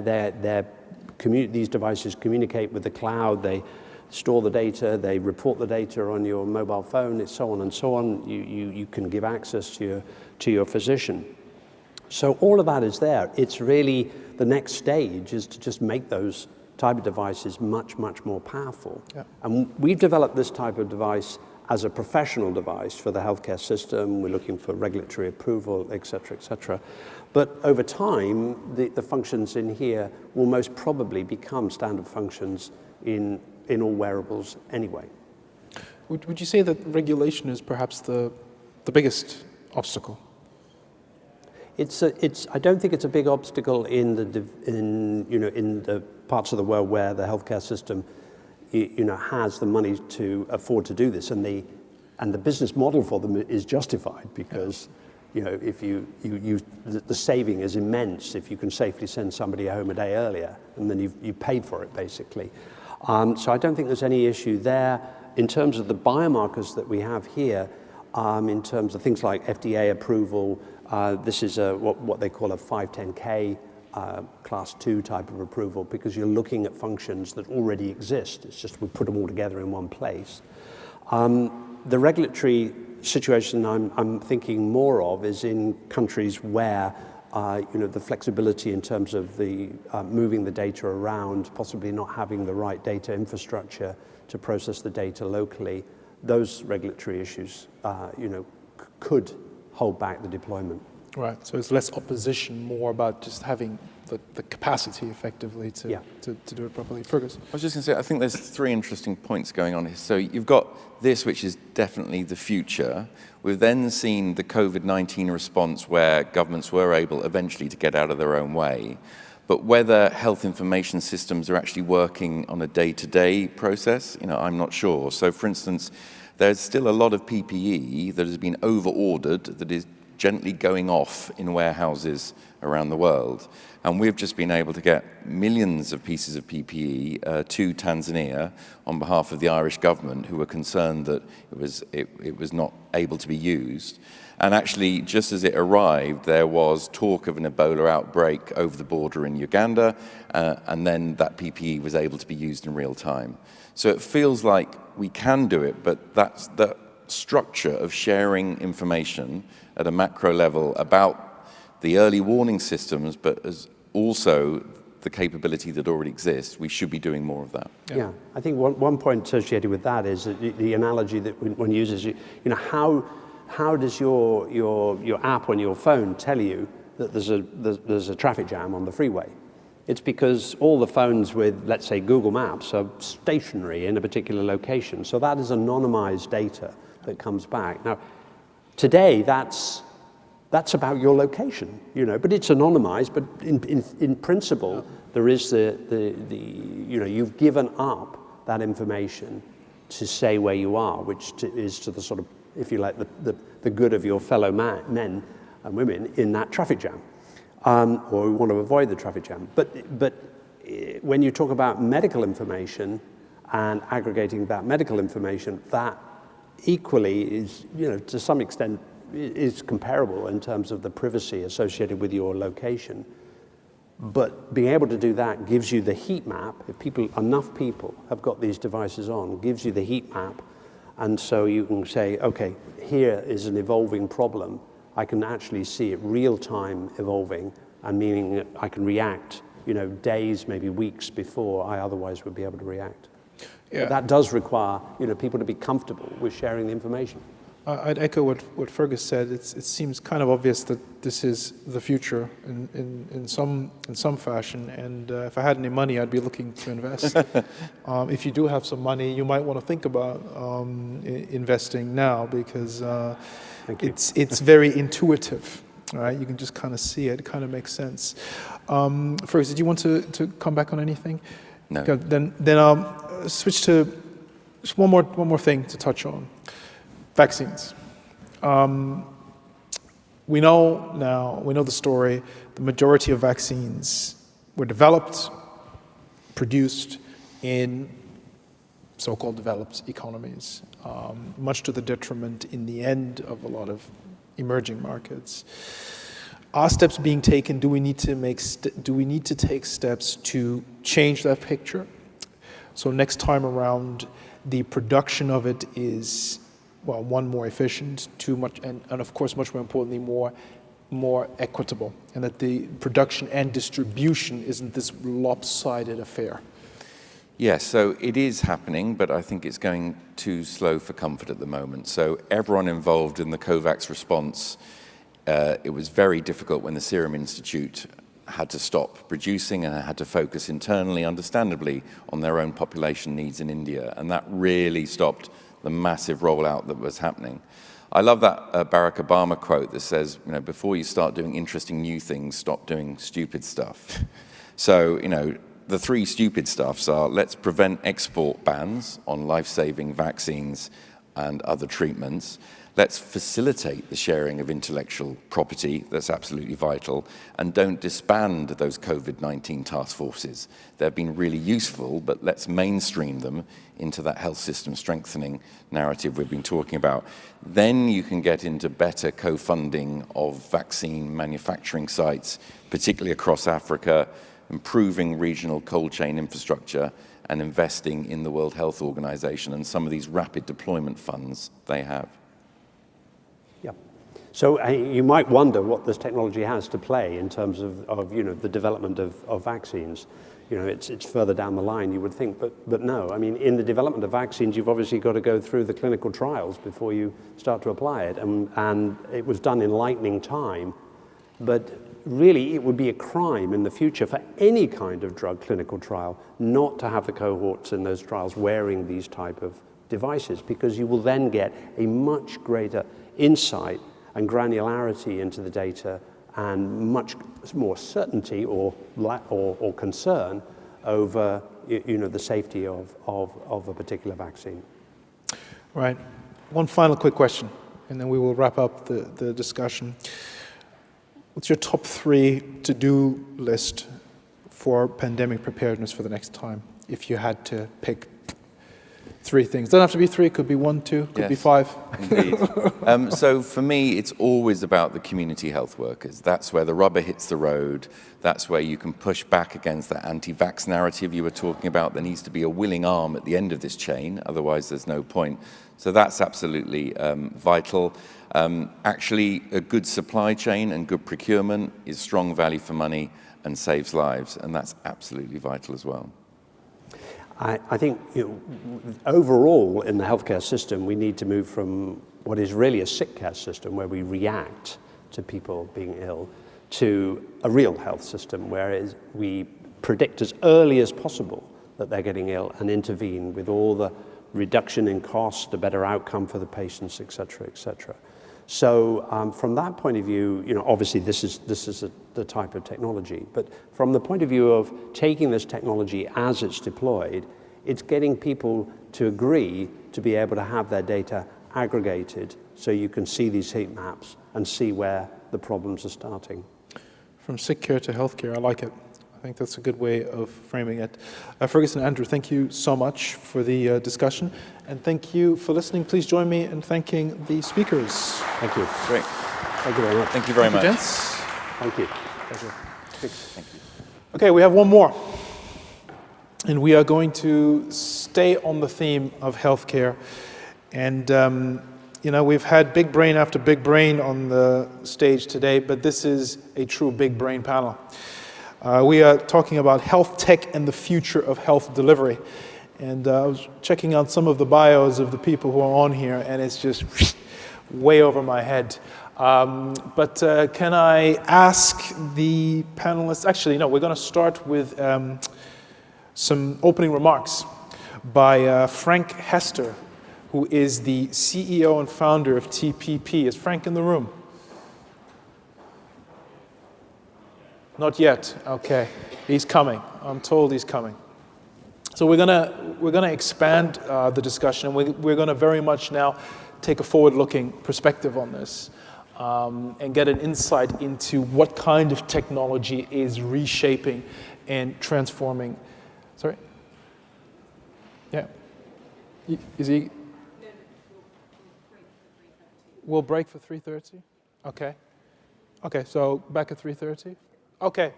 These devices communicate with the cloud. They store the data, they report the data on your mobile phone, and so on and so on. You can give access to your physician. So all of that is there. It's really, the next stage is to just make those type of devices much, much more powerful. Yeah. And we've developed this type of device as a professional device for the healthcare system. We're looking for regulatory approval, et cetera, et cetera. But over time, the functions in here will most probably become standard functions in all wearables anyway. Would you say that regulation is perhaps the biggest obstacle? I don't think it's a big obstacle in the parts of the world where the healthcare system has the money to afford to do this, and the business model for them is justified, because if the saving is immense if you can safely send somebody home a day earlier, and then you've paid for it basically. So I don't think there's any issue there. In terms of the biomarkers that we have here, in terms of things like FDA approval, this is what they call a 510K class 2 type of approval, because you're looking at functions that already exist. It's just we put them all together in one place. The regulatory situation I'm thinking more of is in countries where the flexibility in terms of the moving the data around, possibly not having the right data infrastructure to process the data locally, those regulatory issues could hold back the deployment. Right, so it's less opposition, more about just having the capacity effectively to do it properly. Fergus? I was just going to say, I think there's three interesting points going on here. So you've got this, which is definitely the future. We've then seen the COVID-19 response where governments were able eventually to get out of their own way. But whether health information systems are actually working on a day-to-day process, I'm not sure. So for instance, there's still a lot of PPE that has been over-ordered that is gently going off in warehouses around the world. And we've just been able to get millions of pieces of PPE to Tanzania on behalf of the Irish government, who were concerned that it was not able to be used. And actually, just as it arrived, there was talk of an Ebola outbreak over the border in Uganda, and then that PPE was able to be used in real time. So it feels like we can do it, but that's the structure of sharing information at a macro level about the early warning systems, but as also the capability that already exists. We should be doing more of that. Yeah, I think one point associated with that is the analogy that one uses. How does your app on your phone tell you that there's a traffic jam on the freeway? It's because all the phones with, let's say, Google Maps are stationary in a particular location. So that is anonymized data that comes back. Now, today, that's about your location, but it's anonymized. But in principle, there is you've given up that information to say where you are, which is to the sort of, if you like, the good of your fellow men and women in that traffic jam, or we want to avoid the traffic jam. But when you talk about medical information and aggregating that medical information, that equally is, to some extent, is comparable in terms of the privacy associated with your location. But being able to do that gives you the heat map. If enough people have got these devices on, gives you the heat map. And so you can say, okay, here is an evolving problem. I can actually see it real time evolving, and meaning that I can react, days, maybe weeks before I otherwise would be able to react. Yeah. But that does require, people to be comfortable with sharing the information. I'd echo what Fergus said. It seems kind of obvious that this is the future in some fashion. And if I had any money, I'd be looking to invest. If you do have some money, you might want to think about investing now, because it's very intuitive. Right? You can just kind of see it. It kind of makes sense. Fergus, did you want to come back on anything? No. Okay, then I'll switch to just one more thing to touch on. Vaccines. We know the story. The majority of vaccines were developed, produced in so-called developed economies, much to the detriment in the end of a lot of emerging markets. Are steps being taken? Do we need to take steps to change that picture? So next time around, the production of it is, well, one, more efficient, two, much, and of course, much more importantly, more equitable, and that the production and distribution isn't this lopsided affair. Yes, so it is happening, but I think it's going too slow for comfort at the moment. So everyone involved in the COVAX response, it was very difficult when the Serum Institute had to stop producing and had to focus internally, understandably, on their own population needs in India. And that really stopped the massive rollout that was happening. I love that Barack Obama quote that says, before you start doing interesting new things, stop doing stupid stuff. So, the three stupid stuffs are: let's prevent export bans on life-saving vaccines and other treatments. Let's facilitate the sharing of intellectual property, that's absolutely vital, and don't disband those COVID-19 task forces. They've been really useful, but let's mainstream them into that health system strengthening narrative we've been talking about. Then you can get into better co-funding of vaccine manufacturing sites, particularly across Africa, improving regional cold chain infrastructure, and investing in the World Health Organization and some of these rapid deployment funds they have. So you might wonder what this technology has to play in terms of the development of vaccines. It's further down the line, you would think, but no. I mean, in the development of vaccines, you've obviously got to go through the clinical trials before you start to apply it, and it was done in lightning time. But really, it would be a crime in the future for any kind of drug clinical trial not to have the cohorts in those trials wearing these type of devices, because you will then get a much greater insight and granularity into the data, and much more certainty or concern over the safety of a particular vaccine. Right. One final quick question, and then we will wrap up the discussion. What's your top 3 to-do list for pandemic preparedness for the next time, if you had to pick 3 things? Doesn't have to be 3, it could be 1, 2, could be 5. Indeed. So for me, it's always about the community health workers. That's where the rubber hits the road. That's where you can push back against that anti-vax narrative you were talking about. There needs to be a willing arm at the end of this chain, otherwise there's no point. So that's absolutely vital. Actually, a good supply chain and good procurement is strong value for money and saves lives, and that's absolutely vital as well. I think overall in the healthcare system, we need to move from what is really a sick care system where we react to people being ill to a real health system where we predict as early as possible that they're getting ill and intervene with all the reduction in cost, a better outcome for the patients, et cetera, et cetera. So from that point of view, obviously this is the type of technology, but from the point of view of taking this technology as it's deployed, it's getting people to agree to be able to have their data aggregated so you can see these heat maps and see where the problems are starting. From sick care to healthcare, I like it. I think that's a good way of framing it. Ferguson, Andrew, thank you so much for the discussion, and thank you for listening. Please join me in thanking the speakers. Thank you. Great. Thank you very much. Thank you very much. Gents. Thank you. Pleasure. Thank you. Okay, we have one more. And we are going to stay on the theme of healthcare. And, you know, we've had big brain after big brain on the stage today, but this is a true big brain panel. We are talking about health tech and the future of health delivery. And I was checking out some of the bios of the people who are on here, and it's just way over my head. But can I ask the panelists, actually, no, we're going to start with some opening remarks by Frank Hester, who is the CEO and founder of TPP. Is Frank in the room? Not yet. Okay, he's coming. I'm told he's coming. So we're gonna expand the discussion. We're gonna very much now take a forward-looking perspective on this and get an insight into what kind of technology is reshaping and transforming. Sorry. Yeah. Is he? We'll break for 3:30. Okay. Okay. So back at 3:30. Okay.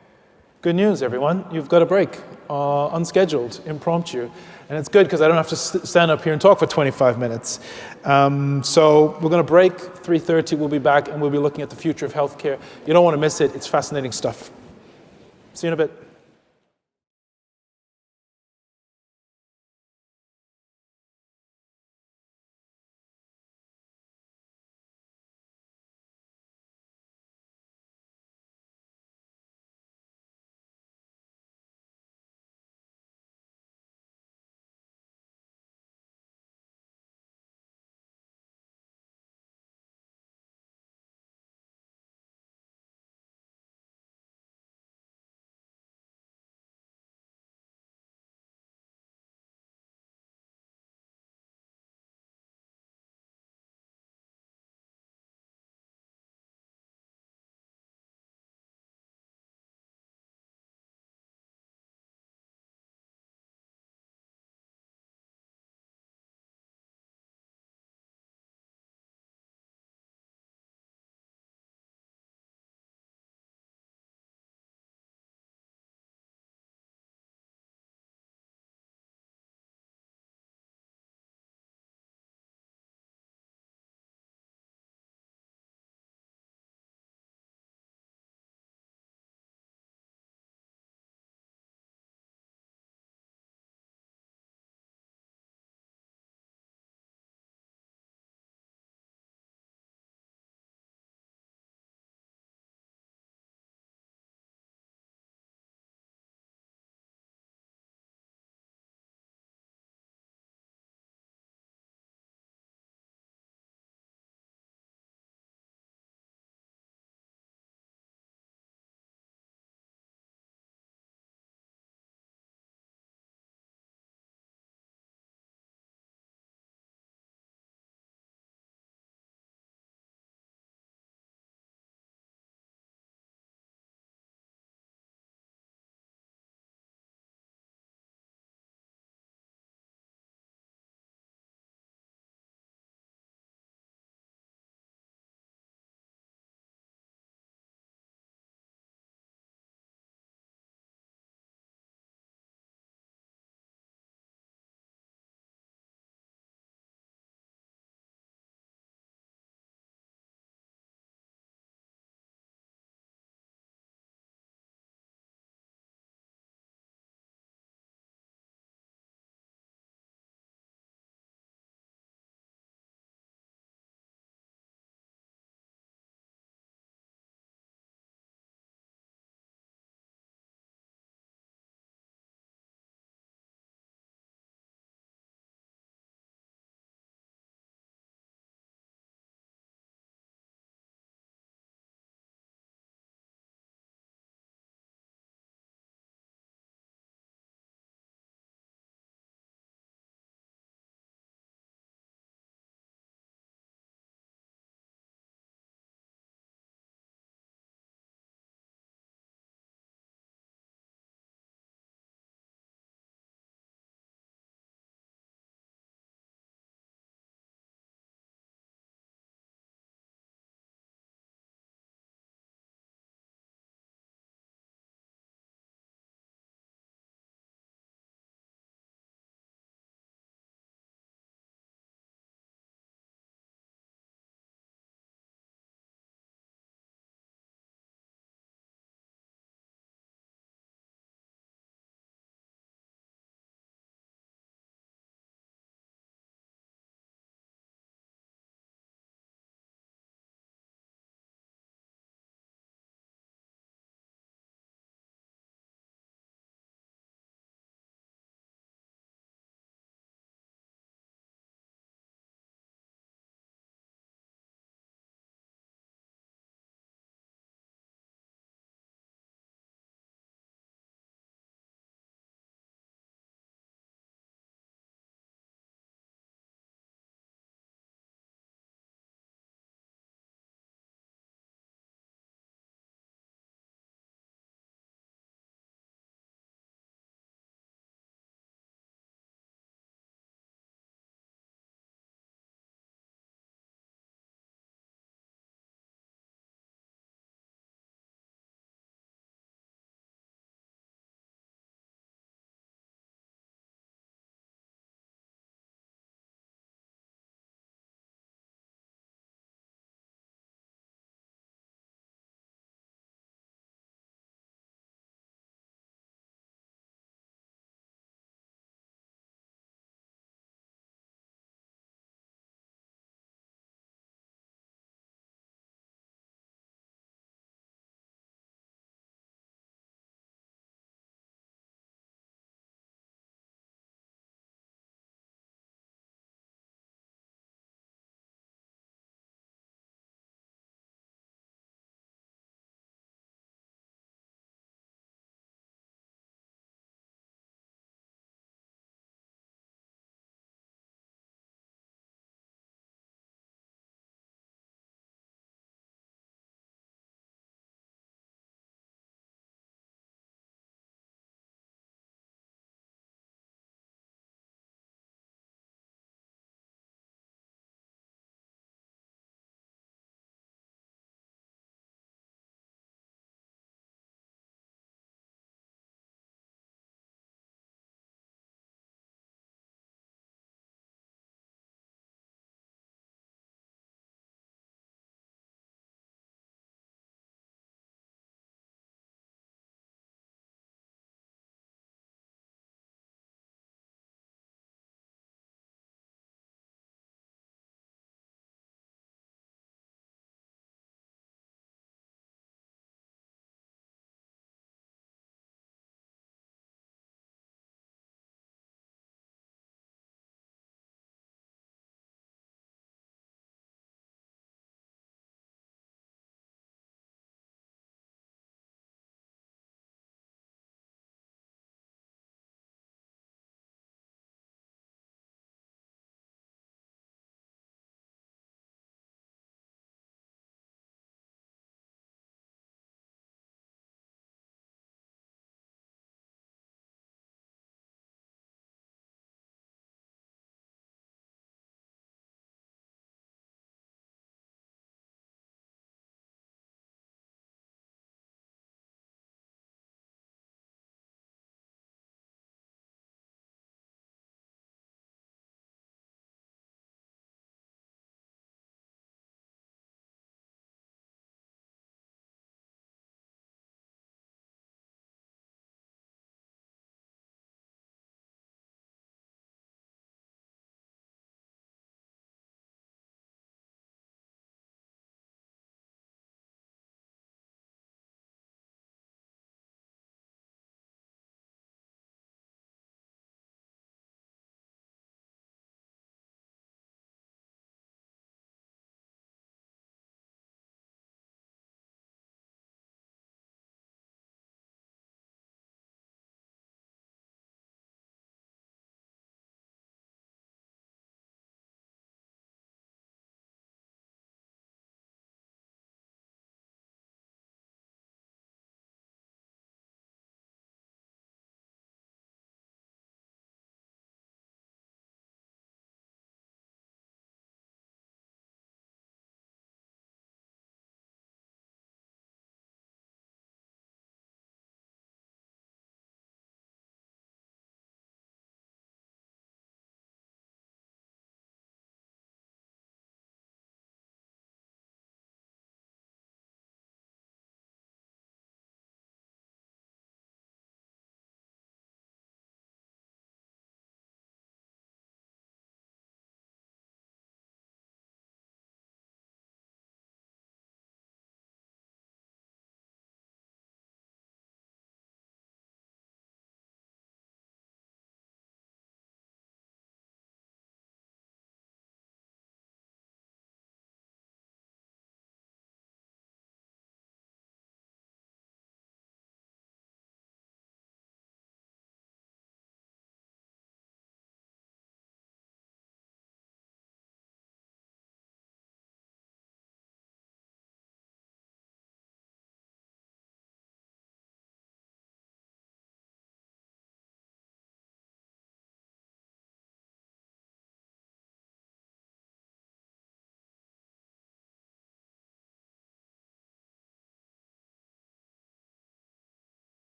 Good news, everyone. You've got a break, unscheduled, impromptu. And it's good because I don't have to stand up here and talk for 25 minutes. So we're going to break, 3:30, we'll be back, and we'll be looking at the future of healthcare. You don't want to miss it. It's fascinating stuff. See you in a bit.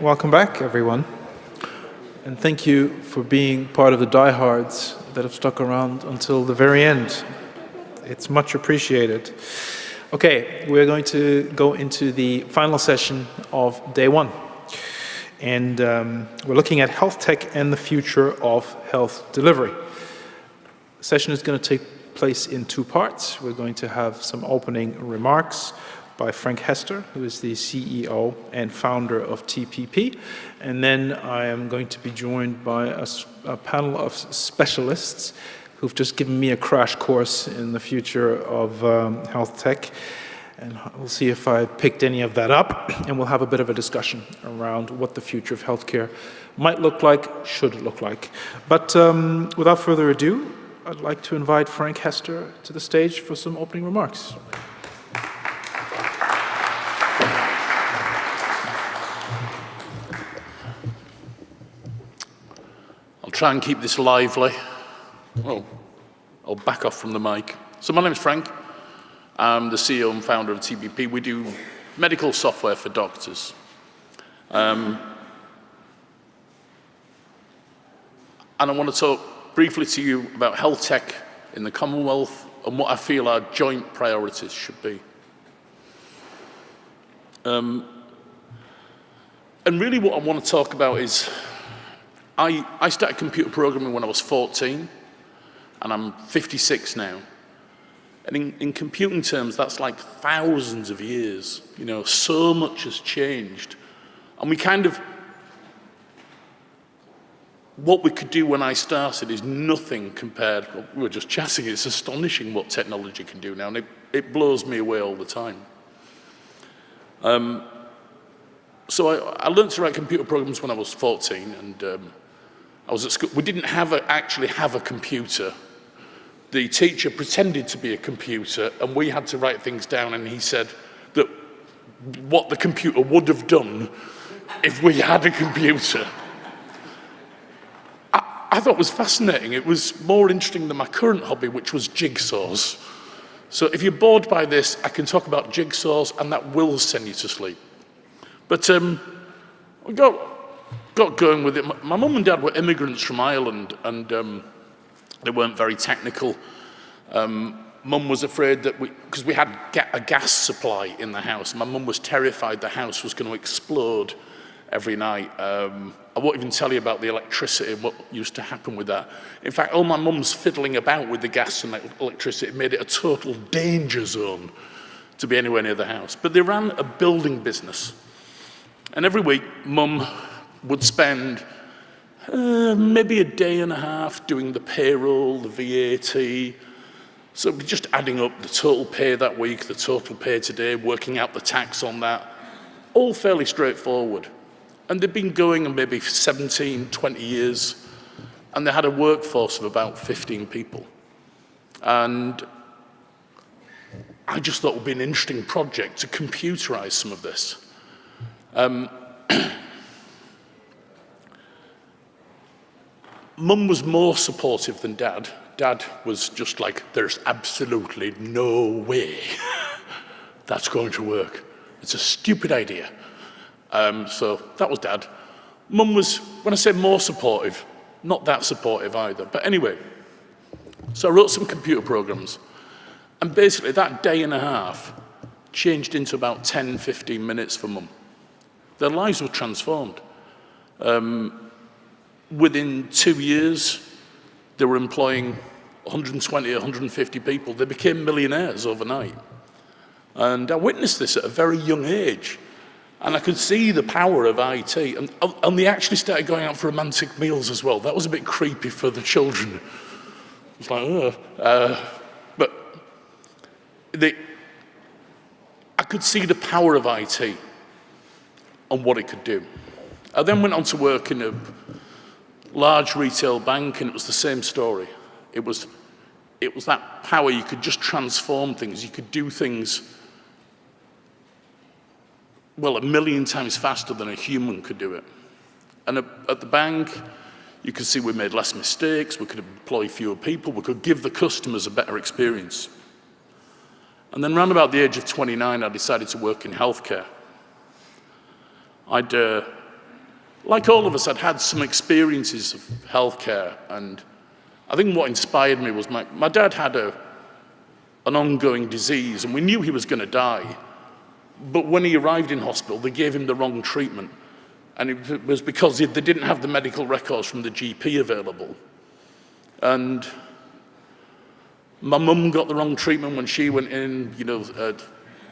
Welcome back, everyone. And thank you for being part of the diehards that have stuck around until the very end. It's much appreciated. Okay, we're going to go into the final session of day one. And we're looking at health tech and the future of health delivery. The session is going to take place in two parts. We're going to have some opening remarks by Frank Hester, who is the CEO and founder of TPP. And then I am going to be joined by a panel of specialists who've just given me a crash course in the future of health tech. And we'll see if I picked any of that up, and we'll have a bit of a discussion around what the future of healthcare might look like, should look like. But without further ado, I'd like to invite Frank Hester to the stage for some opening remarks. I'll try and keep this lively. Well, I'll back off from the mic. So my name is Frank. I'm the CEO and founder of TPP. We do medical software for doctors. And I want to talk briefly to you about health tech in the Commonwealth and what I feel our joint priorities should be. And really what I want to talk about is I started computer programming when I was 14, and I'm 56 now. And in computing terms, that's like thousands of years. You know, so much has changed. And what we could do when I started is nothing compared, we were just chatting, it's astonishing what technology can do now, and it blows me away all the time. So I learned to write computer programs when I was 14, and I was at school. We didn't actually have a computer. The teacher pretended to be a computer, and we had to write things down, and he said that what the computer would have done if we had a computer. I thought it was fascinating. It was more interesting than my current hobby, which was jigsaws. So if you're bored by this, I can talk about jigsaws, and that will send you to sleep. But we got going with it. My mum and dad were immigrants from Ireland, and they weren't very technical. Mum was afraid that because we had a gas supply in the house, my mum was terrified the house was going to explode every night. I won't even tell you about the electricity and what used to happen with that. In fact, all my mum's fiddling about with the gas and electricity made it a total danger zone to be anywhere near the house. But they ran a building business. And every week, Mum would spend maybe a day and a half doing the payroll, the VAT. So just adding up the total pay that week, the total pay today, working out the tax on that, all fairly straightforward. And they'd been going maybe 17, 20 years, and they had a workforce of about 15 people. And I just thought it would be an interesting project to computerize some of this. Mum was more supportive than Dad. Dad was just like, there's absolutely no way that's going to work. It's a stupid idea. So that was Dad. Mum was, when I say more supportive, not that supportive either. But anyway, so I wrote some computer programs. And basically that day and a half changed into about 10, 15 minutes for Mum. Their lives were transformed. Within 2 years, they were employing 120, 150 people. They became millionaires overnight. And I witnessed this at a very young age. And I could see the power of IT. And they actually started going out for romantic meals as well. That was a bit creepy for the children. It's like, but I could see the power of IT and what it could do. I then went on to work in a large retail bank, and it was the same story. It was that power. You could just transform things. You could do things, well, 1 million times faster than a human could do it. And at the bank, you could see we made less mistakes, we could employ fewer people, we could give the customers a better experience. And then round about the age of 29, I decided to work in healthcare. I'd, like all of us, I'd had some experiences of healthcare, and I think what inspired me was my dad had an ongoing disease, and we knew he was going to die. But when he arrived in hospital, they gave him the wrong treatment. And it was because they didn't have the medical records from the GP available. And my mum got the wrong treatment when she went in, you know,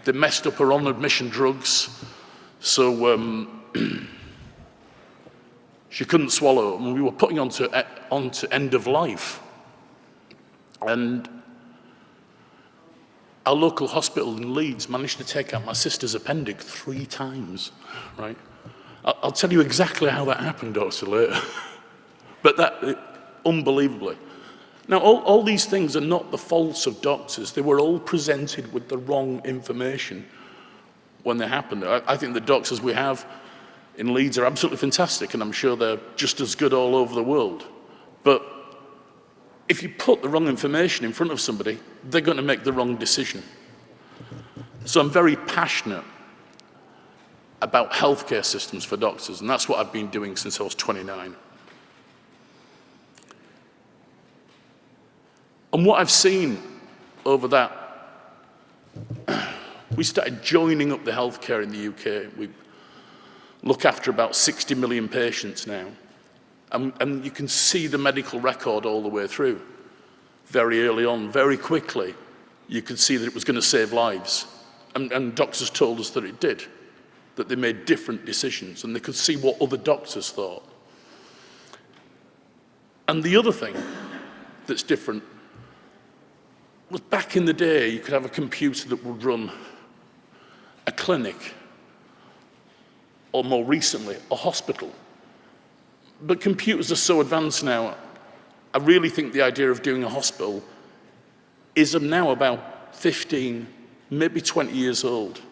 they messed up her on-admission drugs. So she couldn't swallow, and we were putting onto end of life. And our local hospital in Leeds managed to take out my sister's appendix 3 times, right? I'll tell you exactly how that happened, Dr. later. But unbelievably. Now, all these things are not the faults of doctors. They were all presented with the wrong information when they happened. I think the doctors we have in Leeds are absolutely fantastic, and I'm sure they're just as good all over the world. But if you put the wrong information in front of somebody, they're going to make the wrong decision. So I'm very passionate about healthcare systems for doctors, and that's what I've been doing since I was 29. And what I've seen over that, we started joining up the healthcare in the UK. We look after about 60 million patients now. And you can see the medical record all the way through. Very early on, very quickly, you could see that it was going to save lives. And doctors told us that it did, that they made different decisions, and they could see what other doctors thought. And the other thing that's different was back in the day, you could have a computer that would run a clinic, or more recently, a hospital. But computers are so advanced now, I really think the idea of doing a hospital is now about 15, maybe 20 years old.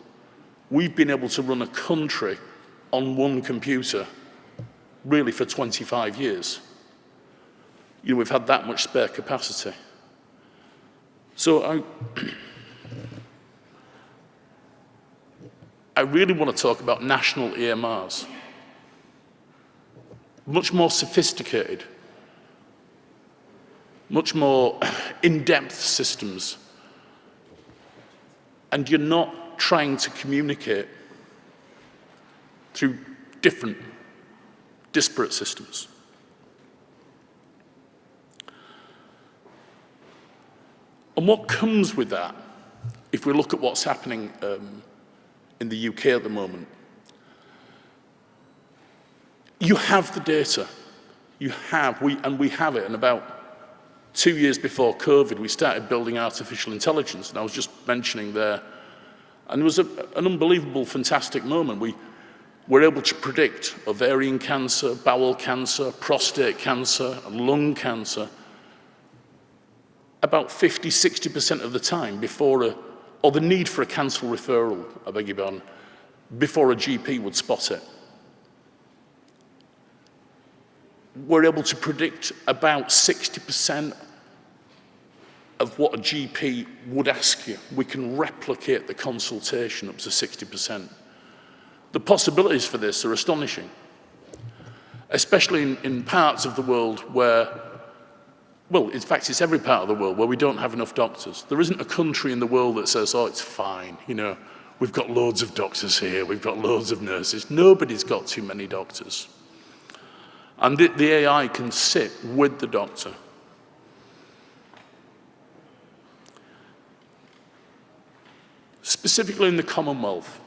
We've been able to run a country on one computer really for 25 years. You know, we've had that much spare capacity. So I really want to talk about national EMRs. Much more sophisticated, much more in-depth systems. And you're not trying to communicate through different, disparate systems. And what comes with that, if we look at what's happening in the UK at the moment, you have the data. We have it. And about 2 years before COVID, we started building artificial intelligence. And I was just mentioning there, and it was an unbelievable, fantastic moment. We were able to predict ovarian cancer, bowel cancer, prostate cancer, and lung cancer about 50, 60% of the time before or the need for a cancer referral, I beg your pardon, before a GP would spot it. We're able to predict about 60% of what a GP would ask you. We can replicate the consultation up to 60%. The possibilities for this are astonishing, especially in parts of the world where, well, in fact, it's every part of the world where we don't have enough doctors. There isn't a country in the world that says, oh, it's fine, you know, we've got loads of doctors here, we've got loads of nurses. Nobody's got too many doctors. And the AI can sit with the doctor. Specifically in the Commonwealth,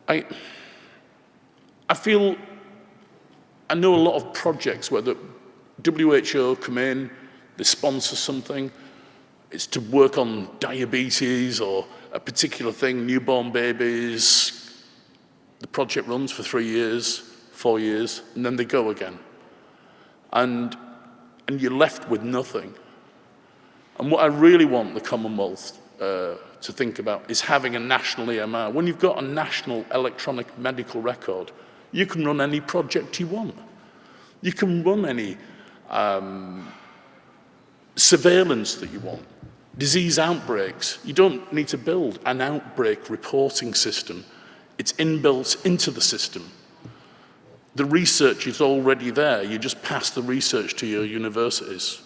I know a lot of projects where the WHO come in, they sponsor something. It's to work on diabetes or a particular thing, newborn babies. The project runs for 3 years, 4 years, and then they go again. And you're left with nothing. And what I really want the Commonwealth to think about is having a national EMR. When you've got a national electronic medical record, you can run any project you want. You can run any surveillance that you want. Disease outbreaks. You don't need to build an outbreak reporting system. It's inbuilt into the system. The research is already there. You just pass the research to your universities.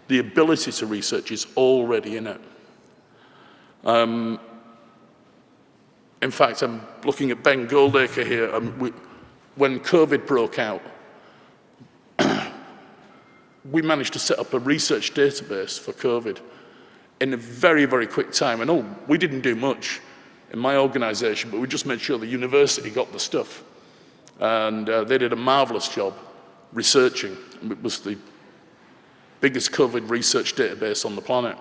The ability to research is already in it. In fact, I'm looking at Ben Goldacre here. When COVID broke out, we managed to set up a research database for COVID in a very, very quick time. And we didn't do much in my organization, but we just made sure the university got the stuff. And they did a marvelous job researching. It was the biggest COVID research database on the planet.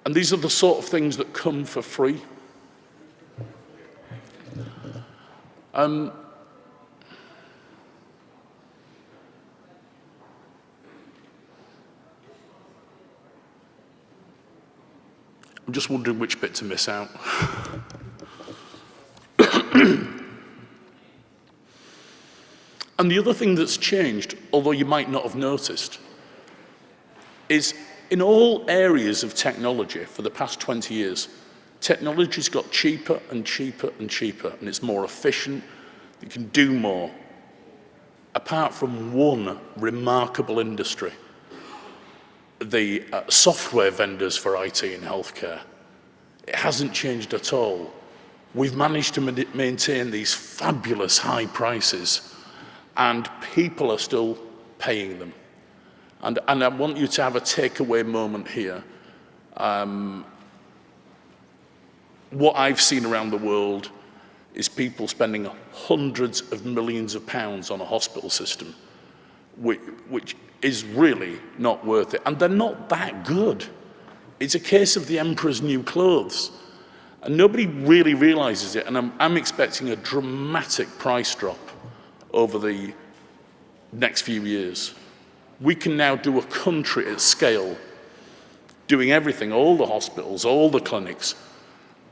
And these are the sort of things that come for free. I'm just wondering which bit to miss out. And the other thing that's changed, although you might not have noticed, is in all areas of technology for the past 20 years, technology's got cheaper and cheaper and cheaper, and it's more efficient, you can do more. Apart from one remarkable industry, the software vendors for IT in healthcare, it hasn't changed at all. We've managed to maintain these fabulous high prices, and people are still paying them. And I want you to have a takeaway moment here. What I've seen around the world is people spending hundreds of millions of pounds on a hospital system, which is really not worth it. And they're not that good. It's a case of the emperor's new clothes. And nobody really realizes it. And I'm expecting a dramatic price drop over the next few years. We can now do a country at scale, doing everything, all the hospitals, all the clinics,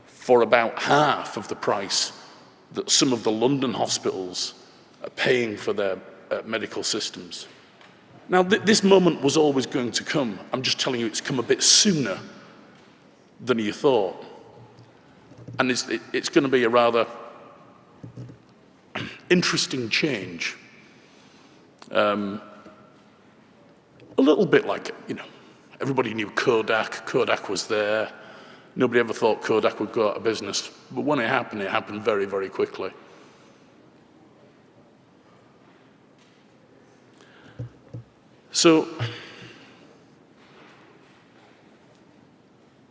for about half of the price that some of the London hospitals are paying for their medical systems. Now, this moment was always going to come. I'm just telling you, it's come a bit sooner than you thought. And it's going to be a rather interesting change. A little bit like, everybody knew Kodak. Kodak was there. Nobody ever thought Kodak would go out of business. But when it happened very, very quickly. So,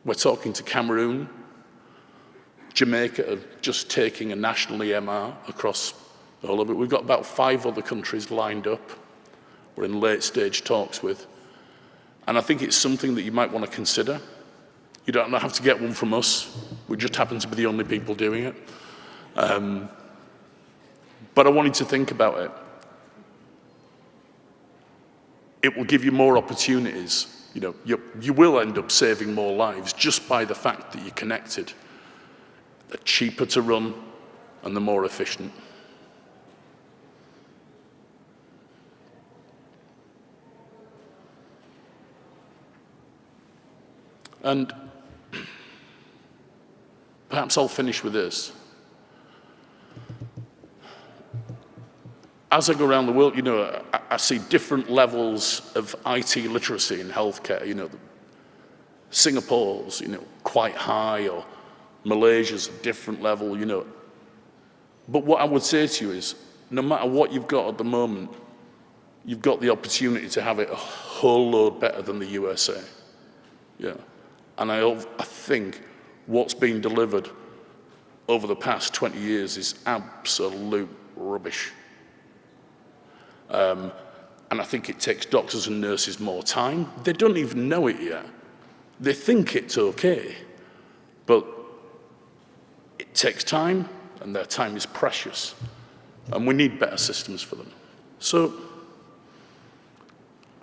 we're talking to Cameroon. Jamaica are just taking a national EMR across all of it. We've got about 5 other countries lined up we're in late stage talks with. And I think it's something that you might want to consider. You don't have to get one from us. We just happen to be the only people doing it. But I wanted to think about it. It will give you more opportunities. You will end up saving more lives just by the fact that you're connected. They're cheaper to run and they're more efficient. And perhaps I'll finish with this. As I go around the world, I see different levels of IT literacy in healthcare. Singapore's, quite high, or Malaysia's a different level, But what I would say to you is, no matter what you've got at the moment, you've got the opportunity to have it a whole load better than the USA. Yeah. And I think what's been delivered over the past 20 years is absolute rubbish. And I think it takes doctors and nurses more time. They don't even know it yet. They think it's okay, but it takes time, and their time is precious. And we need better systems for them. So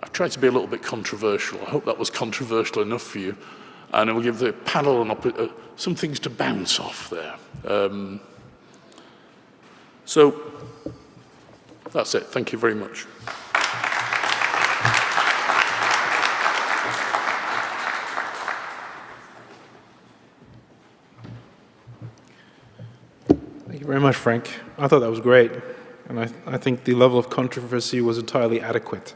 I've tried to be a little bit controversial. I hope that was controversial enough for you. And I will give the panel some things to bounce off there. So that's it. Thank you very much. Thank you much, Frank. I thought that was great. And I think the level of controversy was entirely adequate.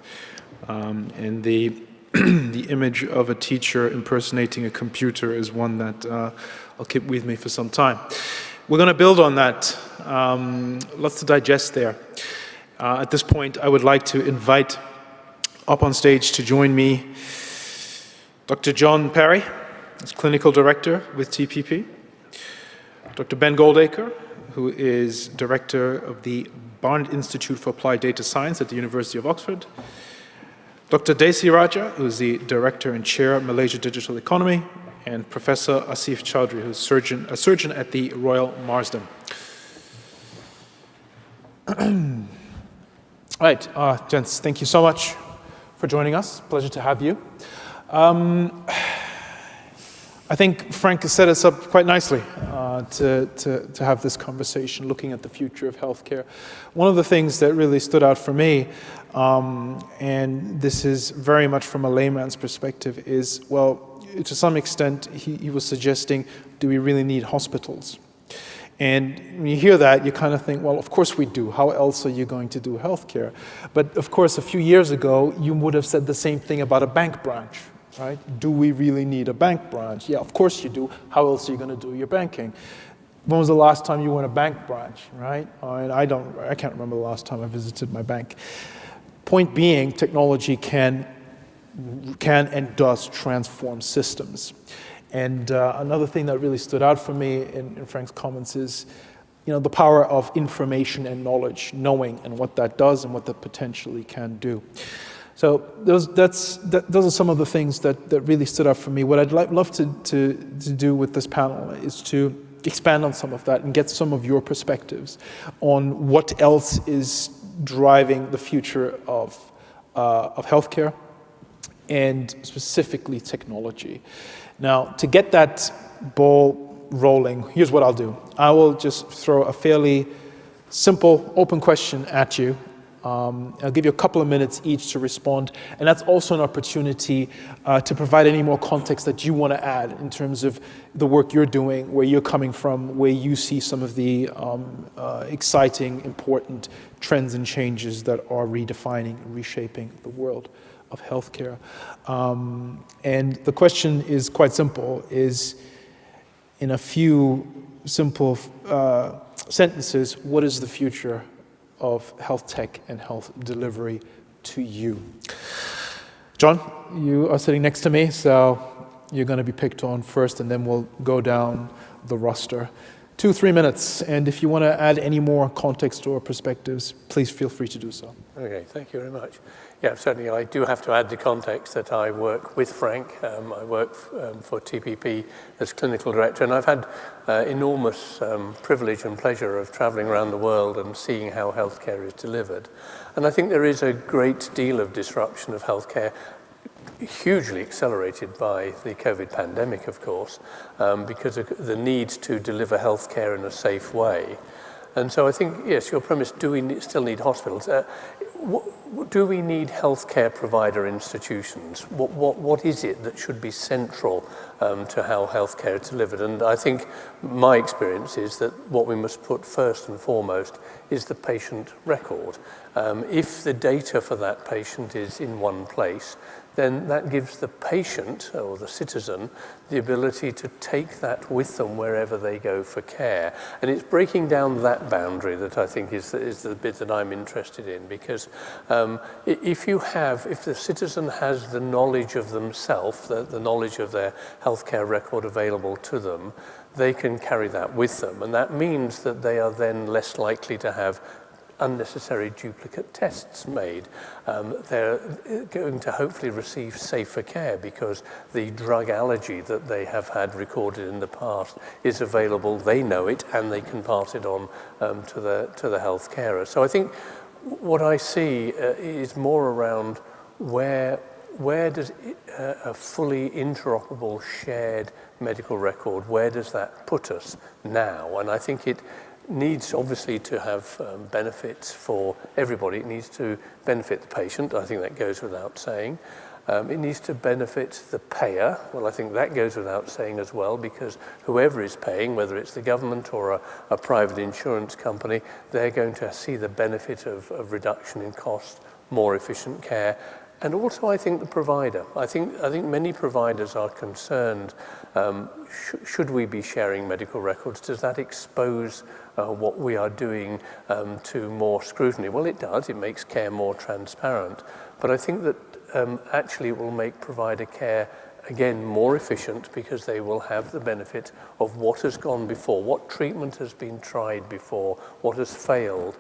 And the the image of a teacher impersonating a computer is one that I'll keep with me for some time. We're going to build on that. Lots to digest there. At this point, I would like to invite up on stage to join me Dr. John Perry, who's Clinical Director with TPP, Dr. Ben Goldacre, who is Director of the Barnard Institute for Applied Data Science at the University of Oxford, Dr. Desi Raja, who is the Director and Chair of Malaysia Digital Economy, and Professor Asif Chowdhury, who's a surgeon at the Royal Marsden. All right, gents, thank you so much for joining us. Pleasure to have you. I think Frank has set us up quite nicely to have this conversation looking at the future of healthcare. One of the things that really stood out for me, and this is very much from a layman's perspective, is, well, to some extent, he was suggesting, do we really need hospitals? And when you hear that, you kind of think, well, of course we do. How else are you going to do healthcare? But of course, a few years ago, you would have said the same thing about a bank branch. Right? Do we really need a bank branch? Yeah, of course you do. How else are you going to do your banking? When was the last time you were in a bank branch, right? I can't remember the last time I visited my bank. Point being, technology can and does transform systems. And another thing that really stood out for me in Frank's comments is, the power of information and knowledge, knowing and what that does and what that potentially can do. So those are some of the things that really stood out for me. What I'd love to do with this panel is to expand on some of that and get some of your perspectives on what else is driving the future of healthcare and specifically technology. Now, to get that ball rolling, here's what I'll do. I will just throw a fairly simple, open question at you. I'll give you a couple of minutes each to respond, and that's also an opportunity to provide any more context that you want to add in terms of the work you're doing, where you're coming from, where you see some of the exciting, important trends and changes that are redefining and reshaping the world of healthcare. And the question is quite simple, is in a few simple sentences, what is the future of health tech and health delivery to you? John, you are sitting next to me, so you're going to be picked on first, and then we'll go down the roster. 2-3 minutes, and if you want to add any more context or perspectives, please feel free to do so. Okay, thank you very much. Yeah, certainly I do have to add the context that I work with Frank. I work for TPP as clinical director, and I've had enormous privilege and pleasure of traveling around the world and seeing how healthcare is delivered. And I think there is a great deal of disruption of healthcare, hugely accelerated by the COVID pandemic, of course, because of the need to deliver healthcare in a safe way. And so I think, yes, your premise, do we still need hospitals? Do we need healthcare provider institutions? What is it that should be central to how healthcare is delivered? And I think my experience is that what we must put first and foremost is the patient record. If the data for that patient is in one place, then that gives the patient or the citizen the ability to take that with them wherever they go for care. And it's breaking down that boundary that I think is the bit that I'm interested in, because if the citizen has the knowledge of themselves, the knowledge of their healthcare record available to them, they can carry that with them. And that means that they are then less likely to have unnecessary duplicate tests made. They're going to hopefully receive safer care because the drug allergy that they have had recorded in the past is available, they know it, and they can pass it on to the health carer. So I think what I see is more around where does a fully interoperable shared medical record, where does that put us now? And I think it needs obviously to have benefits for everybody. It needs to benefit the patient. I think that goes without saying. It needs to benefit the payer. Well, I think that goes without saying as well, because whoever is paying, whether it's the government or a private insurance company, they're going to see the benefit of reduction in cost, more efficient care. And also, I think the provider. I think many providers are concerned, should we be sharing medical records? Does that expose what we are doing to more scrutiny? Well, it does. It makes care more transparent. But I think that actually it will make provider care, again, more efficient, because they will have the benefit of what has gone before, what treatment has been tried before, what has failed.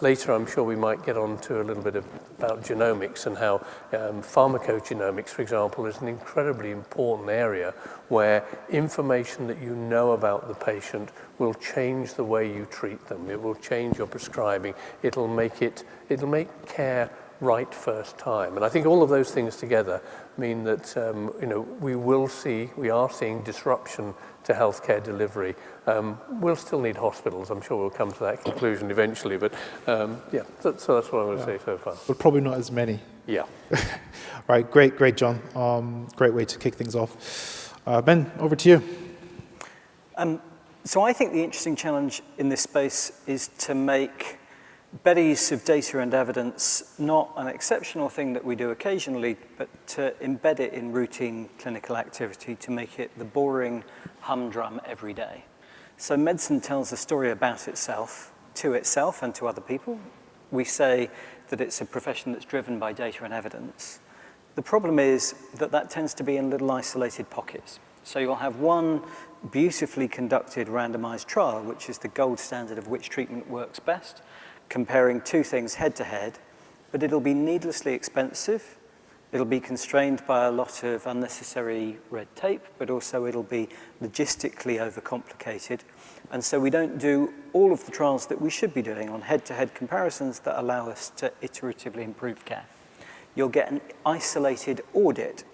Later, I'm sure we might get on to a little bit about genomics and how pharmacogenomics, for example, is an incredibly important area where information that you know about the patient will change the way you treat them. It will change your prescribing. It'll make care right first time. And I think all of those things together mean that we are seeing disruption to healthcare delivery. We'll still need hospitals. I'm sure we'll come to that conclusion eventually. But yeah, so that's what I'm going to say so far. But probably not as many. Yeah. Right, great, John. Great way to kick things off. Ben, over to you. So I think the interesting challenge in this space is to make better use of data and evidence not an exceptional thing that we do occasionally, but to embed it in routine clinical activity, to make it the boring humdrum every day. So medicine tells a story about itself to itself and to other people. We say that it's a profession that's driven by data and evidence. The problem is that tends to be in little isolated pockets. So you'll have one beautifully conducted randomized trial, which is the gold standard of which treatment works best, comparing two things head to head, but it'll be needlessly expensive. It'll be constrained by a lot of unnecessary red tape, but also it'll be logistically overcomplicated. And so we don't do all of the trials that we should be doing on head-to-head comparisons that allow us to iteratively improve care. You'll get an isolated audit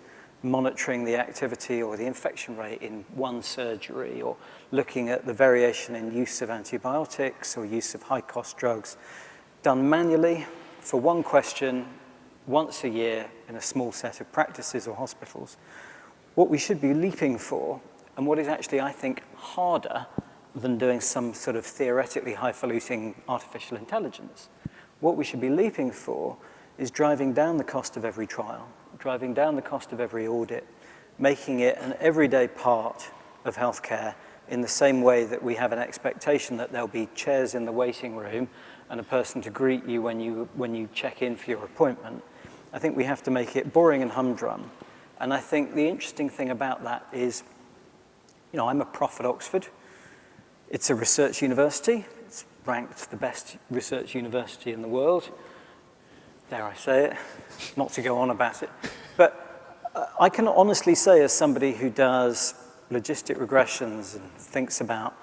monitoring the activity or the infection rate in one surgery, or looking at the variation in use of antibiotics or use of high-cost drugs, done manually for one question once a year in a small set of practices or hospitals. What we should be leaping for, and what is actually, I think, harder than doing some sort of theoretically highfalutin artificial intelligence, what we should be leaping for is driving down the cost of every trial, driving down the cost of every audit, making it an everyday part of healthcare in the same way that we have an expectation that there'll be chairs in the waiting room and a person to greet you when you check in for your appointment. I think we have to make it boring and humdrum. And I think the interesting thing about that is, I'm a prof at Oxford. It's a research university. It's ranked the best research university in the world. Dare I say it, not to go on about it. But I can honestly say, as somebody who does logistic regressions and thinks about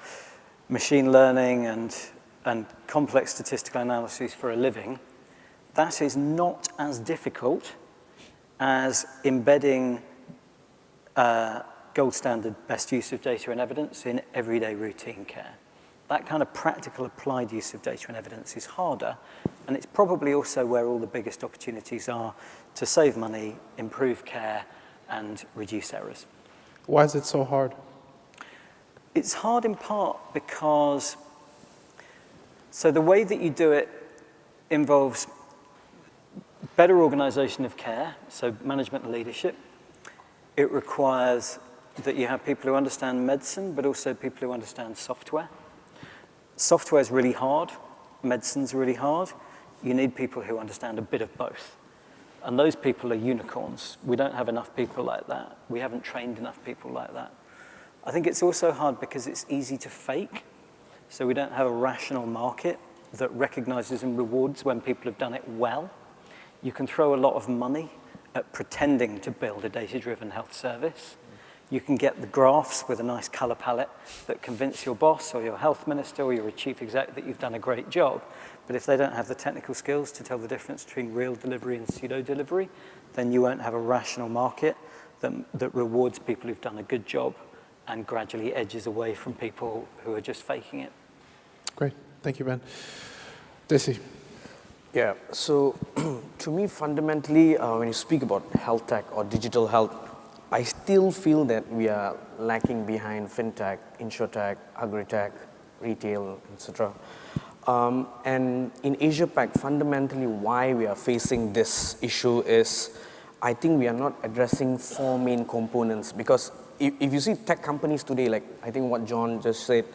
machine learning and complex statistical analyses for a living, that is not as difficult as embedding gold standard best use of data and evidence in everyday routine care. That kind of practical applied use of data and evidence is harder, and it's probably also where all the biggest opportunities are to save money, improve care, and reduce errors. Why is it so hard? It's hard in part because, so the way that you do it involves better organization of care, so management and leadership. It requires that you have people who understand medicine, but also people who understand software. Software is really hard. Medicine's really hard. You need people who understand a bit of both. And those people are unicorns. We don't have enough people like that. We haven't trained enough people like that. I think it's also hard because it's easy to fake. So we don't have a rational market that recognizes and rewards when people have done it well. You can throw a lot of money at pretending to build a data-driven health service. You can get the graphs with a nice color palette that convince your boss or your health minister or your chief exec that you've done a great job. But if they don't have the technical skills to tell the difference between real delivery and pseudo-delivery, then you won't have a rational market that rewards people who've done a good job and gradually edges away from people who are just faking it. Great. Thank you, Ben. Desi. Yeah, so to me, fundamentally, when you speak about health tech or digital health, I still feel that we are lacking behind fintech, insurtech, agri-tech, retail, etc. And in Asia-Pac, fundamentally why we are facing this issue is, I think we are not addressing 4 main components, because if you see tech companies today, like I think what John just said,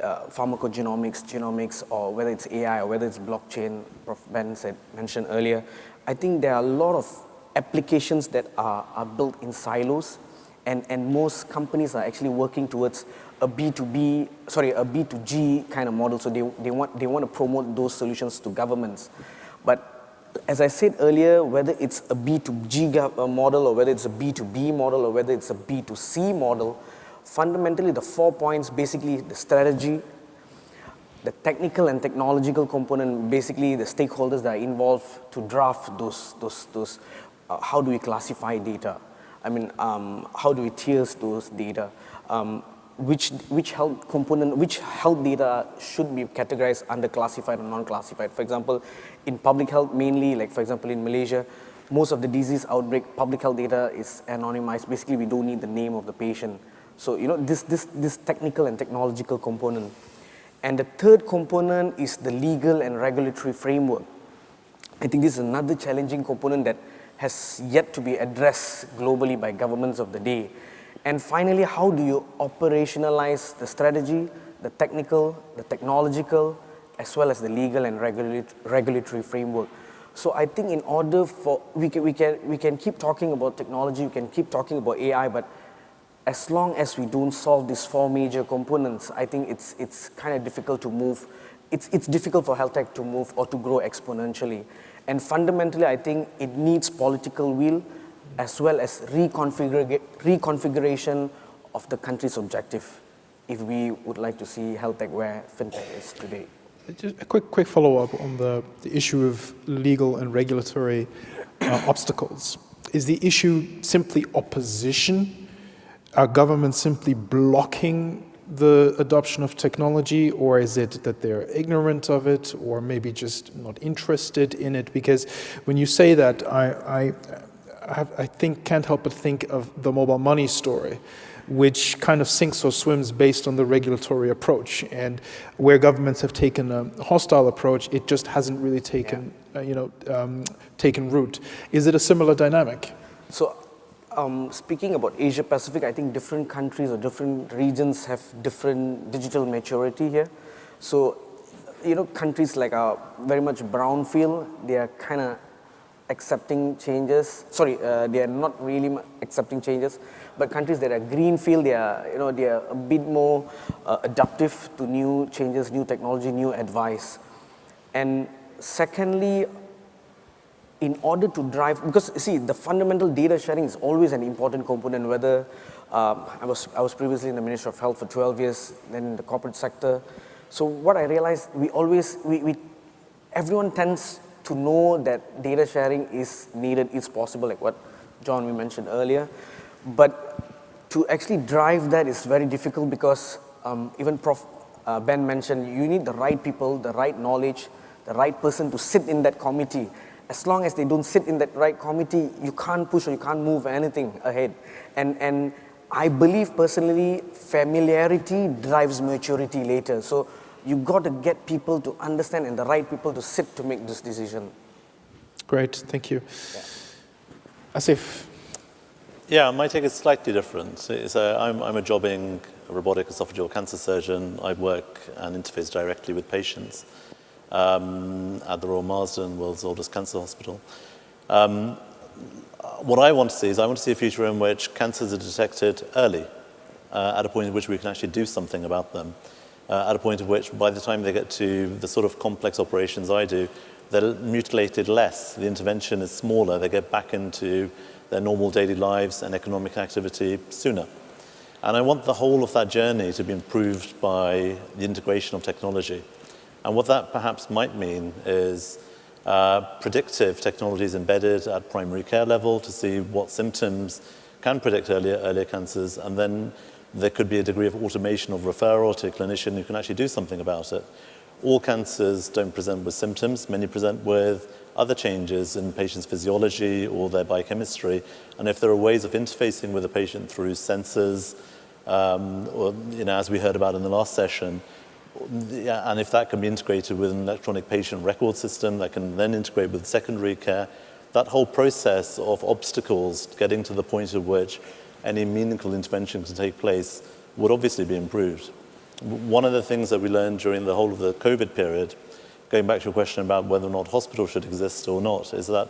pharmacogenomics, genomics, or whether it's AI or whether it's blockchain, Prof. Ben mentioned earlier, I think there are a lot of applications that are built in silos, and most companies are actually working towards a B2G kind of model. So they want to promote those solutions to governments. But as I said earlier, whether it's a B2G model or whether it's a B2B model or whether it's a B2C model, fundamentally the 4 points, basically the strategy, the technical and technological component, basically the stakeholders that are involved to draft those how do we classify data? I mean, how do we tiers those data? Which health data should be categorized under classified or non-classified? For example, in public health, mainly, like for example in Malaysia, most of the disease outbreak, public health data is anonymized. Basically, we don't need the name of the patient. So, this technical and technological component. And the third component is the legal and regulatory framework. I think this is another challenging component that has yet to be addressed globally by governments of the day. And finally, how do you operationalize the strategy, the technical, the technological, as well as the legal and regulatory framework? So I think in order for, we can keep talking about technology, we can keep talking about AI, but as long as we don't solve these 4 major components, I think it's kind of difficult to move. It's difficult for health tech to move or to grow exponentially. And fundamentally, I think it needs political will as well as reconfiguration of the country's objective if we would like to see health tech where fintech is today. Just a quick follow-up on the issue of legal and regulatory obstacles. Is the issue simply opposition? Are governments simply blocking the adoption of technology, or is it that they're ignorant of it, or maybe just not interested in it? Because when you say that, I can't help but think of the mobile money story, which kind of sinks or swims based on the regulatory approach, and where governments have taken a hostile approach, it just hasn't really taken taken root. Is it a similar dynamic? So. Speaking about Asia Pacific, I think different countries or different regions have different digital maturity here. So, countries like are very much brownfield, they are kind of accepting changes. They are not really accepting changes. But countries that are greenfield, they are a bit more adaptive to new changes, new technology, new advice. And secondly, in order to drive, because see, the fundamental data sharing is always an important component, whether I was previously in the Ministry of Health for 12 years, then in the corporate sector. So what I realized, everyone tends to know that data sharing is needed, is possible, like what John, we mentioned earlier. But to actually drive that is very difficult because even Prof. Ben mentioned, you need the right people, the right knowledge, the right person to sit in that committee. As long as they don't sit in that right committee, you can't push or you can't move anything ahead. And I believe personally, familiarity drives maturity later. So you got to get people to understand and the right people to sit to make this decision. Great, thank you. Yeah. Asif. Yeah, my take is slightly different. I'm a jobbing robotic esophageal cancer surgeon. I work and interface directly with patients at the Royal Marsden, world's oldest cancer hospital. What I want to see is I want to see a future in which cancers are detected early, at a point at which we can actually do something about them, at a point at which by the time they get to the sort of complex operations I do, they're mutilated less, the intervention is smaller, they get back into their normal daily lives and economic activity sooner. And I want the whole of that journey to be improved by the integration of technology. And what that perhaps might mean is predictive technologies embedded at primary care level to see what symptoms can predict earlier cancers, and then there could be a degree of automation of referral to a clinician who can actually do something about it. all cancers don't present with symptoms. Many present with other changes in patient's physiology or their biochemistry. And if there are ways of interfacing with the patient through sensors, or, as we heard about in the last session, and if that can be integrated with an electronic patient record system that can then integrate with secondary care, that whole process of obstacles getting to the point at which any meaningful intervention can take place would obviously be improved. One of the things that we learned during the whole of the COVID period, going back to your question about whether or not hospitals should exist or not, is that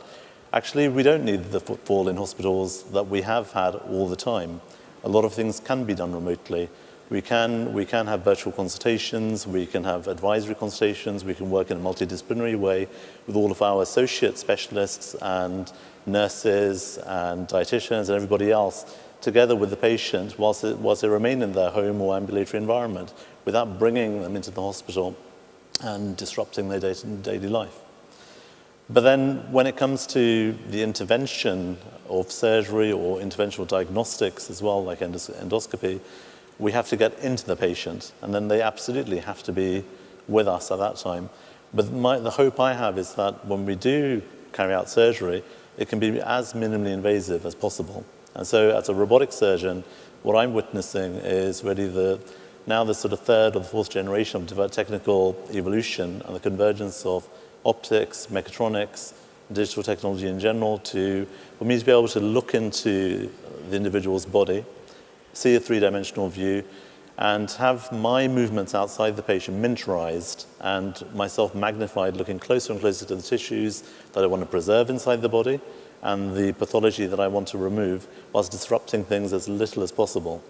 actually we don't need the footfall in hospitals that we have had all the time. A lot of things can be done remotely. We can have virtual consultations, we can have advisory consultations, we can work in a multidisciplinary way with all of our associate specialists and nurses and dietitians and everybody else together with the patient whilst they remain in their home or ambulatory environment without bringing them into the hospital and disrupting their daily life. But then when it comes to the intervention of surgery or interventional diagnostics as well, like endoscopy, we have to get into the patient, and then they absolutely have to be with us at that time. But the hope I have is that when we do carry out surgery, it can be as minimally invasive as possible. And so as a robotic surgeon, what I'm witnessing is really now the sort of third or the fourth generation of technical evolution and the convergence of optics, mechatronics, digital technology in general for me to be able to look into the individual's body, see a three-dimensional view, and have my movements outside the patient miniaturized and myself magnified, looking closer and closer to the tissues that I want to preserve inside the body and the pathology that I want to remove whilst disrupting things as little as possible.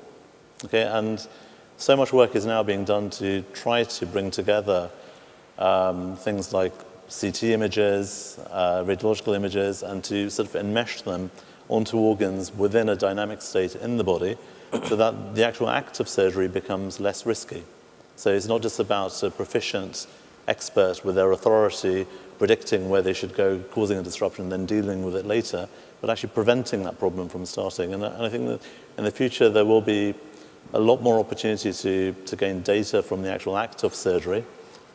Okay, and so much work is now being done to try to bring together things like CT images, radiological images, and to sort of enmesh them onto organs within a dynamic state in the body so that the actual act of surgery becomes less risky. So it's not just about a proficient expert with their authority predicting where they should go, causing a disruption, and then dealing with it later, but actually preventing that problem from starting. And I think that in the future there will be a lot more opportunity to gain data from the actual act of surgery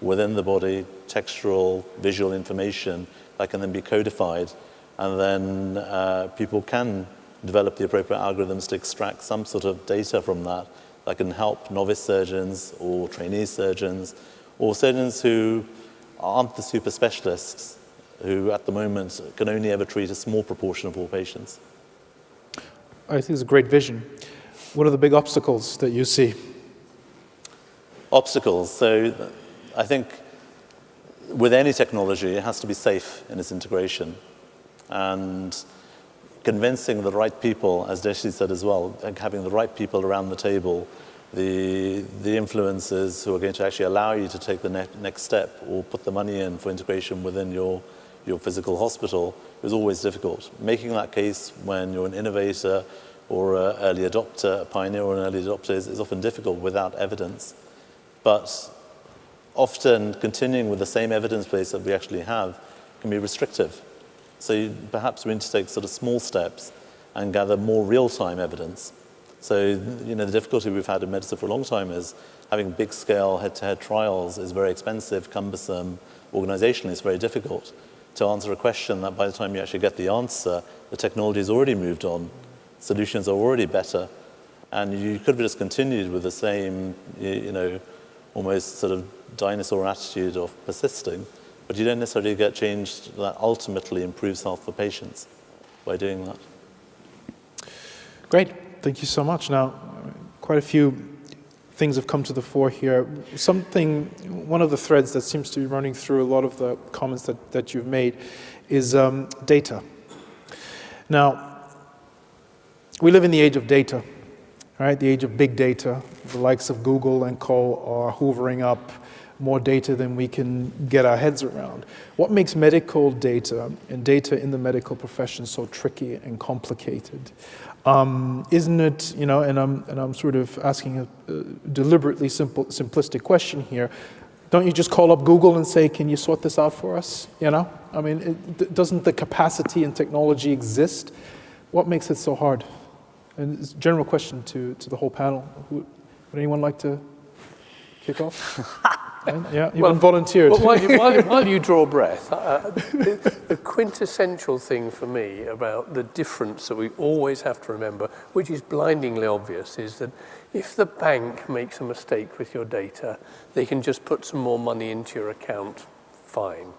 within the body, textural, visual information that can then be codified, and then people can develop the appropriate algorithms to extract some sort of data from that can help novice surgeons or trainee surgeons or surgeons who aren't the super specialists who at the moment can only ever treat a small proportion of all patients. I think it's a great vision. What are the big obstacles that you see? Obstacles. So I think with any technology, it has to be safe in its integration. And convincing the right people, as Deshi said as well, like having the right people around the table, the influencers who are going to actually allow you to take the next step or put the money in for integration within your physical hospital is always difficult. Making that case when you're an innovator or an early adopter, a pioneer or an early adopter is often difficult without evidence. But often continuing with the same evidence base that we actually have can be restrictive. So perhaps we need to take sort of small steps and gather more real-time evidence. So, the difficulty we've had in medicine for a long time is having big-scale head-to-head trials is very expensive, cumbersome. Organizationally, it's very difficult to answer a question that by the time you actually get the answer, the technology has already moved on, solutions are already better, and you could have just continued with the same, almost sort of dinosaur attitude of persisting, but you don't necessarily get change that ultimately improves health for patients by doing that. Great. Thank you so much. Now, quite a few things have come to the fore here. One of the threads that seems to be running through a lot of the comments that you've made is data. Now, we live in the age of data, right? The age of big data. The likes of Google and co. are hoovering up more data than we can get our heads around. What makes medical data and data in the medical profession so tricky and complicated? Isn't it, and I'm sort of asking a deliberately simplistic question here. Don't you just call up Google and say, can you sort this out for us? I mean, doesn't the capacity and technology exist? What makes it so hard? And it's a general question to the whole panel. Would anyone like to kick off? Yeah, even volunteered. While you draw breath, the quintessential thing for me about the difference that we always have to remember, which is blindingly obvious, is that if the bank makes a mistake with your data, they can just put some more money into your account, fine.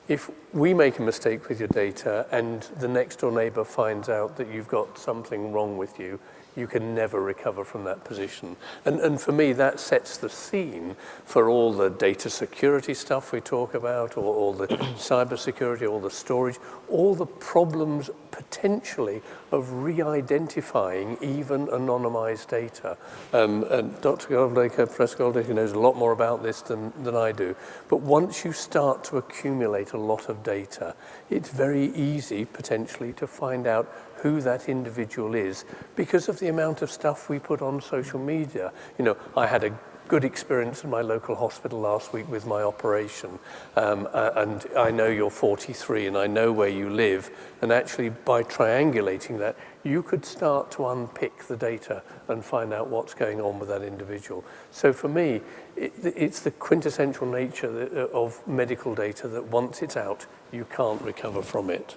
If we make a mistake with your data and the next door neighbor finds out that you've got something wrong with you, you can never recover from that position. And for me, that sets the scene for all the data security stuff we talk about, or all the cyber security, all the storage, all the problems potentially of re-identifying even anonymized data. And Dr. Goldacre, Professor Goldacre knows a lot more about this than I do. But once you start to accumulate a lot of data, it's very easy potentially to find out who that individual is because of the amount of stuff we put on social media. You know, I had a good experience in my local hospital last week with my operation, and I know you're 43 and I know where you live, and actually by triangulating that, you could start to unpick the data and find out what's going on with that individual. So for me, it's the quintessential nature of medical data that once it's out, you can't recover from it.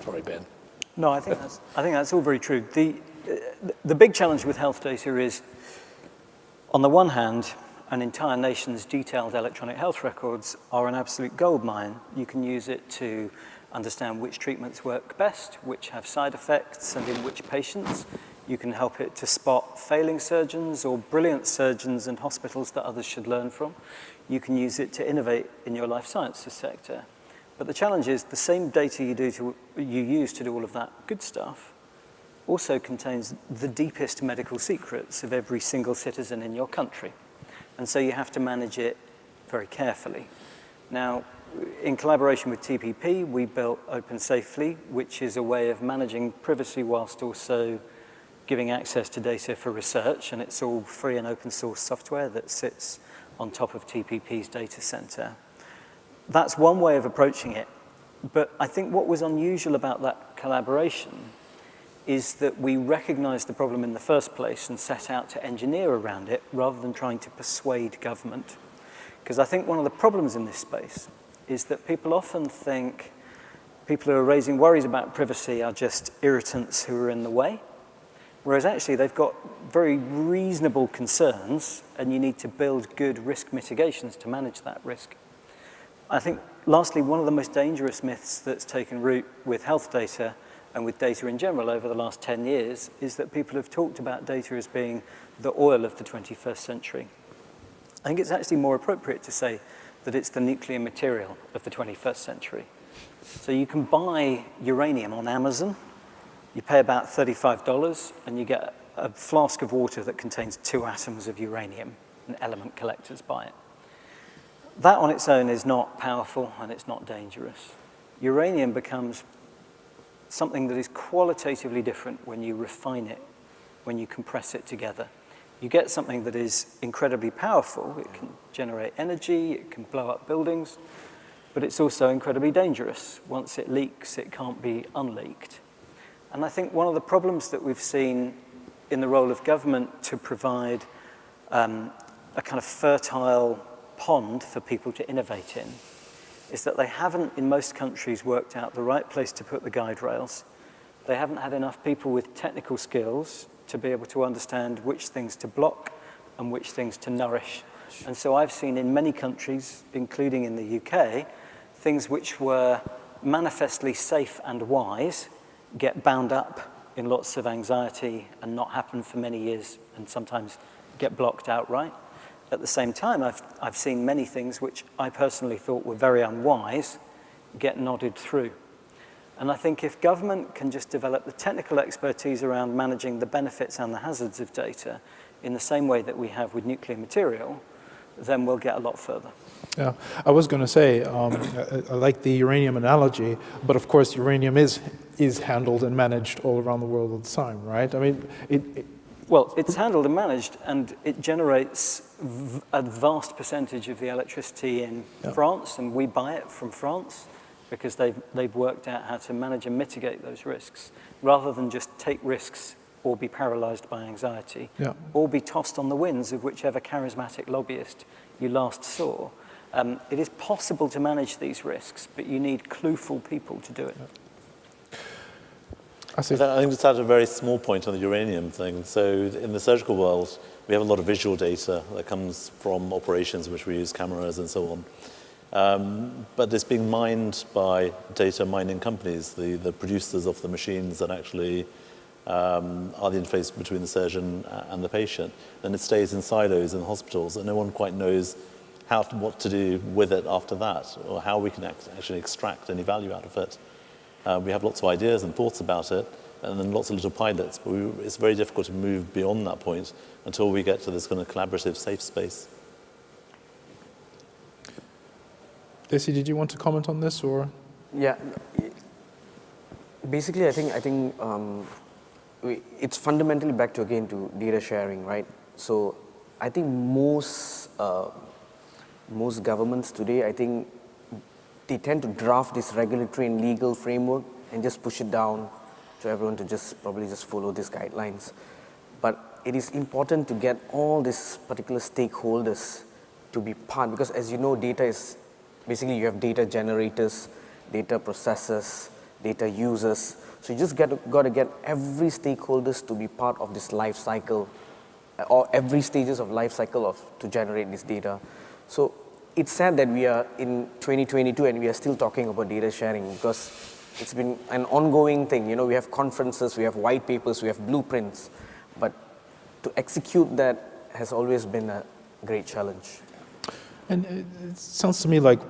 Sorry, Ben. No, I think that's all very true. The big challenge with health data is, on the one hand, an entire nation's detailed electronic health records are an absolute goldmine. You can use it to understand which treatments work best, which have side effects, and in which patients. You can help it to spot failing surgeons or brilliant surgeons and hospitals that others should learn from. You can use it to innovate in your life sciences sector. But the challenge is the same data you use to do all of that good stuff also contains the deepest medical secrets of every single citizen in your country. And so you have to manage it very carefully. Now, in collaboration with TPP, we built Open Safely, which is a way of managing privacy whilst also giving access to data for research, and it's all free and open source software that sits on top of TPP's data center. That's one way of approaching it, but I think what was unusual about that collaboration is that we recognized the problem in the first place and set out to engineer around it rather than trying to persuade government. Because I think one of the problems in this space is that people often think people who are raising worries about privacy are just irritants who are in the way, whereas actually they've got very reasonable concerns and you need to build good risk mitigations to manage that risk. I think, lastly, one of the most dangerous myths that's taken root with health data and with data in general over the last 10 years is that people have talked about data as being the oil of the 21st century. I think it's actually more appropriate to say that it's the nuclear material of the 21st century. So you can buy uranium on Amazon, you pay about $35, and you get a flask of water that contains 2 atoms of uranium, and element collectors buy it. That on its own is not powerful and it's not dangerous. Uranium becomes something that is qualitatively different when you refine it, when you compress it together. You get something that is incredibly powerful. It can generate energy, it can blow up buildings, but it's also incredibly dangerous. Once it leaks, it can't be unleaked. And I think one of the problems that we've seen in the role of government to provide a kind of fertile pond for people to innovate in is that they haven't, in most countries, worked out the right place to put the guide rails. They haven't had enough people with technical skills to be able to understand which things to block and which things to nourish. And so I've seen in many countries, including in the UK, things which were manifestly safe and wise get bound up in lots of anxiety and not happen for many years and sometimes get blocked outright. At the same time, I've seen many things which I personally thought were very unwise get nodded through. And I think if government can just develop the technical expertise around managing the benefits and the hazards of data in the same way that we have with nuclear material, then we'll get a lot further. Yeah, I was going to say, I like the uranium analogy, but of course uranium is handled and managed all around the world all the time, right? I mean, Well, it's handled and managed, and it generates a vast percentage of the electricity in France, and we buy it from France because they've worked out how to manage and mitigate those risks, rather than just take risks or be paralyzed by anxiety, or be tossed on the winds of whichever charismatic lobbyist you last saw. It is possible to manage these risks, but you need clueful people to do it. I think just add a very small point on the uranium thing. So in the surgical world, we have a lot of visual data that comes from operations in which we use cameras and so on. But it's being mined by data mining companies, the producers of the machines that actually are the interface between the surgeon and the patient. And it stays in silos in hospitals, and no one quite knows what to do with it after that, or how we can actually extract any value out of it. We have lots of ideas and thoughts about it, and then lots of little pilots, but it's very difficult to move beyond that point until we get to this kind of collaborative, safe space. Desi, did you want to comment on this, or? Yeah, basically, I think it's fundamentally back to again to data sharing, right? So I think most governments today, I think they tend to draft this regulatory and legal framework and just push it down to everyone to probably just follow these guidelines. But it is important to get all these particular stakeholders to be part, because as you know, data is, basically you have data generators, data processors, data users. So you just got to get every stakeholders to be part of this life cycle, or every stages of life cycle to generate this data. So it's sad that we are in 2022 and we are still talking about data sharing, because it's been an ongoing thing. You know, we have conferences, we have white papers, we have blueprints, but to execute that has always been a great challenge. And it sounds to me like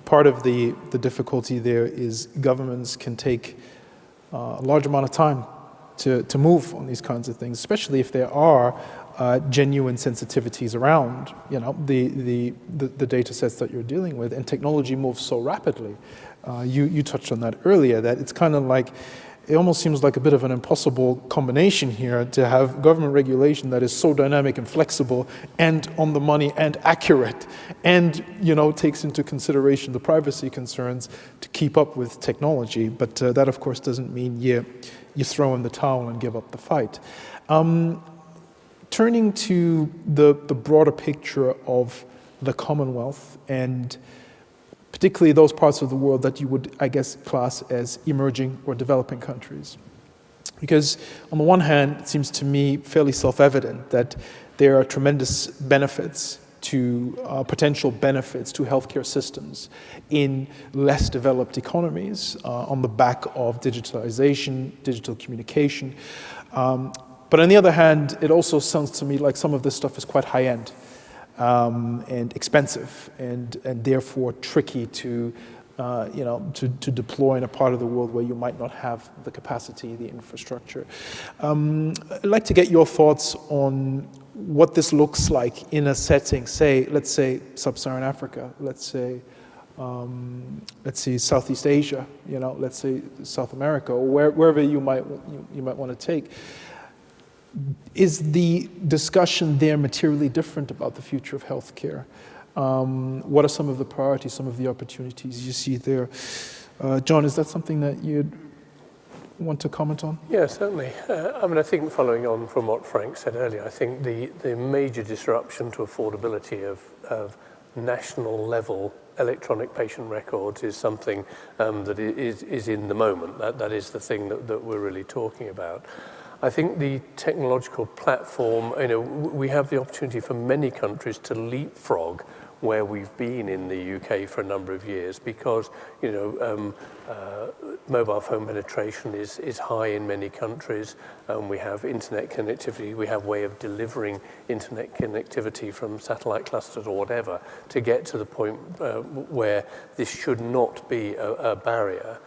part of the difficulty there is governments can take a large amount of time to move on these kinds of things, especially if there are genuine sensitivities around, you know, the data sets that you're dealing with, and technology moves so rapidly. You touched on that earlier, that it's kind of like, it almost seems like a bit of an impossible combination here to have government regulation that is so dynamic and flexible and on the money and accurate, and, you know, takes into consideration the privacy concerns to keep up with technology. But that, of course, doesn't mean you throw in the towel and give up the fight. Turning to the broader picture of the Commonwealth, and particularly those parts of the world that you would, I guess, class as emerging or developing countries. Because on the one hand, it seems to me fairly self-evident that there are tremendous benefits to, potential benefits to healthcare systems in less developed economies on the back of digitalization, digital communication. But on the other hand, it also sounds to me like some of this stuff is quite high-end and expensive, and therefore tricky to, to deploy in a part of the world where you might not have the capacity, the infrastructure. I'd like to get your thoughts on what this looks like in a setting, let's say Sub-Saharan Africa, let's say Southeast Asia, let's say South America, or wherever you might want to take. Is the discussion there materially different about the future of healthcare? What are some of the priorities, some of the opportunities you see there? John, is that something that you'd want to comment on? Yeah, certainly. I think following on from what Frank said earlier, I think the major disruption to affordability of national level electronic patient records is something that is in the moment. That is the thing that we're really talking about. I think the technological platform, we have the opportunity for many countries to leapfrog where we've been in the UK for a number of years, because mobile phone penetration is high in many countries. We have internet connectivity. We have a way of delivering internet connectivity from satellite clusters or whatever to get to the point where this should not be a barrier.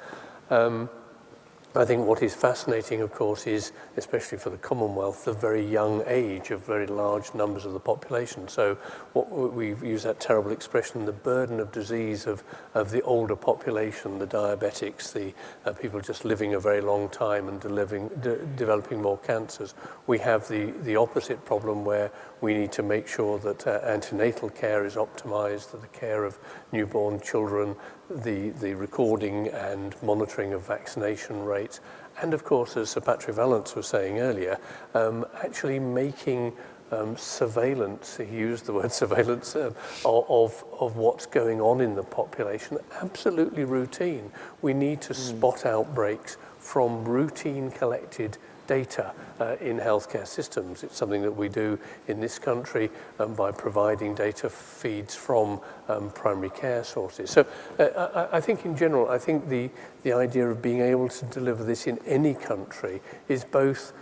I think what is fascinating, of course, is, especially for the Commonwealth, the very young age of very large numbers of the population. So we've used that terrible expression, the burden of disease of the older population, the diabetics, the people just living a very long time and developing more cancers. We have the opposite problem, where we need to make sure that antenatal care is optimized, that the care of newborn children, the recording and monitoring of vaccination rates, and of course, as Sir Patrick Vallance was saying earlier, actually making surveillance, he used the word surveillance, of what's going on in the population. Absolutely routine. We need to spot outbreaks from routine collected data in healthcare systems. It's something that we do in this country by providing data feeds from primary care sources. So I think in general, I think the idea of being able to deliver this in any country is both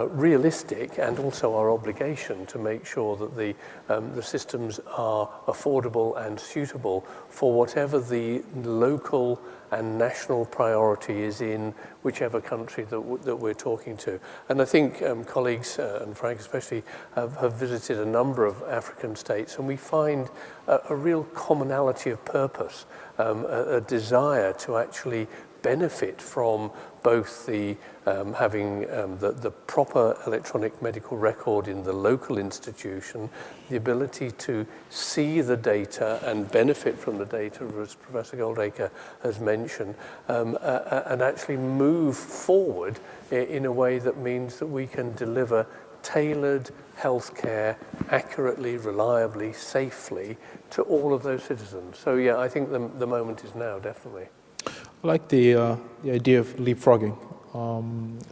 realistic and also our obligation to make sure that the systems are affordable and suitable for whatever the local and national priority is in whichever country that we're talking to. And I think colleagues, and Frank especially, have visited a number of African states, and we find a real commonality of purpose, a desire to actually benefit from both the having the proper electronic medical record in the local institution, the ability to see the data and benefit from the data, as Professor Goldacre has mentioned, and actually move forward in a way that means that we can deliver tailored healthcare accurately, reliably, safely to all of those citizens. So yeah, I think the moment is now, definitely. I like the idea of leapfrogging.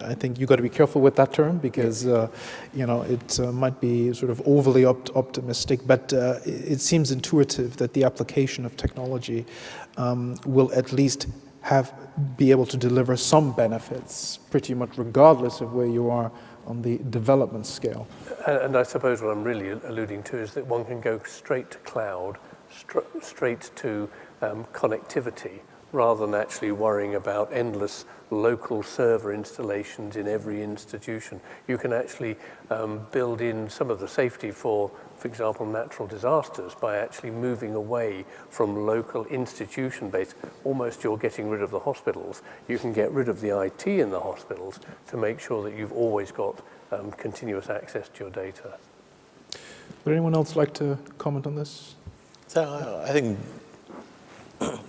I think you got to be careful with that term because it might be sort of overly optimistic, but it seems intuitive that the application of technology will at least be able to deliver some benefits, pretty much regardless of where you are on the development scale. And I suppose what I'm really alluding to is that one can go straight to cloud, straight to connectivity, rather than actually worrying about endless local server installations in every institution. You can actually build in some of the safety for example, natural disasters by actually moving away from local institution-based. Almost you're getting rid of the hospitals. You can get rid of the IT in the hospitals to make sure that you've always got continuous access to your data. Would anyone else like to comment on this? So I think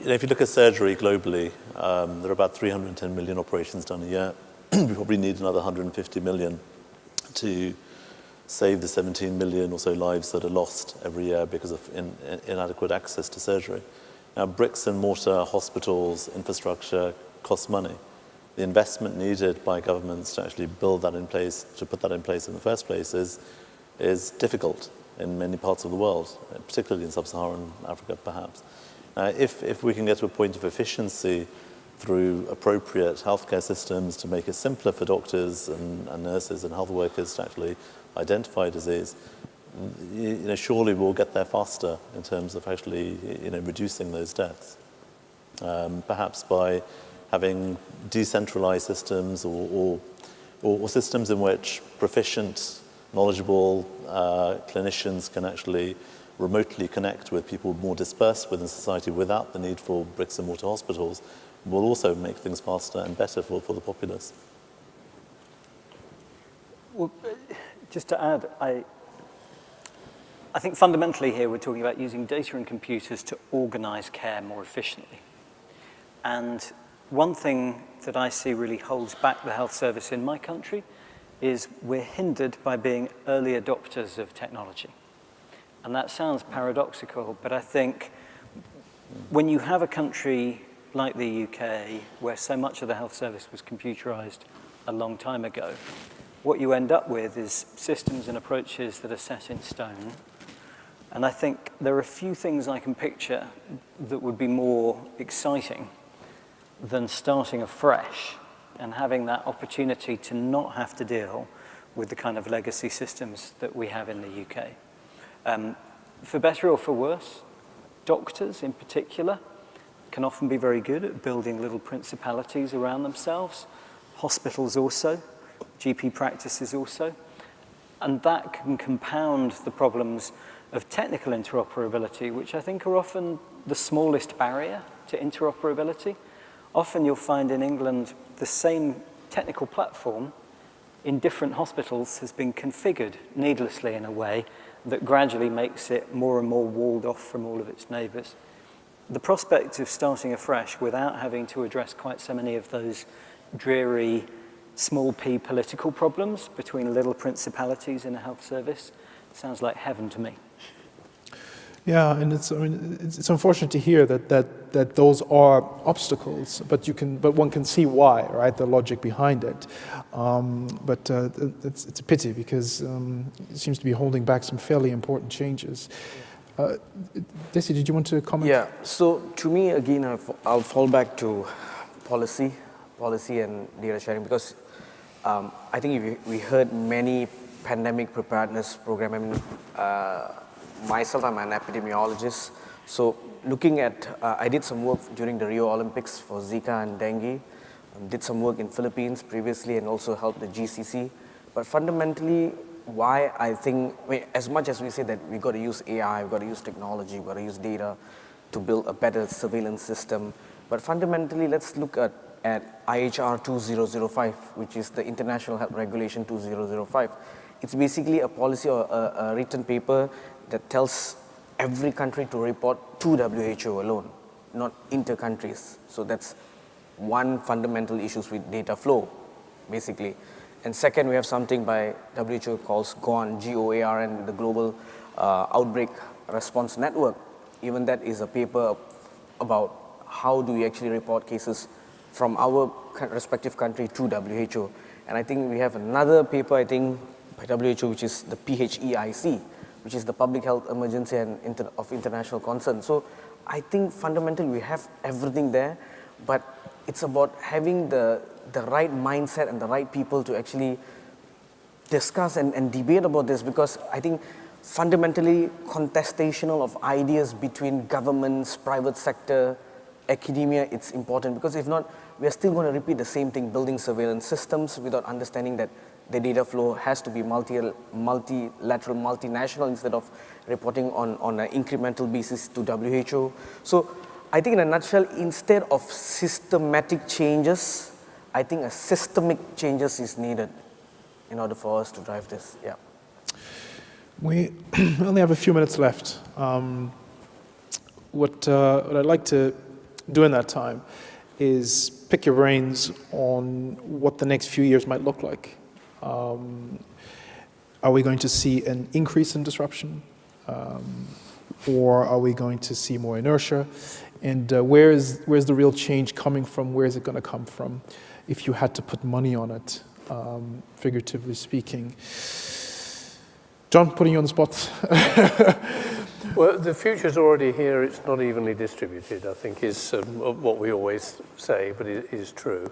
if you look at surgery globally, there are about 310 million operations done a year. We probably need another 150 million to save the 17 million or so lives that are lost every year because of inadequate access to surgery. Now, bricks and mortar hospitals, infrastructure costs money. The investment needed by governments to actually build that in place, to put that in place in the first place, is difficult in many parts of the world, particularly in sub-Saharan Africa, perhaps. If we can get to a point of efficiency through appropriate healthcare systems to make it simpler for doctors and nurses and health workers to actually identify disease, surely we'll get there faster in terms of actually reducing those deaths. Perhaps by having decentralized systems or systems in which proficient, knowledgeable clinicians can actually remotely connect with people more dispersed within society without the need for bricks and mortar hospitals will also make things faster and better for the populace. Well, just to add, I think fundamentally here we're talking about using data and computers to organize care more efficiently. And one thing that I see really holds back the health service in my country is we're hindered by being early adopters of technology. And that sounds paradoxical, but I think when you have a country like the UK, where so much of the health service was computerized a long time ago, what you end up with is systems and approaches that are set in stone. And I think there are a few things I can picture that would be more exciting than starting afresh and having that opportunity to not have to deal with the kind of legacy systems that we have in the UK. For better or for worse, doctors in particular can often be very good at building little principalities around themselves, hospitals also, GP practices also, and that can compound the problems of technical interoperability, which I think are often the smallest barrier to interoperability. Often you'll find in England the same technical platform in different hospitals has been configured needlessly in a way that gradually makes it more and more walled off from all of its neighbours. The prospect of starting afresh without having to address quite so many of those dreary small p political problems between little principalities in a health service Sounds like heaven to me. Yeah, and it's unfortunate to hear that those are obstacles, but one can see why, right? The logic behind it. But it's a pity because it seems to be holding back some fairly important changes. Desi, did you want to comment? Yeah. So to me, again, I'll fall back to policy and data sharing because I think we heard many pandemic preparedness program. I mean, myself, I'm an epidemiologist. So looking at, I did some work during the Rio Olympics for Zika and dengue. Did some work in Philippines previously and also helped the GCC. But fundamentally, why I think, as much as we say that we've got to use AI, we've got to use technology, we've got to use data to build a better surveillance system. But fundamentally, let's look at IHR 2005, which is the International Health Regulation 2005. It's basically a policy or a written paper that tells every country to report to WHO alone, not inter-countries. So that's one fundamental issue with data flow, basically. And second, we have something by WHO called GOAN, G-O-A-R-N, the Global Outbreak Response Network. Even that is a paper about how do we actually report cases from our respective country to WHO. And I think we have another paper, I think, by WHO, which is the PHEIC, which is the Public Health Emergency and of International Concern. So I think fundamentally we have everything there, but it's about having the right mindset and the right people to actually discuss and debate about this, because I think fundamentally contestational of ideas between governments, private sector, academia, it's important, because if not, we're still going to repeat the same thing, building surveillance systems without understanding that the data flow has to be multilateral, multinational, instead of reporting on an incremental basis to WHO. So I think in a nutshell, instead of systematic changes, I think a systemic changes is needed in order for us to drive this. Yeah. We only have a few minutes left. What I'd like to do in that time is pick your brains on what the next few years might look like. Are we going to see an increase in disruption? Or are we going to see more inertia? And where's the real change coming from? Where is it going to come from? If you had to put money on it, figuratively speaking. John, putting you on the spot. Well, the future's already here. It's not evenly distributed, I think, is what we always say, but it is true.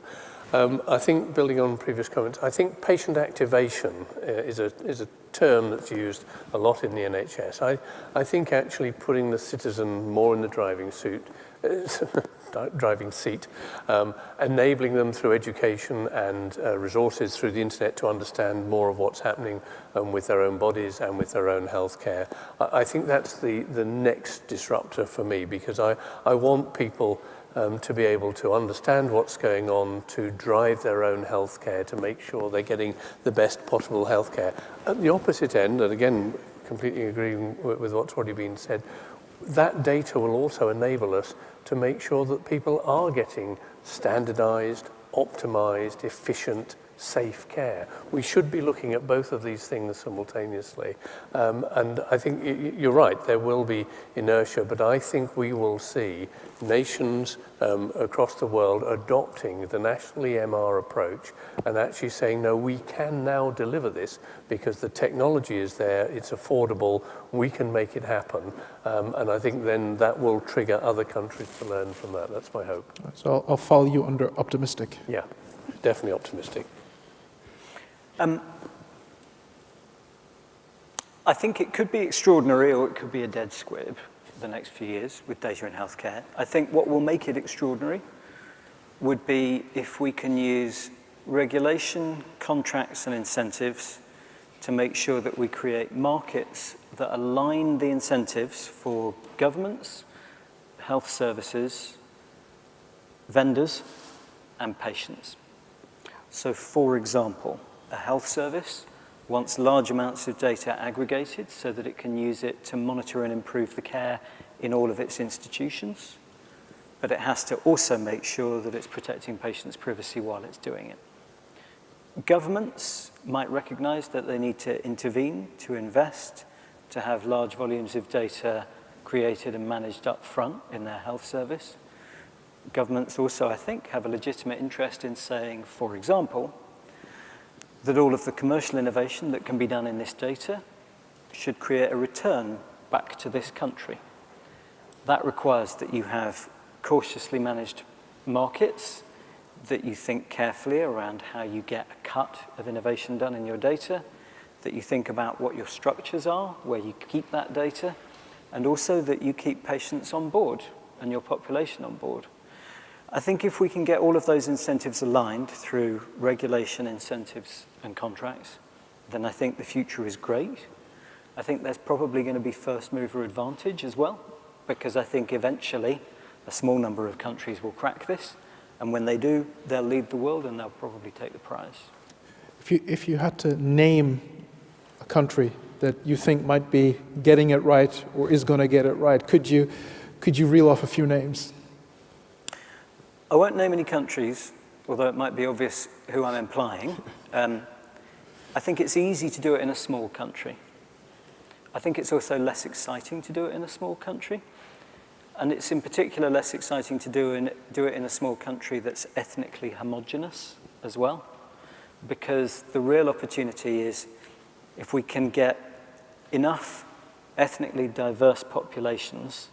I think, building on previous comments, I think patient activation is a term that's used a lot in the NHS. I think actually putting the citizen more in the driving seat, enabling them through education and resources through the internet to understand more of what's happening with their own bodies and with their own healthcare. I think that's the next disruptor for me, because I want people to be able to understand what's going on, to drive their own healthcare, to make sure they're getting the best possible healthcare. At the opposite end, and again, completely agreeing with what's already been said, that data will also enable us to make sure that people are getting standardized, optimized, efficient, safe care. We should be looking at both of these things simultaneously. And I think you're right, there will be inertia, but I think we will see nations across the world adopting the national EMR approach and actually saying, no, we can now deliver this because the technology is there, it's affordable, we can make it happen. And I think then that will trigger other countries to learn from that. That's my hope. So I'll follow you under optimistic. Yeah, definitely optimistic. I think it could be extraordinary or it could be a dead squib for the next few years with data in healthcare. I think what will make it extraordinary would be if we can use regulation, contracts, and incentives to make sure that we create markets that align the incentives for governments, health services, vendors, and patients. So, for example, a health service wants large amounts of data aggregated so that it can use it to monitor and improve the care in all of its institutions, but it has to also make sure that it's protecting patients' privacy while it's doing it. Governments might recognize that they need to intervene, to invest, to have large volumes of data created and managed up front in their health service. Governments also, I think, have a legitimate interest in saying, for example, that all of the commercial innovation that can be done in this data should create a return back to this country. That requires that you have cautiously managed markets, that you think carefully around how you get a cut of innovation done in your data, that you think about what your structures are, where you keep that data, and also that you keep patients on board and your population on board. I think if we can get all of those incentives aligned through regulation, incentives, and contracts, then I think the future is great. I think there's probably going to be first mover advantage as well, because I think eventually a small number of countries will crack this, and when they do, they'll lead the world and they'll probably take the prize. If you had to name a country that you think might be getting it right or is going to get it right, could you reel off a few names? I won't name any countries, although it might be obvious who I'm implying. I think it's easy to do it in a small country. I think it's also less exciting to do it in a small country. And it's in particular less exciting to do it in a small country that's ethnically homogenous as well. Because the real opportunity is if we can get enough ethnically diverse populations,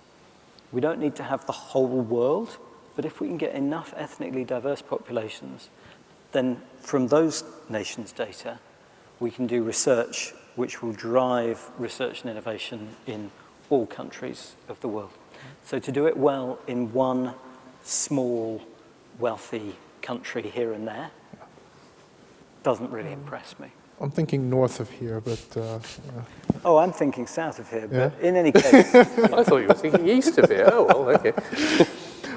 we don't need to have the whole world, but if we can get enough ethnically diverse populations, then from those nations' data, we can do research which will drive research and innovation in all countries of the world. So to do it well in one small, wealthy country here and there doesn't really impress me. I'm thinking north of here, but... Oh, I'm thinking south of here, but Yeah. in any case... I thought you were thinking east of here. Oh, well, okay.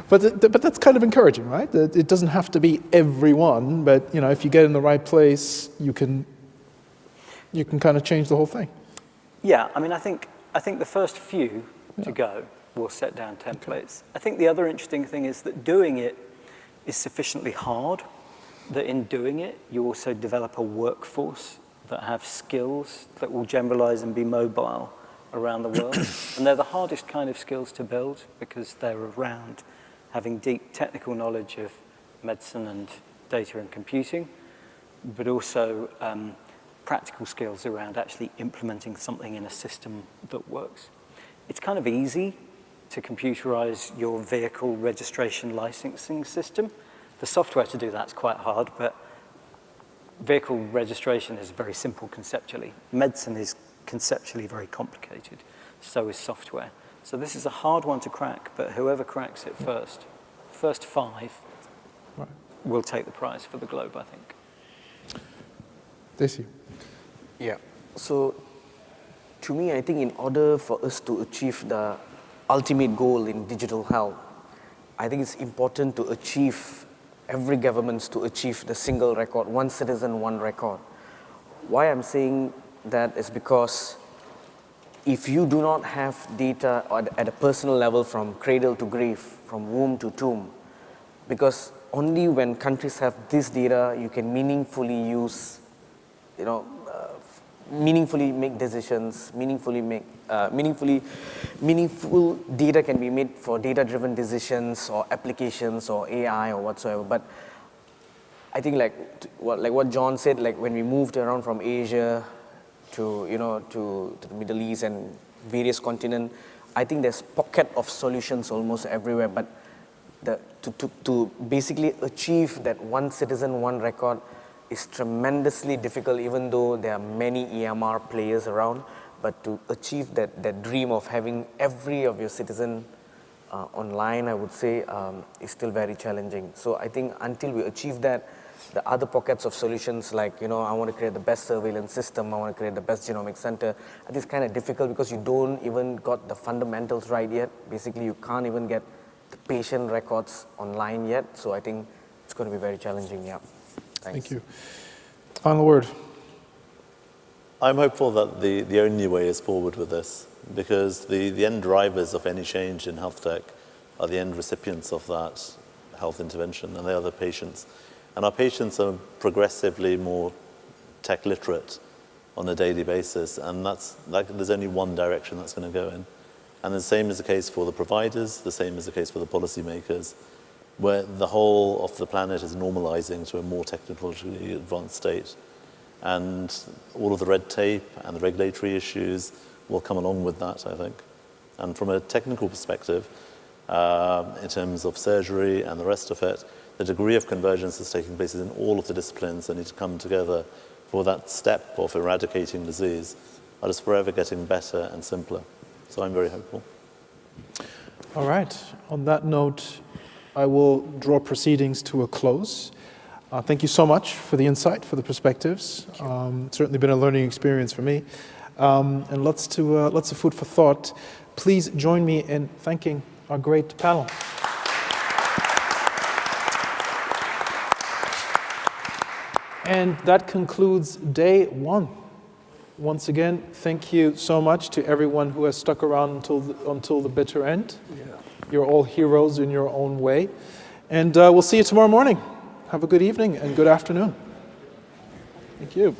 But that's kind of encouraging, right? That it doesn't have to be everyone, but if you get in the right place, you can kind of change the whole thing. Yeah, I mean, I think the first few to go will set down templates. I think the other interesting thing is that doing it is sufficiently hard that in doing it, you also develop a workforce that have skills that will generalize and be mobile around the world. And they're the hardest kind of skills to build because they're around having deep technical knowledge of medicine and data and computing, but also practical skills around actually implementing something in a system that works. It's kind of easy to computerize your vehicle registration licensing system. The software to do that's quite hard, but vehicle registration is very simple conceptually. Medicine is conceptually very complicated, so is software. So this is a hard one to crack, but whoever cracks it first 5 will take the prize for the globe, I think. Desi. Yeah. So, to me, I think in order for us to achieve the ultimate goal in digital health, I think it's important to achieve, every government to achieve the single record, one citizen, one record. Why I'm saying that is because if you do not have data at a personal level from cradle to grave, from womb to tomb, because only when countries have this data, you can meaningfully use, meaningfully make decisions, meaningful data can be made for data-driven decisions or applications or AI or whatsoever. But I think like what John said, like when we moved around from Asia to the Middle East and various continents, I think there's pocket of solutions almost everywhere. But to basically achieve that one citizen, one record is tremendously difficult, even though there are many EMR players around. But to achieve that dream of having every of your citizen online, I would say, is still very challenging. So I think until we achieve that, the other pockets of solutions like, I want to create the best surveillance system, I want to create the best genomic center, I think it's kind of difficult because you don't even got the fundamentals right yet. Basically, you can't even get the patient records online yet. So I think it's going to be very challenging, yeah. Thanks. Thank you. Final word. I'm hopeful that the only way is forward with this, because the end drivers of any change in health tech are the end recipients of that health intervention, and they are the patients. And our patients are progressively more tech literate on a daily basis, and that's like there's only one direction that's going to go in. And the same is the case for the providers, the same is the case for the policymakers, where the whole of the planet is normalizing to a more technologically advanced state. And all of the red tape and the regulatory issues will come along with that, I think. And from a technical perspective, in terms of surgery and the rest of it, the degree of convergence is taking place in all of the disciplines that need to come together for that step of eradicating disease are just forever getting better and simpler. So I'm very hopeful. All right. On that note, I will draw proceedings to a close. Thank you so much for the insight, for the perspectives. It's certainly been a learning experience for me. And lots of food for thought. Please join me in thanking our great panel. And that concludes day one. Once again, thank you so much to everyone who has stuck around until the bitter end. Yeah. You're all heroes in your own way. And we'll see you tomorrow morning. Have a good evening and good afternoon. Thank you.